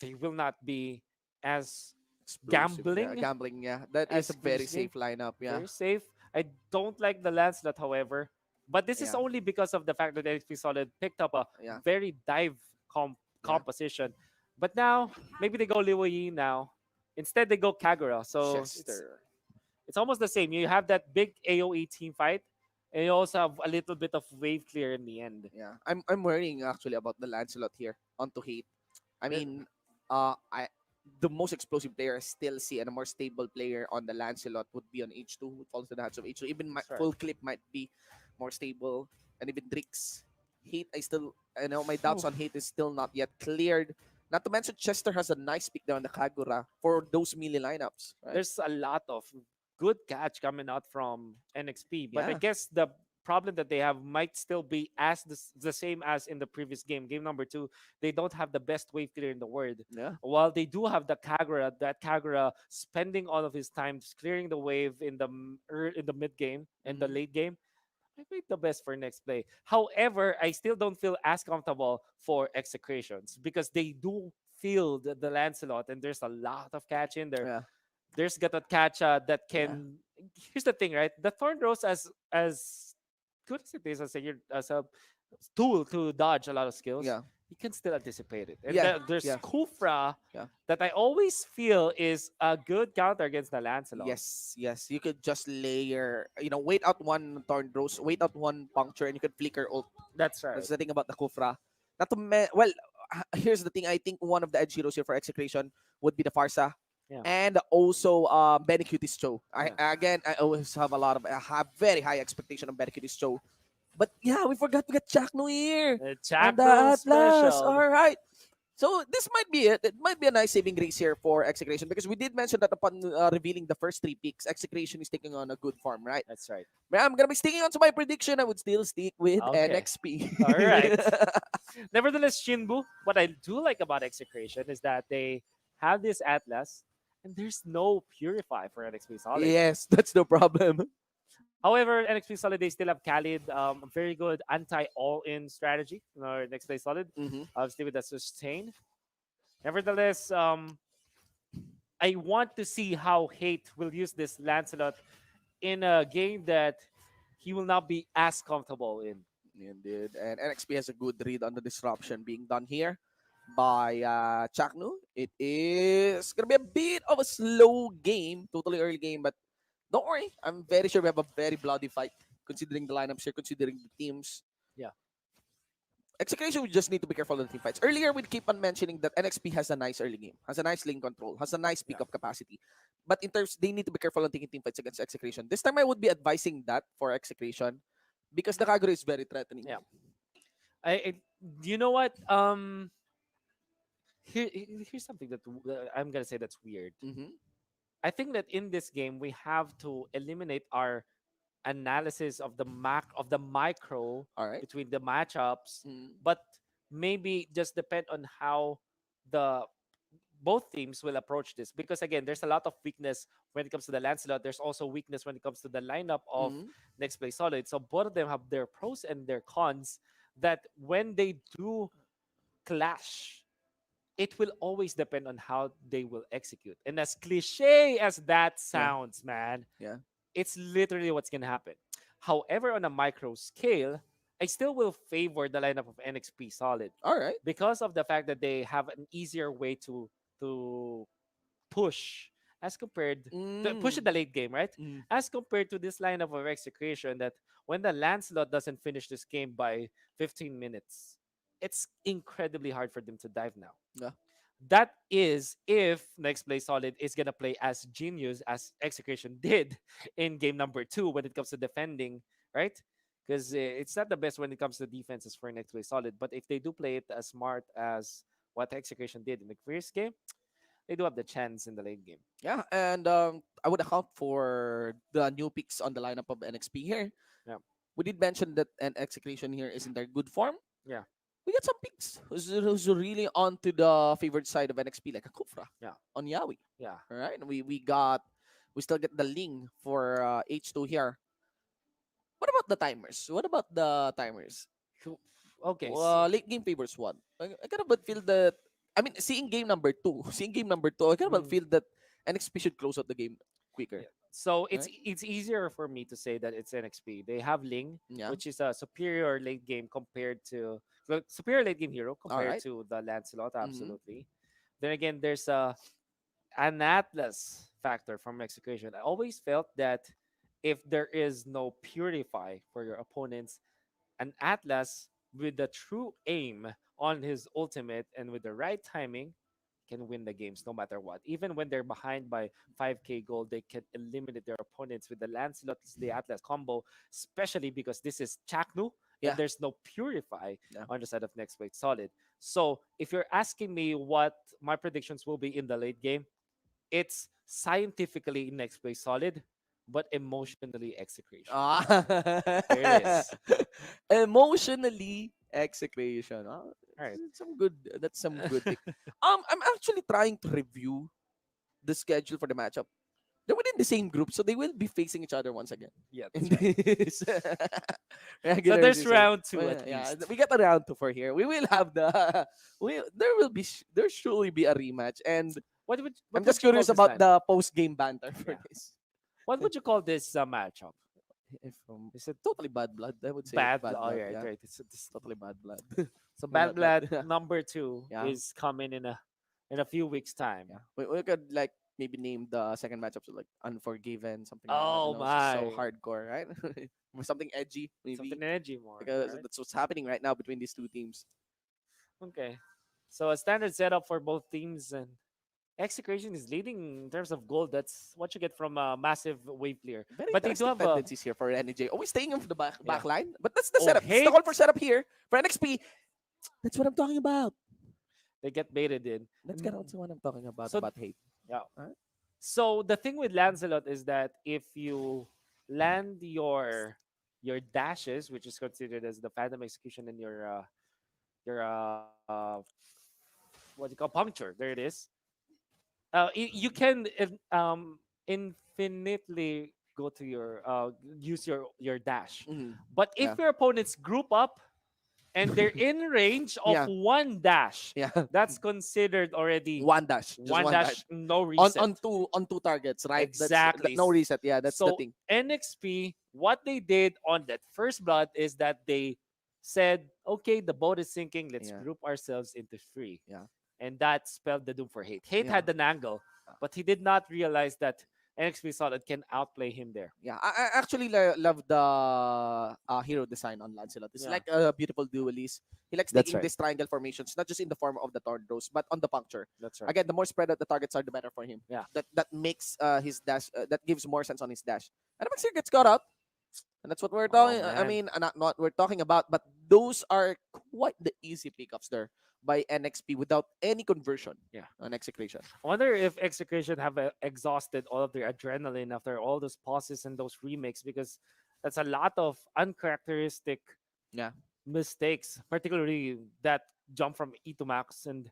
they will not be as Explosive, gambling. Yeah, gambling, yeah. That as is a very previous game. safe lineup, yeah. Very safe. I don't like the Lancelot, however. But this is Yeah. only because of the fact that NXP Solid picked up a Yeah. very dive composition. But now, maybe they go Liu Yi now. Instead, they go Kagura. So it's almost the same. You have that big AoE team fight, and you also have a little bit of wave clear in the end. Yeah. I'm worrying actually about the Lancelot here onto Hate. I mean, the most explosive player I still see and a more stable player on the Lancelot would be on H2, would fall to the hands of H2. Even right. full clip might be more stable, and even Drix. Hate, I know my doubts on Hate is still not yet cleared. Not to mention Chester has a nice pick there on the Kagura for those melee lineups. Right? There's a lot of good catch coming out from NXP, but I Yeah. guess the problem that they have might still be as the same as in the previous game. Game number 2, they don't have the best wave clear in the world. Yeah. While they do have that Kagura spending all of his time just clearing the wave in the mid game and the late game. I think the best for Nexplay. However, I still don't feel as comfortable for Execrations because they do field the Lancelot, and there's a lot of catch in there. Yeah. There's Gatotkacha that Yeah. can. Here's the thing, right? The Thorn Rose, as good as it is as a tool to dodge a lot of skills, Yeah. you can still anticipate it. And Yeah. there's Yeah. Kufra Yeah. that I always feel is a good counter against the Lancelot. Yes, yes. You could just layer, wait out one Thorn Rose, wait out one puncture, and you could flicker ult. That's right. That's the thing about the Kufra. Not to here's the thing. I think one of the edge heroes here for Execration would be the Farsa. Yeah. And also Benny Cuties Cho. Yeah. I always have I have very high expectation of Benny Cuties Cho. But yeah, we forgot to get Chakno here. The On the Chakno Atlas. special. All right. So this might be it. It might be a nice saving grace here for Execration because we did mention that upon revealing the first 3 picks, Execration is taking on a good form, right? That's right. But I'm gonna be sticking on to my prediction. I would still stick with Okay. NXP. All right. Nevertheless, Shinbu, what I do like about Execration is that they have this Atlas, and there's no Purify for NXP Solid. Yes, that's the problem. However, NXP Solid, they still have Khalid, a very good anti-all-in strategy. Next play Solid, Mm-hmm. obviously with the sustain. Nevertheless, I want to see how Hate will use this Lancelot in a game that he will not be as comfortable in. Indeed. And NXP has a good read on the disruption being done here by Chaknu. It is going to be a bit of a slow game, totally early game, but don't worry. I'm very sure we have a very bloody fight considering the lineups here, considering the teams. Yeah. Execution, we just need to be careful of the team fights. Earlier, we keep on mentioning that NXP has a nice early game, has a nice lane control, has a nice pickup capacity. But in terms, they need to be careful on taking team fights against Execution. This time, I would be advising that for Execution because the Kagura is very threatening. Yeah. You know what? Here's something that I'm gonna say that's weird. Mm-hmm. I think that in this game we have to eliminate our analysis of the micro between the matchups, but maybe just depend on how the both teams will approach this, because again, there's a lot of weakness when it comes to the Lancelot. There's also weakness when it comes to the lineup of Nexplay Solid. So both of them have their pros and their cons that when they do clash, it will always depend on how they will execute. And as cliche as that sounds, man, Yeah. it's literally what's going to happen. However, on a micro scale, I still will favor the lineup of NXP Solid. All right. Because of the fact that they have an easier way to push as compared to push in the late game, right? As compared to this lineup of Execration that when the Lancelot doesn't finish this game by 15 minutes, it's incredibly hard for them to dive now. Yeah. That is if Nexplay Solid is gonna play as genius as Execration did in game number 2 when it comes to defending, right? Because it's not the best when it comes to defenses for Nexplay Solid. But if they do play it as smart as what Execration did in the first game, they do have the chance in the late game. Yeah, and I would account for the new picks on the lineup of NXP here. Yeah. We did mention that an Execration here is in their good form. Yeah. We got some picks who's really onto the favored side of NXP, like a Kufra. Yeah. On Yawi. Yeah. All right. And we still get the Ling for H2 here. What about the timers? Okay. Late game favors one. I kind of feel that. I mean, seeing game number two, I kind of feel that NXP should close out the game quicker. So it's easier for me to say that it's NXP. They have Ling, which is a superior late game superior late game hero compared to the Lancelot, absolutely. Then again, there's an Atlas factor from Execution. I always felt that if there is no Purify for your opponents, an Atlas with the true aim on his ultimate and with the right timing can win the games no matter what. Even when they're behind by 5k gold, they can eliminate their opponents with the Lancelot, the Atlas combo, especially because this is Chaknu and there's no Purify on the side of Nexplay Solid. So if you're asking me what my predictions will be in the late game, it's scientifically Nexplay Solid, but emotionally Execration. There it is. Emotionally Execration. Right. That's some good pick. I'm actually trying to review the schedule for the matchup. they're within the same group, so they will be facing each other once again. Yeah, In that's right. this So regular there's season. round 2 Well, at least. we got a round 2 for here. We will have the there surely be a rematch, and What would I'm what just would you call curious this about time? the post game banter for Yeah. this. What would you call this matchup? If Is it totally bad blood, I would say bad? bad Oh, blood. yeah, Yeah, right. It's totally bad blood. so No, bad that, blood number 2 yeah, is coming in a few weeks time. yeah. We could like maybe name the second matchup so like Unforgiven, something like that. Oh So my, hardcore, right? Something edgy, maybe, something edgy more, because right? that's what's happening right now between these two teams. Okay, so a standard setup for both teams, and Execration is leading in terms of gold. That's what you get from a massive wave clear. Very But they do interesting have a tendencies here for NJ. Always staying in the yeah. back line, but that's the Oh, setup. That's the hate. call for setup here for NXP. That's what I'm talking about. They get baited in. That's And also what I'm talking about so hate. yeah. Alright? So the thing with Lancelot is that if you land your dashes, which is considered as the Phantom Execution, and your what do you call puncture, there it is. You can infinitely go to your use your dash. Mhm. But if Yeah. your opponents group up and they're in range of Yeah. one dash, Yeah. that's considered already One dash. Just one one dash. dash, no reset. On two targets, right? Exactly. No reset. Yeah, that's the So thing. NXP, what they did on that first blood is that they said, okay, the boat is sinking. Let's Yeah. group ourselves into 3. Yeah. And that spelled the doom for Hate. Hate Yeah. had an angle, but he did not realize that NXP Solid can outplay him there. Yeah, I actually love the hero design on Lancelot. It's Yeah. like a beautiful duelist. He likes That's taking right. these triangle formations, not just in the form of the tornadoes, but on the puncture. That's right. Again, the more spread out the targets are, the better for him. Yeah. That makes his dash that gives more sense on his dash. And Max here gets caught up, and that's what we're talking. I man. mean, not we're talking about, but those are quite the easy pickups there by NXP without any conversion. Yeah. On execution. I wonder if Execration have exhausted all of their adrenaline after all those pauses and those remakes, because that's a lot of uncharacteristic Yeah. mistakes, particularly that jump from E to max, and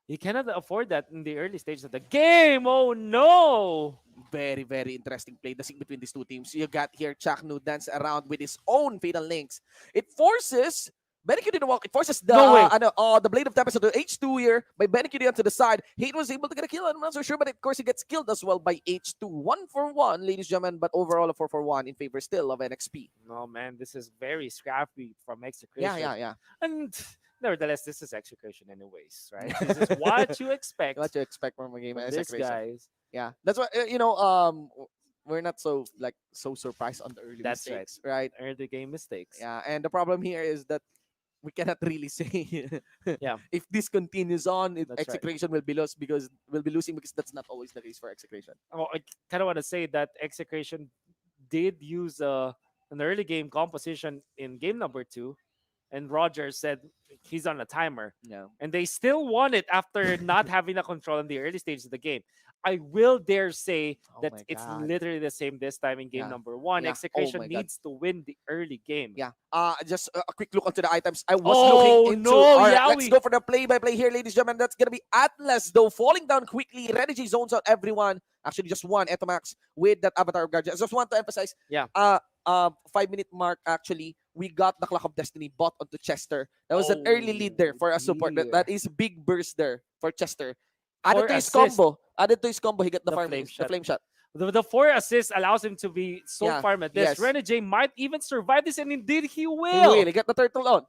you cannot afford that in the early stages of the game. Oh no! Very, very interesting play. The sync between these two teams. You got here Chaknu dance around with his own fatal links. It forces Benikudi to walk. It forces the No way. the Blade of Tempest to H2 here by Benikudi onto the side. Hate was able to get a kill. I'm not so sure, but of course he gets killed as well by H2. 1-for-1, ladies and gentlemen, but overall a 4-for-1 in favor still of NXP. No man, this is very scrappy from Execration. Yeah. And nevertheless, this is Execration anyways, right? This is what you expect. What you expect from a game from as these guys. Yeah, that's why we're not so surprised on the early That's mistakes, right? Early game mistakes. Yeah, and the problem here is that we cannot really say Yeah. if this continues on, That's right. Execration will be lost because we'll be losing, because that's not always the case for Execration. Oh, I kind of want to say that Execration did use an early game composition in game number 2, and Roger said he's on a timer, Yeah. and they still won it after not having a control in the early stages of the game. I will dare say that my it's God. literally the same this time in game Yeah. number 1. Yeah. Execration Oh my God. needs to win the early game. Yeah. Just a quick look onto the items. I was Oh, looking into. no, All right, Yaoi. let's go for the play-by-play here, ladies and gentlemen. That's gonna be Atlas though, falling down quickly. Renergy zones out everyone. Actually, just one Etomax with that Avatar of Guardian. I just want to emphasize. Yeah. 5-minute mark. Actually, we got the Clock of Destiny bot onto Chester. That was an early lead there for a support. That is big burst there for Chester. Added For to his assist. combo. Added to his combo. He got the, The flame shot. The 4 assists allows him to be so Yeah, farm at this. yes. Renegade might even survive this, and indeed he He will. will. He got the turtle on.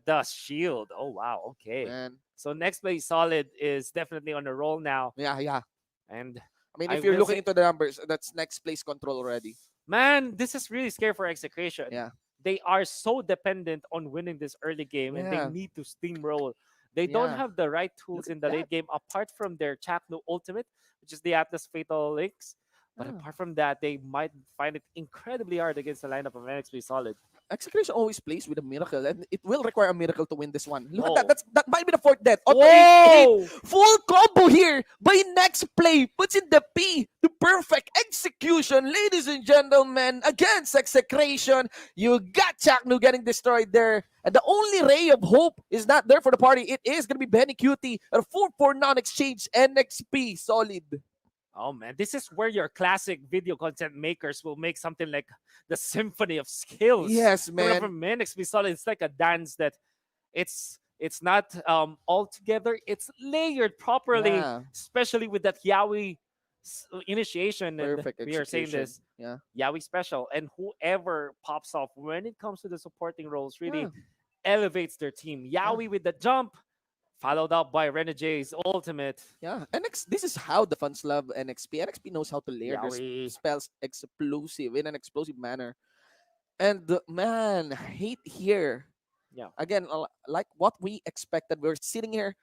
The shield. Oh wow. Okay. Man. So next play solid is definitely on a roll now. Yeah. And I mean, I if you're will looking say- into the numbers, that's next place control already. man, this is really scary for Execration. Yeah. They are so dependent on winning this early game, and they Yeah. need to steamroll. They don't Yeah. have the right tools Look in at the that. late game apart from their Chakno ultimate, which is the Atlas Fatal Links. But Yeah. apart from that, they might find it incredibly hard against the lineup of NXP Solid. Execution always plays with a miracle, and it will require a miracle to win this one. Look Oh. at that. That might be the fourth death. Auto Whoa! 8-8. Full combo here by Next Play. Puts in the P to perfect execution, ladies and gentlemen, against Execration. You got Chaknu getting destroyed there. And the only ray of hope is not there for the party. It is going to be Benny Cutie. A 4-4 non-exchange NXP Solid. Oh man, this is where your classic video content makers will make something like the symphony of skills. Yes, Coming up man. from Minix, we saw it's like a dance that it's not all together. It's layered properly, Yeah. especially with that Yaoi initiation. And Perfect we are saying execution. this Yeah. Yaoi special, and whoever pops off when it comes to the supporting roles really Yeah. elevates their team. Yaoi with the jump, followed up by Renege's ultimate. Yeah, this is how the fans love NXP. NXP knows how to layer their Yaoi. spells explosive in an explosive manner. And man, hate here. Yeah. Again, like what we expected. We're sitting here,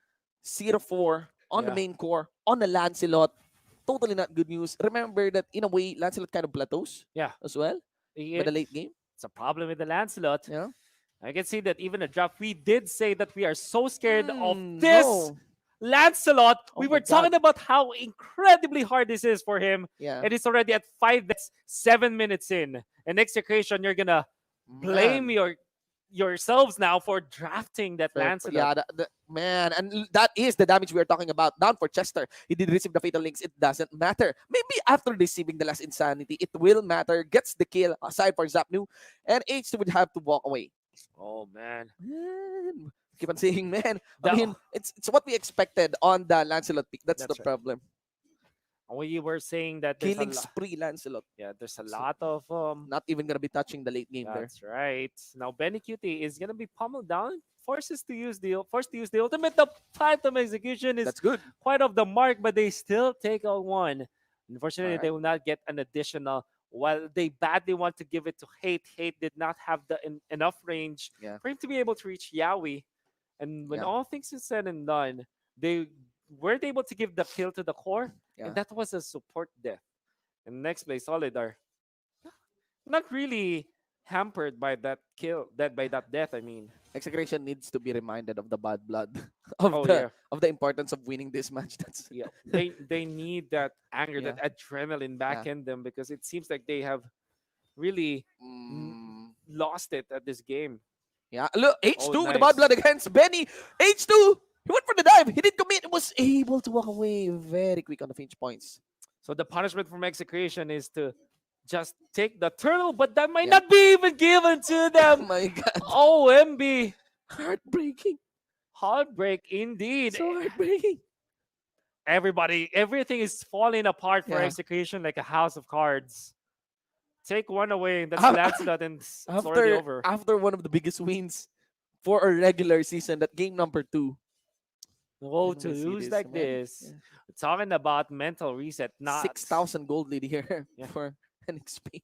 0-4 on the Yeah. main core, on the Lancelot. Totally not good news. Remember that in a way, Lancelot kind of plateaus Yeah. as well by the late game. It's a problem with the Lancelot. Yeah. I can see that even a draft, we did say that we are so scared of this No. Lancelot. We Oh were my talking God. about how incredibly hard this is for him. Yeah. And it's already at 5 deaths, 7 minutes in. And Execration, you're gonna blame yourselves now for drafting that Lancelot. Yeah, man, and that is the damage we are talking about. Down for Chester. He did receive the fatal links. It doesn't matter. Maybe after receiving the last insanity, it will matter. Gets the kill aside for Zapnu, and H2 would have to walk away. Oh man. Keep on saying, man. I The- mean, it's what we expected on the Lancelot pick. That's the That's right. problem. We were saying that there's Killing a lot. spree Lancelot. Yeah, there's a lot of Not even gonna be touching the late game there. That's right. Now Benny QT is gonna be pummeled down, forced to use the ultimate. The phantom execution is That's good. quite off the mark, but they still take on one. Unfortunately, Alright. they will not get an additional. While they badly want to give it to Hate, Hate did not have the enough range Yeah. for him to be able to reach Yaoi. And when Yeah. all things is said and done, they weren't able to give the kill to the core, Yeah. and that was a support death. And next play, Solid are not really hampered by that kill, by that death. I mean, Execration needs to be reminded of the bad blood of Oh, the yeah. of the importance of winning this match. That's yeah, they need that anger, Yeah. that adrenaline back in them, because it seems like they have really lost it at this game. Yeah, look, H2 Oh, with the bad nice. blood against Benny. H2, he went for the dive. He did commit. Was able to walk away very quick on the finish points. So the punishment from Execration is to just take the turtle, but that might not be even given to them. Oh my God. OMB. Heartbreaking. Heartbreak indeed. So heartbreaking. Everything is falling apart for Yeah. Execration like a house of cards. Take one away, and that's Af- Lancelot, and it's already over. After one of the biggest wins for a regular season, that game number 2. Oh, When to we see lose this, like man. this. We're talking about mental reset, not 6,000 gold lead here Yeah. for NXP.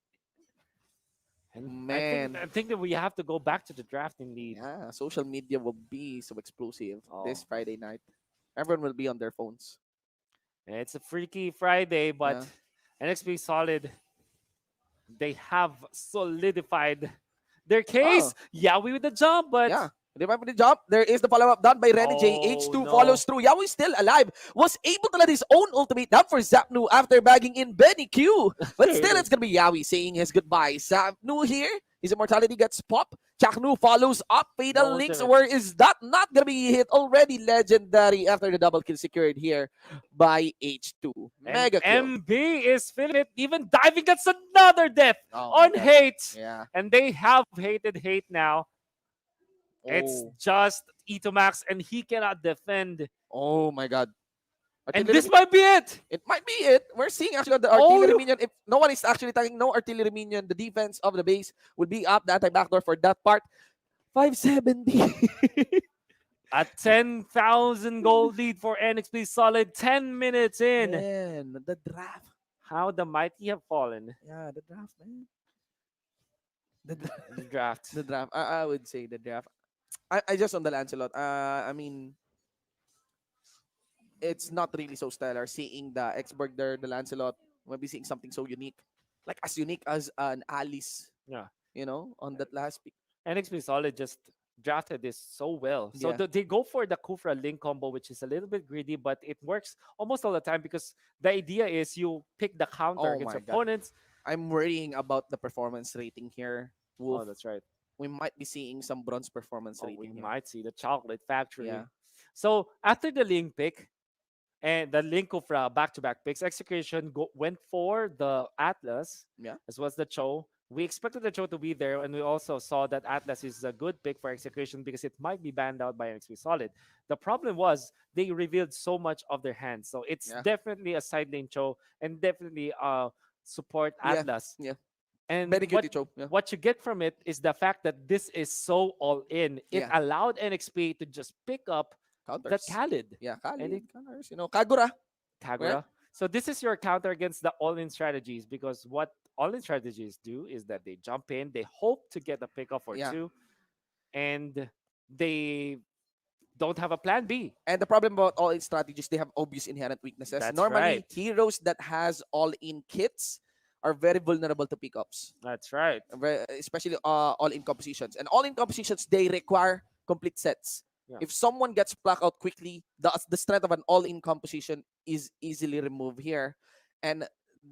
And Man. I think that we have to go back to the draft indeed. Yeah, social media will be so explosive this Oh. Friday night. Everyone will be on their phones. It's a freaky Friday, but NXP Solid, they have solidified their case. Yaoi with the jump, but Yeah. Remember the jump? There is the follow-up done by Rene J. Oh, H2 no. follows through. Yaoi still alive. Was able to let his own ultimate down for Zapnu after bagging in Benny Q. But still, it's going to be Yaoi saying his goodbye. Zapnu here. His immortality gets popped. Chaknu follows up. Fatal No links. ultimate. Where is that not going to be hit? Already legendary after the double kill secured here by H2. Mega kill. MB is feeling it, even diving. That's another death Oh my on God. Hate. Yeah. And they have hated Hate now. It's Oh. just Itomax, and he cannot defend. Oh my God. And Artillery- this might be it. It might be it. We're seeing actually the Oh, artillery look. minion. If no one is actually tagging no artillery minion, the defense of the base will be up. The anti-backdoor for that part. 570. A 10,000 gold lead for NXP Solid 10 minutes in. Man, the draft. How the mighty have fallen. Yeah, the draft, man. The draft. The draft. I would say the draft. I just on the Lancelot. I mean, it's not really so stellar seeing the Exberg there, the Lancelot. Maybe seeing something so unique, like as unique as an Alice. Yeah. You know, on that last pick. NXP Solid just drafted this so well. So Yeah. they go for the Kufra Link combo, which is a little bit greedy, but it works almost all the time because the idea is you pick the counter Oh against my God. opponents. I'm worrying about the performance rating here. Wolf. Oh, that's right. We might be seeing some bronze performance Oh, rating we here. might see the chocolate factory. Yeah. So after the Link pick, And the Link of back-to-back picks. Execution went for the Atlas, Yeah. as well as the Cho. We expected the Cho to be there, and we also saw that Atlas is a good pick for Execution because it might be banned out by NXP Solid. The problem was they revealed so much of their hands, so it's Yeah. definitely a side lane Cho and definitely support Yeah. Atlas. Yeah. And Very good, Cho. Yeah. what you get from it is the fact that this is so all in. It Yeah. allowed NXP to just pick up that Counters. Khalid. Yeah, And Khalid. it Counters. Kagura. Kagura. So this is your counter against the all-in strategies, because what all-in strategies do is that they jump in, they hope to get a pickup or Yeah. two, and they don't have a plan B. And the problem about all-in strategies, they have obvious inherent weaknesses. That's Normally, right. heroes that has all-in kits are very vulnerable to pickups. That's right. Especially all-in compositions. And all-in compositions, they require complete sets. Yeah. If someone gets plucked out quickly, the strength of an all-in composition is easily removed here. And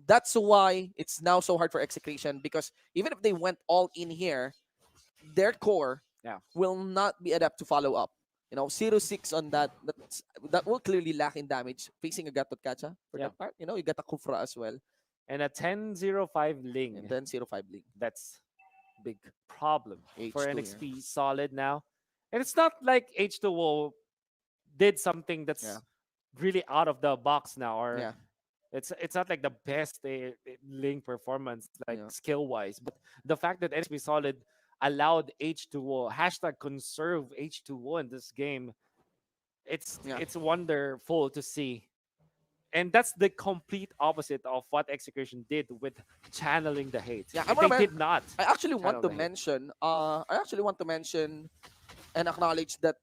that's why it's now so hard for Execration, because even if they went all in here, their core Yeah. will not be adapt to follow up. 0-6 on that. That will clearly lack in damage. Facing a Gatot Kacha for Yeah. that part. You got a Kufra as well. And a 10-0-5 Ling. And then 0-5 Ling. That's big problem for H2 NXP Solid now. And it's not like H2O did something that's Yeah. really out of the box now, or Yeah. it's not like the best Ling performance, like Yeah. skill wise, but the fact that NXP Solid allowed H2O #conserve H2O in this game, it's wonderful to see. And that's the complete opposite of what Execution did with channeling the hate. Yeah, They did not. I actually want channel to the hate. mention. I actually want to mention and acknowledge that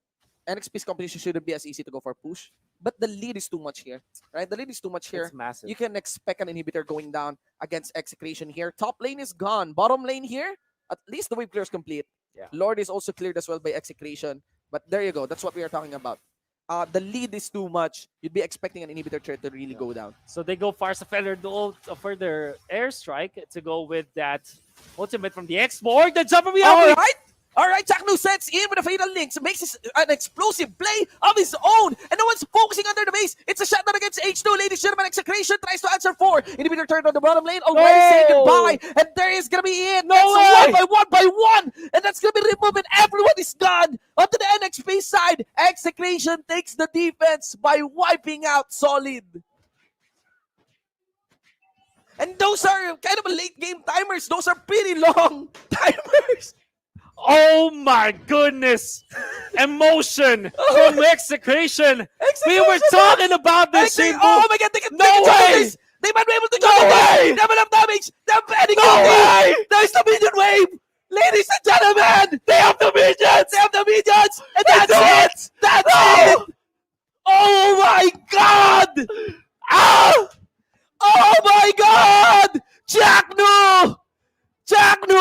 NXP's competition shouldn't be as easy to go for push, but the lead is too much here, right? The lead is too much here. It's massive. You can expect an inhibitor going down against Execration here. Top lane is gone. Bottom lane here, at least the wave clear is complete. Yeah. Lord is also cleared as well by Execration. But there you go. That's what we are talking about. The lead is too much. You'd be expecting an inhibitor threat to really go down. So they go for their airstrike to go with that ultimate from the X-Borg. The jump from the All right, Chaknu sets in with a fatal link, so makes an explosive play of his own, and no one's focusing under the base. It's a shutdown against H2. Ladies and gentlemen, Execration tries to answer 4. Inhibitor turned on the bottom lane, already saying goodbye, and there is gonna be it. No That's way! one by one, and that's gonna be removed, and everyone is gone. Onto the NXP side, Execration takes the defense by wiping out Solid. And those are kind of late game timers. Those are pretty long timers. Oh my goodness! Emotion from Execration. We were talking about this. Oh my god, they can No way! They might be able to No go way! They have enough damage. They're banning No way! There's the minion wave. Ladies and gentlemen, They have the minions! they have the minions. And They that's do it. it! That's No! it. Oh my god. Ah! Oh my god. Jackno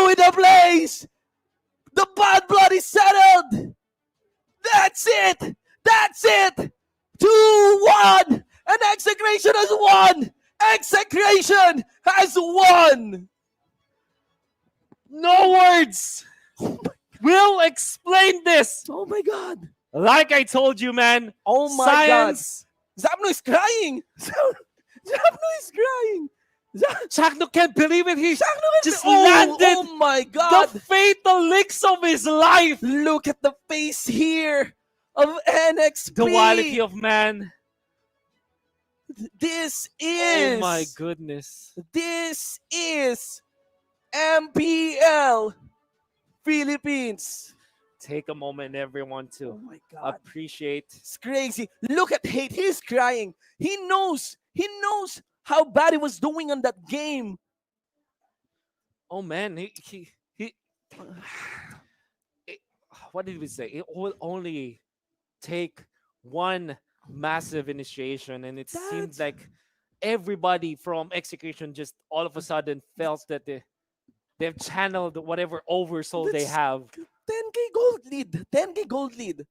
in the place. The bad blood is settled. That's it. That's it. 2-1. And Execration has won. Execration has won. No words! We'll explain this! Oh my god. Like I told you, man. Oh my Science. god. Zapno is crying. Zapno is crying. Chakno can't believe it. He just Oh, landed oh my god. the fatal licks of his life. Look at the face here of NXP. Duality of man. This is. Oh my goodness. This is MPL Philippines. Take a moment, everyone, to my God. appreciate. It's crazy. Look at Hate. He's crying. He knows. He knows how bad he was doing on that game. Oh man, what did we say? It will only take one massive initiation, and it seems like everybody from Execution just all of a sudden felt that they've channeled whatever oversoul they have. 10k gold lead. 10k gold lead.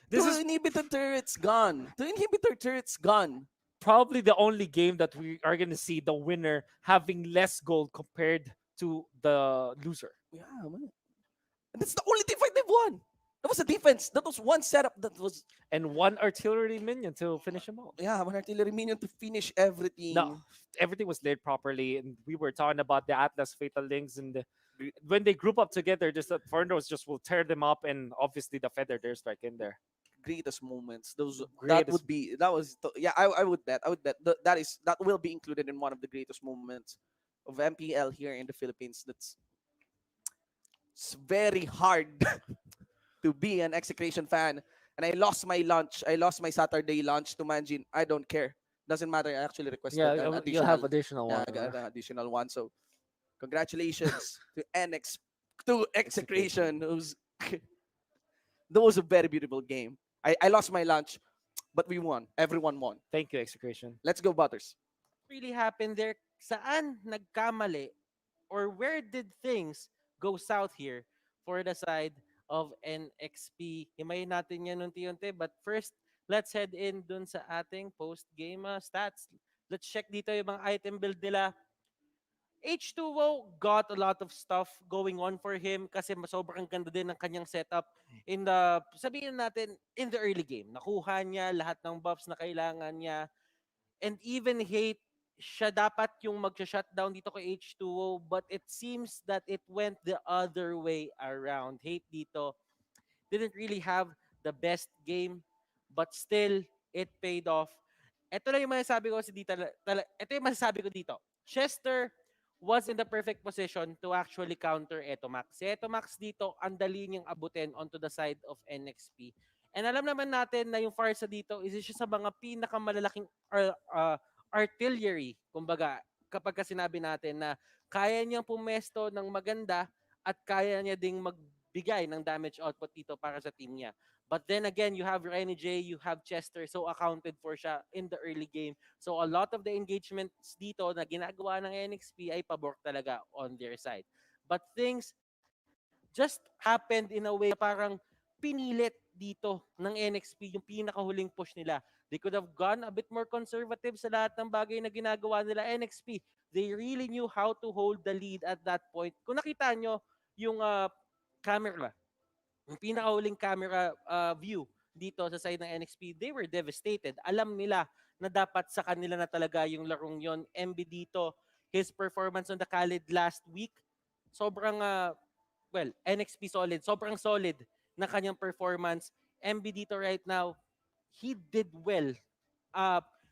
This Two is inhibitor turrets gone. 2 inhibitor turrets gone. probably the only game that we are going to see the winner having less gold compared to the loser. Yeah, man. And that's the only team fight they've won. That was a defense. That was one setup that was, And one artillery minion to finish him off. yeah, one artillery minion to finish No, everything. everything was laid properly, and we were talking about the Atlas Fatal Links, and when they group up together, just that Fornos just will tear them up, and obviously the Feather Dare Strike in there. Greatest moments. Those that Greatest. would be that was yeah. I would bet. I would bet that will be included in one of the greatest moments of MPL here in the Philippines. That's it's very hard to be an Execration fan. And I lost my lunch. I lost my Saturday lunch to Manjin. I don't care. Doesn't matter. I actually Yeah, requested an you'll have additional. additional Yeah, one. I got an additional one. So congratulations to NX to Execration, who's that was a very beautiful game. I lost my lunch, but we won. Everyone won. Thank you, Execration. Let's go, Butters. Really happened there? Saan nagkamali? Or where did things go south here for the side of NXP? Himayin natin yan unti-unti. But first, let's head in dun sa ating post-game stats. Let's check dito yung mga item build nila. H2O got a lot of stuff going on for him kasi sobrang ganda din ng kanyang setup in the, sabihin natin, in the early game. Nakuha niya lahat ng buffs na kailangan niya. And even hate, siya dapat yung mag-shutdown dito kay H2O, but it seems that it went the other way around. Hate dito didn't really have the best game, but still, it paid off. Ito lang yung masasabi ko si dito. Ito yung masasabi ko dito. Chester was in the perfect position to actually counter Etomax. Si Etomax dito, ang dali niyang abutin onto the side of NXP. And alam naman natin na yung Farsa dito is siya sa mga pinakamalalaking artillery. Kumbaga, kapag sinabi natin na kaya niyang pumesto ng maganda at kaya niya ding magbigay ng damage output dito para sa team niya. But then again, you have Renny J, you have Chester, so accounted for siya in the early game. So a lot of the engagements dito na ginagawa ng NXP ay pabor talaga on their side. But things just happened in a way na parang pinilit dito ng NXP yung pinakahuling push nila. They could have gone a bit more conservative sa lahat ng bagay na ginagawa nila NXP. They really knew how to hold the lead at that point. Kung nakita nyo yung camera, yung pinakahuling camera view dito sa side ng NXP, they were devastated. Alam nila na dapat sa kanila na talaga yung larong yon. MB dito, his performance on the Khalid last week, sobrang, NXP solid. Sobrang solid na kanyang performance. MB dito right now, he did well.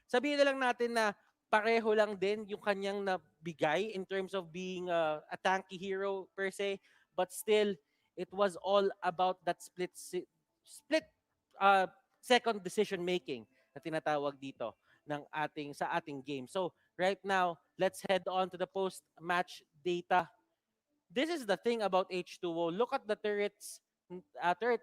Sabihin na lang natin na pareho lang din yung kanyang nabigay in terms of being a tanky hero per se, but still it was all about that split second decision making na tinatawag dito ng sa ating game. So right now, let's head on to the post match data. This is the thing about H2O. Look at the turret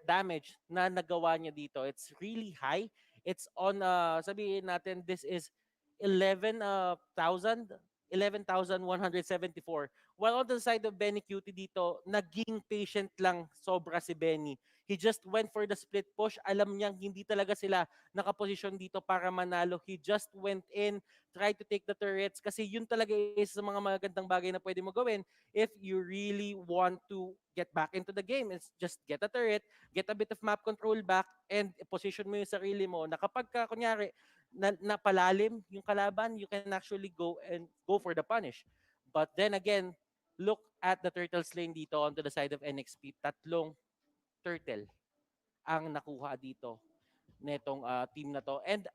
damage na nagawa niya dito. It's really high. It's on, sabihin natin, this is 11,174. While on the side of Benny Cutie dito, naging patient lang sobra si Benny. He just went for the split push. Alam niyang hindi talaga sila nakaposisyon dito para manalo. He just went in, tried to take the turrets kasi yun talaga is sa mga magandang bagay na pwede mo gawin if you really want to get back into the game. It's just get a turret, get a bit of map control back, and position mo yung sarili mo na kapag ka, kunyari, napalalim yung kalaban, you can actually go for the punish. But then again, look at the turtles lane dito onto the side of NXP. Tatlong turtle ang nakuha dito netong team na to. And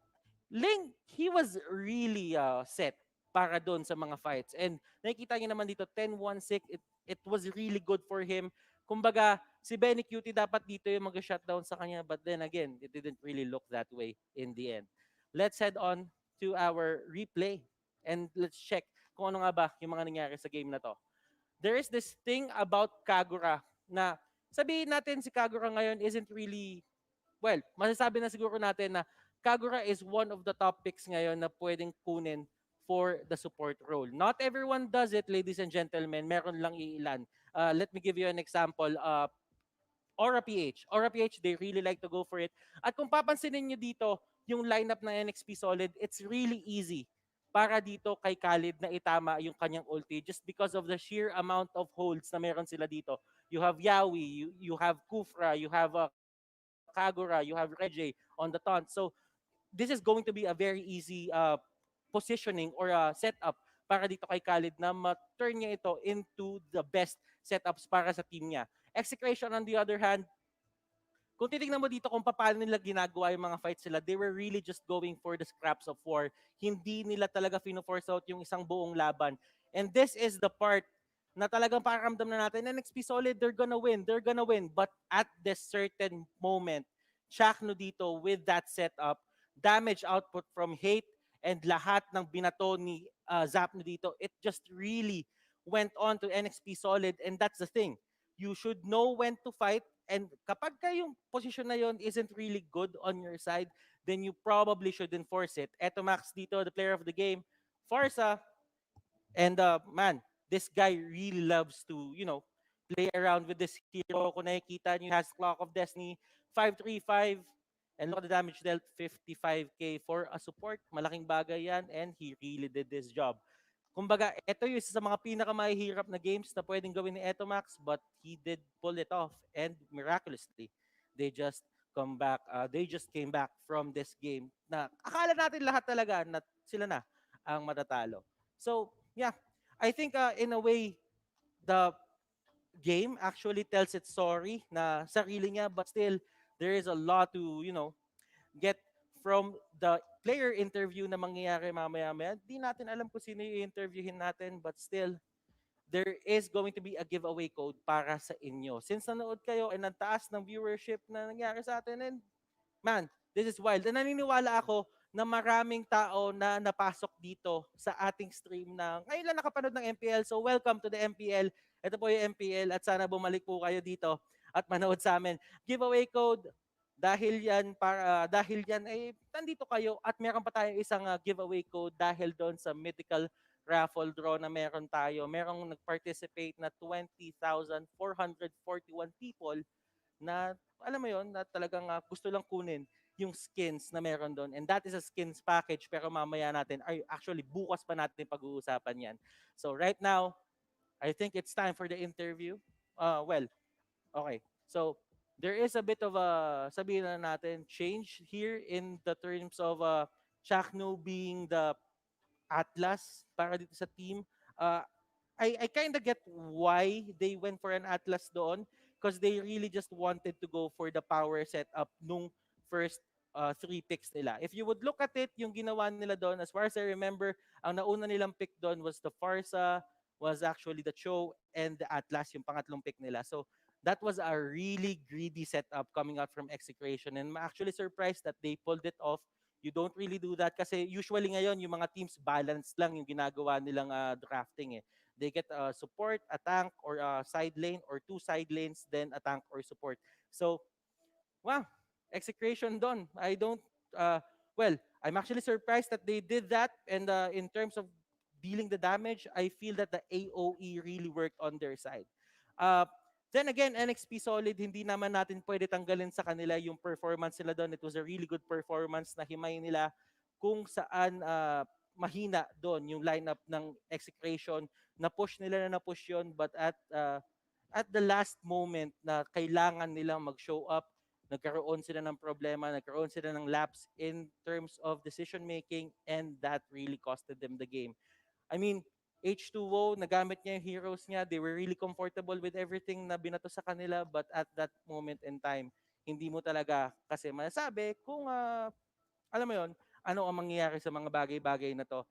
Ling, he was really set para doon sa mga fights. And nakikita niyo naman dito, 10-1-6, it was really good for him. Kumbaga, si Benny Cutie dapat dito yung mag-shutdown sa kanya. But then again, it didn't really look that way in the end. Let's head on to our replay. And let's check kung ano nga ba yung mga nangyari sa game na to. There is this thing about Kagura na sabihin natin si Kagura ngayon isn't really, masasabi na siguro natin na Kagura is one of the top picks ngayon na pwedeng kunin for the support role. Not everyone does it, ladies and gentlemen. Meron lang iilan. Let me give you an example. Aura-PH. Aura-PH, they really like to go for it. At kung papansinin nyo dito, yung lineup ng NXP Solid, it's really easy para dito kay Khalid na itama yung kanyang ulti just because of the sheer amount of holds na meron sila dito. You have Yawi, you have Kufra, you have Kagura, you have Reggie on the taunt. So this is going to be a very easy positioning or setup para dito kay Khalid na ma-turn niya ito into the best setups para sa team niya. Execration on the other hand, kung titignan mo dito kung paano nila ginagawa yung mga fights sila, they were really just going for the scraps of war. Hindi nila talaga fino-force out yung isang buong laban. And this is the part na talagang pakaramdam na natin, NXP solid, they're gonna win, they're gonna win. But at this certain moment, Shakno dito with that setup, damage output from Hate, and lahat ng binato ni Zapno dito, it just really went on to NXP solid, and that's the thing. You should know when to fight, and kapag ka yung position na yon isn't really good on your side, then you probably should enforce it. Eto Max dito, the player of the game, Farsa, and man, this guy really loves to, play around with this hero. Kung nakikita niyo, he has Clock of Destiny, 535, and look at the damage dealt, 55k for a support. Malaking bagay yan, and he really did this job. Kumbaga, ito yung isa sa mga pinakamahihirap na games na pwedeng gawin ni Etomax, but he did pull it off, and miraculously, they just came back from this game na akala natin lahat talaga na sila na ang matatalo. So, yeah, I think in a way, the game actually tells its story na sarili niya, but still, there is a lot to, get from the player interview na mangyayari mamaya-maya. Di natin alam kung sino yung interviewin natin, but still, there is going to be a giveaway code para sa inyo. Since nanood kayo and ang taas ng viewership na nangyari sa atin, and man, this is wild. And naniniwala ako na maraming tao na napasok dito sa ating stream na ngayon lang nakapanood ng MPL. So welcome to the MPL. Ito po yung MPL at sana bumalik po kayo dito at manood sa amin. Giveaway code, dahil yan ay nandito kayo at meron pa tayong isang giveaway code dahil doon sa mythical raffle draw na meron tayo. Merong nag-participate na 20,441 people na alam mo yon na talagang gusto lang kunin yung skins na meron doon. And that is a skins package, pero mamaya natin, actually bukas pa natin pag-uusapan yan. So right now, I think it's time for the interview. Okay. So there is a bit of a, sabihin na natin, change here in the terms of Chakno being the Atlas para dito sa team. I kind of get why they went for an Atlas doon because they really just wanted to go for the power setup nung first three picks nila. If you would look at it, yung ginawa nila doon, as far as I remember, ang nauna nilang pick doon was the Farsa, was actually the Cho, and the Atlas, yung pangatlong pick nila. So that was a really greedy setup coming out from Execration, and I'm actually surprised that they pulled it off. You don't really do that kasi usually ngayon yung mga teams balanced lang yung ginagawa nilang drafting eh. They get support, a tank, or a side lane, or two side lanes, then a tank or support. So, wow, Execration done. I don't, I'm actually surprised that they did that. And in terms of dealing the damage, I feel that the AOE really worked on their side. Then again, NXP solid, hindi naman natin pwede tanggalin sa kanila yung performance nila doon. It was a really good performance na himay nila kung saan mahina doon yung lineup ng Execration. Na-push nila na na-push yun, but at the last moment na kailangan nilang mag-show up, nagkaroon sila ng problema, nagkaroon sila ng lapse in terms of decision making, and that really costed them the game. I mean, H2O, nagamit niya yung heroes niya. They were really comfortable with everything na binato sa kanila, but at that moment in time, hindi mo talaga kasi masasabi kung, alam mo yon, ano ang mangyayari sa mga bagay-bagay na to.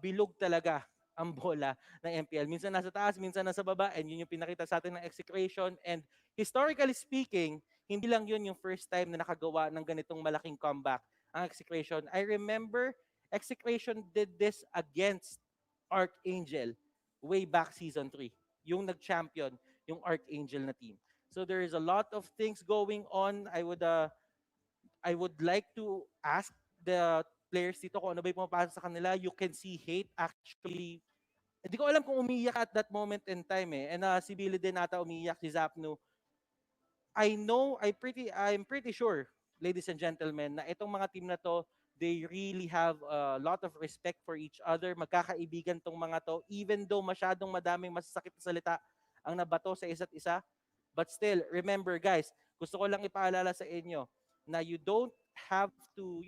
Bilog talaga ang bola ng MPL. Minsan nasa taas, minsan nasa baba, and yun yung pinakita sa atin ng Execration. And historically speaking, hindi lang yun yung first time na nakagawa ng ganitong malaking comeback ang Execration. I remember Execration did this against Archangel way back season 3. Yung nag-champion, yung Archangel na team. So there is a lot of things going on. I would like to ask the players dito kung ano ba yung pumapasok sa kanila. You can see Hate actually, hindi ko alam kung umiyak at that moment in time eh. And si Billy din ata umiyak, si Zapno. I'm pretty sure, ladies and gentlemen, na itong mga team na to, they really have a lot of respect for each other. Magkakaibigan tong mga to, even though masyadong madaming masasakit na salita ang nabato sa isa't isa. But still, remember guys, Gusto ko lang ipaalala sa inyo na you don't have to,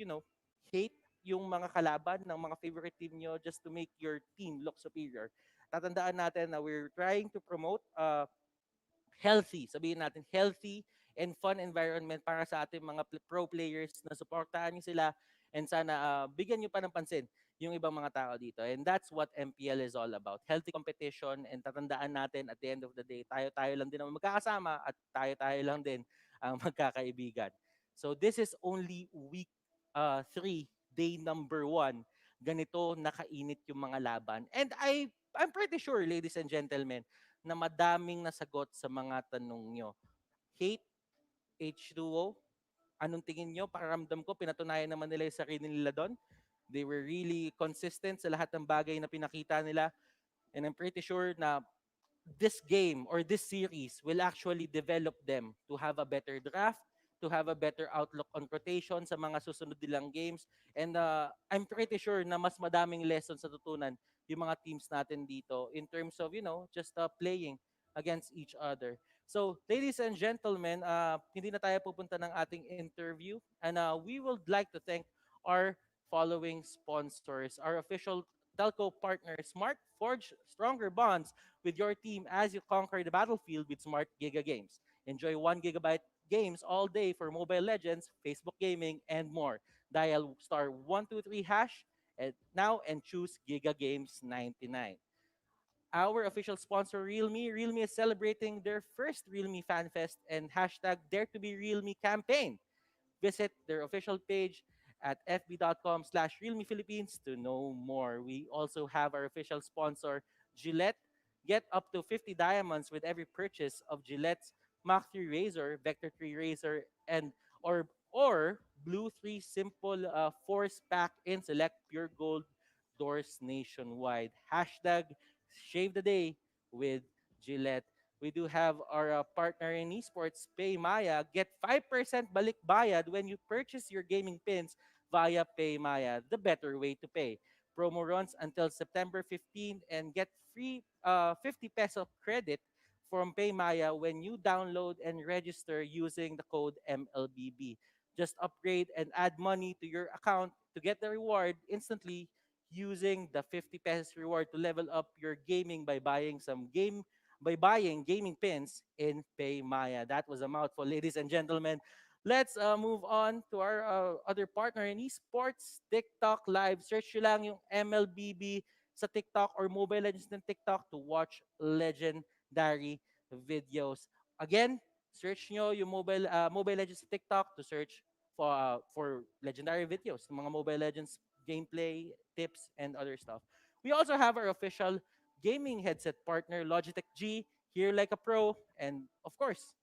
hate yung mga kalaban ng mga favorite team nyo just to make your team look superior. Tatandaan natin na we're trying to promote healthy, sabihin natin healthy and fun environment para sa ating mga pro players na suportahan niyo sila and sana bigyan niyo pa ng pansin yung ibang mga tao dito. And that's what MPL is all about. Healthy competition, and tatandaan natin at the end of the day, tayo-tayo lang din ang magkakasama at tayo-tayo lang din ang magkakaibigan. So this is only week 3, day number 1. Ganito nakainit yung mga laban. And I'm pretty sure, ladies and gentlemen, na madaming nasagot sa mga tanong nyo. Hate, H2O, anong tingin nyo? Pakiramdam ko, pinatunayan naman nila yung sarili nila doon. They were really consistent sa lahat ng bagay na pinakita nila. And I'm pretty sure na this game or this series will actually develop them to have a better draft, to have a better outlook on rotation sa mga susunod nilang games. And I'm pretty sure na mas madaming lessons na tutunan yung mga teams natin dito in terms of, just playing against each other. So, ladies and gentlemen, hindi na tayo pupunta ng ating interview. And we would like to thank our following sponsors, our official telco partner, Smart. Forge stronger bonds with your team as you conquer the battlefield with Smart Giga Games. Enjoy 1 gigabyte games all day for Mobile Legends, Facebook Gaming, and more. Dial star 123 hash and choose Giga Games 99. Our official sponsor, Realme. Realme is celebrating their first Realme Fan Fest and hashtag Dare to be Realme campaign. Visit their official page at fb.com/Realme Philippines to know more. We also have our official sponsor, Gillette. Get up to 50 diamonds with every purchase of Gillette's Mach 3 Razor, Vector 3 Razor, and or Blue 3 Simple Force Pack in select pure gold doors nationwide. Hashtag Shave the Day with Gillette. We do have our partner in esports, PayMaya. Get 5% balik bayad when you purchase your gaming pins via PayMaya, the better way to pay. Promo runs until September 15 and get free 50 peso credit from PayMaya when you download and register using the code MLBB. Just upgrade and add money to your account to get the reward instantly using the 50 pesos reward to level up your gaming by buying gaming pins in PayMaya. That was a mouthful, ladies and gentlemen. Let's move on to our other partner in esports, TikTok Live. Search nyo lang yung MLBB sa TikTok or Mobile Legends ng TikTok to watch legendary videos. Again, search nyo yung Mobile Legends sa TikTok to search for legendary videos, ng mga Mobile Legends gameplay, tips, and other stuff. We also have our official gaming headset partner, Logitech G, Here Like a Pro, and of course,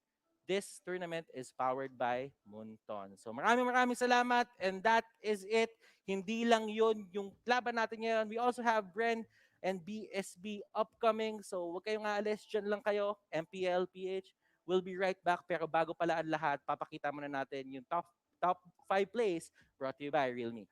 this tournament is powered by Moonton. So maraming salamat, and that is it. Hindi lang yun yung laban natin ngayon. We also have Bren and BSB upcoming. So huwag kayong aalis, dyan lang kayo. MPL-PH will be right back. Pero bago pala ang lahat, papakita muna natin yung top 5 plays brought to you by Realme.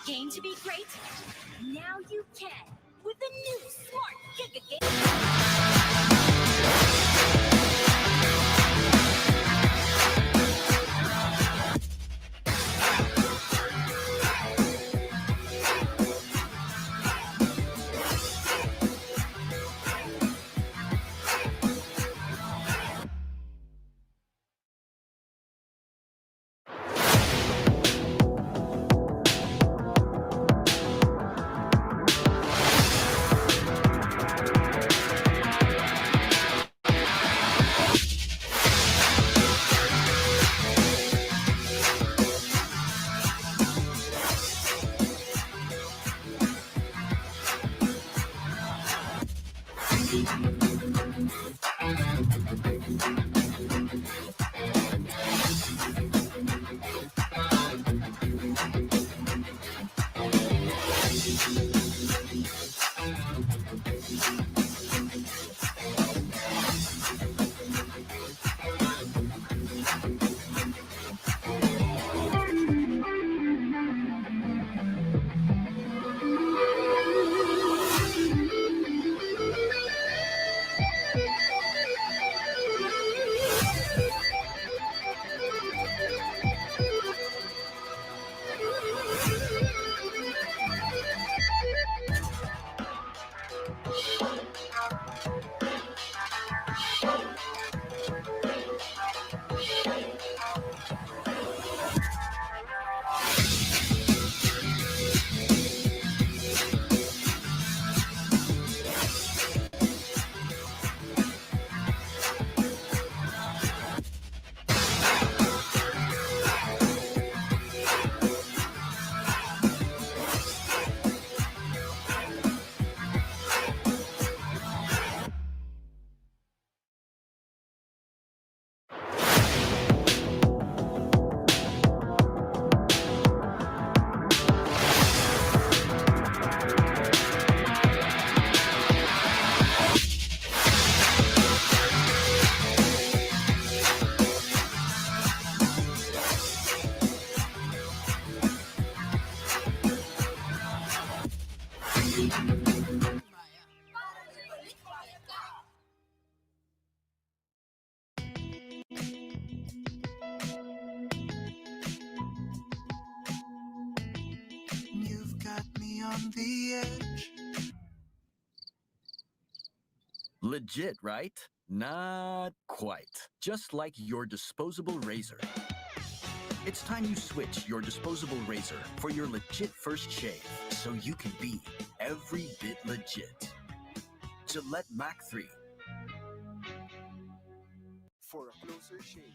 game to be great? Now you can with the new Smart Giga Game. You've got me on the edge. Legit, right? Not quite. Just like your disposable razor. It's time you switch your disposable razor for your legit first shave, so you can be every bit legit. Gillette Mac 3. For a closer shave,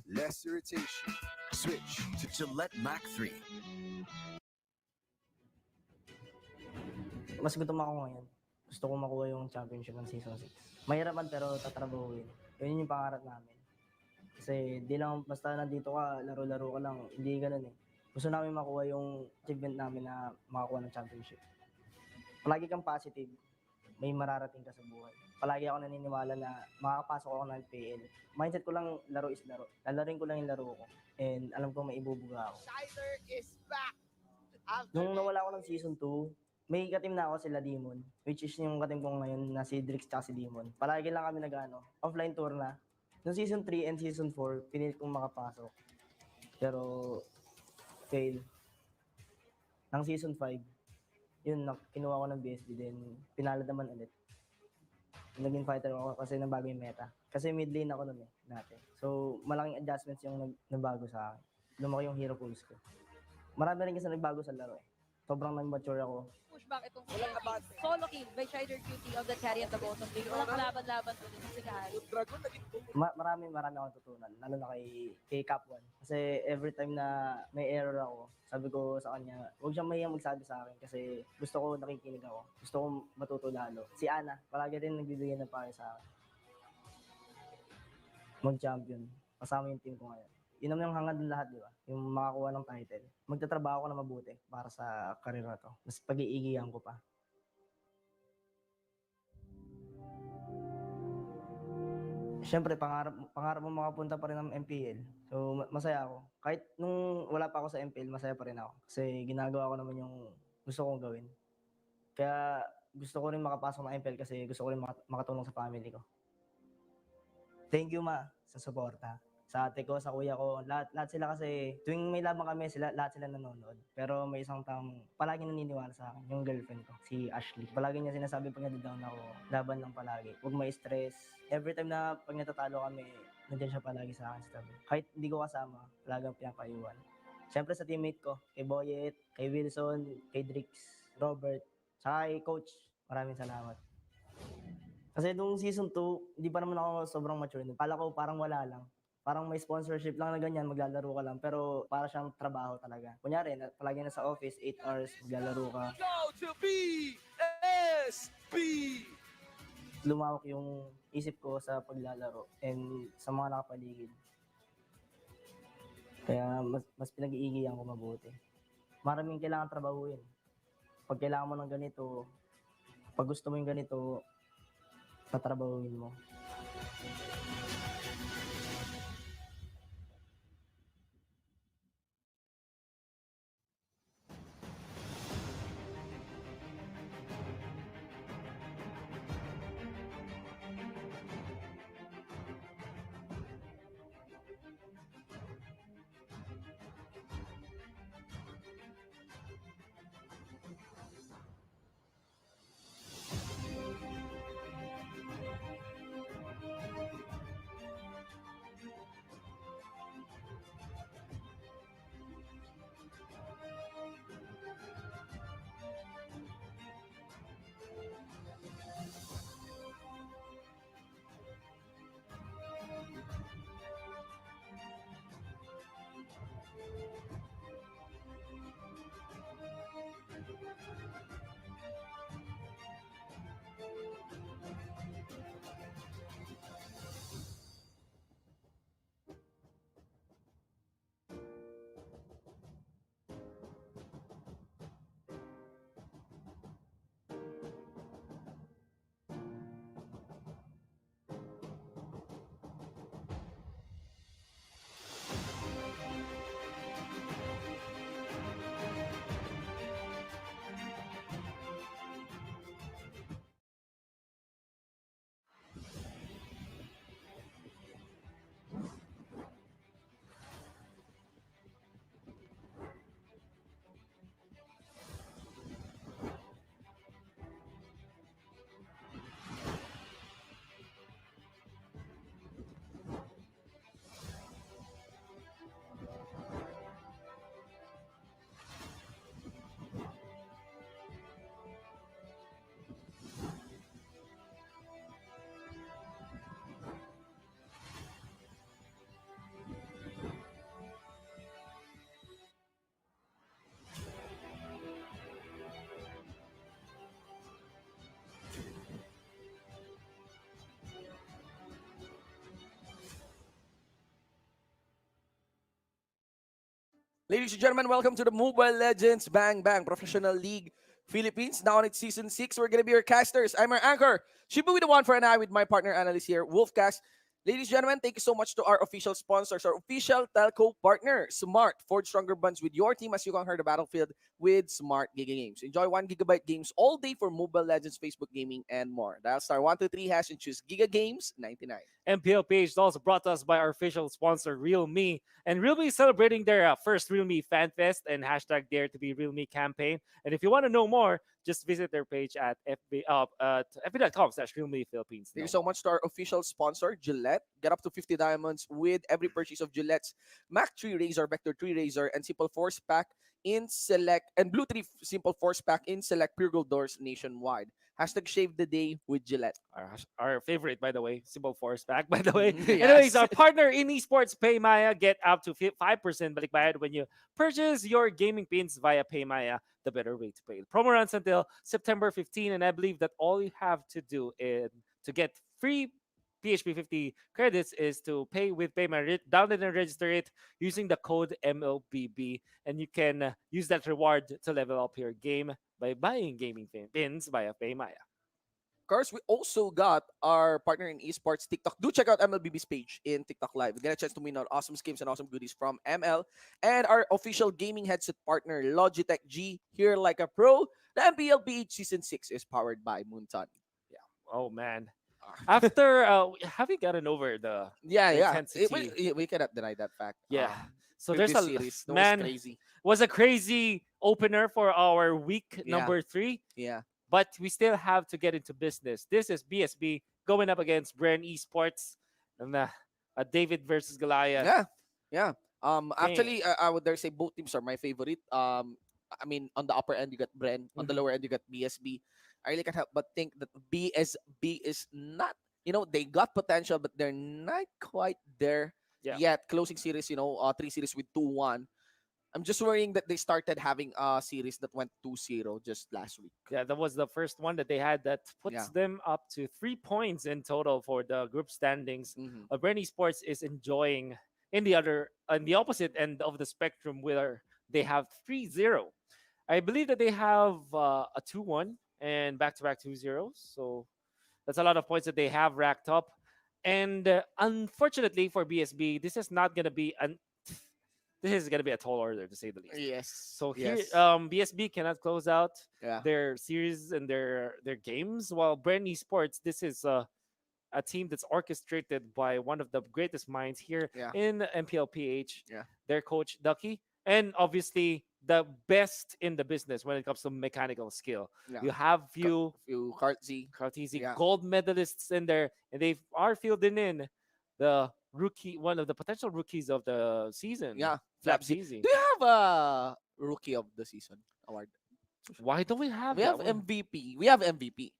less irritation, switch to Gillette Mac 3. Mas gutom ako ngayon. Gusto ko makuha yung championship ng season 6. Mahirap man pero tatrabahuin. Yun yung pangarap namin. Kasi di lang basta nandito ka, laro-laro ka lang. Hindi ganun eh. Gusto namin makuha yung achievement namin na makakuha ng championship. Palagi kang positive, may mararating ka sa buhay. Palagi ako naniniwala na makakapasok ako ng MPL. Mindset ko lang, laro is laro. Lalarin ko lang yung laro ko. And alam ko may ibubuga ako. Shider is back! Nung nawala ako ng season 2, may katim na ako sila Demon, which is yung katim ko ngayon na si Drix tsaka si Demon. Palagi lang kami offline tour na. Noong season 3 and season 4, pinilit kong makapasok. Pero, fail. Nang season 5, yun, kinuha ko ng BSB din, pinalad naman ulit. Naging fighter ako kasi nabago yung meta. Kasi mid lane ako nun dati. So, malaking adjustments yung nabago sa akin. Lumaki yung hero pools ko. Marami rin kasi nagbago sa laro eh. Sobrang nag-mature ako. Pushback itong solo kill by Shider QT on the carry at the bottom lane. Walang kalaban-laban doon sa sigahan. Marami akong tutunan, lalo na kay Cap 1. Kasi every time na may error ako, sabi ko sa kanya, huwag siyang mahiyang magsabi sa akin kasi gusto ko nakikinig ako. Gusto ko matuto lalo. Si Ana, palagi rin nagbibigay ng payo sa akin. Mag-champion. Kasama yung team ko ngayon. Yun naman yung hangad ng lahat, di ba? Yung makakuha ng title. Magtatrabaho ko na mabuti para sa career na to. Mas pag-iigihan ko pa. Siyempre pangarap pangarap mo makapunta pa rin ng MPL. So masaya ako. Kahit nung wala pa ako sa MPL, masaya pa rin ako. Kasi ginagawa ko naman yung gusto kong gawin. Kaya gusto ko rin makapasok ng MPL kasi gusto ko rin makatulong sa family ko. Thank you ma sa suporta. Sa ate ko, sa kuya ko, lahat sila kasi tuwing may laban kami, lahat sila nanonood. Pero may isang taong palagi naniniwala sa akin, yung girlfriend ko, si Ashley. Palagi niya sinasabi pag nadadown ako, laban lang palagi. Huwag may stress. Every time na pag natatalo kami, nandiyan siya palagi sa akin sa tabi. Kahit hindi ko kasama, palagi ang pinapaiwan. Siyempre sa teammate ko, kay Boyet, kay Wilson, kay Drix, Robert, saka kay Coach. Maraming salamat. Kasi nung season 2, hindi pa naman ako sobrang mature. Kala ko parang wala lang. Parang may sponsorship lang na ganyan, maglalaro ka lang. Pero para siyang trabaho talaga. Kunyari, palagi na sa office, 8 hours, maglalaro ka. Go to BSB! Lumawak yung isip ko sa paglalaro and sa mga nakapaligid. Kaya mas pinag-iigihan ko mabuti. Maraming kailangan trabahuin. Pag kailangan mo ng ganito, pag gusto mo yung ganito, tatrabahuin mo. Ladies and gentlemen, welcome to the Mobile Legends Bang Bang Professional League Philippines. Now on its season 6, we're going to be your casters. I'm your anchor, Shibu with the one for an eye with my partner analyst here, Wolfcast. Ladies and gentlemen, thank you so much to our official sponsors, our official telco partner, Smart. Forge stronger bonds with your team as you conquer the battlefield with Smart Giga Games. Enjoy 1 gigabyte games all day for Mobile Legends, Facebook Gaming, and more. Dial star 123 hash and choose Giga Games 99. MPL-PH is also brought to us by our official sponsor, Realme. And Realme is celebrating their first Realme Fan Fest and hashtag Dare to be Realme campaign. And if you want to know more, just visit their page at fb.com/Realme Philippines. Thank you so much to our official sponsor, Gillette. Get up to 50 diamonds with every purchase of Gillette's Mac 3 Razor, Vector 3 Razor, and Simple Force Pack in select, and Blue 3 Simple Force Pack in select Pure Gold doors nationwide. Hashtag shave the day with Gillette. Our favorite, by the way, Simple Force Pack, by the way. Yes. Anyways, our partner in esports, PayMaya, get up to 5% balikbayad when you purchase your gaming pins via PayMaya, the better way to pay. Promo runs until September 15, and I believe that all you have to do to get free PHP 50 credits is to pay with PayMaya. Download and register it using the code MLBB, and you can use that reward to level up your game by buying gaming pins via PayMaya. course, we also got our partner in esports, TikTok. Do check out MLBB's page in TikTok Live. Get a chance to win out awesome schemes and awesome goodies from ML. And our official gaming headset partner, Logitech G. Here like a pro. The MPL-PH Season 6 is powered by Moonton. Yeah. Oh, man. After, have you gotten over Yeah, the yeah. intensity? We cannot deny that fact. Yeah. So there's Previous a series, that was man crazy. was a crazy opener for our week Yeah. number 3. Yeah. But we still have to get into business. This is BSB going up against Bren Esports and David versus Goliath. Yeah, yeah. Okay. Actually, I would dare say both teams are my favorite. I mean, on the upper end you got Bren, on the lower end you got BSB. I really can't help but think that BSB is not, they got potential, but they're not quite there Yeah. yet. Closing series, 3 series with 2-1. I'm just worrying that they started having a series that went 2-0 just last week. Yeah, that was the first one that they had that puts them up to 3 points in total for the group standings. Bren Esports is enjoying in the opposite end of the spectrum where they have 3-0. I believe that they have a 2-1 and back-to-back 2-0. So that's a lot of points that they have racked up. And unfortunately for BSB, this is not going to be a tall order, to say the least. Yes. So here, yes. BSB cannot close out Yeah. their series and their games, while Bren Esports, this is a team that's orchestrated by one of the greatest minds here Yeah. in MPL-PH. Yeah. Their coach Ducky, and obviously the best in the business when it comes to mechanical skill. Yeah. You have few Kartzy, Yeah. gold medalists in there, and they are fielding in the one of the potential rookies of the season. Yeah, Flapsy. Do you have a rookie of the season award? Why don't we have We that have one? MVP. We have MVP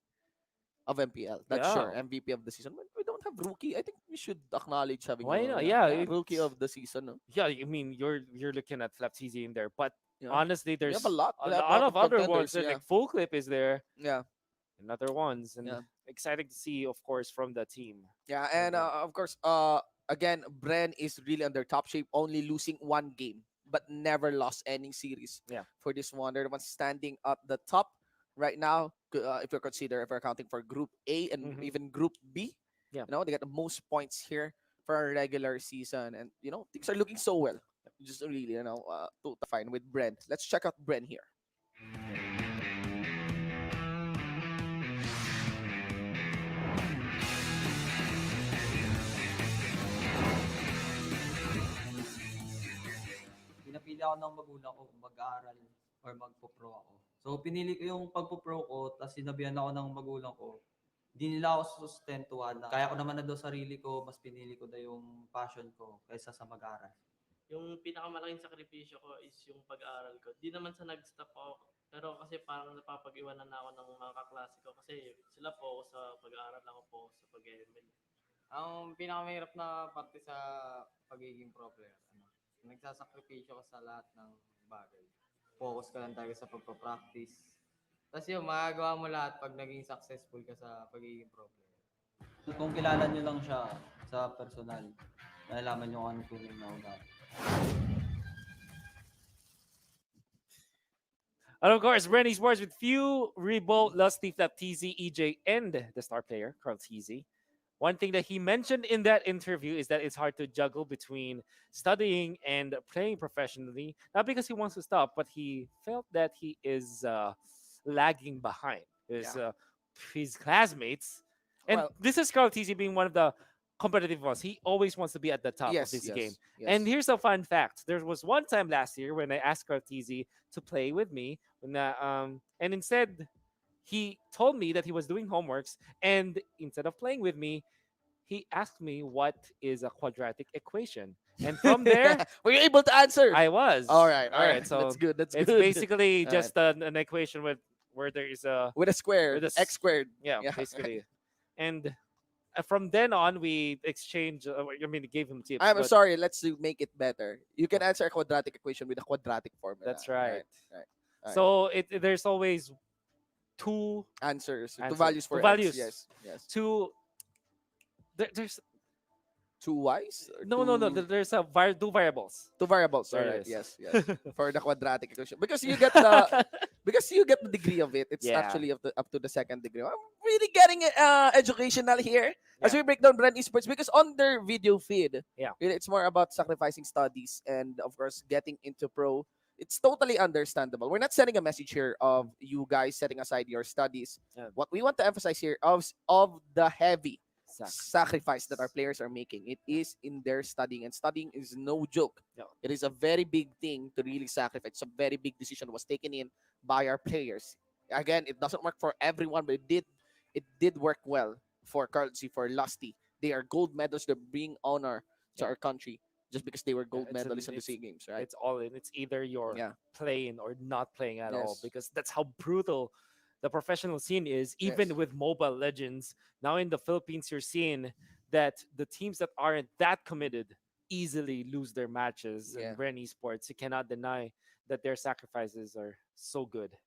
of MPL. That's Yeah. sure. MVP of the season. But we don't have rookie. I think we should acknowledge having Why a, not? Yeah, rookie of the season. No? Yeah, I mean you're looking at Flapsy in there, but Yeah. honestly, We there's have a lot. a We have lot of other contenders, ones. Like Full Clip is there, Yeah. and other ones, and Yeah. exciting to see, of course, from the team. Yeah, and of course, again, Bren is really under top shape, only losing 1 game, but never lost any series. Yeah. For this one, they're the ones standing at the top right now. If we're counting for Group A and even Group B, Yeah. they got the most points here for a regular season, and things are looking so well. Just really, to fine with Bren. Let's check out Bren here. Pinapili ako ng magulang ko kung mag-aaral or magpo-pro ako. So, pinili ko yung pagpo-pro ko, tapos sinabihan ako ng magulang ko. Hindi nila ako sustentuhan na kaya ko naman na daw sarili ko, mas pinili ko na yung passion ko kaysa sa mag-aaral. Yung pinakamalaking sakripisyo ko is yung pag-aaral ko. Di naman sa nag-stop ako, pero kasi parang napapag-iwanan na ako ng mga kaklase ko kasi sila po sa pag-aaral, ako po sa pag-ML. Ang pinakamahirap na parte sa pagiging pro player, nagsasakripisyo ka sa lahat ng bagay. Focus ka lang talaga sa pagpa-practice. Tapos yun, magagawa mo lahat pag naging successful ka sa pagiging pro player. Kung kilala nyo lang siya sa personal, nalalaman nyo kung anong tunay na ugali. And of course, Bren Esports with few Rebo, Lusty, Flap, TZ, EJ, and the star player, Carl TZ. One thing that he mentioned in that interview is that it's hard to juggle between studying and playing professionally. Not because he wants to stop, but he felt that he is lagging behind his classmates. And this is Carl TZ being one of the competitive ones. He always wants to be at the top of this game. Yes. And here's a fun fact. There was one time last year when I asked Carl TZ to play with me. And instead, he told me that he was doing homeworks. And instead of playing with me, he asked me what is a quadratic equation. And from there, were you able to answer? I was. All right. So that's good. That's it's good. basically All just an equation where there is a with a square, with a x squared. Yeah, basically. And from then on, we exchanged. Gave him tips. I'm but sorry. Let's make it better. You can answer a quadratic equation with a quadratic formula. That's right. Right. So there's always two answers, two answers. values for Two values. X. Yes. There's two y's. No. There's two variables. Two variables. All There right. it is. Yes. For the quadratic equation, because you get the because you get the degree of it. It's Yeah. actually up to the second degree. I'm really getting educational here as we break down Bren Esports, because on their video feed, Yeah. really, it's more about sacrificing studies and of course getting into pro. It's totally understandable. We're not sending a message here of you guys setting aside your studies. Yeah. What we want to emphasize here of the heavy sacrifice that our Sacrifice. players are making. It is in their studying, and studying is no joke. Yeah. It is a very big thing to really sacrifice. It's a very big decision was taken in by our players. Again, it doesn't work for everyone, but it did work well for Carl Z, for Lusty. They are gold medals. They bring honor to our country just because they were gold medalists in the SEA Games, right? It's all in. It's either you're Yeah. playing or not playing at all, Yes. because that's how brutal the professional scene is. Even Yes. with Mobile Legends, now in the Philippines, you're seeing that the teams that aren't that committed easily lose their matches. Yeah. And Bren Esports, you cannot deny that their sacrifices are so good.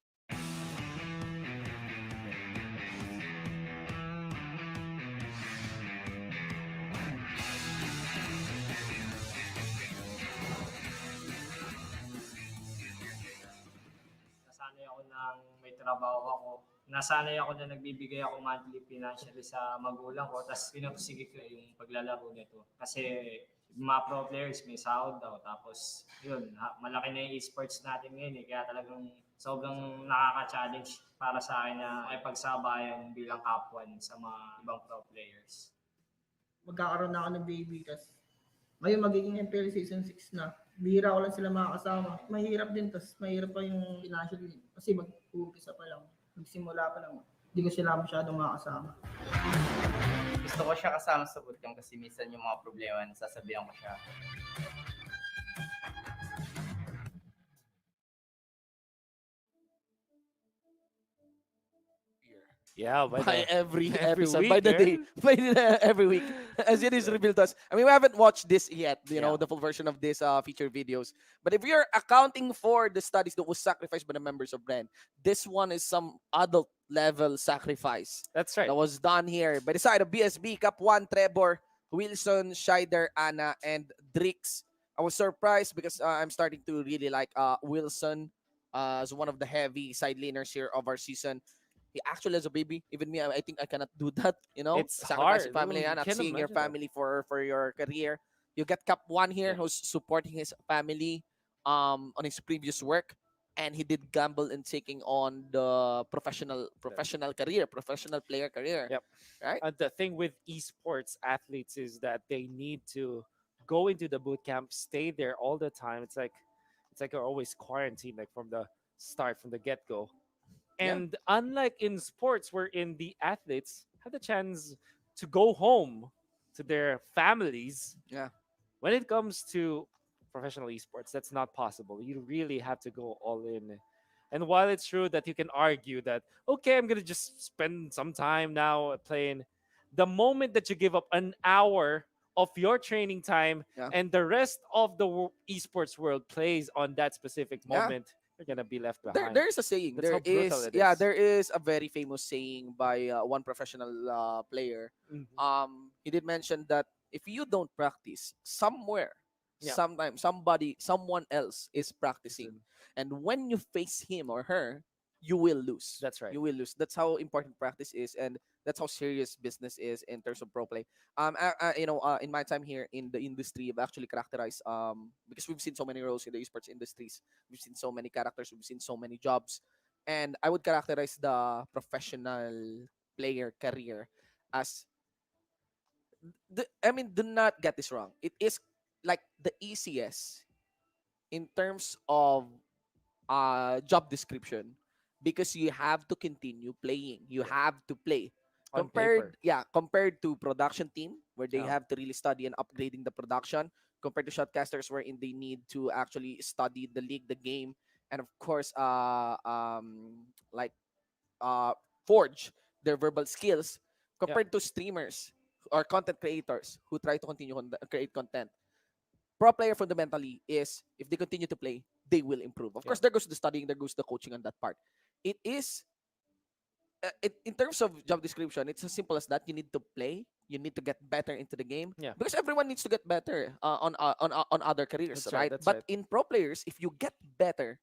Nasanay ako ng may trabaho ako. Nasanay ako na nagbibigay ako monthly financially sa magulang ko. Tapos pinupursige ko yung paglalaro nito. Kasi mga pro players may sahod daw. Tapos yun, malaki na yung esports natin ngayon. Kaya talagang sobrang nakaka-challenge para sa akin na ay pagsabayan bilang kapwan sa mga ibang pro players. Magkakaroon na ako ng baby kasi ngayon magiging MPL Season 6 na. Bihira ko lang sila makakasama. Mahirap din, tas mahirap pa yung financially. Kasi mag-uumpisa pa lang, magsimula pa lang. Hindi ko sila masyadong makakasama. Gusto ko siya kasama sa bootcamp kasi minsan yung mga problema, nasasabihan ko siya. Yeah, by every every episode, week, by the yeah. day, every week, as it is revealed to us. I mean, we haven't watched this yet, the full version of this feature videos. But if we are accounting for the studies that was sacrificed by the members of Bren, this one is some adult level sacrifice. That's right. That was done here by the side of BSB, Cap 1, Trevor, Wilson, Scheider, Anna, and Drix. I was surprised because I'm starting to really like Wilson as one of the heavy side laners here of our season. He actually has a baby. Even me, I think I cannot do that. It's Sacrificing hard. family, You not can't seeing your imagine that. family for your career. You get Cap 1 here, who's supporting his family on his previous work, and he did gamble in taking on the professional career, professional player career. Yep. Right. The thing with esports athletes is that they need to go into the boot camp, stay there all the time. It's like you're always quarantined, like from the start, from the get go. Yeah. And unlike in sports, wherein the athletes have the chance to go home to their families, Yeah. when it comes to professional esports, that's not possible. You really have to go all in. And while it's true that you can argue that, okay, I'm going to just spend some time now playing, the moment that you give up an hour of your training time and the rest of the esports world plays on that specific Yeah. moment, you're going to be left behind. There's a saying. That's how brutal it is. There is a very famous saying by one professional player. Mhm. He did mention that if you don't practice somewhere, Yeah. someone else is practicing, and when you face him or her, you will lose. That's right. You will lose. That's how important practice is, and that's how serious business is in terms of pro play. In my time here in the industry, I've actually characterized because we've seen so many roles in the esports industries. We've seen so many characters. We've seen so many jobs, and I would characterize the professional player career as do not get this wrong. It is like the easiest in terms of job description because you have to continue playing. You have to play. On Compared to production team where they Yeah. have to really study and upgrading the production, compared to shotcasters wherein they need to actually study the league, the game, and of course forge their verbal skills compared to streamers or content creators who try to continue create content. Pro player fundamentally is if they continue to play, they will improve. Of course, there goes the studying, there goes the coaching on that part. It is in terms of job description, it's as simple as that. You need to play. You need to get better into the game. Yeah. Because everyone needs to get better on other careers, That's right, right? that's But right. in pro players, if you get better,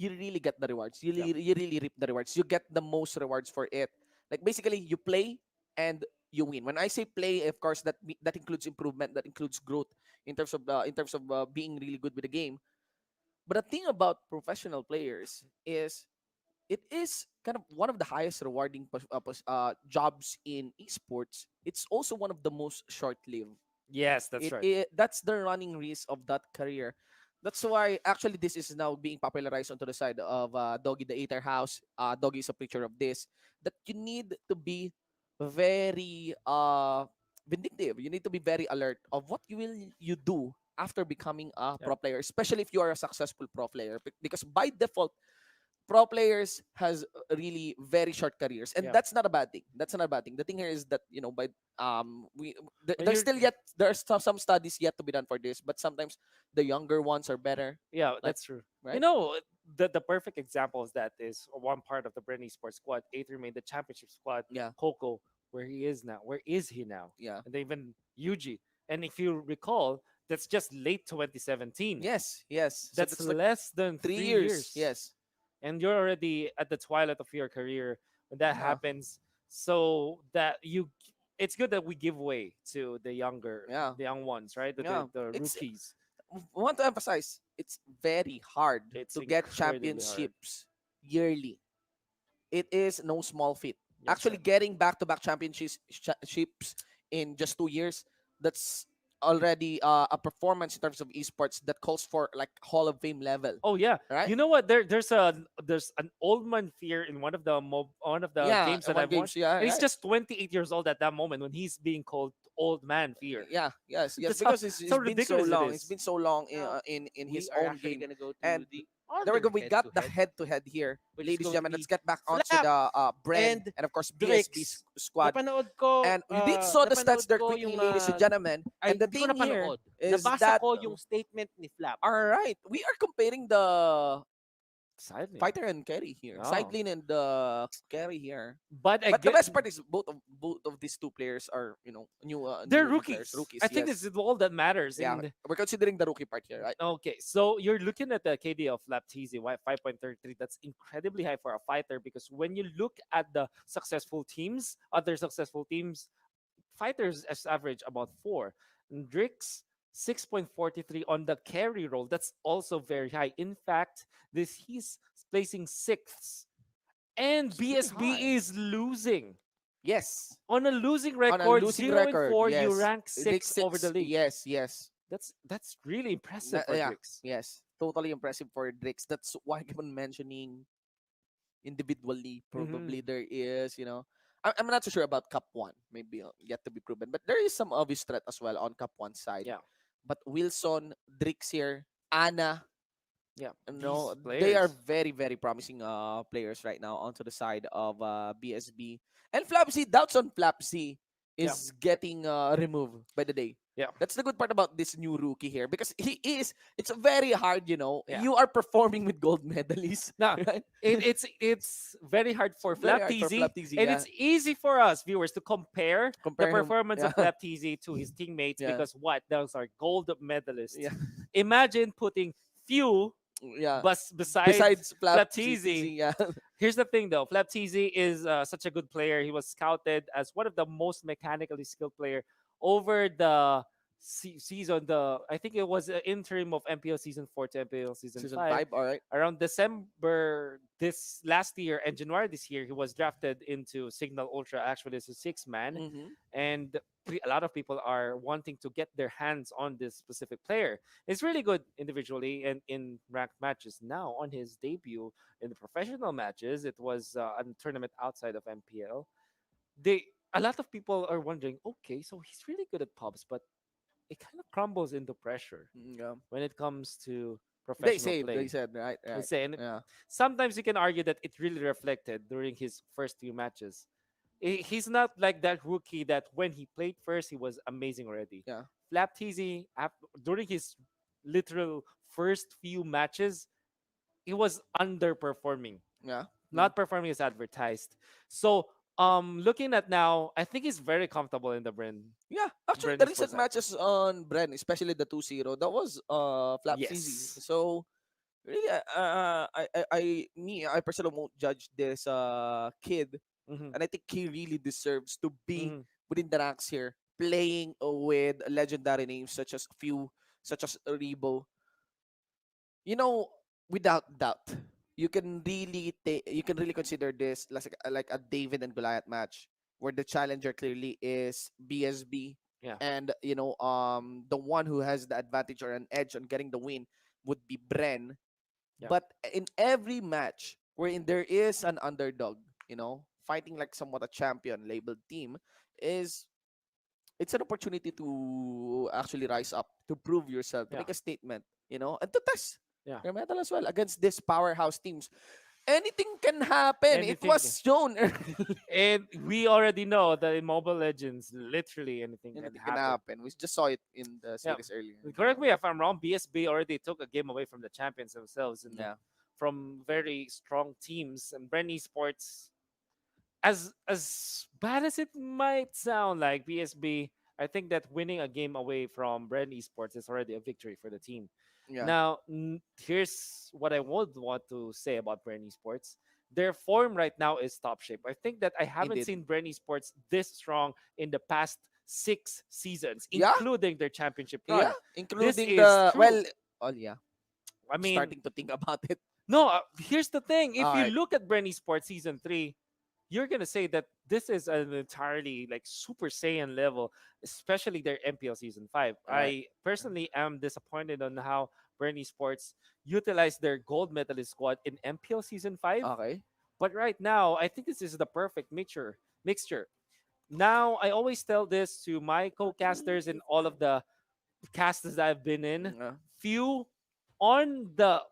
you really get the rewards. You really reap the rewards. You get the most rewards for it. Like basically, you play and you win. When I say play, of course, that includes improvement, that includes growth in terms of being really good with the game. But the thing about professional players is it is kind of one of the highest rewarding jobs in esports. It's also one of the most short-lived. Yes, that's right. That's the running risk of that career. That's why actually this is now being popularized onto the side of Doggy the Eater House. Doggy is a picture of this. That you need to be very vindictive. You need to be very alert of what you do after becoming a pro player, especially if you are a successful pro player. Because by default, pro players has really very short careers, and Yeah. that's not a bad thing. That's not a bad thing. The thing here is that by When there's you're- still yet there's some studies yet to be done for this, but sometimes the younger ones are better. Yeah, Like, that's true. right? You know, the perfect example of that is one part of the Bren Esports squad. Aether made the championship squad. Yeah. Coco, where he is now. Where is he now? Yeah. And even Yuji. And if you recall, that's just late 2017. Yes, yes. So That's that's like less than 3 years. Yes. And you're already at the twilight of your career when that Yeah. happens. So that it's good that we give way to the the young ones, right? Yeah. The It's rookies. I want to emphasize it's very hard It's to get incredibly hard. championships yearly. It is no small feat. Yes, Actually, sir. getting back-to-back championships in just 2 years, that's already a performance in terms of esports that calls for like Hall of Fame level. Oh yeah, Right? you know what? There's an old man fear in one of the Yeah, games that one I've games, watched. yeah, And he's right. just 28 years old at that moment when he's being called old man fear. Yeah, yes, yes, That's because how it's been so ridiculous it long. is. It's been so long Now, in we his are own actually game. gonna go to And the there we go. other We got the head-to-head, head-to-head here, which is ladies and going to gentlemen. be Let's get back onto Flap the brand and and of course BSB Drix. squad. Napanood ko, And we did saw the stats napanood there ko quickly, yung ladies and gentlemen. ay, And the hindi ko thing here napanood. is Nabasa that ko yung statement ni Flap. all right, we are comparing the Sidelane. fighter and carry here, Oh. sideline and the carry here. But But the again, best part is both of these two players are new they're new rookies. players, rookies. I think yes. this is all that matters. Yeah, And we're considering the rookie part here, right? okay, so you're looking at the KD of Lapteezy, 5.33. That's incredibly high for a fighter because when you look at the successful teams, other successful teams, fighters as average about 4. And Drix 6.43 on the carry roll. That's also very high. In fact, he's placing 6th. And pretty BSB high. is losing. Yes. On a losing On record, a losing 0 record, and 4, you yes. rank Like 6 over the league. Yes, yes. That's really impressive for Yeah, Drix. yes. Totally impressive for Drix. That's why I keep on mentioning individually. Probably there is, I'm not so sure about Cup 1. Maybe yet to be proven. But there is some obvious threat as well on Cup 1 side. Yeah. But Wilson, Drix here, Anna, Yeah. no, these they are players. very, very promising players right now onto the side of BSB. And Flapsy, doubts on Flapsy Yeah. is getting removed by the day. Yeah. That's the good part about this new rookie here because it's very hard, Yeah. You are performing with gold medalists. Now, right? it's very hard for very hard for Flapteezy, Flapteezy, and yeah. it's easy for us viewers to compare the Compare him, performance of yeah. Flapteezy to his teammates Yeah. because those are gold medalists. Yeah. Imagine putting few Yeah. besides Flapteezy, yeah. Here's the thing though, Flapteezy is such a good player. He was scouted as one of the most mechanically skilled player over the season. I think it was an interim of MPL season 4 to MPL season Season 5. 5, all right. Around December this last year and January this year, he was drafted into Signal Ultra actually as a 6-man. Mhm. And a lot of people are wanting to get their hands on this specific player. It's really good individually and in ranked matches. Now, on his debut in the professional matches, it was a tournament outside of MPL. A lot of people are wondering, okay, so he's really good at pubs, but it kind of crumbles into pressure Yeah. when it comes to They professional play. said, right? They Right. say, and Yeah. sometimes you can argue that it really reflected during his first few matches. He's not like that rookie that when he played first, he was amazing already. Yeah. Flapteezy, during his literal first few matches, he was underperforming, Yeah. not performing as advertised. So, looking at now, I think he's very comfortable in the Bren. Yeah, actually, Bren the Esports recent side. matches on Bren, especially the 2-0, that was Flapsy. Yes. So Really, I personally won't judge this kid, Mhm. and I think he really deserves to be Mhm. within the ranks here, playing with legendary names such as Rebo. You know, without doubt, you can really consider this like a David and Goliath match where the challenger clearly is BSB, Yeah. and the one who has the advantage or an edge on getting the win would be Bren. Yeah. But in every match wherein there is an underdog, fighting like somewhat a champion labeled team, is it's an opportunity to actually rise up, to prove yourself, to Yeah. make a statement, and to test Yeah. your metal as well against these powerhouse teams. Anything can happen. It Anything. was shown early. And we already know that in Mobile Legends, literally anything can Anything can happen. happen. We just saw it in the Yeah. series earlier. Correct me if I'm wrong. BSB already took a game away from the champions themselves and Yeah. from very strong teams. And Bren Esports, as bad as it might sound like BSB, I think that winning a game away from Bren Esports is already a victory for the team. Yeah. Now, here's what I would want to say about Bren Esports. Their form right now is top shape. I think that I haven't Indeed. seen Bren Esports this strong in the past 6 seasons, Yeah. including their championship Yeah. run. This Including is the true. yeah. I mean, Starting to think about it. no, here's the thing. If All you right. look at Bren Esports season 3, you're gonna say that this is an entirely like Super Saiyan level, especially their MPL season 5. All right. I personally am disappointed on how Bernie Sports utilized their gold medalist squad in MPL season 5. Okay. But right now, I think this is the perfect mixture. Now, I always tell this to my co-casters and all of the casters that I've been in. Yeah. Few on the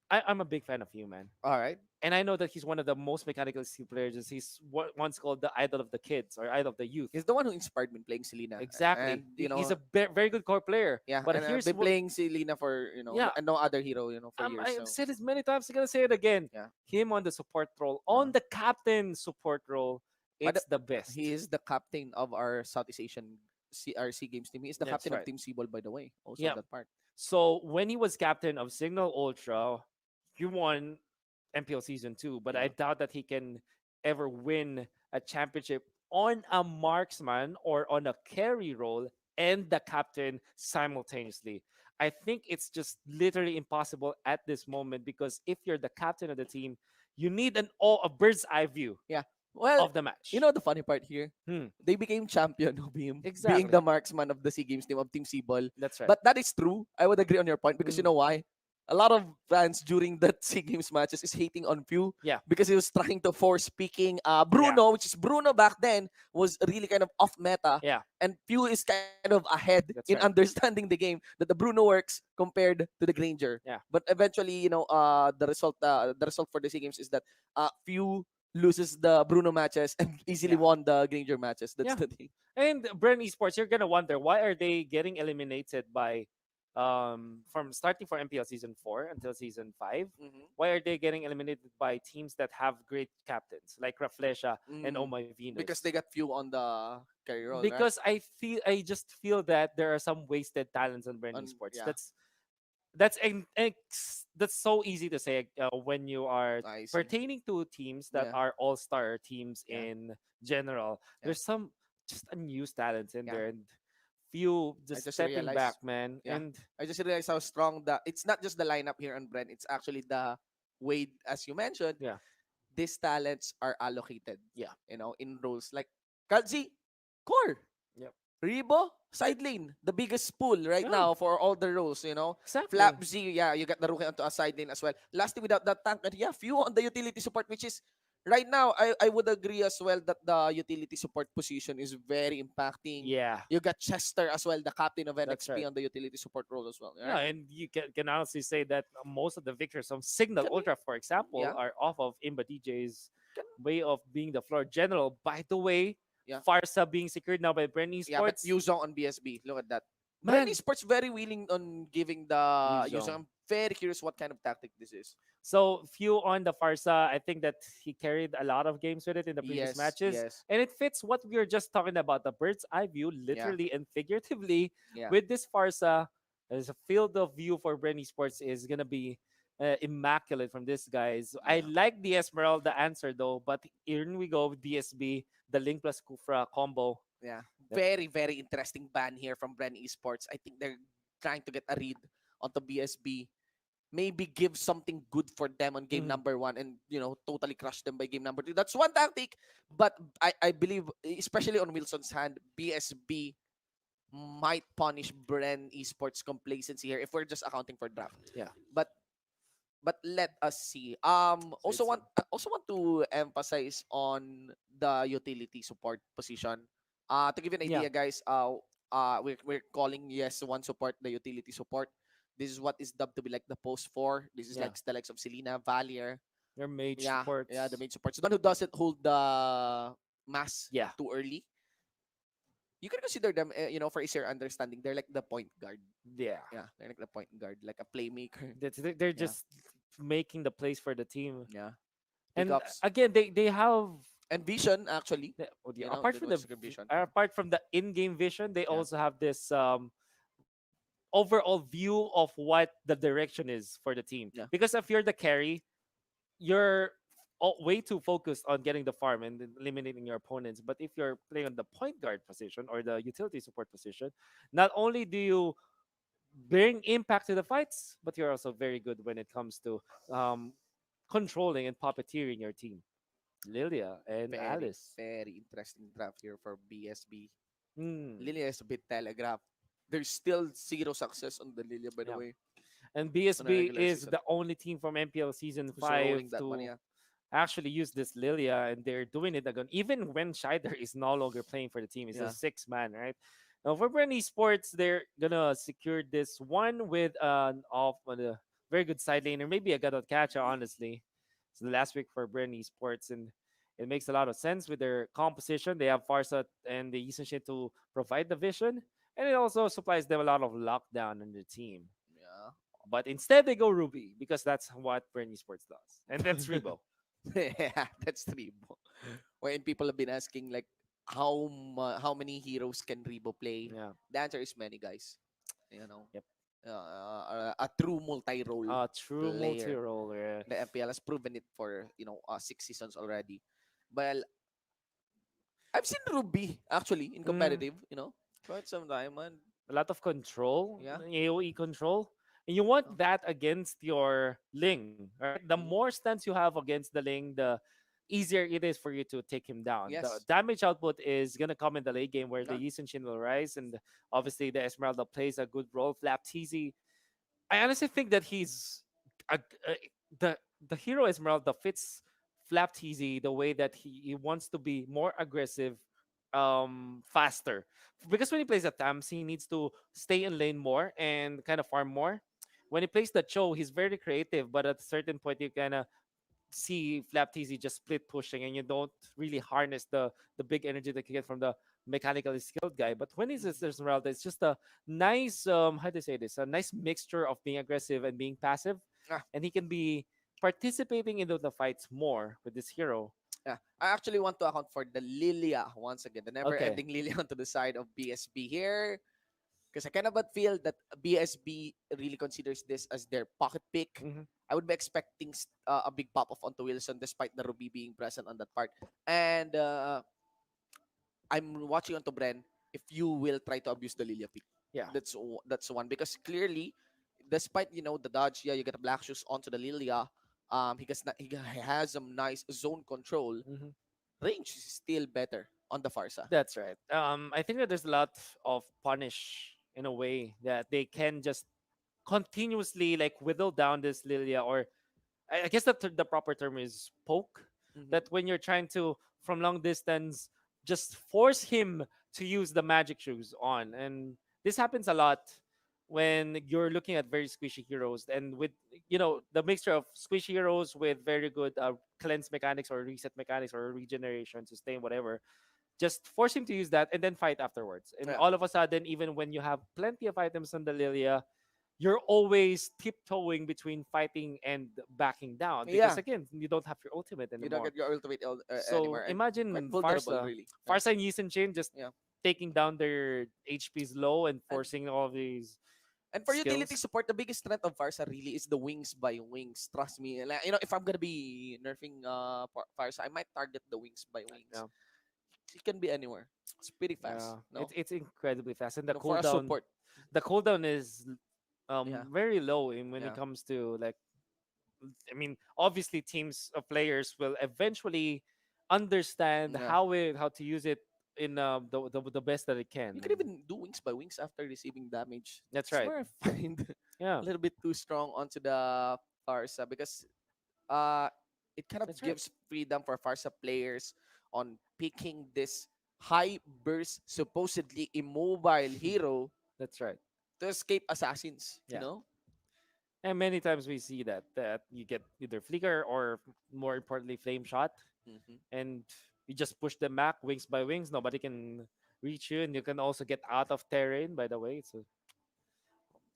I'm a big fan of you, man. All right. And I know that he's one of the most mechanical skill players. He's what once called the idol of the kids or idol of the youth. He's the one who inspired me playing Selena. Exactly. And He's a very good core player. yeah. But And I've here's been what playing Selena for yeah, and no other hero for years. I've So said this many times. I'm gonna say it again. yeah. Him on the support role, on the captain support role, But it's the best. he is the captain of our Southeast Asian RC Games team. He is the That's captain of right. Team Seaball, by the way. Also Yeah. on that part. So when he was captain of Signal Ultra, he won MPL season 2, but I Yeah. doubt that he can ever win a championship on a marksman or on a carry role and the captain simultaneously. I think it's just literally impossible at this moment because if you're the captain of the team, you need a bird's eye view Yeah. Well, of the match. you know the funny part here? Hmm. They became champion of being Exactly. the marksman of the SEA Games team of Team Seaball. That's right. But that is true. I would agree on your point because you know why? A lot of fans during that SEA Games matches is hating on Pew Yeah. because he was trying to force speaking Bruno, which is Bruno back then, was really kind of off meta. Yeah. And Pew is kind of ahead That's in right. understanding the game that the Bruno works compared to the Granger. Yeah. But eventually, the result for the SEA Games is that Pew loses the Bruno matches and easily Yeah. won the Granger matches. That's Yeah. the thing. And Bren Esports, you're gonna wonder why are they getting eliminated by from starting for MPL season 4 until season 5? Why are they getting eliminated by teams that have great captains like Raflesha and Oh My Venus? Because they got few on the carry roll, Because I just feel that there are some wasted talents on Bren Esports. yeah. That's so easy to say when you are I see. pertaining to teams that Yeah. are all-star teams Yeah. in general. Yeah. There's some just unused talents in Yeah. there and few I just just stepping realized- back, man. Yeah. And I just realized how strong it's not just the lineup here on Brent, it's actually the way, as you mentioned, yeah, these talents are allocated. Yeah. In roles like Kalzi, core. Yep. Rebo, side lane, the biggest pool right Yeah. now for all the roles, Exactly. Flapsy, yeah, you got the rookie onto a side lane as well. Lastly, without that tank, and yeah, few on the utility support, which is right now, I would agree as well that the utility support position is very impacting. Yeah. You got Chester as well, the captain of That's NXP right. on the utility support role as well. Yeah, and you can honestly say that most of the victors from Signal Ultra, for example, Yeah. are off of Imba DJ's way of being the floor general. By the way, Yeah. Farsa being secured now by Bren Yeah, but Esports. Yuzong on BSB. Look at that. Man. Bren Esports very willing on giving the Yuzong. Yuzong. I'm very curious what kind of tactic this is. So few on the Farsa, I think that he carried a lot of games with it in the previous Yes, matches. yes. And it fits what we were just talking about, the bird's eye view, literally and figuratively. Yeah. With this Farsa, as a field of view for Bren Esports is gonna be immaculate from these guys. I like the Esmeralda answer though, but here we go with BSB, the Link plus Kufra combo. Yeah. Yep. Very, very interesting ban here from Bren Esports. I think they're trying to get a read onto BSB. Maybe give something good for them on game number 1 and, totally crush them by game number 2. That's one tactic. But I believe, especially on Wilson's hand, BSB might punish Bren Esports complacency here if we're just accounting for draft. Yeah. But let us see. it's- Also want to emphasize on the utility support position. To give you an idea, guys, we're calling one support the utility support. This is what is dubbed to be like the post 4. This is Yeah. like the likes of Selena, Valier. Your mage Yeah, supports. yeah, the mage supports. The one who doesn't hold the mass Yeah. too early. You can consider them, for easier understanding, they're like the point guard. Yeah. Yeah, they're like the point guard, like a playmaker. They're Yeah. just making the plays for the team. Yeah. And Pickups. again, they have And vision, actually. apart from the vision. apart from the in-game vision, they also have this overall view of what the direction is for the team. Yeah. Because if you're the carry, you're way too focused on getting the farm and then eliminating your opponents. But if you're playing on the point guard position or the utility support position, not only do you bring impact to the fights, but you're also very good when it comes to controlling and puppeteering your team. Lilia and Very, Alice. very interesting draft here for BSB. Mm. Lilia is a bit telegraphed. There's still zero success on the Lilia, by the Yeah. way. And On a BSB regular is season. the only team from MPL season Who's 5 rolling that one, to yeah. actually use this Lilia, and they're doing it again. Even when Scheider is no longer playing for the team, it's Yeah. a 6-man, right? Now for Bren Esports, they're gonna secure this one with an off on a very good side laner, maybe a Gadot catcher, honestly. It's the last week for Bren Esports, and it makes a lot of sense with their composition. They have Farsat and the Yisenshin to provide the vision, and it also supplies them a lot of lockdown in the team. Yeah. But instead, they go Ruby because that's what Bren Esports does, and that's Rebo. Yeah, that's Rebo. When people have been asking, like, how many heroes can Rebo play? Yeah. The answer is many, guys. You know. Yep. A true multi-role A true player. multi-role. Yeah. The MPL has proven it for 6 seasons already. Well, I've seen Ruby actually in competitive. Quite some time, and A lot of control, Yeah. AoE control. And you want that against your Ling, right? The more stunts you have against the Ling, the easier it is for you to take him down. The Yes. damage output is going to come in the late game where the Yeah. Yisenshin will rise, and obviously the Esmeralda plays a good role. Flap TZ, I honestly think that he's the hero Esmeralda fits Flap TZ the way that he wants to be more aggressive, faster. Because when he plays at Tams, he needs to stay in lane more and kind of farm more. When he plays the Cho, he's very creative, but at a certain point you kind of see Flap TZ just split pushing, and you don't really harness the big energy that you get from the mechanically skilled guy. But when he's Esmeralda, it's just a nice how do you say this? A nice mixture of being aggressive and being passive, Ah. and he can be participating into the fights more with this hero. Yeah, I actually want to account for the Lilia once again, the never-ending Lilia onto the side of BSB here, because I kind of but feel that BSB really considers this as their pocket pick. I would be expecting a big pop off onto Wilson, despite the Ruby being present on that part. And I'm watching onto Bren. If you will try to abuse the Lilia pick, Yeah. that's one, because clearly, despite the dodge, yeah, you get a black shoes onto the Lilia. He has some nice zone control. Range is still better on the Farsa. That's right. I think that there's a lot of punish in a way that they can just continuously like whittle down this Lilia, or I guess the proper term is poke. That when you're trying to from long distance just force him to use the magic shoes on, and this happens a lot when you're looking at very squishy heroes, and with the mixture of squishy heroes with very good cleanse mechanics or reset mechanics or regeneration, sustain, whatever. Just force him to use that and then fight afterwards. And Yeah. all of a sudden, even when you have plenty of items on the Lilia, you're always tiptoeing between fighting and backing down. Because Yeah. again, you don't have your ultimate anymore. You don't get your ultimate So anymore. and imagine quite vulnerable, Farsa, really. Farsa and Yisen Chain just Yeah. taking down their HPs low and forcing all these. And for utility skills. support, the biggest strength of Farsa really is the wings by wings. Trust me. Like, if I'm gonna be nerfing Farsa, I might target the wings by wings. Yeah. It can be anywhere. It's pretty fast. Yeah, No, it's incredibly fast, and the for a cooldown, support. is Yeah, very low in when it yeah, comes to like, I mean, obviously teams of players will eventually understand yeah. how to use it in the best that it can. You can even do wings by wings after receiving damage. That's That's right. where I find Yeah, a little bit too strong onto the Farsa because uh it kind of that's right. gives freedom for Farsa players on picking this high burst, supposedly immobile hero That's right. to escape assassins, you Yeah. know? And many times we see that you get either flicker or more importantly flame shot, Hmm. and you just push them back wings by wings. Nobody can reach you, and you can also get out of terrain. By the way, so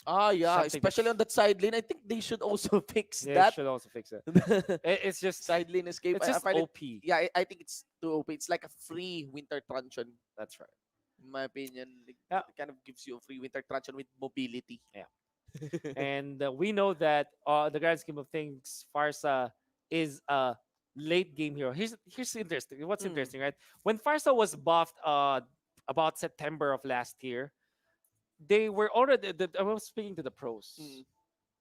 Ah, yeah, something especially that's on that side lane. I think they should also fix they that. should also fix it. It's just Side lane escape. it's I just find it. OP. Yeah, I think it's too OP. It's like a free winter truncheon, That's right. in my opinion. Yeah, It kind of gives you a free winter truncheon with mobility. yeah. And we know that the grand scheme of things, Farsa is a late game hero. Here's interesting. What's Mm, interesting, right? When Farsa was buffed about September of last year, they were already. I was speaking to the pros, mm.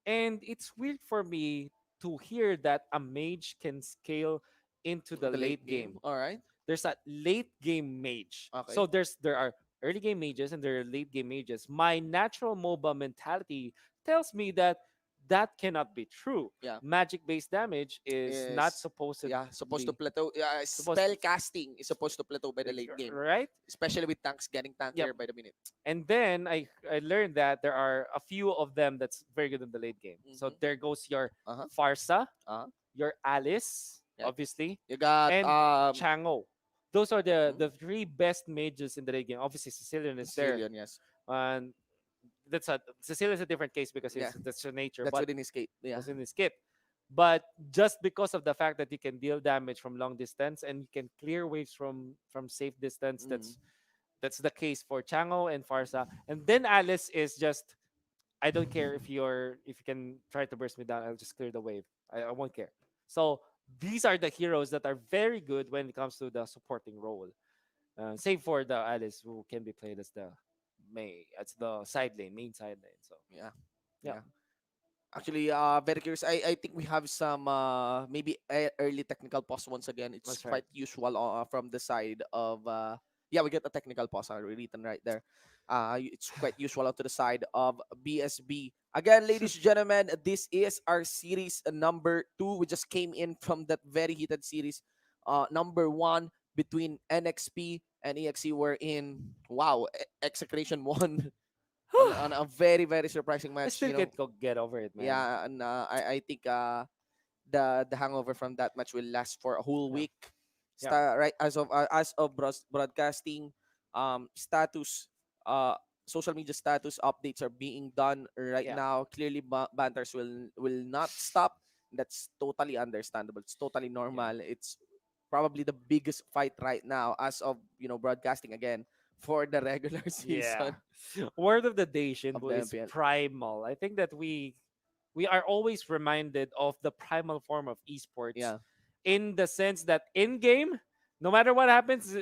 and it's weird for me to hear that a mage can scale into the The late late game. game. All right. There's a late game mage. Okay. So there are early game mages and there are late game mages. My natural MOBA mentality tells me that that cannot be true. Yeah. Magic based damage is not Is supposedly supposed to plateau. Yeah, supposed spell casting is supposed to plateau by the late game, right? especially with tanks getting Yep. tankier by the minute. And then I learned that there are a few of them that's very good in the late game. So Mhm. there goes your Uh-huh. Farsa, Uh-huh. your Alice, Yeah. obviously, You got and Chango. Those are the mhm. three best mages in the late game. Obviously, Sicilian is there, Sicilian, yes. and Sicilian is a different case because Yeah. that's your nature. That's But within his gate. Yeah. that's in his kit. But just because of the fact that you can deal damage from long distance and you can clear waves from safe distance, Mm. that's the case for Chango and Farsa. And then Alice is just I don't care if you can try to burst me down, I'll just clear the wave. I won't care. So these are the heroes that are very good when it comes to the supporting role. Same for the Alice who can be played as the the side lane, main side lane. So Yeah. yeah, Yeah. Actually, very curious. I think we have some maybe early technical pause once again. It's that's right. quite usual from the side of yeah, we get a technical pause written right there. It's quite usual to the side of BSB. Again, ladies and gentlemen, this is our series number 2. We just came in from that very heated series number 1 between NXP and EXE. We're in wow, Execration won on a very very surprising I match. still can't get over it, man. Yeah, and I think the hangover from that match will last for a whole Yeah, week. yeah, Right as of broadcasting status social media status updates are being done right yeah, now. Clearly banters will not stop. That's totally understandable. It's totally yeah. normal. It's probably the biggest fight right now as of broadcasting again for the regular Yeah. season Word of the day, of Shinbu, the is MPL. primal. I think that we are always reminded of the primal form of esports Yeah. in the sense that in game, no matter what happens,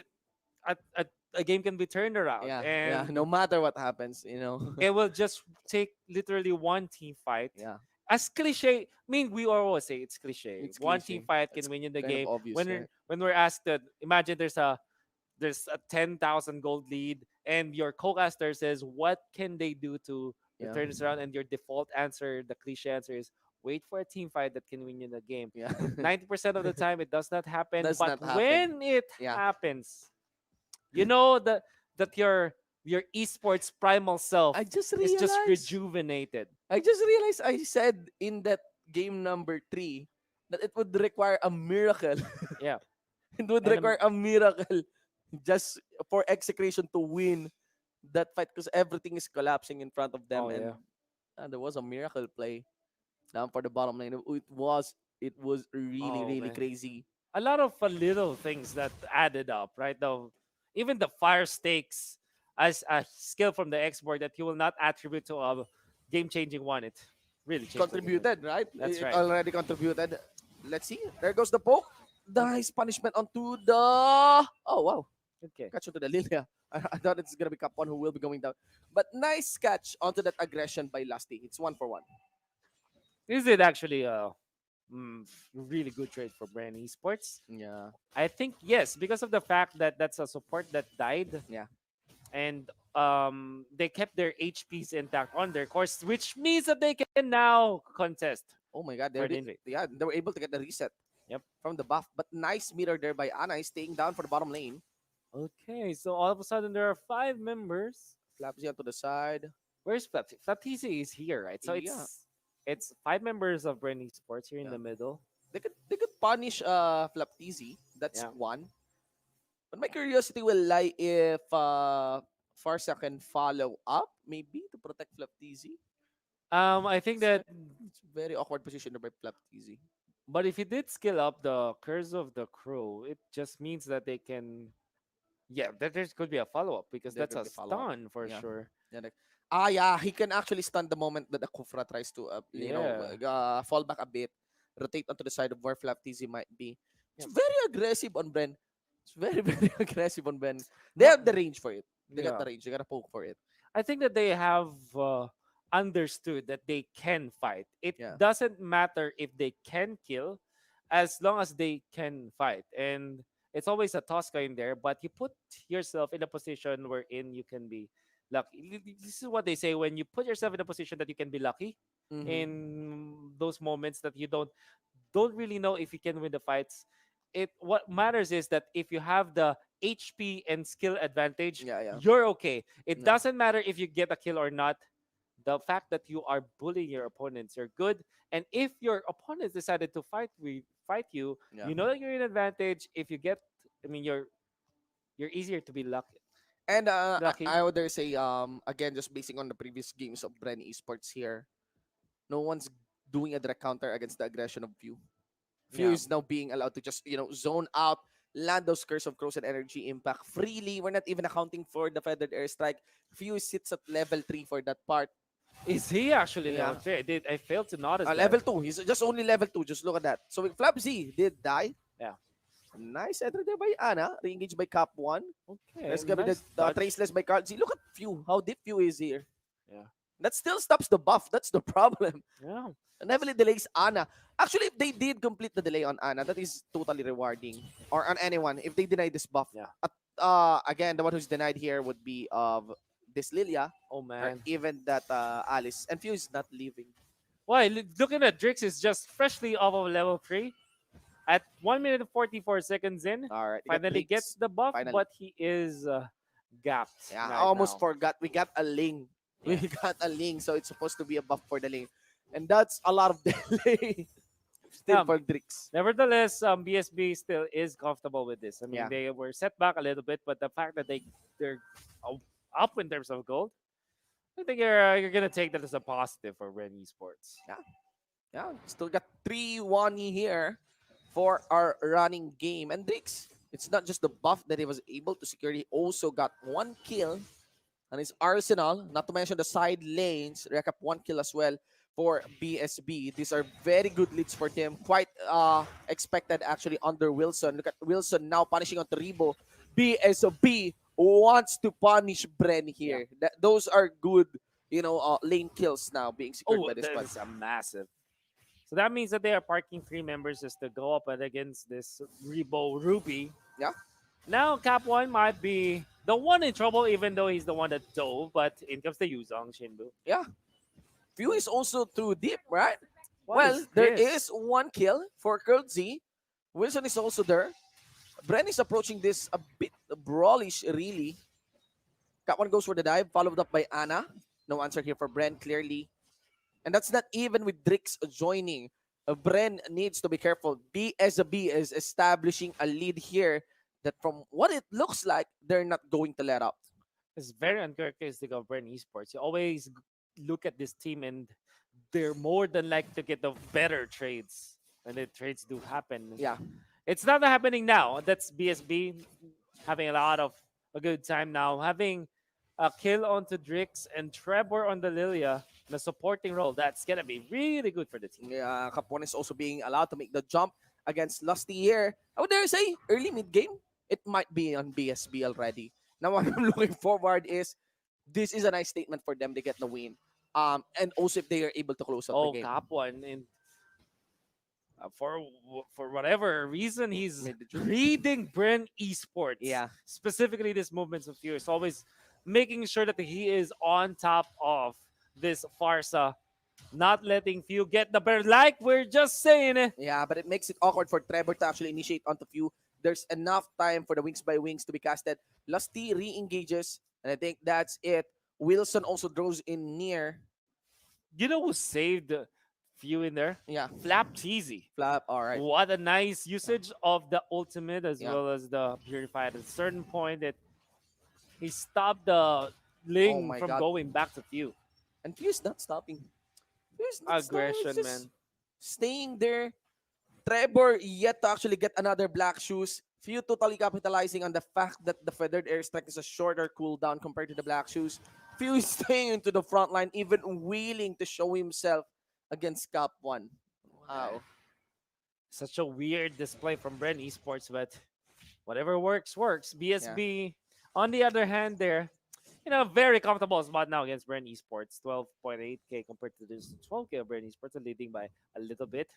a game can be turned around, Yeah, yeah. and No matter what happens, you know. it will just take literally one team fight. Yeah, As cliche, I mean, we always say it's cliche. it's One team cliche. fight It's can win you the kind of game. obvious, right? When we're asked that, imagine there's a 10,000 gold lead, and your co-caster says, "What can they do to Yeah, turn this around?" And your default answer, the cliche answer is, "Wait for a team fight that can win you the game." yeah. 90% of the time, it does not happen. Does But not happen. when it Yeah, happens, you know that your esports primal self I just is just realized. rejuvenated. I just realized I said in that game number 3 that it would require a miracle. Yeah, It would and require a miracle just for Execration to win that fight because everything is collapsing in front of them, oh and yeah, there was a miracle play down for the bottom lane. It was really oh really man, crazy. a lot of little things that added up, right? Even the fire stakes as a skill from the export that you will not attribute to game-changing one. It really changed the game. Contributed, right? That's It right. already contributed. Let's see. There goes the poke. Nice punishment onto the... Oh, wow. Okay. Catch onto the Lilia. I thought it's going to be Capone who will be going down. But nice catch onto that aggression by Lusty. It's 1-for-1. Is it actually a really good trade for Bren Esports? Yeah. I think yes, because of the fact that that's a support that died. Yeah. And they kept their HPs intact on their course, which means that they can now contest. Oh my God. for the invade. They were able to get the reset Yep. from the buff. But nice meter there by Ana. He's staying down for the bottom lane. Okay, so all of a sudden there are 5 members. Flapsy onto the side. Where's Flapsy? Flapsy is here, right? So Yeah. it's 5 members of Bren Esports here in the middle. They could punish Flaptizi. That's Yeah. one. But my curiosity will lie if Farsa can follow up, maybe, to protect Flaptizi. I think that, It's very awkward position there by Flaptizi. but if he did skill up the Curse of the Crow, it just means that they can, that there could be a follow up because There that's could a be follow-up. stun for Yeah. sure. Yeah, he can actually stun the moment that the Kufra tries to, fall back a bit, rotate onto the side of where Flaptizi might be. It's very aggressive on Bren. It's very, very aggressive on Bren. They have the range for it. They got the range. They got a poke for it. I think that they have understood that they can fight. It Yeah. doesn't matter if they can kill, as long as they can fight. And it's always a Tosca in there, but you put yourself in a position wherein you can be lucky. This is what they say: when you put yourself in a position that you can be lucky Mhm. in those moments that you don't really know if you can win the fights. What matters is that if you have the HP and skill advantage, you're okay. It doesn't matter if you get a kill or not. The fact that you are bullying your opponents, you're good. And if your opponents decided to fight you, you know that you're in advantage. If you get, you're easier to be lucky. And Lucky. I would dare say, again, just basing on the previous games of Bren Esports here, no one's doing a direct counter against the aggression of Few. Few Yeah. is now being allowed to just, zone out, land those Curse of Crows and energy impact freely. We're not even accounting for the feathered airstrike. Few sits at level 3 for that part. Is he actually Yeah. level 3? I failed to notice that. Level 2. He's just only level 2. Just look at that. So with Flap Z did die. Yeah. Nice entry there by Ana. Re-engaged by Cap 1. Okay. Let's go with nice the touch. Traceless by Carl Z. Look at Few. How deep Few is here. Yeah. That still stops the buff. That's the problem. Yeah. And heavily delays Ana. Actually, if they did complete the delay on Ana, that is totally rewarding. Or on anyone, if they deny this buff. Yeah. Again, the one who's denied here would be of this Lilia. Oh Or man. even that Alice. And Few is not leaving. Why? Looking at Drix is just freshly off of level 3. At 1 minute and 44 seconds in. All right. Finally gets the buff, Finally. but he is gapped. Yeah, right I almost now. forgot. We got a Ling. Yeah. We got a Ling, so it's supposed to be a buff for the Ling. And that's a lot of delay. Still for Drix. Nevertheless, BSB still is comfortable with this. Yeah. They were set back a little bit, but the fact that they're up in terms of gold, I think you're gonna take that as a positive for Bren Esports. Yeah, still got 3-1 here for our running game. And Drix, it's not just the buff that he was able to secure. He also got 1 kill on his arsenal. Not to mention the side lanes. Rack up 1 kill as well for BSB. These are very good leads for them. Quite expected actually under Wilson. Look at Wilson now punishing on Toribo. BSB wants to punish Bren here. Those are good, lane kills now being secured by this that one. is a massive. So that means that they are parking 3 members just to go up and against this Rebo Ruby. Yeah. Now Cap 1 might be the one in trouble, even though he's the one that dove, but in comes the Yuzong Shinbu. Yeah. Few is also too deep, right? What is there this? is 1 kill for Curl Z. Wilson is also there. Bren is approaching this a bit brawlish, really. That one goes for the dive, followed up by Ana. No answer here for Bren, clearly. And that's not even with Drix joining. Bren needs to be careful. BSB is establishing a lead here that from what it looks like, they're not going to let up. It's very uncharacteristic of Bren Esports. You always look at this team and they're more than likely to get the better trades when the trades do happen. Yeah. It's not happening now. That's BSB having a good time now. Having a kill onto Drix and Trevor on the Lilia. in a supporting role, that's gonna be really good for the team. Yeah, Capone is also being allowed to make the jump against Lusty here. I would dare say early mid game, it might be on BSB already. Now what I'm looking forward is this is a nice statement for them to get the win. And also if they are able to close out the Oh, game. Cap1 and for whatever reason, he's reading Bren Esports. Yeah. Specifically, this movements of Furious, always making sure that he is on top of this Farsa, not letting Few get the better. Like we're just saying it. Yeah, but it makes it awkward for Trevor to actually initiate onto Few. There's enough time for the Wings by Wings to be casted. Lusty re-engages, and I think that's it. Wilson also draws in near. You know who saved Few in there? Yeah. Flap Teasy. Flap, all right. What a nice usage of the ultimate as Yeah. well as the Purify. At a certain point, that he stopped the Ling my from God. going back to Few. And Few's not stopping. Few's not Aggression, stopping. Just man. staying there. Trevor yet to actually get another black shoes. Few totally capitalizing on the fact that the feathered airstrike is a shorter cooldown compared to the black shoes. Few is staying into the front line, even willing to show himself against Cap 1. Wow. Such a weird display from Bren Esports, but whatever works, works. BSB, on the other hand, they're very comfortable spot now against Bren Esports. 12.8k compared to this 12k of Bren Esports, and leading by a little bit.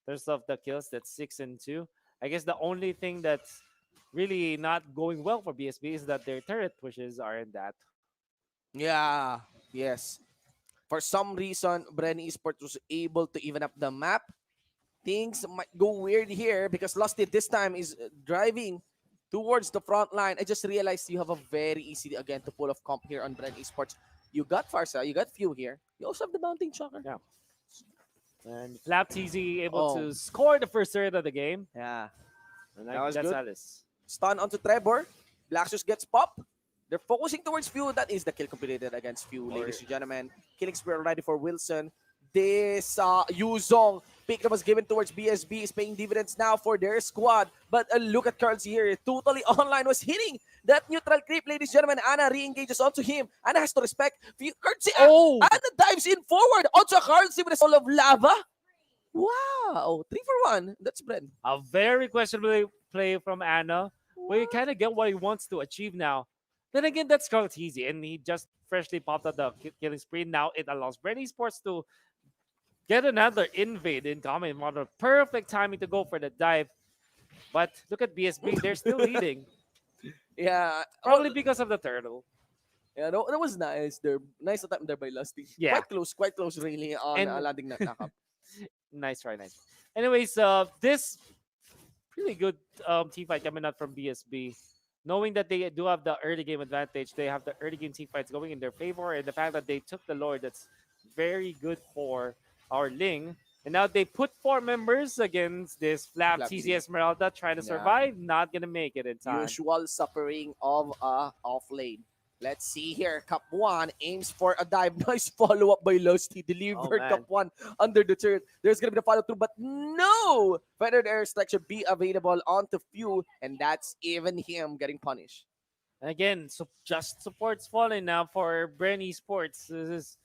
In terms of the kills, that's 6 and 2. I guess the only thing that's really not going well for BSB is that their turret pushes aren't that. Yeah, yes. For some reason, Bren Esports was able to even up the map. Things might go weird here because Lusty this time is driving towards the front line. I just realized you have a very easy, again, to pull off comp here on Bren Esports. You got Farsa, you got Few here. You also have the Mounting Shocker. Yeah. And Flap TZ able to score the first third of the game. Yeah. And That was that's good. Alice. Stun onto Trevor. Blacksus gets popped. They're focusing towards Few. That is the kill completed against Few, ladies and gentlemen. Killing spree already for Wilson. This Yuzong pick that was given towards BSB is paying dividends now for their squad. But look at Carl's here. Totally online was hitting that neutral creep, ladies and gentlemen. Anna re-engages onto him. Anna has to respect. Anna dives in forward onto Carlsy with a soul of lava. Wow. 3 for 1. That's Bren. A very questionable play from Anna. Where you kind of get what he wants to achieve now. Then again, that's Carl Teasy, and he just freshly popped out the killing spree. Now it allows Bren Esports to get another invade incoming model. Perfect timing to go for the dive. But look at BSB, they're still leading. Yeah. Probably because of the turtle. Yeah, that was nice. Nice attempt there by Lusty. Yeah. Quite close really on And- landing that knockup. Nice try, nice. Anyways, this really good team fight coming out from BSB. Knowing that they do have the early game advantage, they have the early game team fights going in their favor, and the fact that they took the Lord, that's very good for our Ling. And now they put 4 members against this Flap TZ Esmeralda trying to Yeah. survive, not gonna make it in time. Usual suffering of off lane. Let's see here. Cup 1 aims for a dive. Nice follow-up by Lusty. Delivered man. Cup 1 under the turret. There's going to be the follow-through, but no! Feathered airstrike should be available onto Few, and that's even him getting punished. And again, so just support's falling now for Bren Esports. This is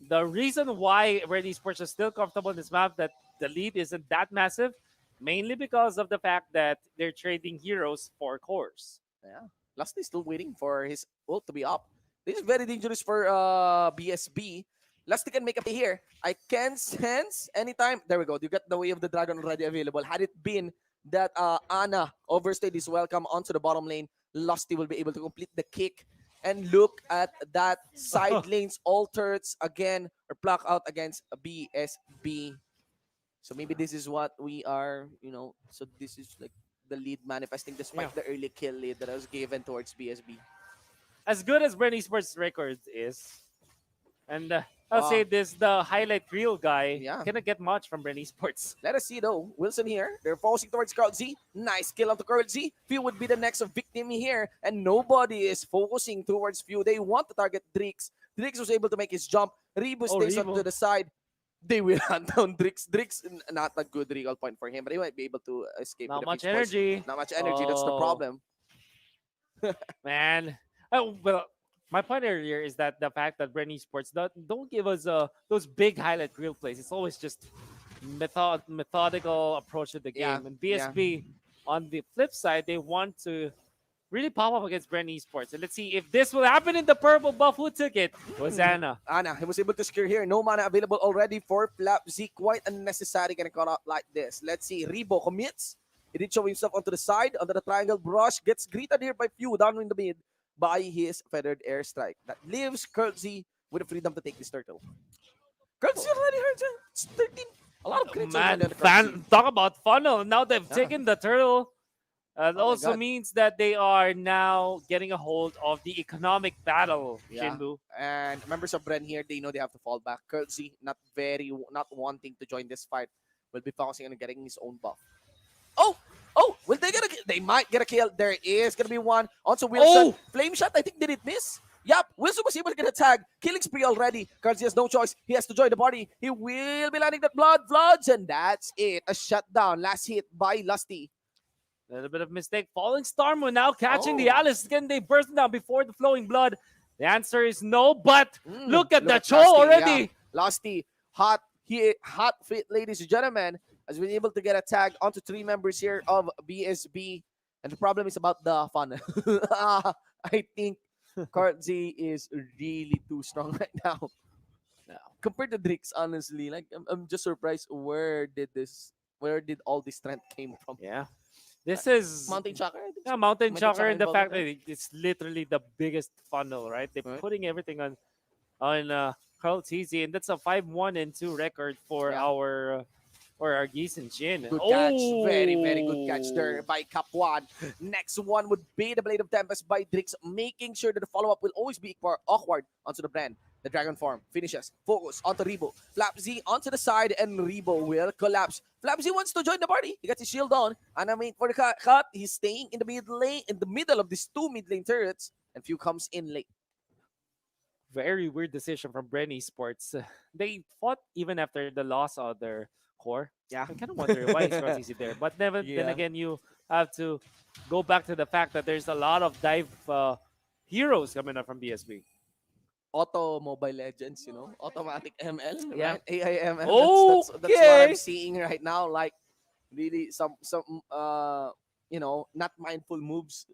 the reason why Bren Esports is still comfortable in this map, that the lead isn't that massive, mainly because of the fact that they're trading heroes for cores. Yeah. Lusty still waiting for his ult to be up. This is very dangerous for BSB. Lusty can make a play here. I can sense anytime. There we go. You got the Way of the Dragon already available. Had it been that Anna overstayed his welcome onto the bottom lane, Lusty will be able to complete the kick. And look at that side lanes. All turrets again are blocked out against BSB. So maybe this is what we are, so this is like the lead manifesting despite the early kill lead that was given towards BSB. As good as Bren Esports' record is, and I'll say this, the highlight reel guy cannot get much from Bren Esports. Let us see though. Wilson here. They're focusing towards Carl Z. Nice kill onto Carl Z. Few would be the next victim here. And nobody is focusing towards Few. They want to target Drix. Drix was able to make his jump. Rebu stays Rebu. onto the side. They will hunt down Drix. Drix, not a good recall point for him, but he might be able to escape. Not with a much few spoils. energy. Not much energy. That's the Oh. problem. Man. Oh, well, my point earlier is that the fact that Bren Esports don't give us those big highlight reel plays. It's always just methodical approach to the Yeah, game. And yeah. BSB, on the flip side, they want to really pop up against Bren Esports. And let's see if this will happen in the purple buff. Who took it? Was Anna. Anna, he was able to secure here. No mana available already for Flapzy. Quite unnecessary getting caught out like this. Let's see. Rebo commits. He did show himself onto the side. Under the triangle brush. Gets greeted here by Few down in the mid by his feathered airstrike. That leaves Kurtzy with the freedom to take this turtle. Kurtzy already hurt. It's 13. A lot of crits Man, already on the Kurtzy. talk about funnel. Now they've taken the turtle. It Oh my also God. means that they are now getting a hold of the economic battle, Yeah. Shinbu. And members of Bren here, they know they have to fall back. Kurtzy, not wanting to join this fight, will be focusing on getting his own buff. Oh, will they get a kill? They might get a kill. There is gonna be one. Also Wilson. Flame shot, I think, did it miss? Yup, Wilson was able to get a tag. Killing spree already. Kurtzy has no choice. He has to join the party. He will be landing that floods, and that's it. A shutdown. Last hit by Lusty. A little bit of mistake. Falling Storm now catching the Alice. Can they burst down before the flowing blood? The answer is no, but look at the Cho Lusty, already. yeah. Lusty, hot fit, ladies and gentlemen, has been able to get a tag onto 3 members here of BSB. And the problem is about the fun. I think Kurtzy is really too strong right now. Compared to Drix, honestly, like I'm just surprised where did all this strength came from? Yeah. This is Mountain Chakra. I think Yeah, so. Mountain Chakra and the involved fact in that it's literally the biggest funnel, right? They're putting everything on Carl Tizzy, and that's a 5-1-2 record for our Geese and Jin. Good catch. Very, very good catch there by Cap1. Next one would be the Blade of Tempest by Drix, making sure that the follow-up will always be awkward onto the brand. The Dragon form finishes. Focus onto Rebo. Flapzy onto the side, and Rebo will collapse. Flapzy wants to join the party. He got his shield on. And I mean, for the cut, he's staying in the mid lane, in the middle of these 2 mid lane turrets, and Few comes in late. Very weird decision from Bren Esports. They fought even after the loss of their core. Yeah. I kind of wonder why it's not easy there. But then again, you have to go back to the fact that there's a lot of dive heroes coming up from BSB. Auto Mobile Legends, automatic ML, Yeah. right? AI ML. That's what I'm Okay. seeing right now. Like really some not mindful moves.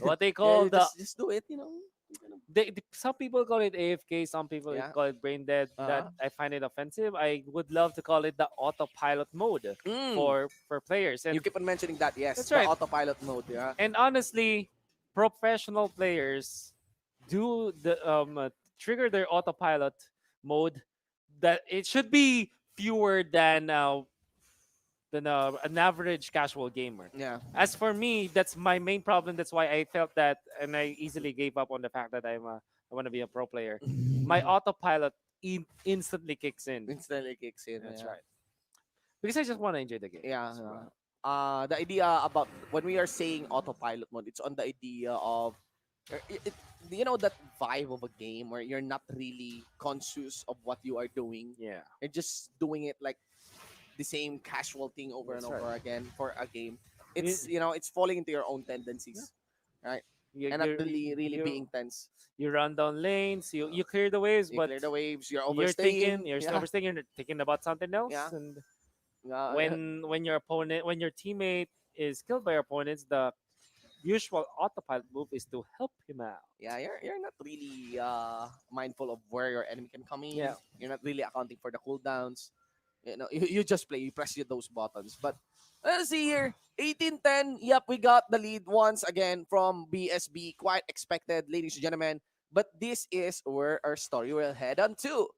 What they call the just do it, some people call it AFK, some people Yeah. call it brain dead. That I find it offensive. I would love to call it the autopilot mode for players. And You keep on mentioning that, yes. That's the right. autopilot mode, yeah. And honestly, professional players do the trigger their autopilot mode that it should be fewer than an average casual gamer. Yeah. As for me, that's my main problem. That's why I felt that, and I easily gave up on the fact that I want to be a pro player. My autopilot instantly kicks in. Instantly kicks in. That's yeah. right. Because I just want to enjoy the game. Yeah. That's why. The idea about when we are saying autopilot mode, it's on the idea of that vibe of a game where you're not really conscious of what you are doing. Yeah. You're just doing it like the same casual thing over That's and over right. again for a game. It's it's falling into your own tendencies, right? And not really being tense. You run down lanes, you clear the waves, You but clear the waves, you're you're overstaying. you're Yeah. overstaying, you're thinking about something else. Yeah. And Yeah. when your teammate is killed by your opponents, the usual autopilot move is to help him out. Yeah, you're not really mindful of where your enemy can come in. Yeah. You're not really accounting for the cooldowns. You just play, you press those buttons. But let's see here. 18-10. Yep, we got the lead once again from BSB. Quite expected, ladies and gentlemen. But this is where our story will head on to.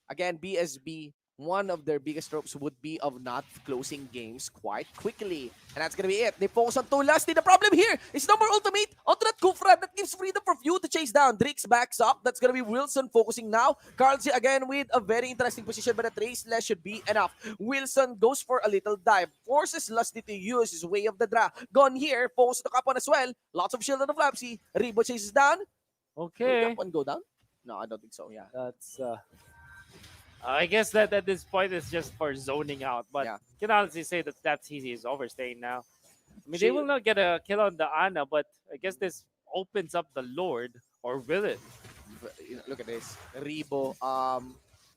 Again, BSB, one of their biggest tropes would be of not closing games quite quickly. And that's going to be it. They focus on 2 Lusty. The problem here is no more ultimate onto that Kufra that gives freedom for Few to chase down. Drix backs up. That's going to be Wilson focusing now. Carlsy again with a very interesting position, but a Traceless should be enough. Wilson goes for a little dive. Forces Lusty to use his way of the draw. Gone here. Focus to Capone as well. Lots of shield on the Flapsy. Rebo chases down. Okay. Will Capone go down? No, I don't think so. Yeah. That's I guess that at this point is just for zoning out, but can honestly say that easy is overstaying now. I mean, they will not get a kill on the Ana, but I guess this opens up the Lord Or will it? Look at this. Rebo,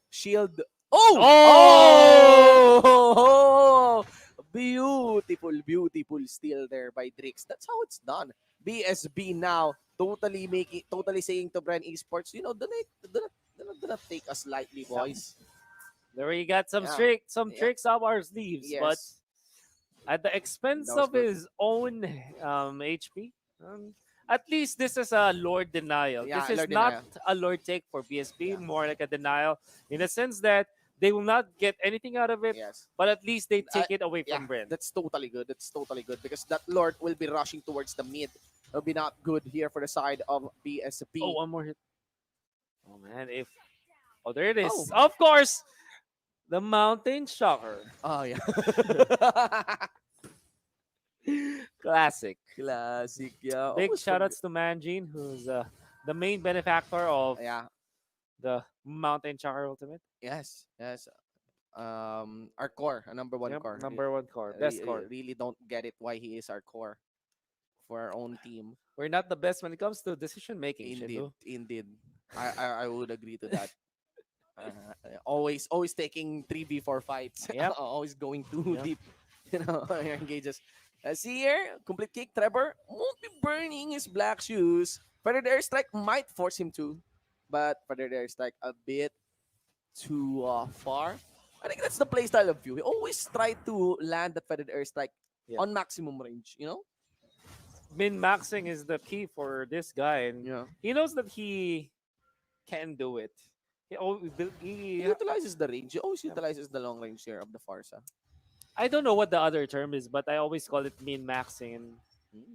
shield. Oh! Oh! Oh! Beautiful, beautiful steal there by Drix. That's how it's done. BSB now totally saying to Bren Esports, do not take us lightly, boys. There he got some Yeah. some Yeah. tricks up our sleeves, but Yes. at the expense That was of good. his own HP. At least this is a Lord denial. Yeah, This is Lord not denial. a Lord take for BSB, more like a denial in a sense that they will not get anything out of it, Yes. but at least they take it away Yeah, from Bren. that's totally good. That's totally good because that Lord will be rushing towards the mid. It'll be not good here for the side of BSB. Oh, one more hit. Oh man, oh there it is. Oh. Of course, the Mountain Shocker. Oh yeah. Classic. Classic, yeah. Big Almost shoutouts to Manjin, who's the main benefactor of the Mountain Shocker Ultimate. Yes, yes. Our core, a number one Yep, core. number one core, best core. Really don't get it why he is our core for our own team. We're not the best when it comes to decision making. Indeed, Shindu. indeed. I would agree to that. Always taking 3v4 fights. Yep. Always going too Yep. deep. Your engages. See here, complete kick. Trevor won't be burning his black shoes. Feathered airstrike might force him to, but feathered airstrike a bit too far. I think that's the playstyle of View. He always try to land that feathered airstrike on maximum range. Min-maxing is the key for this guy, and he knows that he can do it. He utilizes the range. He always utilizes the long range here of the Farsa. I don't know what the other term is, but I always call it min-maxing. And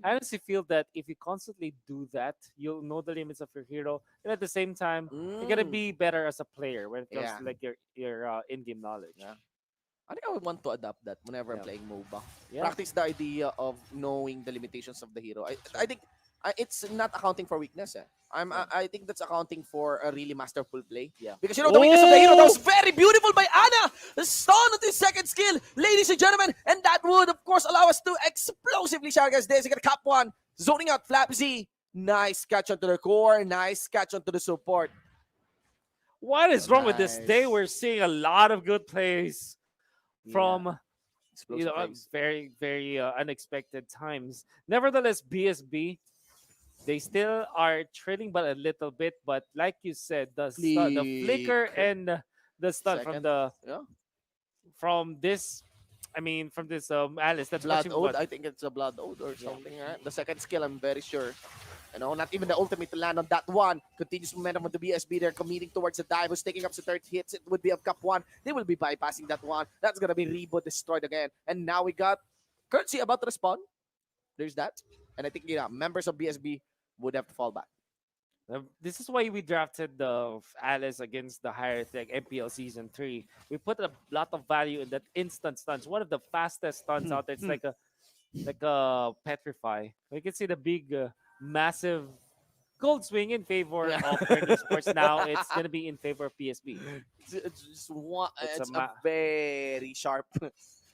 I honestly feel that if you constantly do that, you'll know the limits of your hero, and at the same time, you're gonna be better as a player when it comes to like your in-game knowledge. I think I would want to adapt that whenever I'm playing MOBA. Yeah. Practice the idea of knowing the limitations of the hero. I think it's not accounting for weakness. I think that's accounting for a really masterful play. Yeah. Because the weakness of the hero, that was very beautiful by Ana. The stun on the second skill, ladies and gentlemen. And that would, of course, allow us to explosively shout against this. You get a cap one, zoning out Flapsy. Nice catch onto the core. Nice catch onto the support. What is wrong with this day? We're seeing a lot of good plays from plays. very, very unexpected times. Nevertheless, BSB, they still are trailing but a little bit. But like you said, the flicker and the stun from this Alice. That's Blood what Ode. I think it's a Blood Ode or something, right? The second skill, I'm very sure. Not even the ultimate to land on that one. Continuous momentum of the BSB. They're committing towards the dive. Who's taking up the third hits? It would be of Cup 1. They will be bypassing that one. That's going to be Rebo destroyed again. And now we got Curtsy about to respawn. There's that. And I think, members of BSB would have to fall back. This is why we drafted the Alice against the higher tech MPL Season 3. We put a lot of value in that instant stuns. One of the fastest stuns out there. It's like a petrify. You can see the big, massive gold swing in favor of Bren Esports. Now it's going to be in favor of PSB. It's a very sharp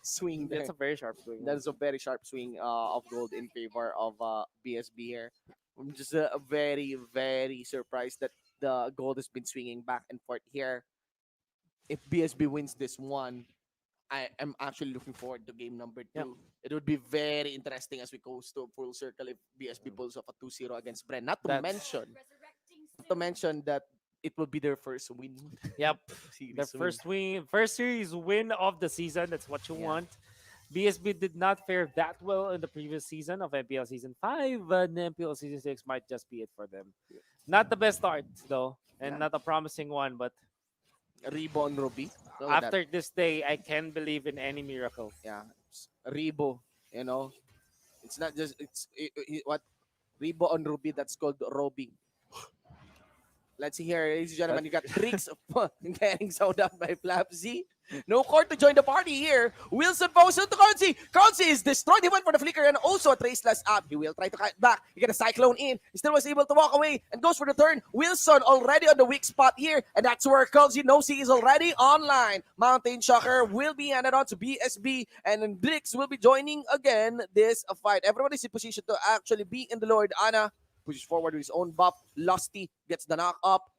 swing there. That's a very sharp swing. That is a very sharp swing of gold in favor of BSB here. I'm just very, very surprised that the gold has been swinging back and forth here. If BSB wins this one, I am actually looking forward to game number 2. Yeah. It would be very interesting as we go to full circle if BSB pulls off a 2-0 against Bren. Not to mention that it will be their first win. Yep. The first series win of the season. That's what you want. BSB did not fare that well in the previous season of MPL Season 5, and MPL Season 6 might just be it for them. Not the best start, though, and not a promising one, but Rebo and Ruby. After this day, I can believe in any miracle. Yeah. Rebo, it's not just, what? Rebo on Ruby, that's called Roby. Let's see here, ladies and gentlemen, you got tricks getting sold up by Flapsy. No court to join the party here. Wilson falls into Currency. Currency is destroyed. He went for the flicker and also a trace last up. He will try to cut back. He got a cyclone in. He still was able to walk away and goes for the turn. Wilson already on the weak spot here. And that's where Currency knows he is already online. Mountain Shocker will be handed on to BSB. And Drix will be joining again this fight. Everyone is in position to actually be in the Lord Ana. Pushes forward with his own buff. Lusty gets the knock up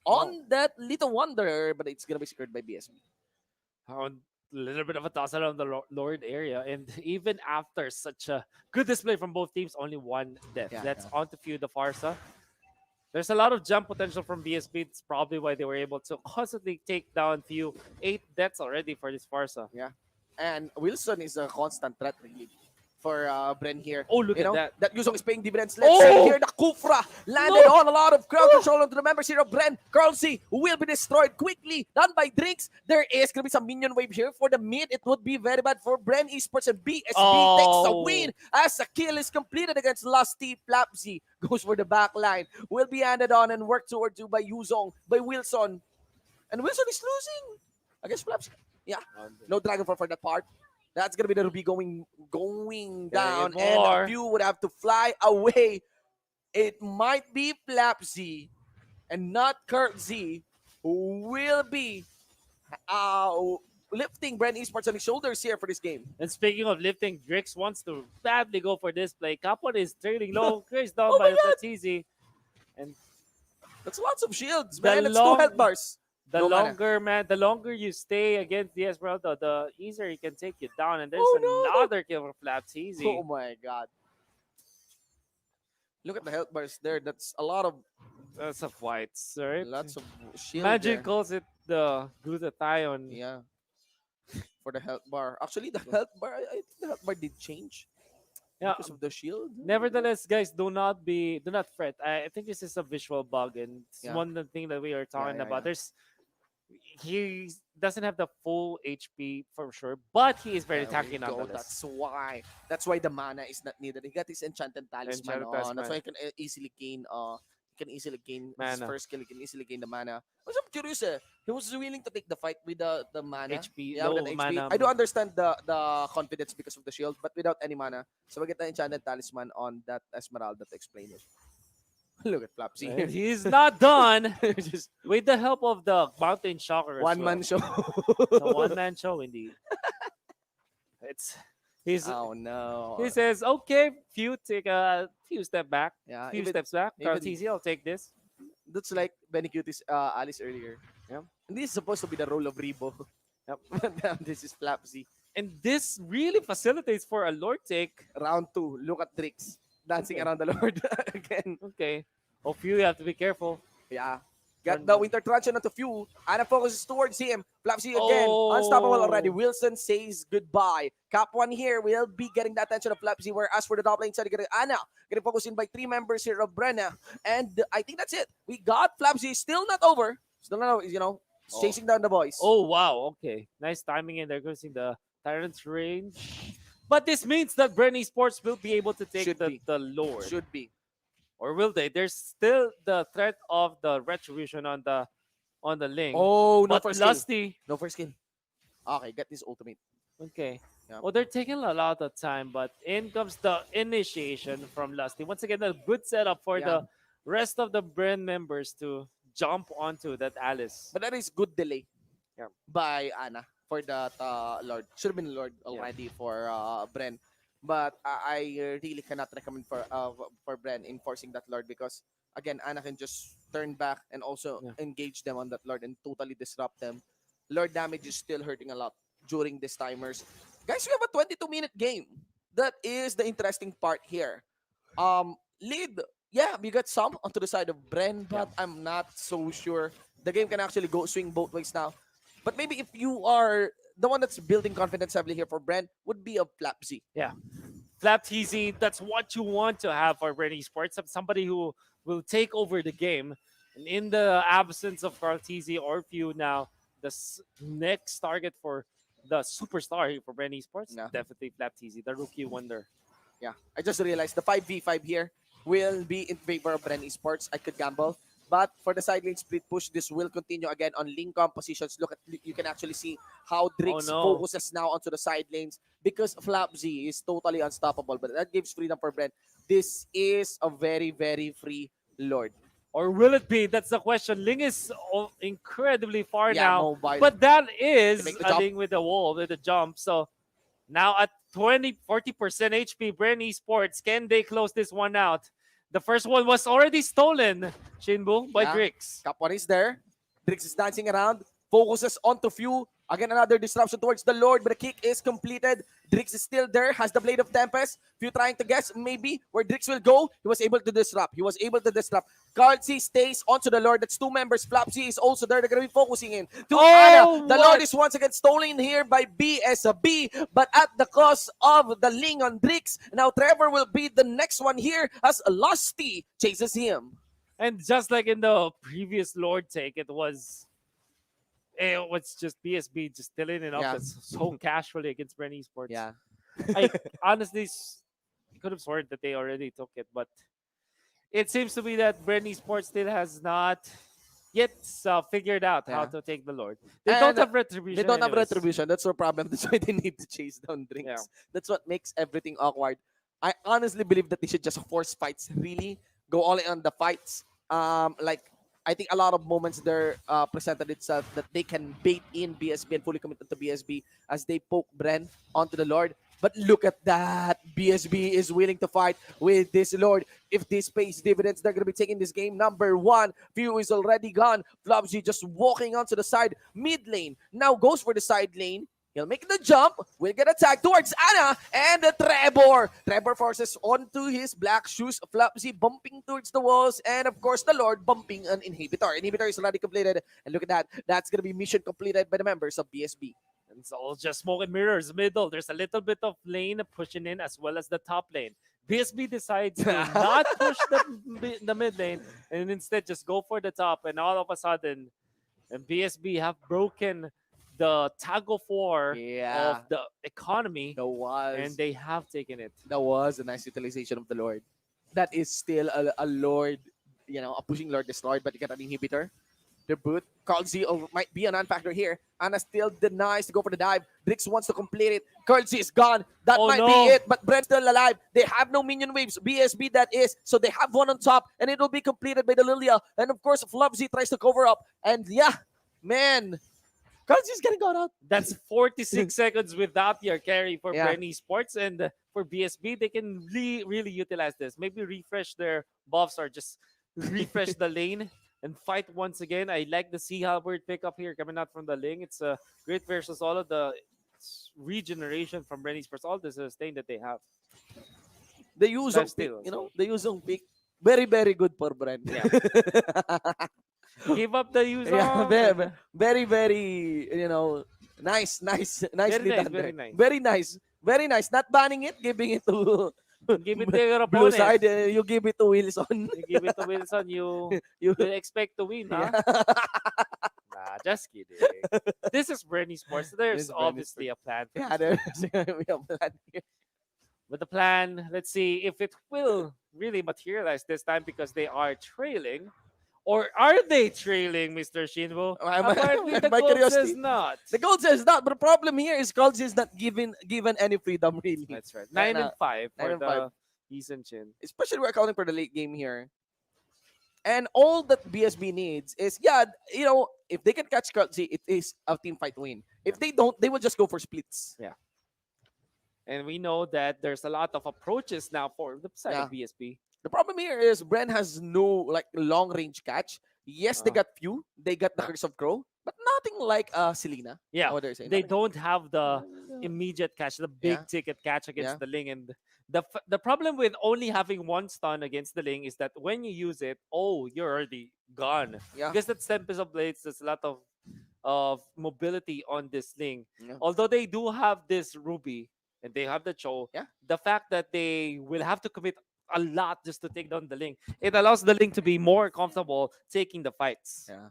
on that Little Wonder, but it's gonna be secured by BSB. A little bit of a toss around the Lord area, and even after such a good display from both teams, only one death. That's on to feud the Farsa. There's a lot of jump potential from BSB. It's probably why they were able to constantly take down few 8 deaths already for this Farsa. Yeah. And Wilson is a constant threat really for Bren here. Oh, look at that. That Yuzong is paying dividends. Let's see here. The Kufra landed on a lot of crowd control onto the members here of Bren. Carl C will be destroyed quickly. Done by Drinks. There is going to be some minion wave here for the mid. It would be very bad for Bren Esports, and BSB takes a win as a kill is completed against Lusty. Flapsy goes for the back line. Will be handed on and worked towards you by Yuzong, by Wilson. And Wilson is losing against Flapsy. Yeah, no Dragonfall for that part. That's gonna be the Ruby going down, and a few would have to fly away. It might be Flapsy and not Kurt Z who will be lifting Bren Esports on his shoulders here for this game. And speaking of lifting, Drix wants to badly go for this play. Capone is trailing low. Chris down by Fatizi. And that's lots of shields, man. That's 2 health bars. The longer you stay against the Esmeralda, the easier he can take you down. And there's another kill for Flapsy. Oh my god. Look at the health bars there. That's a lot of whites, right? Lots of shield. Magic calls it the glutathione. Yeah. For the health bar. Actually, the health bar, I think the health bar did change. Yeah, because of the shield. Nevertheless, guys, do not fret. I think this is a visual bug, and it's one thing that we are talking about. He doesn't have the full HP for sure, but he is very tanky nonetheless. That's why the mana is not needed. He got his enchanted talisman on. That's why he can easily gain his mana. first kill. He can easily gain the mana. I'm curious. He was willing to take the fight with the mana. HP, yeah, with the HP. mana. I do understand the confidence because of the shield, but without any mana. So we get the enchanted talisman on that Esmeralda to explain it. Look at Flapsy. And he's not done. With the help of the Mountain Shocker. One-man show. It's a one-man show indeed. Oh no. He says, okay, take a few steps back. Yeah, few steps back. Carl TZ, I'll take this. That's like Benny Cutie's Alice earlier. Yeah. And this is supposed to be the role of Rebo. Yep. This is Flapsy. And this really facilitates for a Lord take. Round 2. Look at Drix dancing around the Lord again. Okay. Oh, Few, you have to be careful. Yeah. Got the Winter Truncheon onto Few. Ana focuses towards him. Flapsy again. Unstoppable already. Wilson says goodbye. Cap 1 here will be getting the attention of Flapsy. Whereas for the top lane side, Ana getting focused in by 3 members here of Brenna. And I think that's it. We got Flapsy. Still not over. Still not over, chasing down the boys. Oh, wow. Okay. Nice timing in there. Using the Tyrant's range. But this means that Bren Esports will be able to take the Lord. Should be. Or will they? There's still the threat of the Retribution on the link. Oh, no but first Lusty. No first skill. Okay, get this ultimate. Okay. Yeah. Well, they're taking a lot of time, but in comes the initiation from Lusty. Once again, a good setup for the rest of the Bren members to jump onto that Alice. But that is good delay by Ana for that Lord. Should have been Lord already for Bren. But I really cannot recommend for Bren enforcing that Lord because, again, Ana can just turn back and also engage them on that Lord and totally disrupt them. Lord damage is still hurting a lot during these timers. Guys, we have a 22-minute game. That is the interesting part here. Lead, we got some onto the side of Bren, but I'm not so sure. The game can actually swing both ways now. But maybe if you are the one that's building confidence heavily here for Bren would be a Flapsy. Yeah. Flapsy, that's what you want to have for Bren Esports. Somebody who will take over the game. And in the absence of Carl TZ or Few now, the next target for the superstar for Bren Esports, definitely Flapsy, the rookie wonder. Yeah, I just realized the 5v5 here will be in favor of Bren Esports. I could gamble. But for the side lane split push, this will continue again on link compositions. Look at, you can actually see how Drix focuses now onto the side lanes because Flapsy is totally unstoppable. But that gives freedom for Bren. This is a very, very free Lord. Or will it be? That's the question. Ling is incredibly far now. Mobile. But that is a Ling with the wall, with the jump. So now at 40% HP, Bren Esports, can they close this one out? The first one was already stolen, Shinbu, by Yeah. Drix. Cap 1 is there. Drix is dancing around. Focuses onto Few. Again, another disruption towards the Lord, but the kick is completed. Drix is still there, has the Blade of Tempest. Few trying to guess maybe where Drix will go. He was able to disrupt. Carlsy stays onto the Lord. That's two members. Flopsy is also there. They're going to be focusing in to Ana. The Lord is once again stolen here by BSB, but at the cost of the Ling on Drix. Now Trevor will be the next one here as Lusty chases him. And just like in the previous Lord take, it was just BSB just stealing it up so casually against Bren Esports. Yeah. I honestly could have sworn that they already took it, but it seems to be that Bren Esports still has not yet figured out how to take the Lord. They don't have retribution. They don't have anyways. retribution. That's the problem. That's why they need to chase down Drinks. Yeah. That's what makes everything awkward. I honestly believe that they should just force fights. Really go all in on the fights. I think a lot of moments there presented itself that they can bait in BSB and fully committed to BSB as they poke Bren onto the Lord. But look at that. BSB is willing to fight with this Lord. If this pays dividends, they're going to be taking this game. Number one, Few is already gone. Flopsy just walking onto the side. Mid lane. Now goes for the side lane. He'll make the jump. Will get attacked towards Ana and Trevor. Trevor forces onto his black shoes. Flopsy bumping towards the walls. And of course, the Lord bumping an inhibitor. Inhibitor is already completed. And look at that. That's going to be mission completed by the members of BSB. And it's all just smoke and mirrors. Middle, there's a little bit of lane pushing in as well as the top lane. BSB decides to not push the mid lane and instead just go for the top. And all of a sudden, and BSB have broken the tug of war of the economy. And they have taken it. That was a nice utilization of the Lord. That is still a Lord, a pushing Lord destroyed, but you get an inhibitor. The boot. Carl Z might be a non-factor here. Anna still denies to go for the dive. Drix wants to complete it. Carl Z is gone. That might be it, but Bren's still alive. They have no minion waves. BSB that is. So they have one on top, and it will be completed by the Lilia. And of course, Flopsy tries to cover up. And yeah, man. Carl Z is getting got out. That's 46 seconds without your carry for Bren Esports. And for BSB, they can really utilize this. Maybe refresh their buffs or just refresh the lane and fight once again. I like the Sea Halberd pickup here coming out from the Ling. It's a great versus all of the regeneration from Bren Esports, all the sustain that they have. The use of pick, the use of pick, very, very good for Bren. Yeah. Give up the use of. Very, very, nice, nicely done. Very nice. Very nice. Not banning it, giving it to give it to your blue opponent. side. You give it to Wilson. You give it to Wilson. You expect to win, huh? Nah, just kidding. This is Bren Esports. There's obviously a plan. Yeah, there's a plan here. But the plan, let's see if it will really materialize this time because they are trailing. Or are they trailing, Mr. Shinbo? Apparently, the gold says not. The gold says not, but the problem here is gold is not given any freedom, really. That's right. 9-5 for the Eason Chin. Especially we're accounting for the late game here. And all that BSB needs is, if they can catch Kalzi, it is a team fight win. If they don't, they will just go for splits. Yeah. And we know that there's a lot of approaches now for the side of BSB. The problem here is Bren has no long range catch. Yes, they got few. They got the Curse of Crow, but nothing like Selena. Yeah, they don't have the immediate catch, the big ticket catch against the Ling. And the problem with only having one stun against the Ling is that when you use it, you're already gone. Yeah. Because that's Tempest of Blades, there's a lot of mobility on this Ling. Although they do have this Ruby and they have the Cho, the fact that they will have to commit a lot just to take down the Ling, it allows the Ling to be more comfortable taking the fights. Yeah.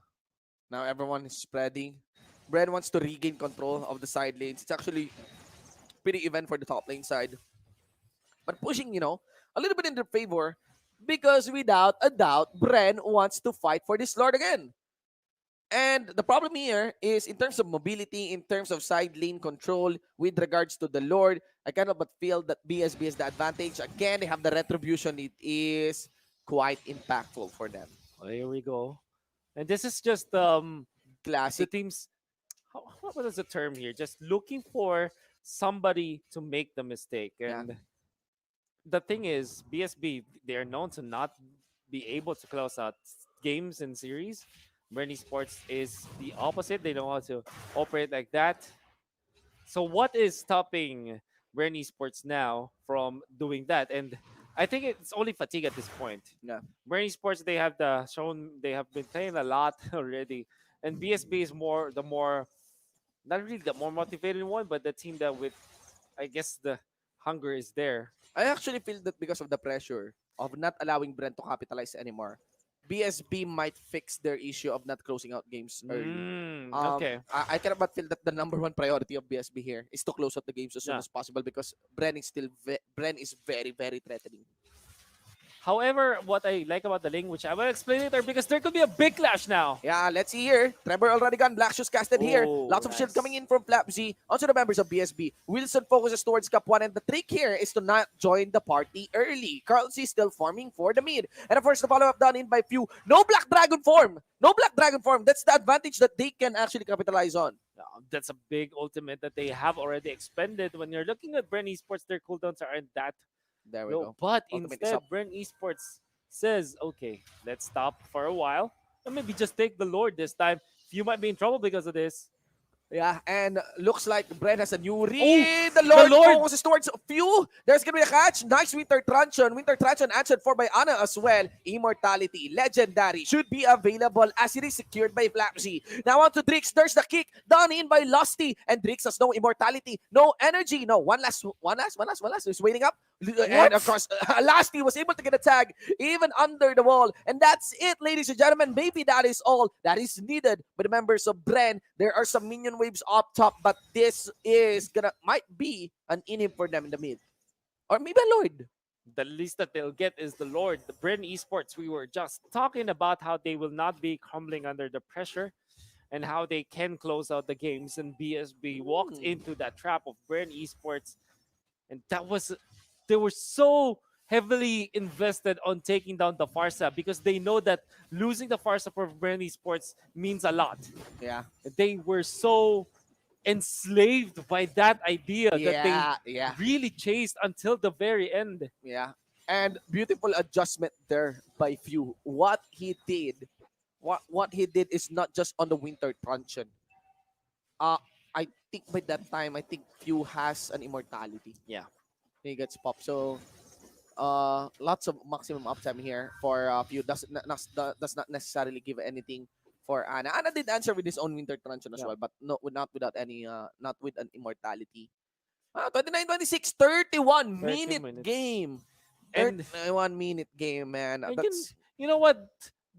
Now everyone is spreading. Bren wants to regain control of the side lanes. It's actually pretty even for the top lane side. But pushing, a little bit in their favor because without a doubt, Bren wants to fight for this Lord again. And the problem here is in terms of mobility, in terms of side lane control with regards to the Lord, I cannot but feel that BSB is the advantage. Again, they have the retribution. It is quite impactful for them. Well, here we go. And this is just classic. The teams, what is the term here? Just looking for somebody to make the mistake. And the thing is, BSB, they are known to not be able to close out games and series. Bren Esports is the opposite. They know how to operate like that. So what is stopping Bren Esports now from doing that? And I think it's only fatigue at this point. Yeah. Bren Esports, they have been playing a lot already, and BSB is more not really the more motivated one, but the team that with I guess the hunger is there. I actually feel that because of the pressure of not allowing Brent to capitalize anymore, BSB might fix their issue of not closing out games early. Okay. I cannot but feel that the number one priority of BSB here is to close out the games as soon Yeah. as possible because Bren is very, very threatening. However, what I like about the language, I will explain later because there could be a big clash now. Yeah, let's see here. Trevor already gone. Black Shoes casted here. Oh, Lots of shield coming in from Flapsy. Also the members of BSB. Wilson focuses towards Cup 1 and the trick here is to not join the party early. Carl C still forming for the mid. And of course, the follow-up done in by Few. No Black Dragon form. No Black Dragon form. That's the advantage that they can actually capitalize on. That's a big ultimate that they have already expended. When you're looking at Bren Esports, their cooldowns aren't that There we low. go. But Ultimate is instead, up. Bren Esports says, okay, let's stop for a while. And maybe just take the Lord this time. You might be in trouble because of this. Yeah, and looks like Bren has a new read. Oh, the Lord the Lord! focuses towards Few. There's gonna be a catch. Nice Winter Truncheon. Winter Truncheon answered for by Ana as well. Immortality, legendary, should be available as it is secured by Flapsy. Now on to Drix. There's the kick done in by Lusty, and Drix has no immortality, no energy. No, one last. He's waiting up. And of course, Lusty was able to get a tag even under the wall. And that's it, ladies and gentlemen. Maybe that is all that is needed by the members of Bren. There are some minion waves up top, but this is might be an inhib for them in the mid. Or maybe a Lord. The least that they'll get is the Lord. The Bren Esports, we were just talking about how they will not be crumbling under the pressure and how they can close out the games. And BSB walked into that trap of Bren Esports. And they were so heavily invested on taking down the Farsa because they know that losing the Farsa for Bren Esports means a lot. Yeah. They were so enslaved by that idea that they really chased until the very end. Yeah. And beautiful adjustment there by Few. What he did is not just on the Winter Truncheon. I think by that time, I think Few has an immortality. Yeah. He gets popped. So lots of maximum uptime here for Few. Does not necessarily give anything for Ana. Ana did answer with his own Winter Truncheon as well, but not without any not with an immortality. 29-26, 31 minute minutes. game. And 31-minute game, man. That's you know what?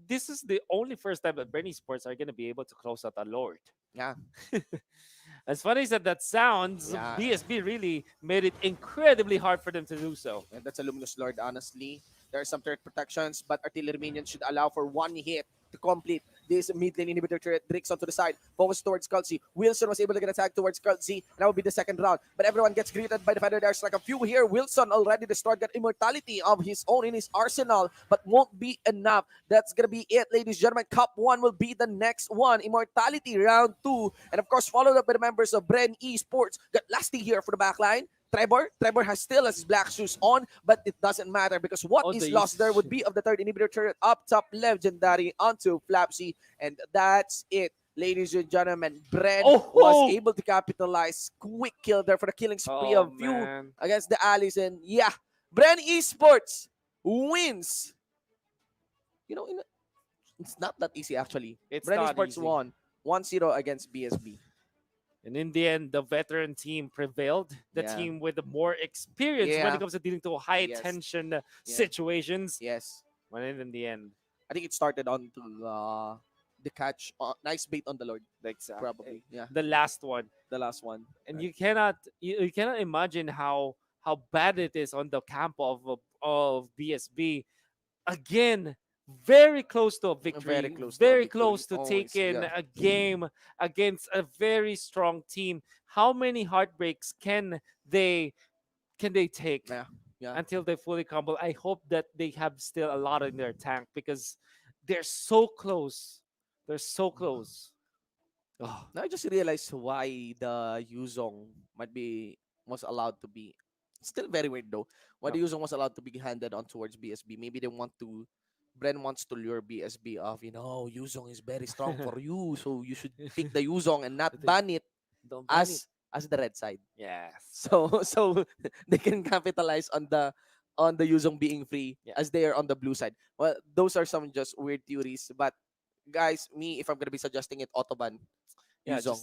This is the only first time that Bren Esports are going to be able to close out a Lord. Yeah. As funny as that sounds, Yeah. BSB really made it incredibly hard for them to do so. And that's a Luminous Lord, honestly. There are some turret protections, but artillery minions should allow for one hit to complete this mid lane inhibitor turret. Drix onto the side, focus towards Cultzy. Wilson was able to get a tag towards Cultzy, and that will be the second round. But everyone gets greeted by the Feather. There's like a few here. Wilson already destroyed, got immortality of his own in his arsenal, but won't be enough. That's gonna be it, ladies and gentlemen. Cup 1 will be the next one. Immortality round 2. And of course, followed up by the members of Bren Esports. Got Lasty here for the backline. Trevor has still his black shoes on, but it doesn't matter because what is lost there would be of the third inhibitor turret up top, legendary onto Flapsy, and that's it, ladies and gentlemen. Bren was able to capitalize. Quick kill there for the killing spree of Few against the allies, and yeah, Bren Esports wins. You know, it's not that easy actually. It's Bren not Esports easy. won 1-0 against BSB. And in the end, the veteran team prevailed. The Yeah. team with the more experience when Yeah. it comes to dealing to high Yes. tension Yeah. situations. Yes. But in the end, I think it started on to the catch. Nice bait on the Lord. Probably. Yeah. the last one. The last one. And you cannot imagine how bad it is on the camp of BSB. Again, very close to a victory. Very close to a Very victory. close to Always, taking yeah. a game against a very strong team. How many heartbreaks can they take Yeah. until they fully crumble? I hope that they have still a lot in their tank because they're so close. They're so close. Now I just realized why the Yuzong was allowed to be Still very weird though. Why Yep. the Yuzong was allowed to be handed on towards BSB. Maybe they want to Bren wants to lure BSB off, Yuzong is very strong for you, so you should pick the Yuzong and not ban it Don't ban it. as the red side. Yes. So they can capitalize on the Yuzong being free Yeah. as they are on the blue side. Well, those are some just weird theories, but guys, me if I'm gonna be suggesting it, autoban Yeah, Yuzong.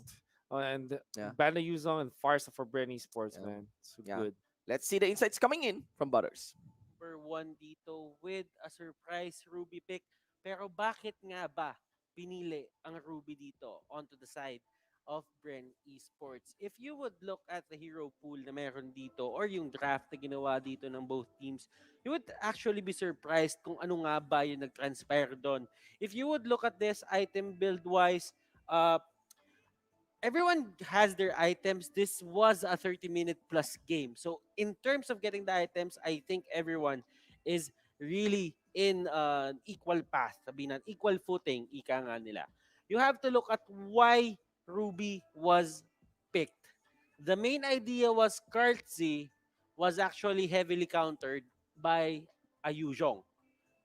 and Yeah. ban the Yuzong and Farsa for Bren Esports, Yeah. man. So Yeah. good. Let's see the insights coming in from Butters. Number 1 dito with a surprise Ruby pick. Pero bakit nga ba pinili ang Ruby dito onto the side of Bren Esports? If you would look at the hero pool na meron dito or yung draft na ginawa dito ng both teams, you would actually be surprised kung ano nga ba yung nag-transpire doon. If you would look at this item build-wise, everyone has their items. This was a 30-minute plus game. So in terms of getting the items, I think everyone is really in an equal path, sabihin na, equal footing, ika nga nila. You have to look at why Ruby was picked. The main idea was Kartzi was actually heavily countered by a Yuzhong.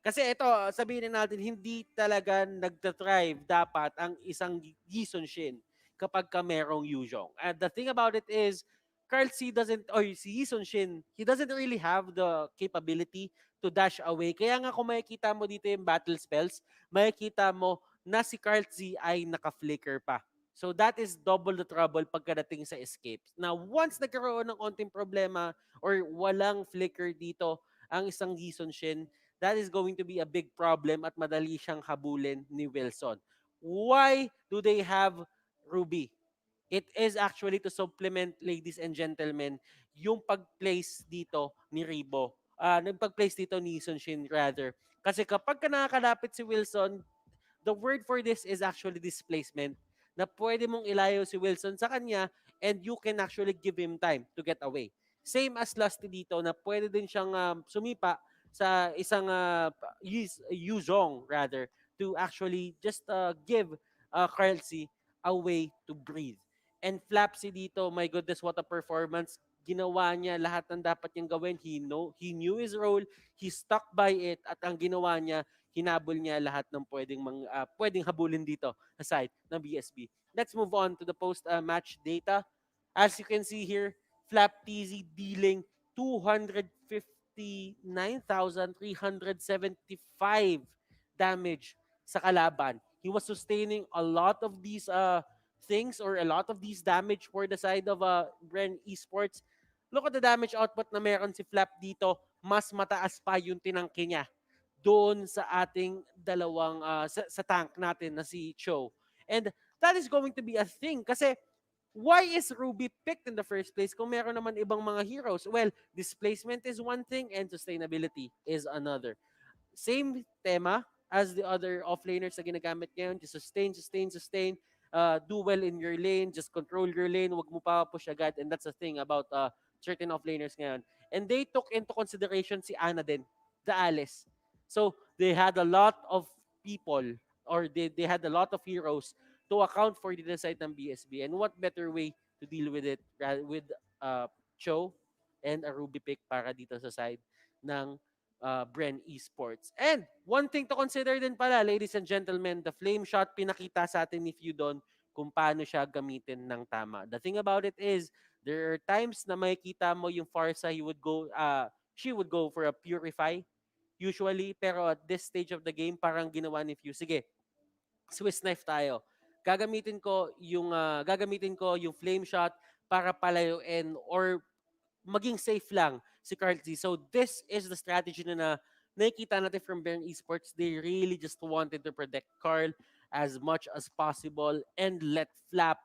Kasi ito, sabihin na natin, hindi talaga nagtatrive dapat ang isang Gison Shin kapag ka merong Yuzhong. And the thing about it is, Carl C doesn't, or si Gison Shin, he doesn't really have the capability to dash away. Kaya nga kung makikita mo dito yung battle spells, makikita mo na si Carl C ay naka-flicker pa. So that is double the trouble pagkadating sa escapes. Now, once nagkaroon ng konting problema or walang flicker dito ang isang Gison Shin, that is going to be a big problem at madali siyang habulin ni Wilson. Why do they have Ruby? It is actually to supplement, ladies and gentlemen, yung pag-place dito ni Ribo. Pag-place dito ni Sun Shin rather. Kasi kapag ka nakakalapit si Wilson, the word for this is actually displacement, na pwede mong ilayo si Wilson sa kanya and you can actually give him time to get away. Same as Lusty dito na pwede din siyang sumipa sa isang Yuzhong rather to actually just give Carlsy a way to breathe. And Flapsy dito, my goodness, what a performance. Ginawa niya lahat ng dapat niyang gawin. He knew his role, he stuck by it, at ang ginawa niya, hinabol niya lahat ng pwedeng habulin dito aside ng BSB. Let's move on to the post-match data. As you can see here, Flap TZ dealing 259,375 damage sa kalaban. He was sustaining a lot of these things or a lot of these damage for the side of Bren Esports. Look at the damage output na meron si Flap dito. Mas mataas pa yung tinangke niya doon sa ating dalawang sa tank natin na si Cho. And that is going to be a thing kasi why is Ruby picked in the first place kung meron naman ibang mga heroes? Well, displacement is one thing and sustainability is another. Same tema as the other offlaners na ginagamit ngayon. Just sustain. Do well in your lane. Just control your lane. Huwag mo pa push agad. And that's the thing about certain offlaners ngayon. And they took into consideration si Ana din, the Alice. So, they had a lot of people or they had a lot of heroes to account for the side ng BSB. And what better way to deal with it with Cho and a Ruby pick para dito sa side ng Bren Esports. And one thing to consider din pala, ladies and gentlemen, the flame shot pinakita sa atin ni Feudon kung paano siya gamitin ng tama. The thing about it is, there are times na makikita mo yung Farsa, she would go for a purify usually, pero at this stage of the game, parang ginawa ni Few, sige, Swiss knife tayo. Gagamitin ko yung flame shot para palayuin or maging safe lang si Carl Z. So this is the strategy na nakikita natin from Bren Esports. They really just wanted to protect Carl as much as possible and let Flap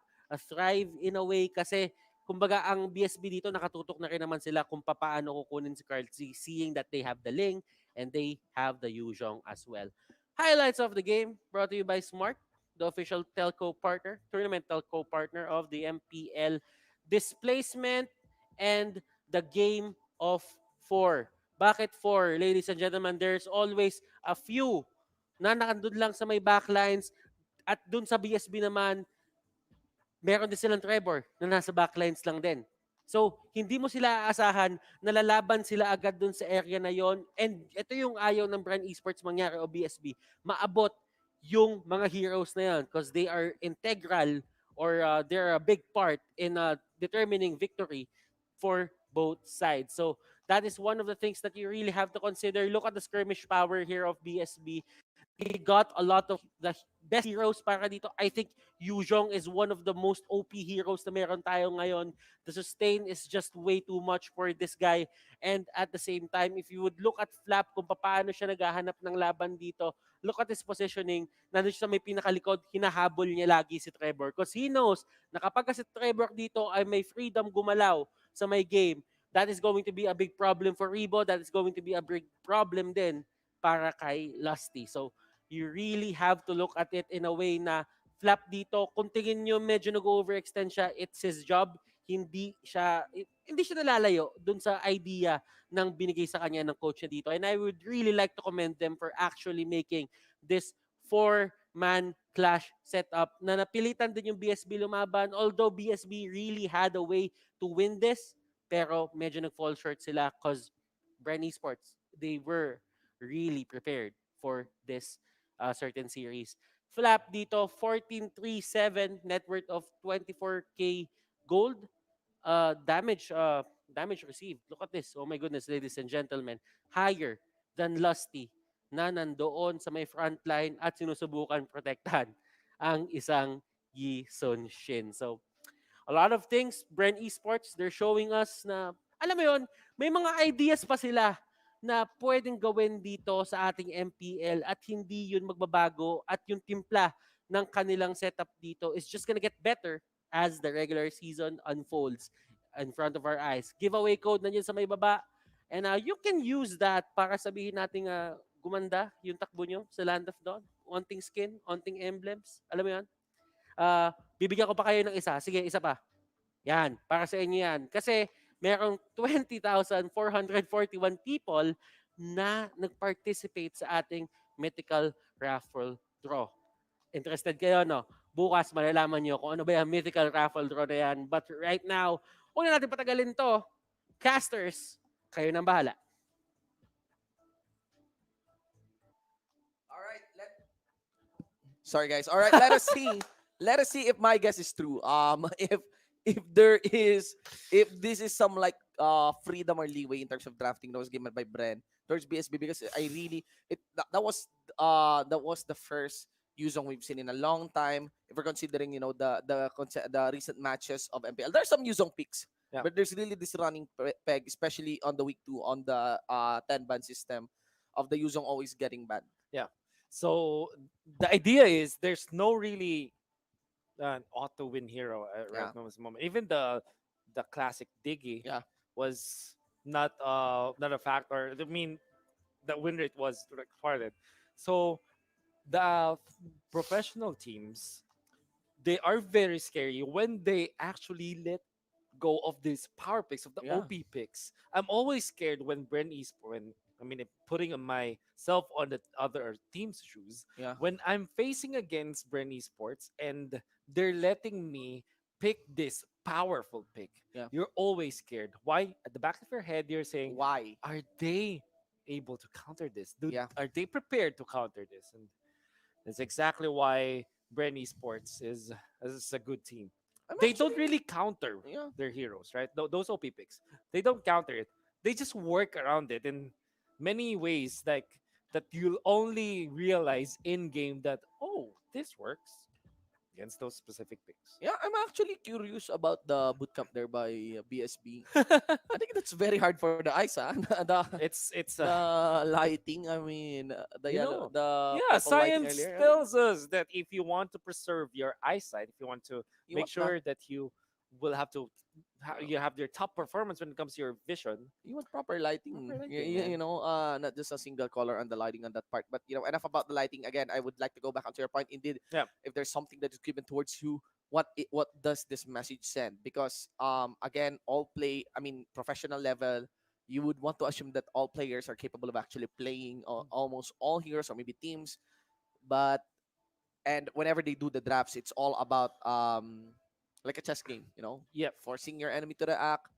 thrive in a way kasi kumbaga ang BSB dito nakatutok na rin naman sila kung paano kukunin si Carl Z, seeing that they have the Ling and they have the Yuzhong as well. Highlights of the game brought to you by Smart, the official tournament telco partner of the MPL. Displacement and the game of 4. Bakit 4? Ladies and gentlemen, there's always a few na nakandun lang sa may backlines at dun sa BSB naman, meron din silang Trevor na nasa backlines lang din. So, hindi mo sila aasahan na lalaban sila agad dun sa area na yon. And ito yung ayaw ng Bren Esports mangyari o BSB. Maabot yung mga heroes na yan because they are integral or they're a big part in determining victory for both sides. So, that is one of the things that you really have to consider. Look at the skirmish power here of BSB. They got a lot of the best heroes para dito. I think Yuzhong is one of the most OP heroes na meron tayo ngayon. The sustain is just way too much for this guy. And at the same time, if you would look at Flap kung paano siya naghahanap ng laban dito, look at his positioning. Nandun siya sa may pinakalikod, hinahabol niya lagi si Trevor. Because he knows na kapag si Trevor dito ay may freedom gumalaw sa may game, that is going to be a big problem for Rebo. That is going to be a big problem din para kay Lusty. So, you really have to look at it in a way na Flap dito, kung tingin nyo medyo nag-overextend siya, it's his job. Hindi siya nalalayo dun sa idea ng binigay sa kanya ng coach niya dito. And I would really like to commend them for actually making this 4-man clash setup na napilitan din yung BSB lumaban. Although BSB really had a way to win this, pero medyo nag-fall short sila because Bren Esports, they were really prepared for this certain series. Flap dito, 14.37, net worth of 24k gold. Damage received. Look at this. Oh my goodness, ladies and gentlemen. Higher than Lusty na nandoon sa may front line at sinusubukan protektahan ang isang Yi Sun Shin. So, a lot of things, Bren Esports, they're showing us na, alam mo yon, may mga ideas pa sila na pwedeng gawin dito sa ating MPL at hindi yun magbabago at yung timpla ng kanilang setup dito is just gonna get better as the regular season unfolds in front of our eyes. Giveaway code nandiyan sa may baba and you can use that para sabihin natin gumanda yung takbo nyo sa Land of Dawn. Onting skin, onting emblems. Alam mo yun? Bibigyan ko pa kayo ng isa. Sige, isa pa. Yan, para sa inyo yan. Kasi merong 20,441 people na nag-participate sa ating mythical raffle draw. Interested kayo, no? Bukas malalaman nyo kung ano ba yung mythical raffle draw na yan. But right now, huwag na natin patagalin to. Casters, kayo nang bahala. Sorry guys. All right, let us see. Let us see if my guess is true. If this is some like freedom or leeway in terms of drafting that was given by Bren towards BSB, because I really that was the first Yuzong we've seen in a long time. If we're considering the recent matches of MPL, there's some Yuzong picks, but there's really this running peg, especially on the week 2 on the 10 ban system of the Yuzong always getting banned. Yeah. So the idea is there's no really an auto win hero right now at this moment. Even the classic Diggy was not a factor. I mean, the win rate was recorded. So the professional teams, they are very scary when they actually let go of these power picks, of the OP picks. I'm always scared when putting myself on the other team's shoes. When I'm facing against Bren Esports and they're letting me pick this powerful pick, you're always scared. Why? At the back of your head, you're saying, why? Are they able to counter this? Are they prepared to counter this? And that's exactly why Bren Esports is a good team. They don't really counter their heroes, right? Those OP picks, they don't counter it. They just work around it in many ways, like that you'll only realize in game that this works against those specific picks. Yeah, I'm actually curious about the bootcamp there by BSB. I think that's very hard for the eyes, it's the lighting. I mean, the yellow, the purple science lighting earlier. tells us that if you want to preserve your eyesight, if you want to You make want sure that you will have to you have your top performance when it comes to your vision, you want proper lighting. man. Not just a single color on the lighting on that part. But enough about the lighting. Again, I would like to go back onto your point. Indeed, if there's something that is given towards you, what does this message send? Because again, professional level, you would want to assume that all players are capable of actually playing almost all heroes or maybe teams. And whenever they do the drafts, it's all about like a chess game, forcing your enemy to react,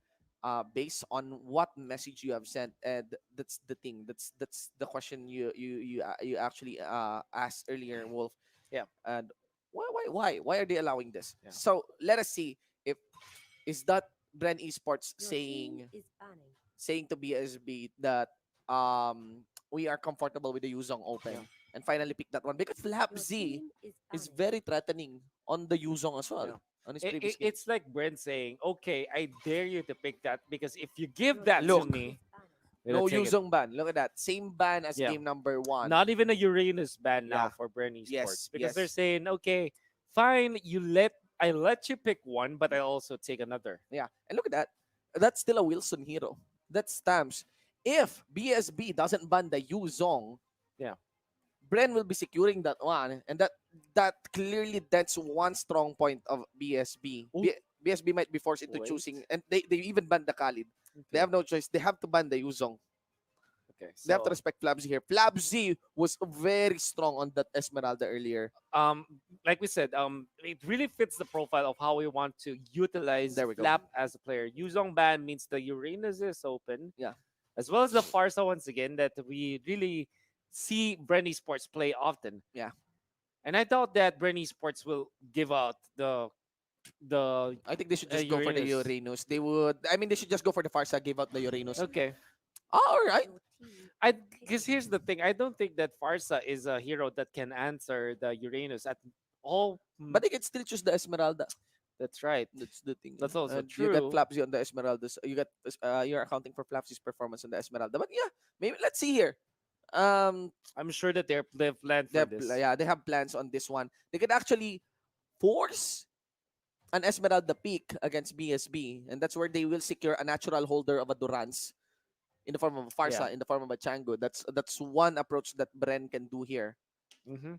based on what message you have sent, and that's the thing. That's the question you actually asked earlier, Wolf. Yeah. And why are they allowing this? Yeah. So let us see if is that Bren Esports saying to BSB that we are comfortable with the Yuzong Open and finally pick that one, because Flap Z is very threatening on the Yuzong as well. Yeah. On his previous game. It's like Brent saying, "Okay, I dare you to pick that because if you give that to Look, me, I'm no gonna take it." Yuzong ban. Look at that. Same ban as Yeah. game number 1. Not even a Uranus ban now Yeah. for Bren Esports Yes, because yes. they're saying, "Okay, fine, I let you pick one, but I also take another." Yeah. And look at that. That's still a Wilson hero. That's stamps. If BSB doesn't ban the Yuzong, Yeah. Bren will be securing that one, and that clearly that's one strong point of BSB. BSB might be forced into Wait. choosing, and they even ban the Khalid. They have no choice. They have to ban the Yuzong. Okay, They have to so respect Flabzy here. Flabzy was very strong on that Esmeralda earlier. like we said, it really fits the profile of how we want to utilize There we go. Flap as a player. Yuzong ban means the Uranus is open. Yeah. As well as the Farsa once again that we really see Bren Esports play often. Yeah. And I doubt that Bren Esports will give out the I think they should just go for the Uranus. They should just go for the Farsa, give out the Uranus. Okay. All right. Because here's the thing, I don't think that Farsa is a hero that can answer the Uranus at all. But they can still choose the Esmeralda. That's right. That's the thing. That's also And true. You get Flapsy on the Esmeralda. You get you're accounting for Flapsy's performance on the Esmeralda. But yeah, maybe let's see here. I'm sure that they've planned for this. They have plans on this one. They could actually force an Esmeralda pick against BSB, and that's where they will secure a natural holder of a Durance in the form of a Farsa, in the form of a Chango. That's one approach that Bren can do here. Mm-hmm.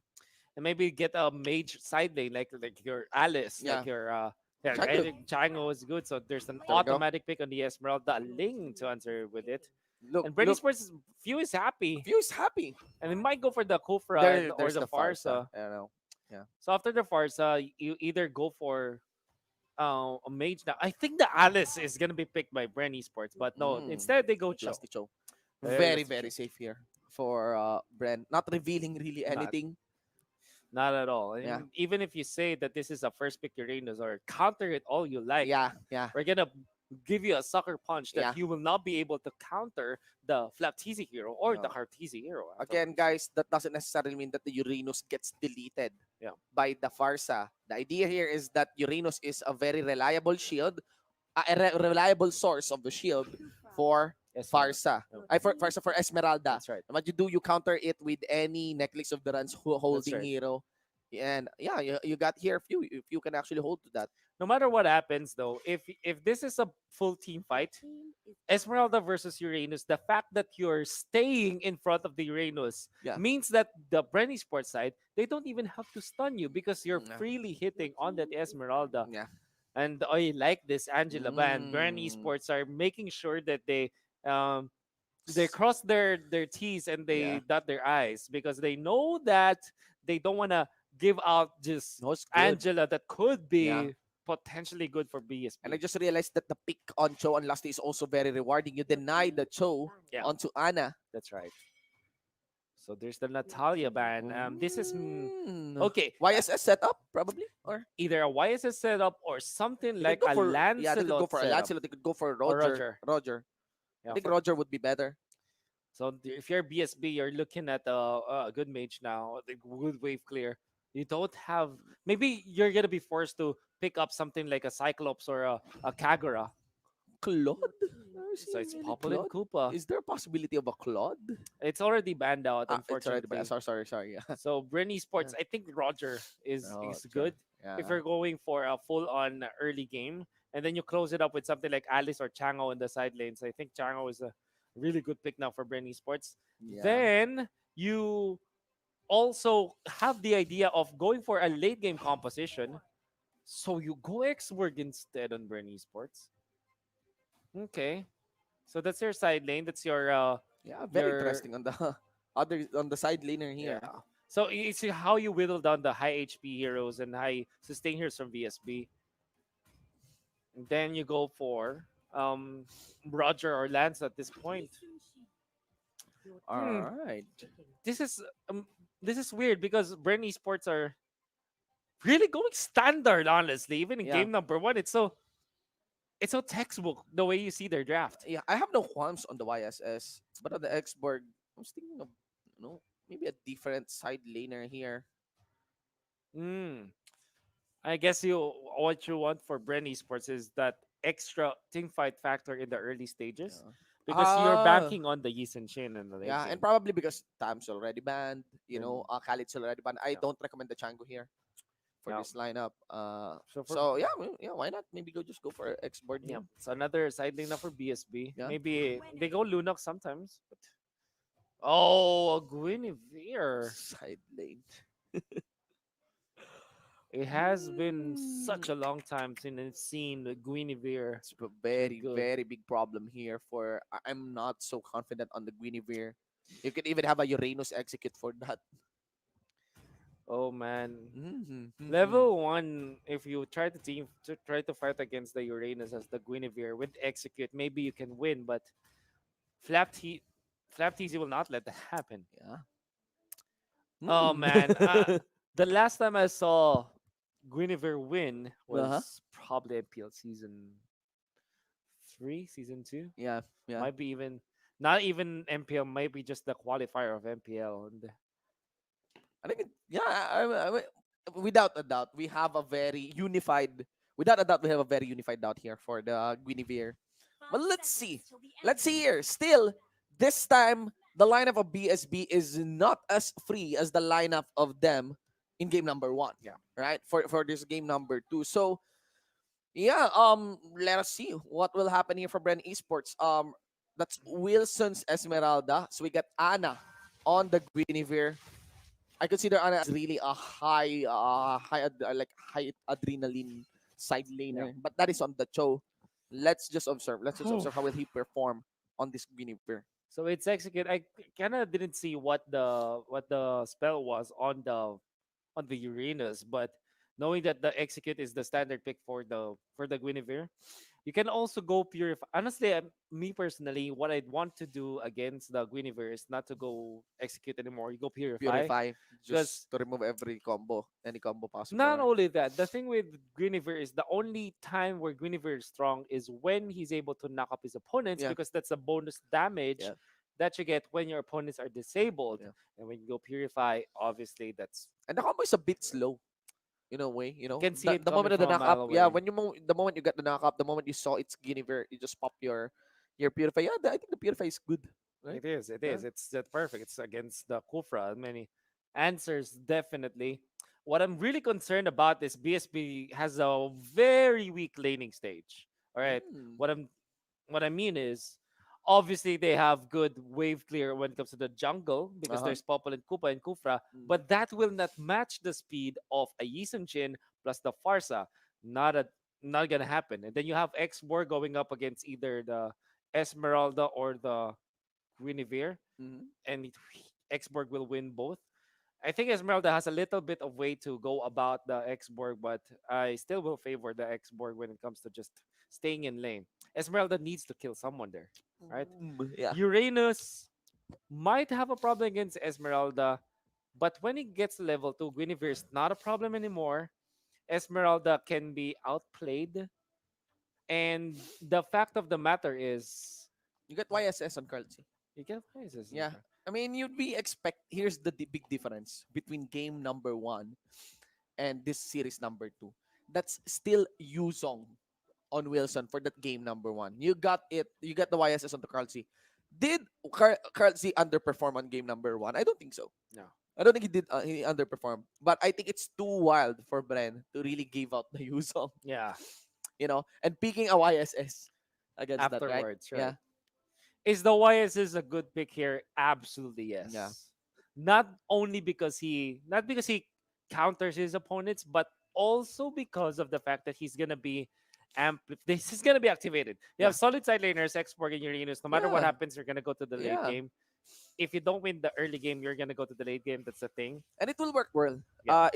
And maybe get a mage side lane like your Alice, like your Chango is good. So there's an automatic pick on the Esmeralda, a Ling to answer with it. And Bren Esports, Few is happy. And it might go for the Kufra or the Farsa. I don't know. Yeah. So after the Farsa, you either go for a mage now. I think the Alice is gonna be picked by Bren Esports, but no, instead they go Cho. Lusty Cho. Very safe here for Bren. Not revealing really anything. Not at all. Yeah. And even if you say that this is a first pick Uranus or counter it all you like, yeah. we're gonna give you a sucker punch that Yeah. you will not be able to counter the Flaptizi hero or the Hartizi hero. Again, guys, that doesn't necessarily mean that the Uranus gets deleted by the Farsa. The idea here is that Uranus is a very reliable shield, reliable source of the shield for Farsa. For Esmeralda. That's right. What you do, you counter it with any necklace of the runs holding right. hero. And yeah, you got here if you can actually hold to that. No matter what happens, though, if this is a full team fight, Esmeralda versus Uranus, the fact that you're staying in front of the Uranus means that the Bren Esports side, they don't even have to stun you because you're freely hitting on that Esmeralda. Yeah. And I like this Angela band. Bren Esports are making sure that they cross their T's and they dot their I's because they know that they don't want to give out just Angela that could be potentially good for BSB. And I just realized that the pick on Cho and Lusty is also very rewarding. You deny the Cho onto Anna. That's right. So there's the Natalia ban. This is okay. YSS setup probably, or either a YSS setup or something they like could a go for, Lancelot. Yeah, they could go for a setup. Lancelot. They could go for Roger. Yeah, I think Roger would be better. So if you're BSB, you're looking at a good mage now. The good wave clear. You don't have. Maybe you're gonna be forced to pick up something like a Cyclops or a Kagura. Claude? So it's popular in Koopa. Is there a possibility of a Claude? It's already banned out, It's unfortunately. already banned. Sorry. Yeah. So Bren Esports, I think Roger is good. Yeah. If you're going for a full-on early game, and then you close it up with something like Alice or Chango in the side lanes. I think Chango is a really good pick now for Bren Esports. Yeah. Then you also have the idea of going for a late game composition. So you go X-Worg instead on Bren Esports. Okay. So that's your side lane. That's your very interesting on the on the side laner here. Yeah. So you see how you whittle down the high HP heroes and high sustain heroes from VSB. And then you go for um, Roger or Lance at this point. Hmm. All right. This is um, this is weird because Bren Esports are really going standard. Honestly, even in Yeah. game number one, it's so textbook the way you see their draft. Yeah, I have no qualms on the YSS, but on the Xborg, I was thinking of, maybe a different side laner here. Hmm. I guess what you want for Bren Esports is that extra team fight factor in the early stages, because you're Ah, banking on the Yi and Shin in the late yeah, and game. probably because Tam's already banned, And Khalid's already banned. I don't recommend the Chango here for yeah, this lineup. so for So yeah, yeah, why not? Maybe just go for Xboard yeah, here. it's another side lane now for BSB. Yeah. Maybe they go Lunox sometimes. But oh, Guinevere. Side lane. It has been such a long time since I've seen the Guinevere. It's a very, good. very big problem here for I'm not so confident on the Guinevere. You can even have a Uranus execute for that. Oh man. Mm-hmm. Level 1, if you try to fight against the Uranus as the Guinevere with execute, maybe you can win, but Flap T Flap TZ will not let that happen. Yeah. Oh Mm. man. The last time I saw Guinevere win was Uh-huh. probably MPL season 3, season 2. Yeah, yeah. Might be even not even MPL, might be just the qualifier of MPL. And I think, yeah, without a doubt, we have a very unified. Without a doubt, we have a very unified doubt here for the Guinevere. But let's see. Let's see here. Still, this time the lineup of BSB is not as free as the lineup of them in game number 1. Yeah. Right. For this game number 2. So yeah. Let us see what will happen here for Bren Esports. That's Wilson's Esmeralda. So we got Anna on the Guinevere. I consider Ana as really a high adrenaline side laner, but that is on the show. Let's just observe. Let's just observe how will he perform on this Guinevere. so it's execute. I kind of didn't see what the spell was on the Uranus, but knowing that the execute is the standard pick for the Guinevere, you can also go purify. Honestly, me personally, what I'd want to do against the Guinevere is not to go execute anymore. You go purify. Purify Because just to remove any combo possible. not right? only that, the thing with Guinevere is the only time where Guinevere is strong is when he's able to knock up his opponents, Yeah. because that's a bonus damage Yeah. that you get when your opponents are disabled. Yeah. And when you go purify, obviously that's And the combo is a bit slow. In a way, can see the, it the moment coming of the from a knock up, mile yeah, away. the moment you get the knock up, the moment you saw it's Guinevere, you just pop your purify. Yeah, I think the purify is good, right? It is. It Yeah. is. It's that perfect. It's against the Kufra. Many answers definitely. What I'm really concerned about is BSB has a very weak laning stage. All right. Mm. What I mean is, obviously they have good wave clear when it comes to the jungle because Uh-huh. there's Popol and Kupa and Kufra, Mm. but that will not match the speed of a Yisun Chin plus the Farsa. Not gonna happen. And then you have X-War going up against either the Esmeralda or the Guinevere, Mhm. and Xborg will win both. I think Esmeralda has a little bit of way to go about the Xborg, but I still will favor the Xborg when it comes to just staying in lane. Esmeralda needs to kill someone there, right? Yeah. Uranus might have a problem against Esmeralda, but when it gets to level 2, Guinevere is not a problem anymore. Esmeralda can be outplayed. And the fact of the matter is, You get YSS on currency. you get places. Yeah. I mean, you'd be here's the big difference between game number 1 and this series number 2. That's still Yuzong on Wilson for that game number 1. You got it. You got the YSS on the currency. Did currency underperform on game number 1? I don't think so. No. I don't think he did. He underperformed. But I think it's too wild for Bren to really give out the Yuzong. Yeah. And picking a YSS against Afterwards, that, right? right? Is the YSS a good pick here? Absolutely yes. Yeah. Not because he counters his opponents, but also because of the fact that he's gonna be this is gonna be activated. You have solid side laners, Xborg and Uranus. No matter what Yeah. happens, you're gonna go to the late Yeah. game. if you don't win the early game, you're gonna go to the late game. That's the thing. And it will work well. Yeah.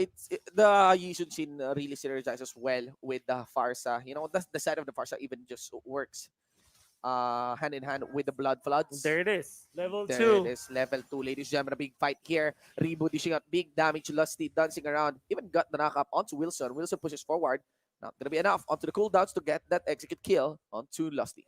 The Yishun scene really synergizes well with the Farsa. You know, the side of the Farsa even just works hand in hand with the Blood Floods. There it is. Level There 2. it is, level 2. Ladies and gentlemen, a big fight here. Rebo dishing out big damage. Lusty dancing around. Even got the knockup onto Wilson. Wilson pushes forward. Not going to be enough onto the cooldowns to get that execute kill onto Lusty.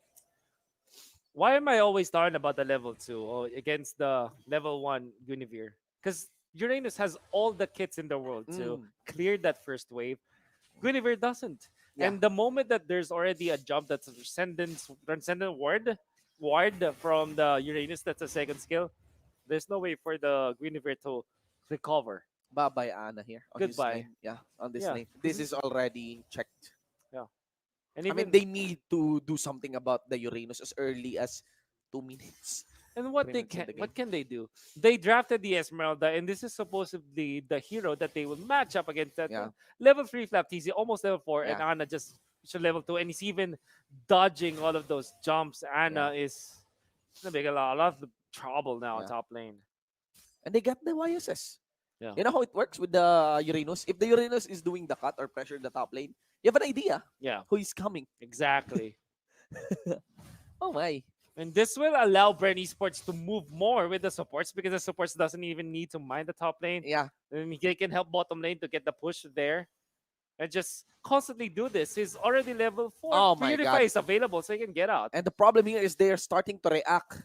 Why am I always talking about the level 2 against the level 1 Guinevere? Because Uranus has all the kits in the world to clear that first wave. Guinevere doesn't. Yeah. And the moment that there's already a jump that's a transcendent ward from the Uranus, that's a second skill, there's no way for the Guinevere to recover. Bye-bye, Ana here. On this Goodbye. lane. Yeah, on this Yeah. lane. This is already checked. Yeah. And I mean, even they need to do something about the Uranus as early as 2 minutes. and what 3 they minutes in can the game. what can they do? They drafted the Esmeralda, and this is supposedly the hero that they will match up against. That Yeah. level 3 Flaptisi, almost level 4, and Yeah. Anna just to level 2, and he's even dodging all of those jumps. Anna is gonna make a lot of trouble now Yeah. top lane. And they got the YSS. Yeah. You know how it works with the Uranus? If the Uranus is doing the cut or pressure the top lane, you have an idea Yeah. who is coming. Exactly. Oh my. And this will allow Bren Esports to move more with the supports because the supports doesn't even need to mind the top lane. Yeah. And he can help bottom lane to get the push there. And just constantly do this. He's already level 4. Oh my Purify God. is available, so he can get out. And the problem here is they are starting to react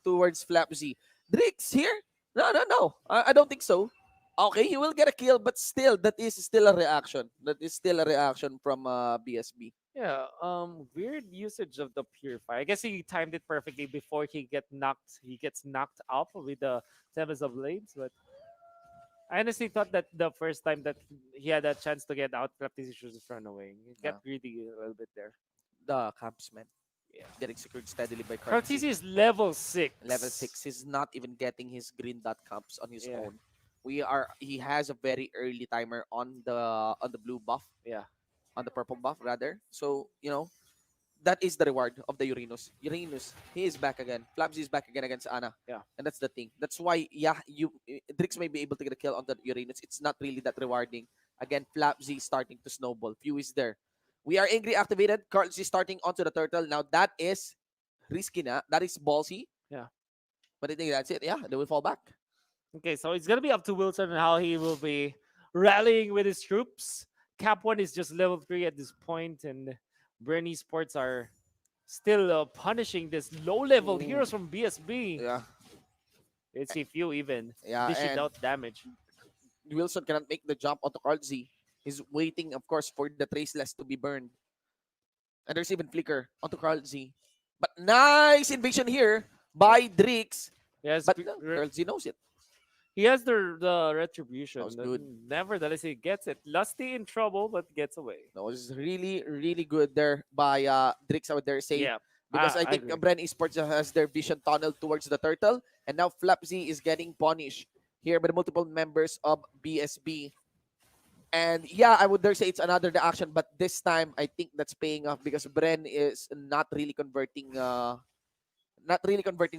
towards Flapsy. Drix here? No. I don't think so. Okay, he will get a kill, but still, that is still a reaction. That is still a reaction from BSB. Yeah, weird usage of the Purify. I guess he timed it perfectly before he gets knocked up with the Sevens of Blades, but I honestly thought that the first time that he had a chance to get out, Practice should just run away. He got greedy a little bit there. The Campsman. Yeah. Getting secured steadily by Practice Cartesi. is level 6. Level 6. He's not even getting his green dot comps on his Yeah. own. He has a very early timer on the blue buff. Yeah. On the purple buff rather. So, that is the reward of the Uranus. Uranus, he is back again. Flapsy is back again against Ana. Yeah. And that's the thing. That's why, Drix may be able to get a kill on the Uranus. It's not really that rewarding. Again, Flapsy is starting to snowball. Few is there. We are angry activated. Carlos is starting onto the turtle. Now that is risky na. That is ballsy. Yeah. But I think that's it. Yeah, they will fall back. Okay, so it's gonna be up to Wilson and how he will be rallying with his troops. Cap 1 is just level 3 at this point, and Bren Esports are still punishing this low-level heroes from BSB. Yeah. It's a few even. Yeah, Dishing and out damage. Wilson cannot make the jump onto Carl Z. He's waiting, of course, for the Traceless to be burned. And there's even Flicker onto Carl Z. But nice invasion here by Drix. Yes, but Carl Z knows it. He has the retribution. That was good. Nevertheless, he gets it. Lusty in trouble, but gets away. That was really, really good there by Drix, I would dare say. Yeah. Because I think agree. Bren Esports has their vision tunnel towards the turtle. And now Flapsy is getting punished here by the multiple members of BSB. And yeah, I would dare say it's another reaction, but this time I think that's paying off because Bren is not really converting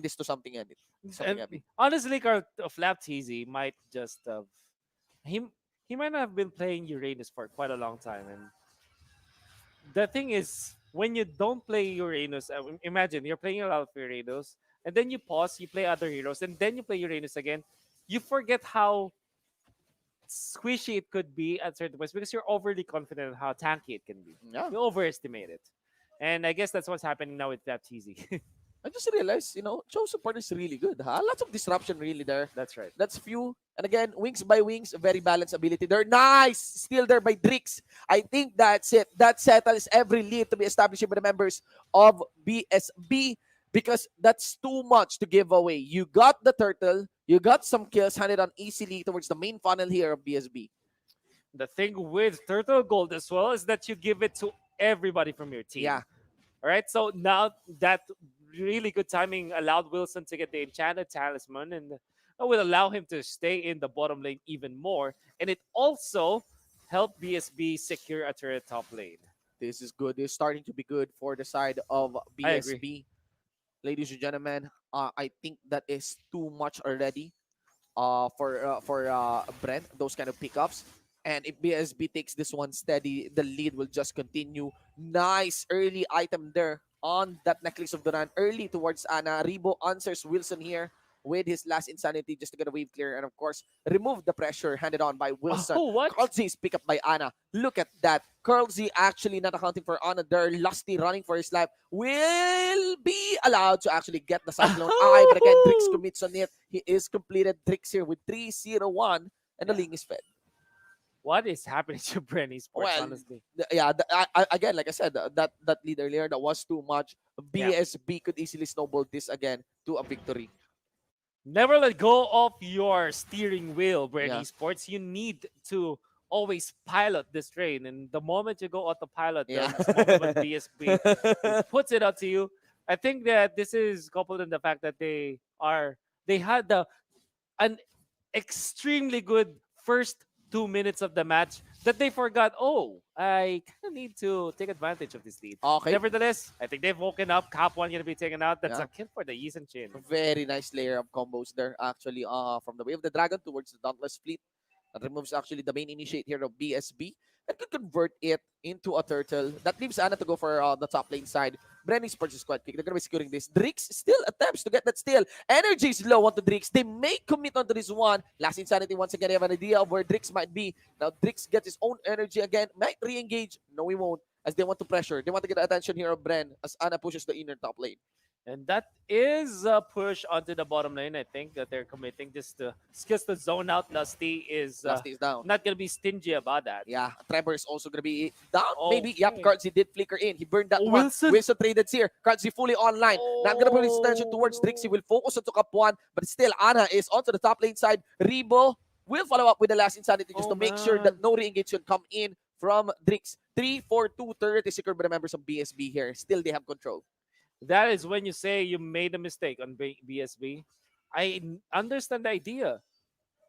this to something heavy. And honestly, Flapteasy might just have he might not have been playing Uranus for quite a long time. And the thing is, when you don't play Uranus, imagine you're playing a lot of Uranus, and then you pause, you play other heroes, and then you play Uranus again. You forget how squishy it could be at certain points because you're overly confident in how tanky it can be. Yeah. You overestimate it. And I guess that's what's happening now with Flapteasy. I just realized, Joe support is really good. Lots of disruption really there. That's right. That's few. And again, wings by wings, very balanced ability there. Nice! Still there by Drix. I think that's it. That settles every lead to be established by the members of BSB because that's too much to give away. You got the turtle. You got some kills handed on easily towards the main funnel here of BSB. The thing with Turtle Gold as well is that you give it to everybody from your team. Yeah. All right. So now that really good timing allowed Wilson to get the Enchanted Talisman, and it will allow him to stay in the bottom lane even more. And it also helped BSB secure a turret top lane. This is good. It's starting to be good for the side of I agree. BSB. ladies and gentlemen. I think that is too much already for Brent, those kind of pickups. And if BSB takes this one steady, the lead will just continue. Nice early item there on that necklace of Duran. Early towards Ana. Rebo answers Wilson here with his last insanity just to get a wave clear. And of course, remove the pressure handed on by Wilson. Oh, what? Carl Z is picked up by Ana. Look at that. Carl Z actually not accounting for Ana there. Lusty running for his life. Will be allowed to actually get the Cyclone Eye. But again, Drix commits on it. He is completed. Drix here with 3-0-1. And the link is fed. What is happening to Bren Esports, Well, honestly? Again, like I said, that lead earlier, that was too much. BSB could easily snowball this again to a victory. Never let go of your steering wheel, Bren Yeah. Esports. You need to always pilot this train. And the moment you go autopilot, Yeah. the moment BSB puts it up to you. I think that this is coupled in the fact that they had an extremely good first 2 minutes of the match that they forgot, I kind of need to take advantage of this lead. Okay. Nevertheless, I think they've woken up. Cap 1 going to be taken out. That's Yeah. a kill for the Yisan Chin. Very nice layer of combos there, actually, from the Way of the Dragon towards the Dauntless Fleet. That removes actually the main initiate here of BSB and could convert it into a turtle. That leaves Ana to go for the top lane side. Bren Esports is quite quick. They're going to be securing this. Drix still attempts to get that steal. Energy is low onto Drix. They may commit onto this one. Last Insanity, once again, they have an idea of where Drix might be. Now, Drix gets his own energy again. Might re-engage. No, he won't, as they want to pressure. They want to get the attention here of Bren as Ana pushes the inner top lane. And that is a push onto the bottom lane. I think that they're committing just to zone out. Lusty is down. Not going to be stingy about that. Yeah, Trevor is also going to be down. Oh, Maybe. Yep, okay. Cardsy did flicker in. He burned that one. Wilson traded here. Cardsy fully online. Not going to put his attention towards Drix. He will focus on Cup 1. But still, Ana is onto the top lane side. Rebo will follow up with the last Insanity just to make sure that no re-engage will come in from Drix. 3-4-2 turret is secured by the members of BSB here. Still, they have control. That is when you say you made a mistake on BSB. I understand the idea.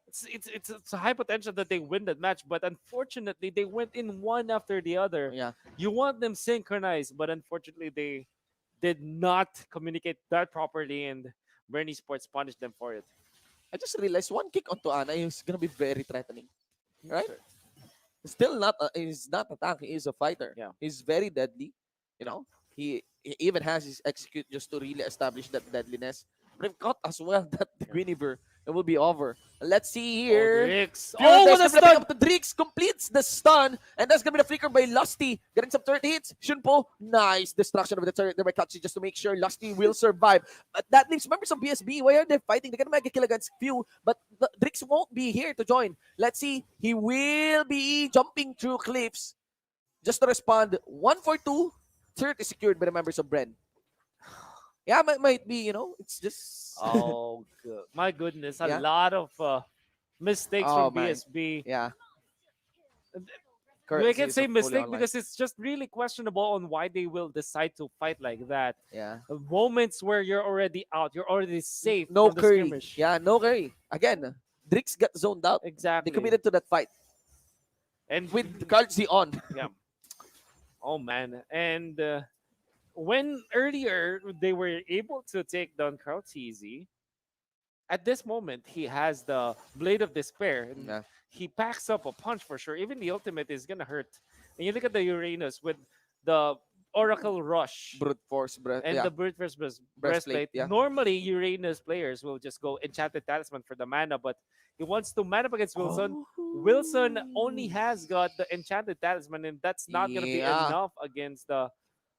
It's a high potential that they win that match, but unfortunately they went in one after the other. Yeah. You want them synchronized, but unfortunately they did not communicate that properly, and Bren Esports punished them for it. I just realized one kick onto Ana is gonna be very threatening, right? Still not. He's not a tank. He is a fighter. Yeah. He's very deadly. You know, he even has his execute just to really establish that deadliness. But if caught as well that the Guinevere, it will be over. Let's see here. Drix. What What a a stun! stun! Drix completes the stun, and that's gonna be the flicker by Lusty. Getting some turret hits. Shunpo, nice destruction of the turret there by Katsi just to make sure Lusty will survive. But that leaves members of BSB. Why are they fighting? They're gonna make a kill against Few, but Drix won't be here to join. Let's see. He will be jumping through cliffs just to respond. 1-4-2. Turret is secured by the members of Bren. Yeah, might be, it's just... Oh, my goodness. A Yeah. lot of mistakes Oh, from man. BSB. Yeah. We can say mistake because it's just really questionable on why they will decide to fight like that. Yeah. Moments where you're already out, you're already safe. No from the curry. skirmish. Yeah, no curry. Again, Drix got zoned out. Exactly. They committed to that fight. And with Cardsy on. Yeah. Oh man. And when earlier they were able to take down Krautz at this moment he has the Blade of Despair. And he packs up a punch for sure. Even the ultimate is gonna hurt. And you look at the Uranus with the Oracle Rush. Brute Force. And the Brute Force breastplate. Yeah. Normally, Uranus players will just go Enchanted Talisman for the mana, but he wants to man up against Wilson. Wilson only has got the Enchanted Talisman, and that's not going to be Yeah. enough against the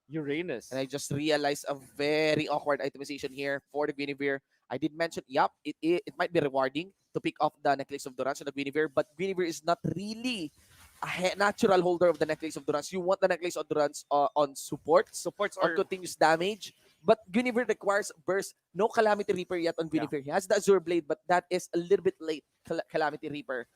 Uranus. And I just realized a very awkward itemization here for the Guinevere. I did mention, it might be rewarding to pick off the Necklace of Durance on the Guinevere, but Guinevere is not really a natural holder of the Necklace of Durance. You want the Necklace of Durance on supports on or continuous damage. But Guinevere requires burst. No Calamity Reaper yet on Guinevere. He has the Azure Blade, but that is a little bit late. Calamity Reaper.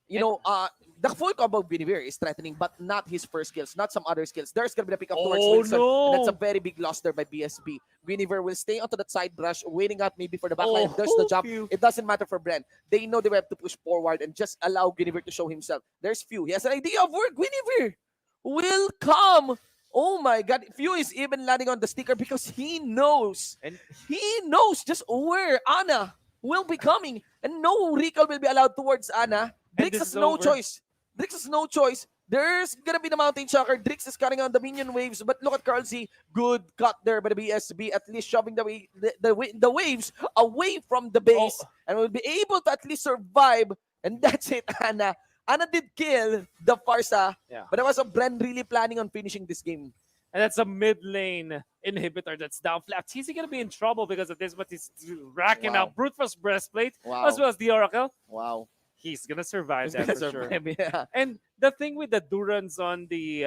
The full combo of Guinevere is threatening, but not his first skills, not some other skills. There's going to be a pick up towards Wilson. no! And that's a very big loss there by BSB. Guinevere will stay onto that side brush, waiting out maybe for the backline. There's the jump. It doesn't matter for Bren. They know they have to push forward and just allow Guinevere to show himself. There's Few. He has an idea of where Guinevere will come. Oh my God. Few is even landing on the sticker because he knows. And he knows just where Ana will be coming. And no recall will be allowed towards Ana. And Drix this has is no over. choice. Drix has no choice. There's gonna be the Mountain Shocker. Drix is cutting on the minion waves, but look at Carl Z. Good cut there by the BSB, at least shoving the waves away from the base, and will be able to at least survive. And that's it, Ana. Ana did kill the Farsa, Yeah. but it was a Bren really planning on finishing this game. And that's a mid lane inhibitor that's down flat. He's going to be in trouble because of this, but he's racking Wow. out Brute Force Breastplate Wow. as well as the Oracle. Wow. He's going to survive He's that gonna for sure. survive, yeah. And the thing with the Durans on the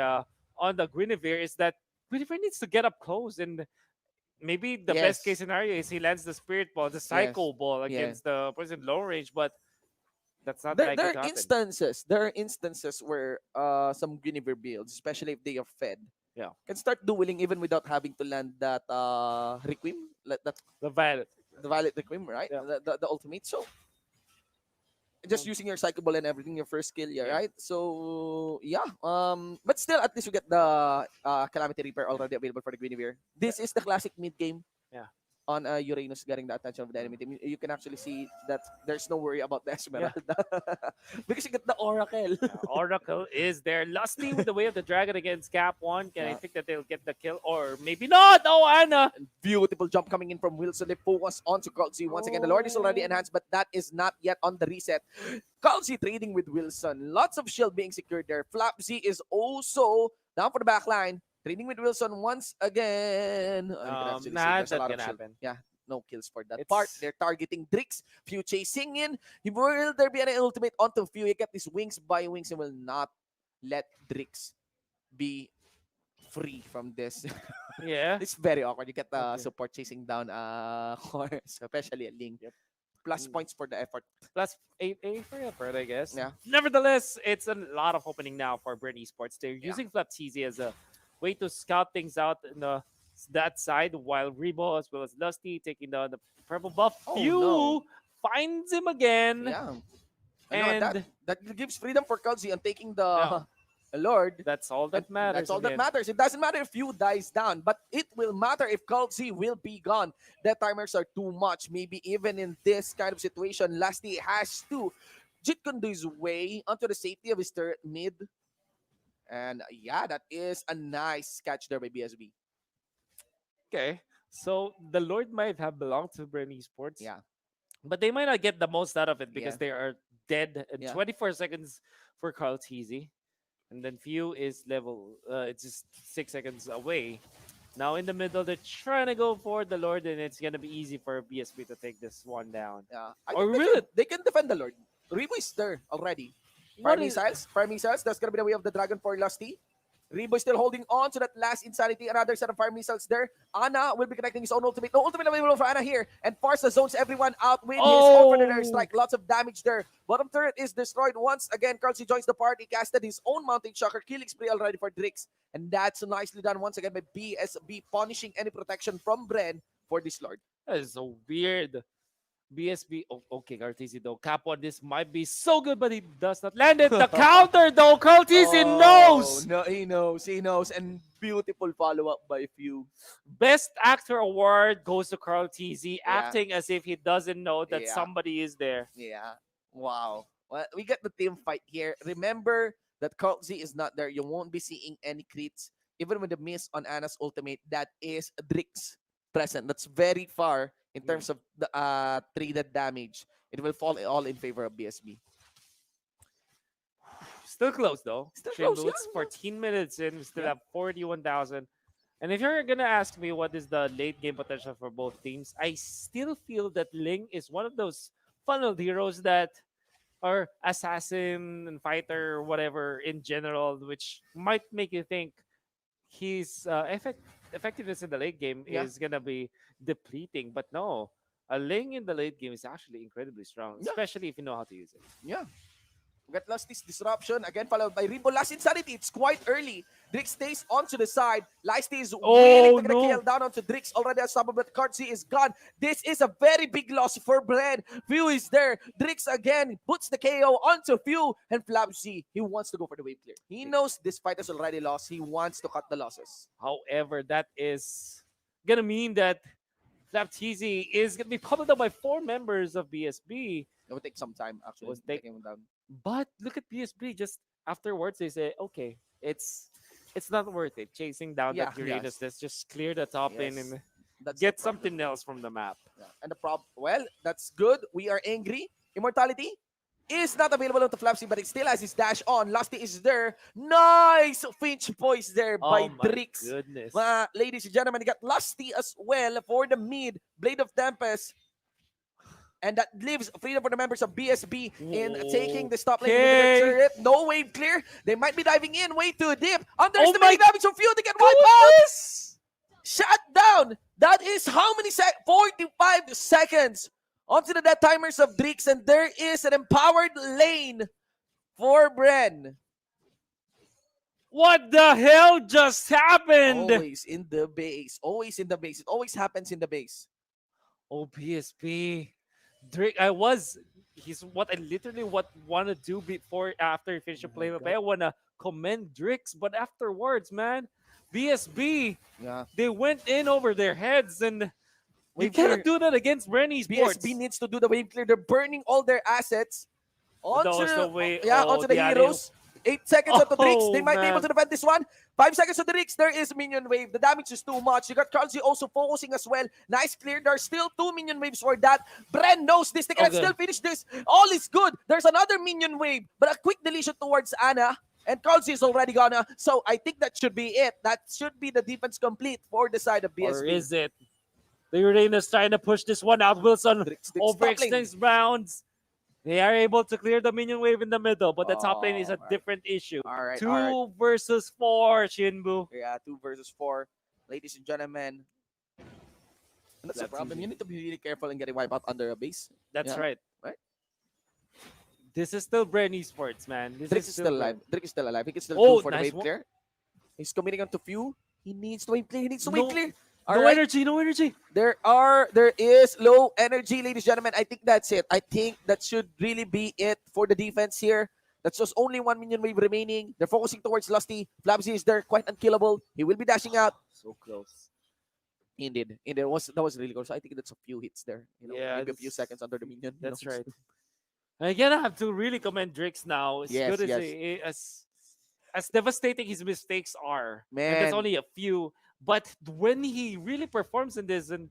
Guinevere is that Guinevere needs to get up close, and maybe the best Yes. case scenario is he lands the Spirit Ball, the Psycho Ball against the person low range, but that's not likely There to are happen. instances where some Guinevere builds, especially if they are fed, Yeah. can start dueling even without having to land that Requiem, that The Violet. the Violet Requiem, right? The ultimate. So just using your Psycho Ball and everything, your first skill, yeah, right? So yeah, but still, at least you get the Calamity Reaper already available for the Guinevere. This is the classic mid game. Yeah. On Uranus getting the attention of the enemy team, you can actually see that there's no worry about the Esmeralda because you get the Oracle. Oracle is there. Lusty with the way of the dragon against Cap 1. Can I think that they'll get the kill? Or maybe not. Oh, Ana. Beautiful jump coming in from Wilson. They focus onto Kalzi. Once again, the Lord is already enhanced, but that is not yet on the reset. Kalzi trading with Wilson. Lots of shield being secured there. Flapsy is also down for the back line. Trading with Wilson once again. You can actually see Nah, there's a that lot can of shield. happen. Yeah, no kills for that part. They're targeting Drix. Few chasing in. Will there be an ultimate onto Few? He kept his wings by wings and will not let Drix be free from this. Yeah. It's very awkward. You get the support chasing down horse, especially a Link. Plus points for the effort. Plus 8 for effort, I guess. Yeah. Nevertheless, it's a lot of opening now for Bren Esports. They're using Flapsy as a way to scout things out in that side, while Rebo as well as Lusty taking down the purple buff. Few finds him again. Yeah. And that gives freedom for Kalzi on taking the Lord. That's all that matters. That's all that again. matters. It doesn't matter if Few dies down, but it will matter if Kalzi will be gone. The timers are too much. Maybe even in this kind of situation, Lusty has to Jitkundu his way onto the safety of his turret mid. And yeah, that is a nice catch there by BSB. Okay. So the Lord might have belonged to Bren Esports. Yeah. But they might not get the most out of it because Yeah. they are dead in Yeah. 24 seconds for Carl Teasy. And then Few is level, it's just 6 seconds away. Now in the middle, they're trying to go for the Lord, and it's going to be easy for BSB to take this one down. Yeah. Or will it? They can defend the Lord. Rebo is there already. Fire missiles. That's gonna be the way of the dragon for Lusty. Rebo is still holding on to that last insanity. Another set of fire missiles there. Ana will be connecting his own ultimate. No ultimate available for Ana here. And Farsa zones everyone out with his own predator strike. Lots of damage there. Bottom turret is destroyed once again. Carlsy joins the party. Casted his own mounting shocker. Killing spree already for Drix. And that's nicely done once again by BSB, punishing any protection from Bren for this Lord. That is so weird. BSB, okay, Cartesi though. Capo, this might be so good, but he does not land it. The counter though, Cartesi knows! No, he knows. And beautiful follow-up by Few. Best Actor Award goes to Carl Teasy, acting as if he doesn't know that Yeah. somebody is there. Yeah. Wow. Well, we got the team fight here. Remember that Carl Z is not there. You won't be seeing any crits. Even with the miss on Anna's ultimate, that is Drix present. That's very far in terms of the traded damage. It will fall all in favor of BSB. Still close though. Still Shane close, Boots, 14 minutes in, we still have 41,000. And if you're gonna ask me what is the late game potential for both teams, I still feel that Ling is one of those funneled heroes that are assassin and fighter or whatever in general, which might make you think his effectiveness in the late game is gonna be depleting. But no, a Ling in the late game is actually incredibly strong, especially if you know how to use it. Yeah. We got Lusty's disruption, again followed by Rimbo. Last Insanity, it's quite early. Drix stays onto the side. Lusty is willing to get a kill down onto Drix. Already unstoppable, but Cardzy is gone. This is a very big loss for Bren. Few is there. Drix again puts the KO onto Few. And Flabzy, he wants to go for the wave clear. He knows this fight is already lost. He wants to cut the losses. However, that is gonna mean that Flapteasy is gonna be pummeled down by 4 members of BSB. It will take some time actually. Was take- taking him down. But look at BSB. Just afterwards, they say, okay, it's not worth it chasing down Yeah, that Uranus. yes. Let's just clear the top lane Yes. and That's get the problem. something else from the map. Yeah. And the problem, well, that's good. We are angry. Immortality is not available on the Flapsy, but it still has his dash on. Lusty is there. Nice Finch poise there by Oh my Drix. goodness. Ladies and gentlemen, you got Lusty as well for the mid. Blade of Tempest. And that leaves freedom for the members of BSB in taking the stop lane. Okay. Turret. No wave clear. They might be diving in way too deep. Oh Underestimating damage from Few. They get wiped out. Shut down. That is how many 45 seconds onto the death timers of Drix. And there is an empowered lane for Bren. What the hell just happened? Always in the base. Always in the base. It always happens in the base. Oh, BSB. Drake, he's what I literally want to do before, after he finishes playing. I want to commend Drix, but afterwards, man, BSB, they went in over their heads, and you Wave cannot clear. do that against Bren Esports. BSB needs to do the wave clear. They're burning all their assets onto, That was the way- onto the the heroes. 8 seconds onto the Drix. They Oh, might be able man. to defend this one. 5 seconds on the Drix. There is minion wave. The damage is too much. You got Cardzy also focusing as well. Nice clear. There are still 2 minion waves for that. Bren knows this. They can Okay. still finish this. All is good. There's another minion wave, but a quick deletion towards Ana. And Cardzy is already gonna. So I think that should be it. That should be the defense complete for the side of BSB. Or is it? The Uranus trying to push this one out. Wilson overextends rounds. They are able to clear the minion wave in the middle, but the top lane is a different issue. All right, 2 versus 4, Shinbu. Yeah, 2 versus 4. Ladies and gentlemen. And that's the problem. You need to be really careful in getting wiped out under a base. That's Yeah. right. Right? This is still Bren Esports, man. This Drix is still alive. Bren. Drix is still alive. He can still Oh, do for the nice wave clear. He's committing on to Few. He needs to wave clear. He needs to No- wave clear. No All right. energy, no energy. There is low energy, ladies and gentlemen. I think that's it. I think that should really be it for the defense here. That's just only 1 minion wave remaining. They're focusing towards Lusty. Flabzy is there, quite unkillable. He will be dashing out. So close. Indeed. That was really close. I think that's a few hits there. Yeah, Maybe a few that's- seconds under the minion. That's right. Again, I have to really commend Drix now. As Yes, good as, yes. as devastating his mistakes are. And Man. that's only a few. But when he really performs in this and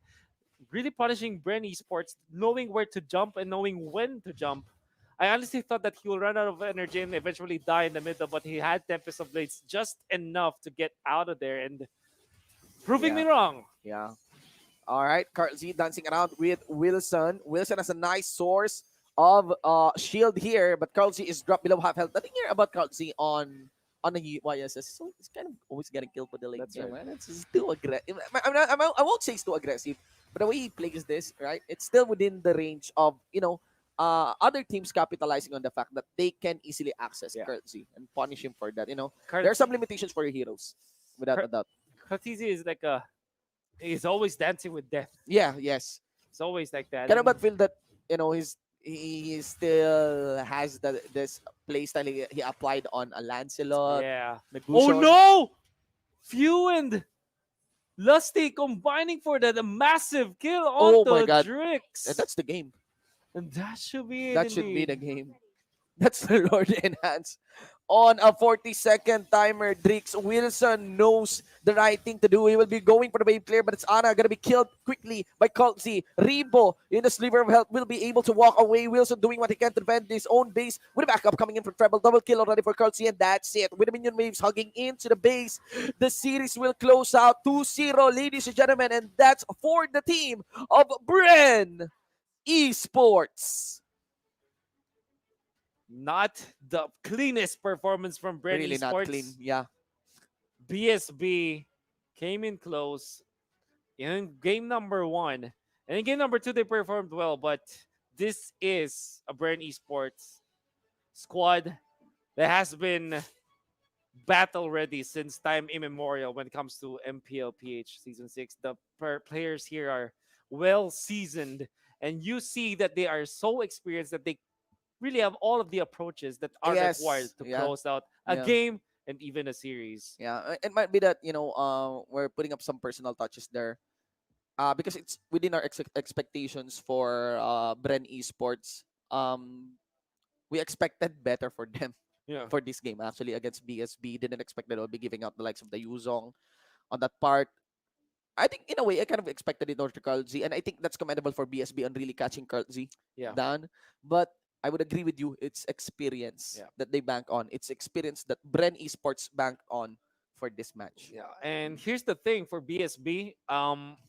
really punishing Bren Esports, knowing where to jump and knowing when to jump, I honestly thought that he will run out of energy and eventually die in the middle, but he had Tempest of Blades just enough to get out of there and proving me wrong. Yeah. All right. Cardzy dancing around with Wilson. Wilson has a nice source of shield here, but Cardzy is dropped below half health. Nothing here about Cardzy on the YSS. So it's kind of always getting killed by the late game, man. It's too aggressive. I won't say it's too aggressive, but the way he plays this, right? It's still within the range of, other teams capitalizing on the fact that they can easily access Cardzy and punish him for that. There are some limitations for your heroes, without a doubt. Khatizi is like he's always dancing with death. Yeah, yes. It's always like that. Kind of but feel that, he still has this playstyle he applied on a Lancelot. Yeah. Negushon. Oh no! Few and Lusty combining for that a massive kill Oh onto my God. Drix. And that's the game. And that should be it. That should be indeed. the game. That's the Lord Enhance. On a 40-second timer, Drix Wilson knows the right thing to do. He will be going for the wave clear, but it's Ana going to be killed quickly by Caldzy. Rebo in the sliver of health will be able to walk away. Wilson doing what he can to defend his own base with a backup coming in from treble. Double kill already for Caldzy, and that's it. With the minion waves hugging into the base, the series will close out 2-0, ladies and gentlemen, and that's for the team of Bren Esports. Not the cleanest performance from Bren Really Esports. not clean, yeah. BSB came in close in game number 1. And in game number 2, they performed well, but this is a Bren Esports squad that has been battle ready since time immemorial when it comes to MPL-PH Season 6. The players here are well seasoned, and you see that they are so experienced that they really have all of the approaches that are required Yes. to Yeah. close out a Yeah. game and even a series. Yeah. It might be that, we're putting up some personal touches there. Because it's within our expectations for Bren Esports. We expected better for them Yeah. for this game actually against BSB. Didn't expect that they'll be giving out the likes of the Yuzong on that part. I think in a way I kind of expected it over to Carl Z, and I think that's commendable for BSB on really catching Carl Z Yeah. down. But I would agree with you. It's experience Yeah. that they bank on. It's experience that Bren Esports banked on for this match. Yeah, and here's the thing for BSB.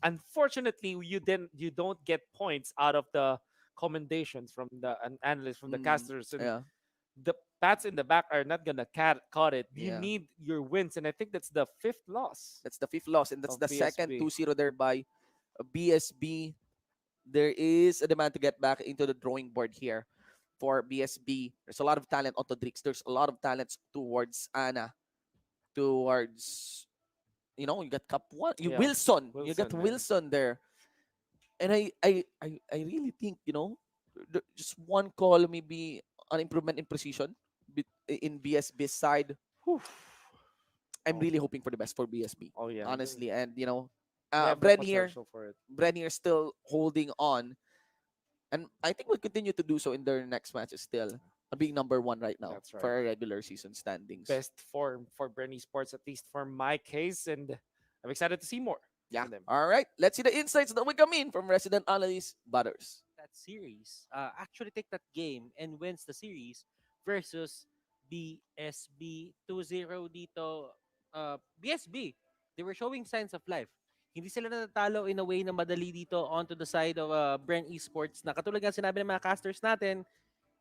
Unfortunately, you don't get points out of the commendations from the analysts, from the casters, and Yeah. the pats in the back are not gonna cut it. You Yeah. need your wins, and I think that's the fifth loss That's the fifth loss, and that's of the second BSB. 2-0 there by BSB. There is a demand to get back into the drawing board here for BSB. There's a lot of talent onto Drix. There's a lot of talents towards Ana, towards you got Cup One, Yeah. Wilson. You got Wilson, yeah. Wilson there, and I really think just one call, maybe an improvement in precision in BSB side. I'm really hoping for the best for BSB. Oh yeah, honestly, and they have the Bren here, potential for it. Still holding on, and I think we'll continue to do so in their next matches still. Being number one right now That's right. for our regular season standings. Best form for Bren Esports, at least for my case, and I'm excited to see more. Yeah. from them. All right. Let's see the insights that we come in from resident analyst Butters. That series, actually take that game and wins the series versus BSB 2-0 dito. BSB, they were showing signs of life. Hindi sila natatalo in a way na madali dito onto the side of Bren Esports na katulad nga sinabi ng mga casters natin,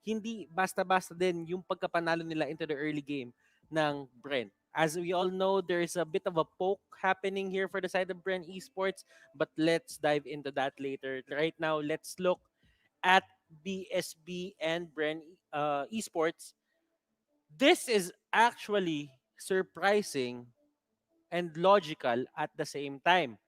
hindi basta-basta din yung pagkapanalo nila into the early game ng Bren. As we all know, there's a bit of a poke happening here for the side of Bren Esports, but let's dive into that later. Right now, let's look at BSB and Bren Esports. This is actually surprising and logical at the same time.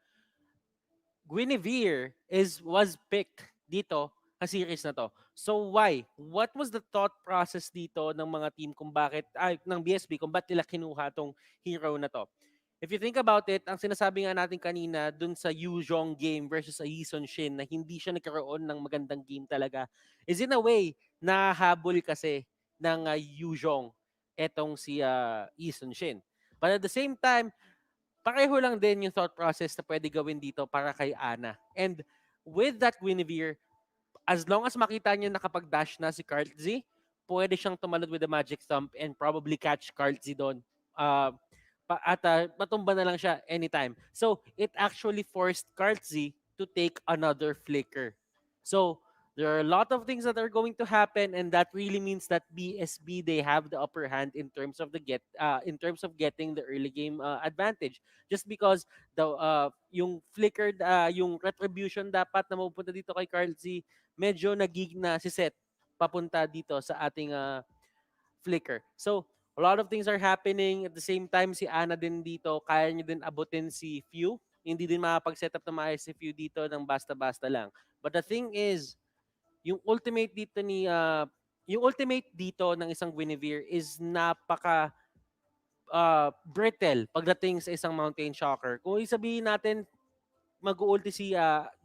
Guinevere was picked dito sa series na to. So why? What was the thought process dito ng mga team kung bakit ng BSB kung bakit nila kinuha tong hero na to? If you think about it, ang sinasabi nga natin kanina dun sa Yuzhong game versus sa Yison Shin na hindi siya nagkaroon ng magandang game talaga is in a way nahabol kasi ng Yuzhong etong si Yison Shin. But at the same time, pareho lang din yung thought process na pwede gawin dito para kay Ana. And with that Guinevere, as long as makita niyo nakapag-dash na si Kartzy, pwede siyang tumalon with the Magic Stomp and probably catch Kartzy doon. At matumba na lang siya anytime. So, it actually forced Kartzy to take another flicker. So, there are a lot of things that are going to happen, and that really means that BSB, they have the upper hand in terms of getting the early game advantage. Just because yung flickered yung retribution dapat na mapupunta dito kay Kartzy, medyo nagig na si Seth papunta dito sa ating flicker. So, a lot of things are happening at the same time. Si Ana din dito, kaya niya din abutin si Few. Hindi din makapag-set up na maayos si Few dito ng basta-basta lang. But the thing is, yung ultimate dito ng isang Guinevere is napaka brittle pagdating sa isang Mountain Shocker. Kung isabihin natin mag-ulti si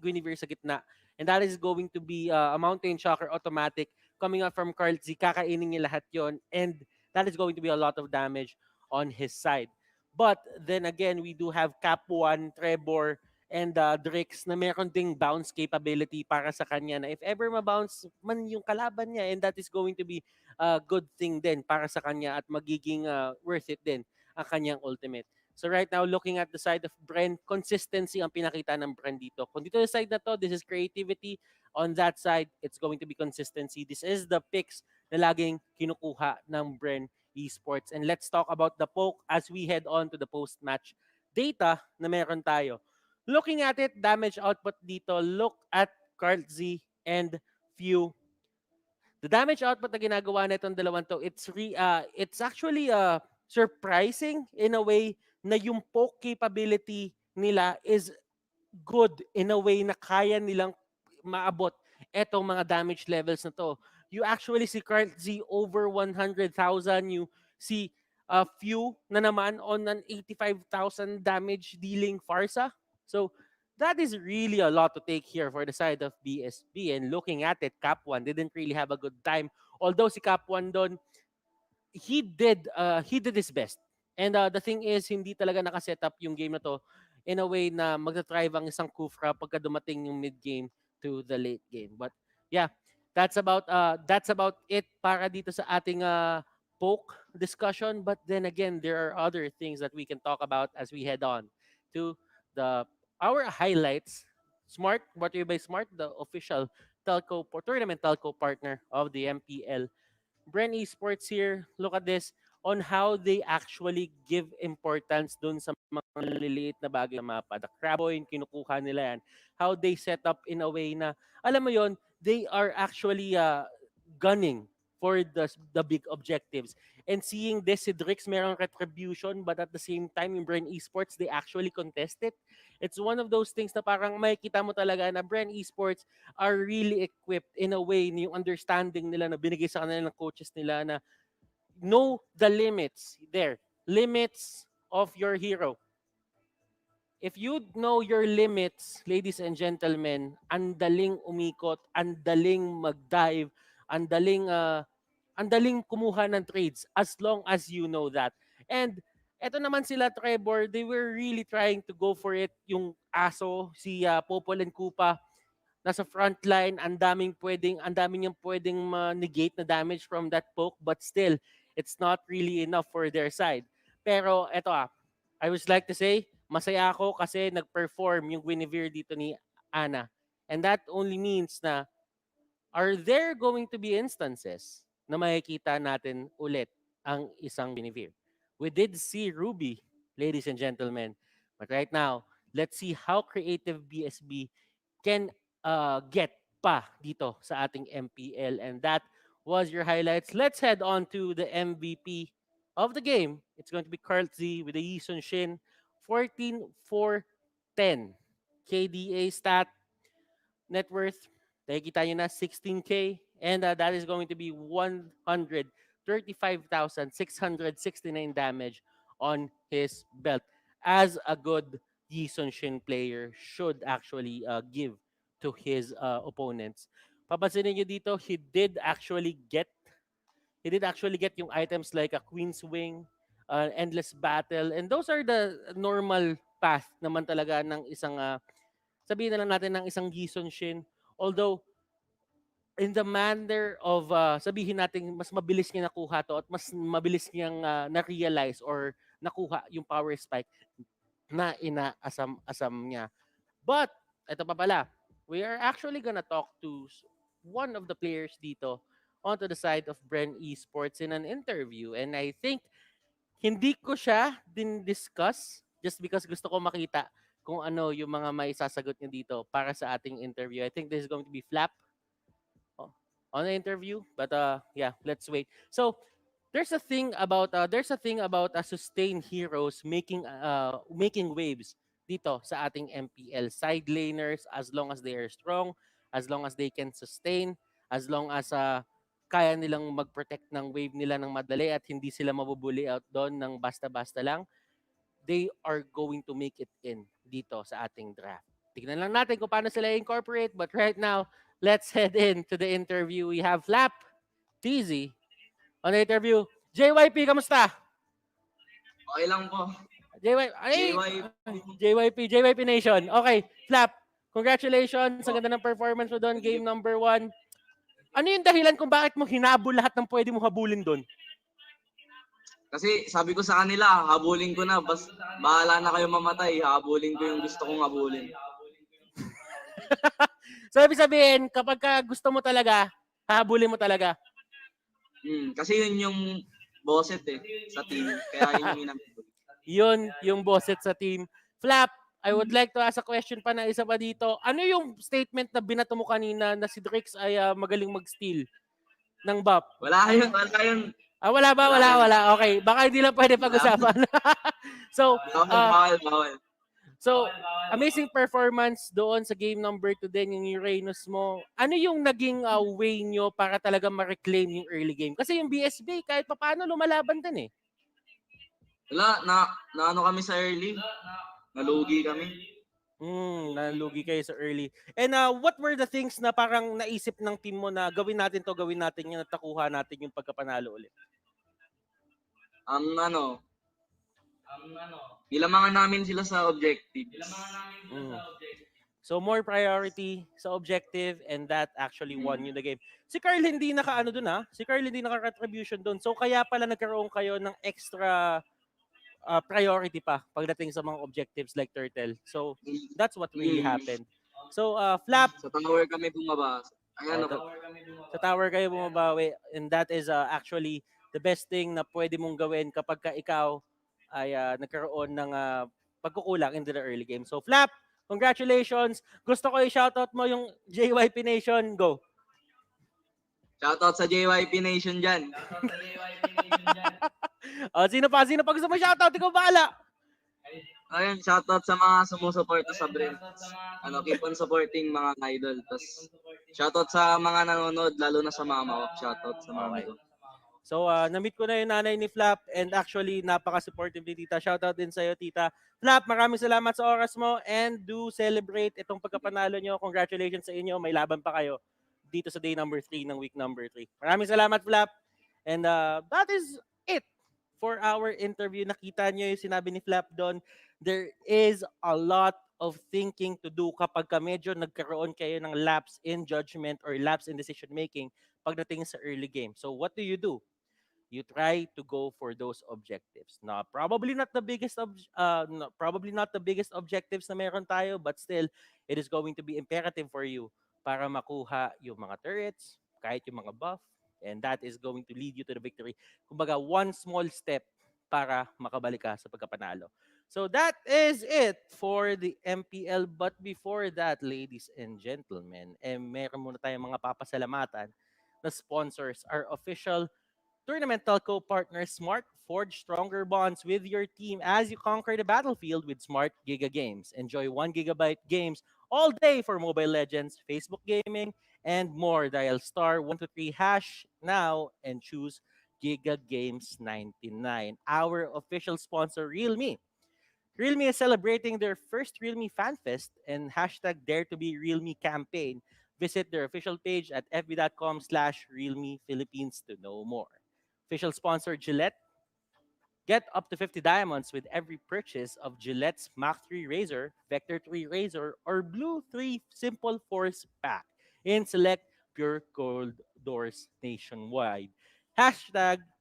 Guinevere sa gitna, and that is going to be a Mountain Shocker automatic coming out from Carl Z. Kakainin niya lahat yon, and that is going to be a lot of damage on his side. But then again, we do have Cap 1, Trevor, and Drix na meron ding bounce capability para sa kanya na if ever ma-bounce man yung kalaban niya, and that is going to be a good thing din para sa kanya at magiging worth it din ang kanyang ultimate. So right now, looking at the side of Bren, consistency ang pinakita ng Bren dito. Kung dito sa side na to, this is creativity. On that side, it's going to be consistency. This is the picks na laging kinukuha ng Bren Esports. And let's talk about the poke as we head on to the post-match data na meron tayo. Looking at it, damage output dito, look at Kartzy and Few. The damage output na ginagawa na itong dalawang to, it's actually surprising in a way na yung poke capability nila is good in a way na kaya nilang maabot etong mga damage levels na to. You actually see Carl Z over 100,000. You see a few na naman on an 85,000 damage dealing Farsa. So that is really a lot to take here for the side of BSB. And looking at it, Cap1 didn't really have a good time. Although si Cap1 doon, he did his best. And the thing is, hindi talaga nakaset up yung game na to in a way na magta-thrive ang isang Kufra pagka dumating yung mid-game to the late game. But yeah, that's about it para dito sa ating poke discussion. But then again, there are other things that we can talk about as we head on to our highlights. Smart, brought to you by Smart, the official tournament telco partner of the MPL. Bren Esports here, look at this, on how they actually give importance dun sa mga liliit na bagay na mapa. The Craboin, kinukuha nila yan. How they set up in a way na, alam mo yon, they are actually gunning for the big objectives. And seeing this, si Drix merong retribution, but at the same time, yung Bren Esports, they actually contest it. It's one of those things na parang makikita mo talaga na Bren Esports are really equipped in a way, yung understanding nila na binigay sa kanila ng coaches nila na know the limits there. Limits of your hero. If you know your limits, ladies and gentlemen, ang daling umikot, ang daling mag-dive, ang daling kumuha ng trades as long as you know that. And eto naman sila Trevor, they were really trying to go for it. Yung aso, si Popol and Kupa, nasa front line, ang daming niyang pwedeng negate na damage from that poke, but still, it's not really enough for their side. Pero eto I would like to say, masaya ako kasi nag-perform yung Guinevere dito ni Ana. And that only means na are there going to be instances na makikita natin ulit ang isang Guinevere? We did see Ruby, ladies and gentlemen. But right now, let's see how creative BSB can get pa dito sa ating MPL. And that was your highlights. Let's head on to the MVP of the game. It's going to be Carl Z with the Yison Shin. 14-4-10. KDA stat, net worth, nakikita nyo na 16K. And that is going to be 135,669 damage on his belt. As a good Yison Shin player should actually give to his opponents. Papansinin nyo dito, he did actually get yung items like a Queen's Wing, Endless Battle, and those are the normal path naman talaga ng isang, sabihin na lang natin ng isang Gison Shin. Although, in the manner of, sabihin natin, mas mabilis niya nakuha to at mas mabilis niyang na-realize or nakuha yung power spike na inaasam-asam niya. But, ito pa pala, we are actually gonna talk to one of the players dito onto the side of Bren Esports in an interview. And I think hindi ko siya din discuss just because gusto ko makita kung ano yung mga may sasagot niya dito para sa ating interview. I think this is going to be Flap on the interview. But yeah, let's wait. So there's a thing about sustained heroes making waves dito sa ating MPL. Side laners, as long as they are strong, as long as they can sustain, as long as kaya nilang mag-protect ng wave nila ng madali at hindi sila mabubuli out doon ng basta-basta lang, they are going to make it in dito sa ating draft. Tignan lang natin kung paano sila incorporate. But right now, let's head into the interview. We have Flap, TZ, on the interview. JYP, kamusta? Okay lang po. JYP Nation. Okay, Flap, congratulations. Ang ganda ng performance mo doon, game number 1. Ano yung dahilan kung bakit mo hinabol lahat ng pwede mo habulin doon? Kasi sabi ko sa kanila, habulin ko na. Bahala na kayo mamatay. Habulin ko yung gusto kong habulin. So, ibig sabihin, kapag gusto mo talaga, habulin mo talaga. Kasi yun yung bosset sa team. Kaya yun yung hinabulin. Yun yung bosset sa team. Flap, I would like to ask a question pa na isa pa dito. Ano yung statement na binato mo kanina na si Drix ay magaling mag-steal? ng BAP? Wala yun, wala yun. Wala ba? Wala. Okay, baka hindi lang pwede pag-usapan. So, Bawal. So, amazing performance doon sa game number 2 din, yung Uranus mo. Ano yung naging way nyo para talaga ma-reclaim yung early game? Kasi yung BSB, kahit pa paano, lumalaban din eh. Wala, ano kami sa early. Nalugi kami. Nalugi kayo sa early. And what were the things na parang naisip ng team mo na gawin natin yun at nakuha natin yung pagkapanalo ulit? Nilamangan namin sila sa objective. So more priority sa objective and that actually won you the game. Si Carl hindi naka-ano dun Si Carl hindi naka-contribution dun. So kaya pala nagkaroon kayo ng extra priority pa pagdating sa mga objectives like Turtle. So that's what really happened. So Flap, sa tower kami bumaba. Sa tower kayo bumabawi and that is actually the best thing na pwede mong gawin kapag ka ikaw ay nagkaroon ng pagkukulang in the early game. So Flap, congratulations. Gusto ko i-shoutout mo yung JYP Nation. Go. Shoutout sa JYP Nation dyan. Sino pa gusto mo shoutout? Ikaw bahala. Ayun, shoutout sa mga sumusuporta sa Bren. Keep on supporting mga idol. Tapos shoutout sa mga nanonood, lalo na sa mama ko. Shoutout sa mama ko. So, na-meet ko na yung nanay ni Flap and actually, napaka-supportive ni Tita. Shoutout din sa'yo, Tita. Flap, maraming salamat sa oras mo and do celebrate itong pagkapanalo nyo. Congratulations sa inyo. May laban pa kayo dito sa day number 3 ng week number 3. Maraming salamat, Flap. And that is it for our interview. Nakita nyo yung sinabi ni Flap doon. There is a lot of thinking to do kapag medyo nagkaroon kayo ng lapse in judgment or lapse in decision making pagdating sa early game. So what do? You try to go for those objectives. Now, probably not the biggest objectives na meron tayo, but still, it is going to be imperative for you para makuha yung mga turrets, kahit yung mga buff, and that is going to lead you to the victory. Kumbaga, one small step para makabalik ka sa pagkapanalo. So that is it for the MPL. But before that, ladies and gentlemen, meron muna tayong mga papasalamatan na sponsors. Our official tournament telco partner Smart, forge stronger bonds with your team as you conquer the battlefield with Smart Giga Games. Enjoy 1 GB games all day for Mobile Legends, Facebook Gaming, and more. Dial *123# now and choose Giga Games 99. Our official sponsor, Realme. Realme is celebrating their first Realme Fan Fest and #DareToBeRealme campaign. Visit their official page at fb.com/RealmePhilippines to know more. Official sponsor Gillette. Get up to 50 diamonds with every purchase of Gillette's Mach 3 Razor, Vector 3 Razor, or Blue 3 Simple Force Pack in select Pure Gold doors nationwide.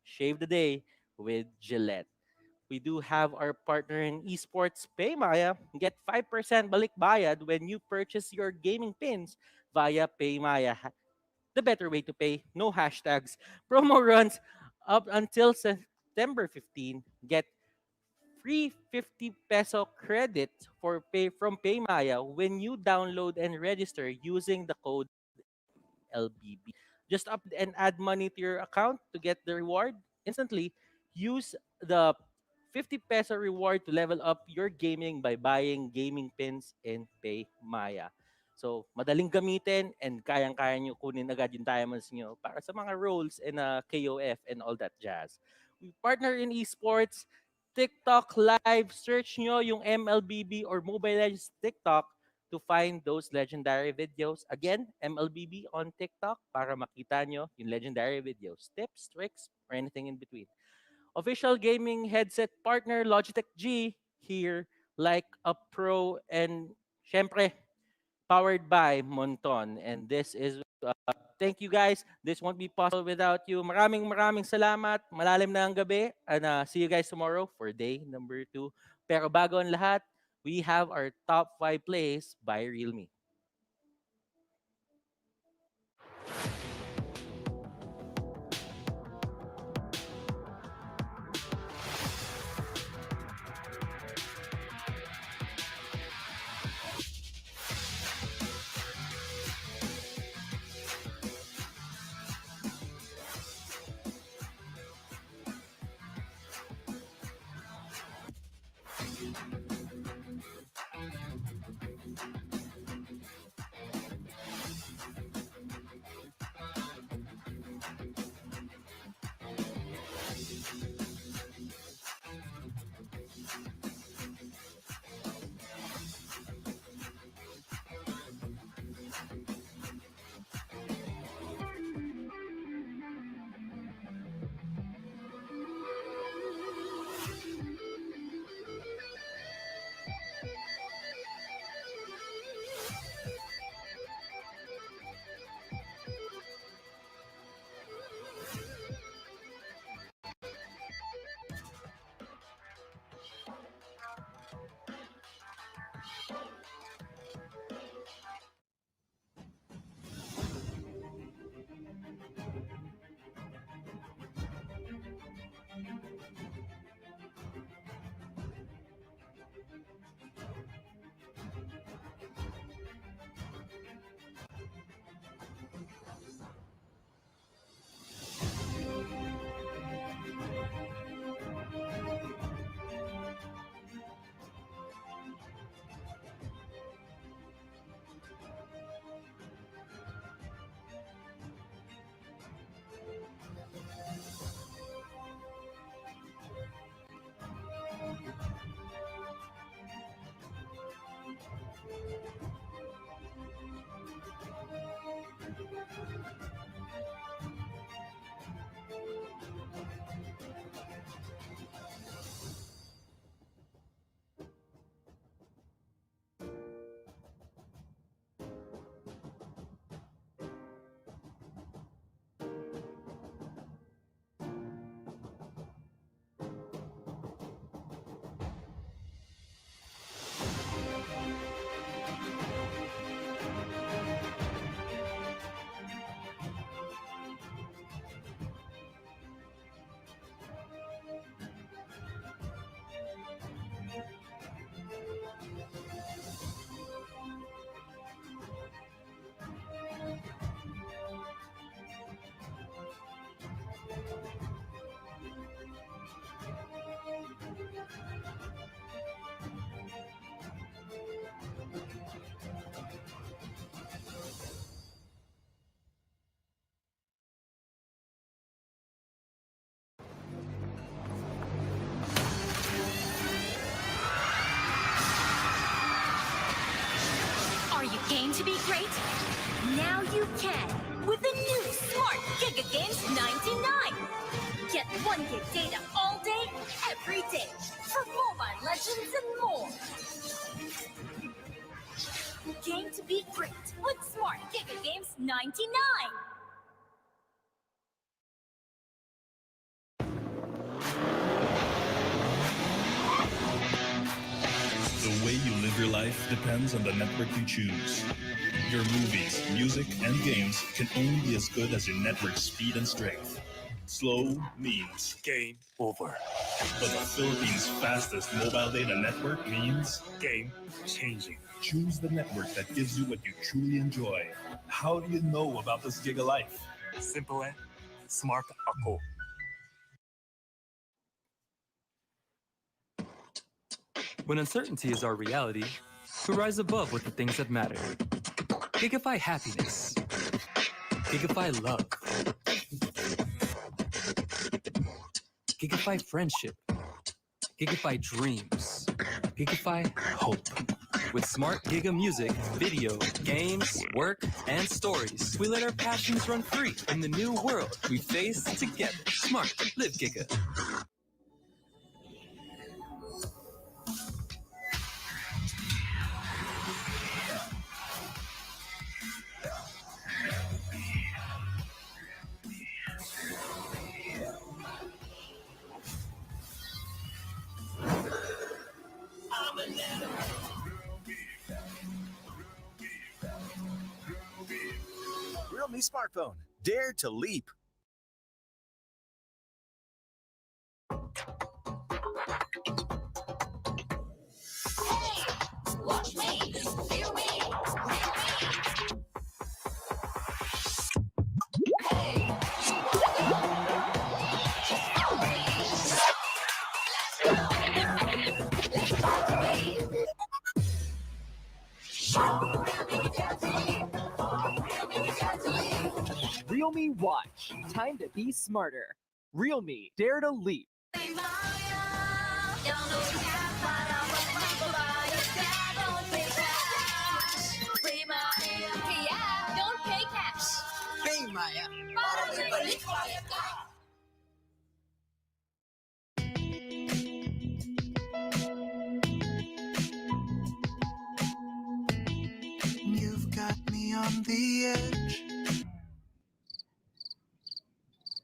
#Shave the day with Gillette. We do have our partner in esports, Paymaya. Get 5% balik bayad when you purchase your gaming pins via Paymaya. The better way to pay, no hashtags. Promo runs up until September 15. Get free 50 peso credit from Paymaya when you download and register using the code MLBB. Just up and add money to your account to get the reward instantly. Use the 50 peso reward to level up your gaming by buying gaming pins in Paymaya. So, madaling gamitin and kayang-kaya nyo kunin agad yung diamonds nyo para sa mga roles and KOF and all that jazz. We partner in esports, TikTok Live. Search nyo yung MLBB or Mobile Legends TikTok to find those legendary videos. Again, MLBB on TikTok para makita nyo yung legendary videos, tips, tricks, or anything in between. Official gaming headset partner Logitech G, here like a pro, and syempre powered by Monton. And this is thank you guys. This won't be possible without you. Maraming salamat. Malalim na ang gabi, and see you guys tomorrow for day number 2. Pero bago ang lahat, we have our top 5 plays by Realme. Are you game to be great? Now you can with the new Smart Giga Games 99. Get 1 gig data all day, every day for Mobile Legends and more. Game to be great with Smart Giga Games 99. The way you live your life depends on the network you choose. Your movies, music, and games can only be as good as your network speed and strength. Slow means game over. But the Philippines' fastest mobile data network means game changing. Choose the network that gives you what you truly enjoy. How do you know about this Giga Life? Simple eh? Smart ako. When uncertainty is our reality, we rise above with the things that matter. Gigify happiness. Gigify love. Gigify friendship. Gigify dreams. Gigify hope. With smart Giga music, video, games, work, and stories, we let our passions run free in the new world we face together. Smart, live Giga. Realme smartphone. Dare to leap. Watch me, feel me, Realme Watch. Time to be smarter. Realme, dare to leap. Kaya don't pay cash. Pay Maya. Para may balik bayad ka. You've got me on the edge.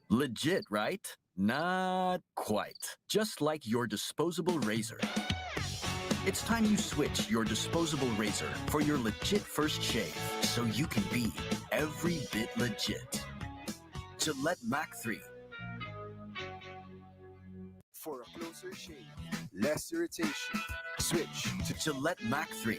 Legit, right? Not quite. Just like your disposable razor. It's time you switch your disposable razor for your legit first shave, so you can be every bit legit. Gillette Mac 3. For a closer shave, less irritation, switch to Gillette Mac 3.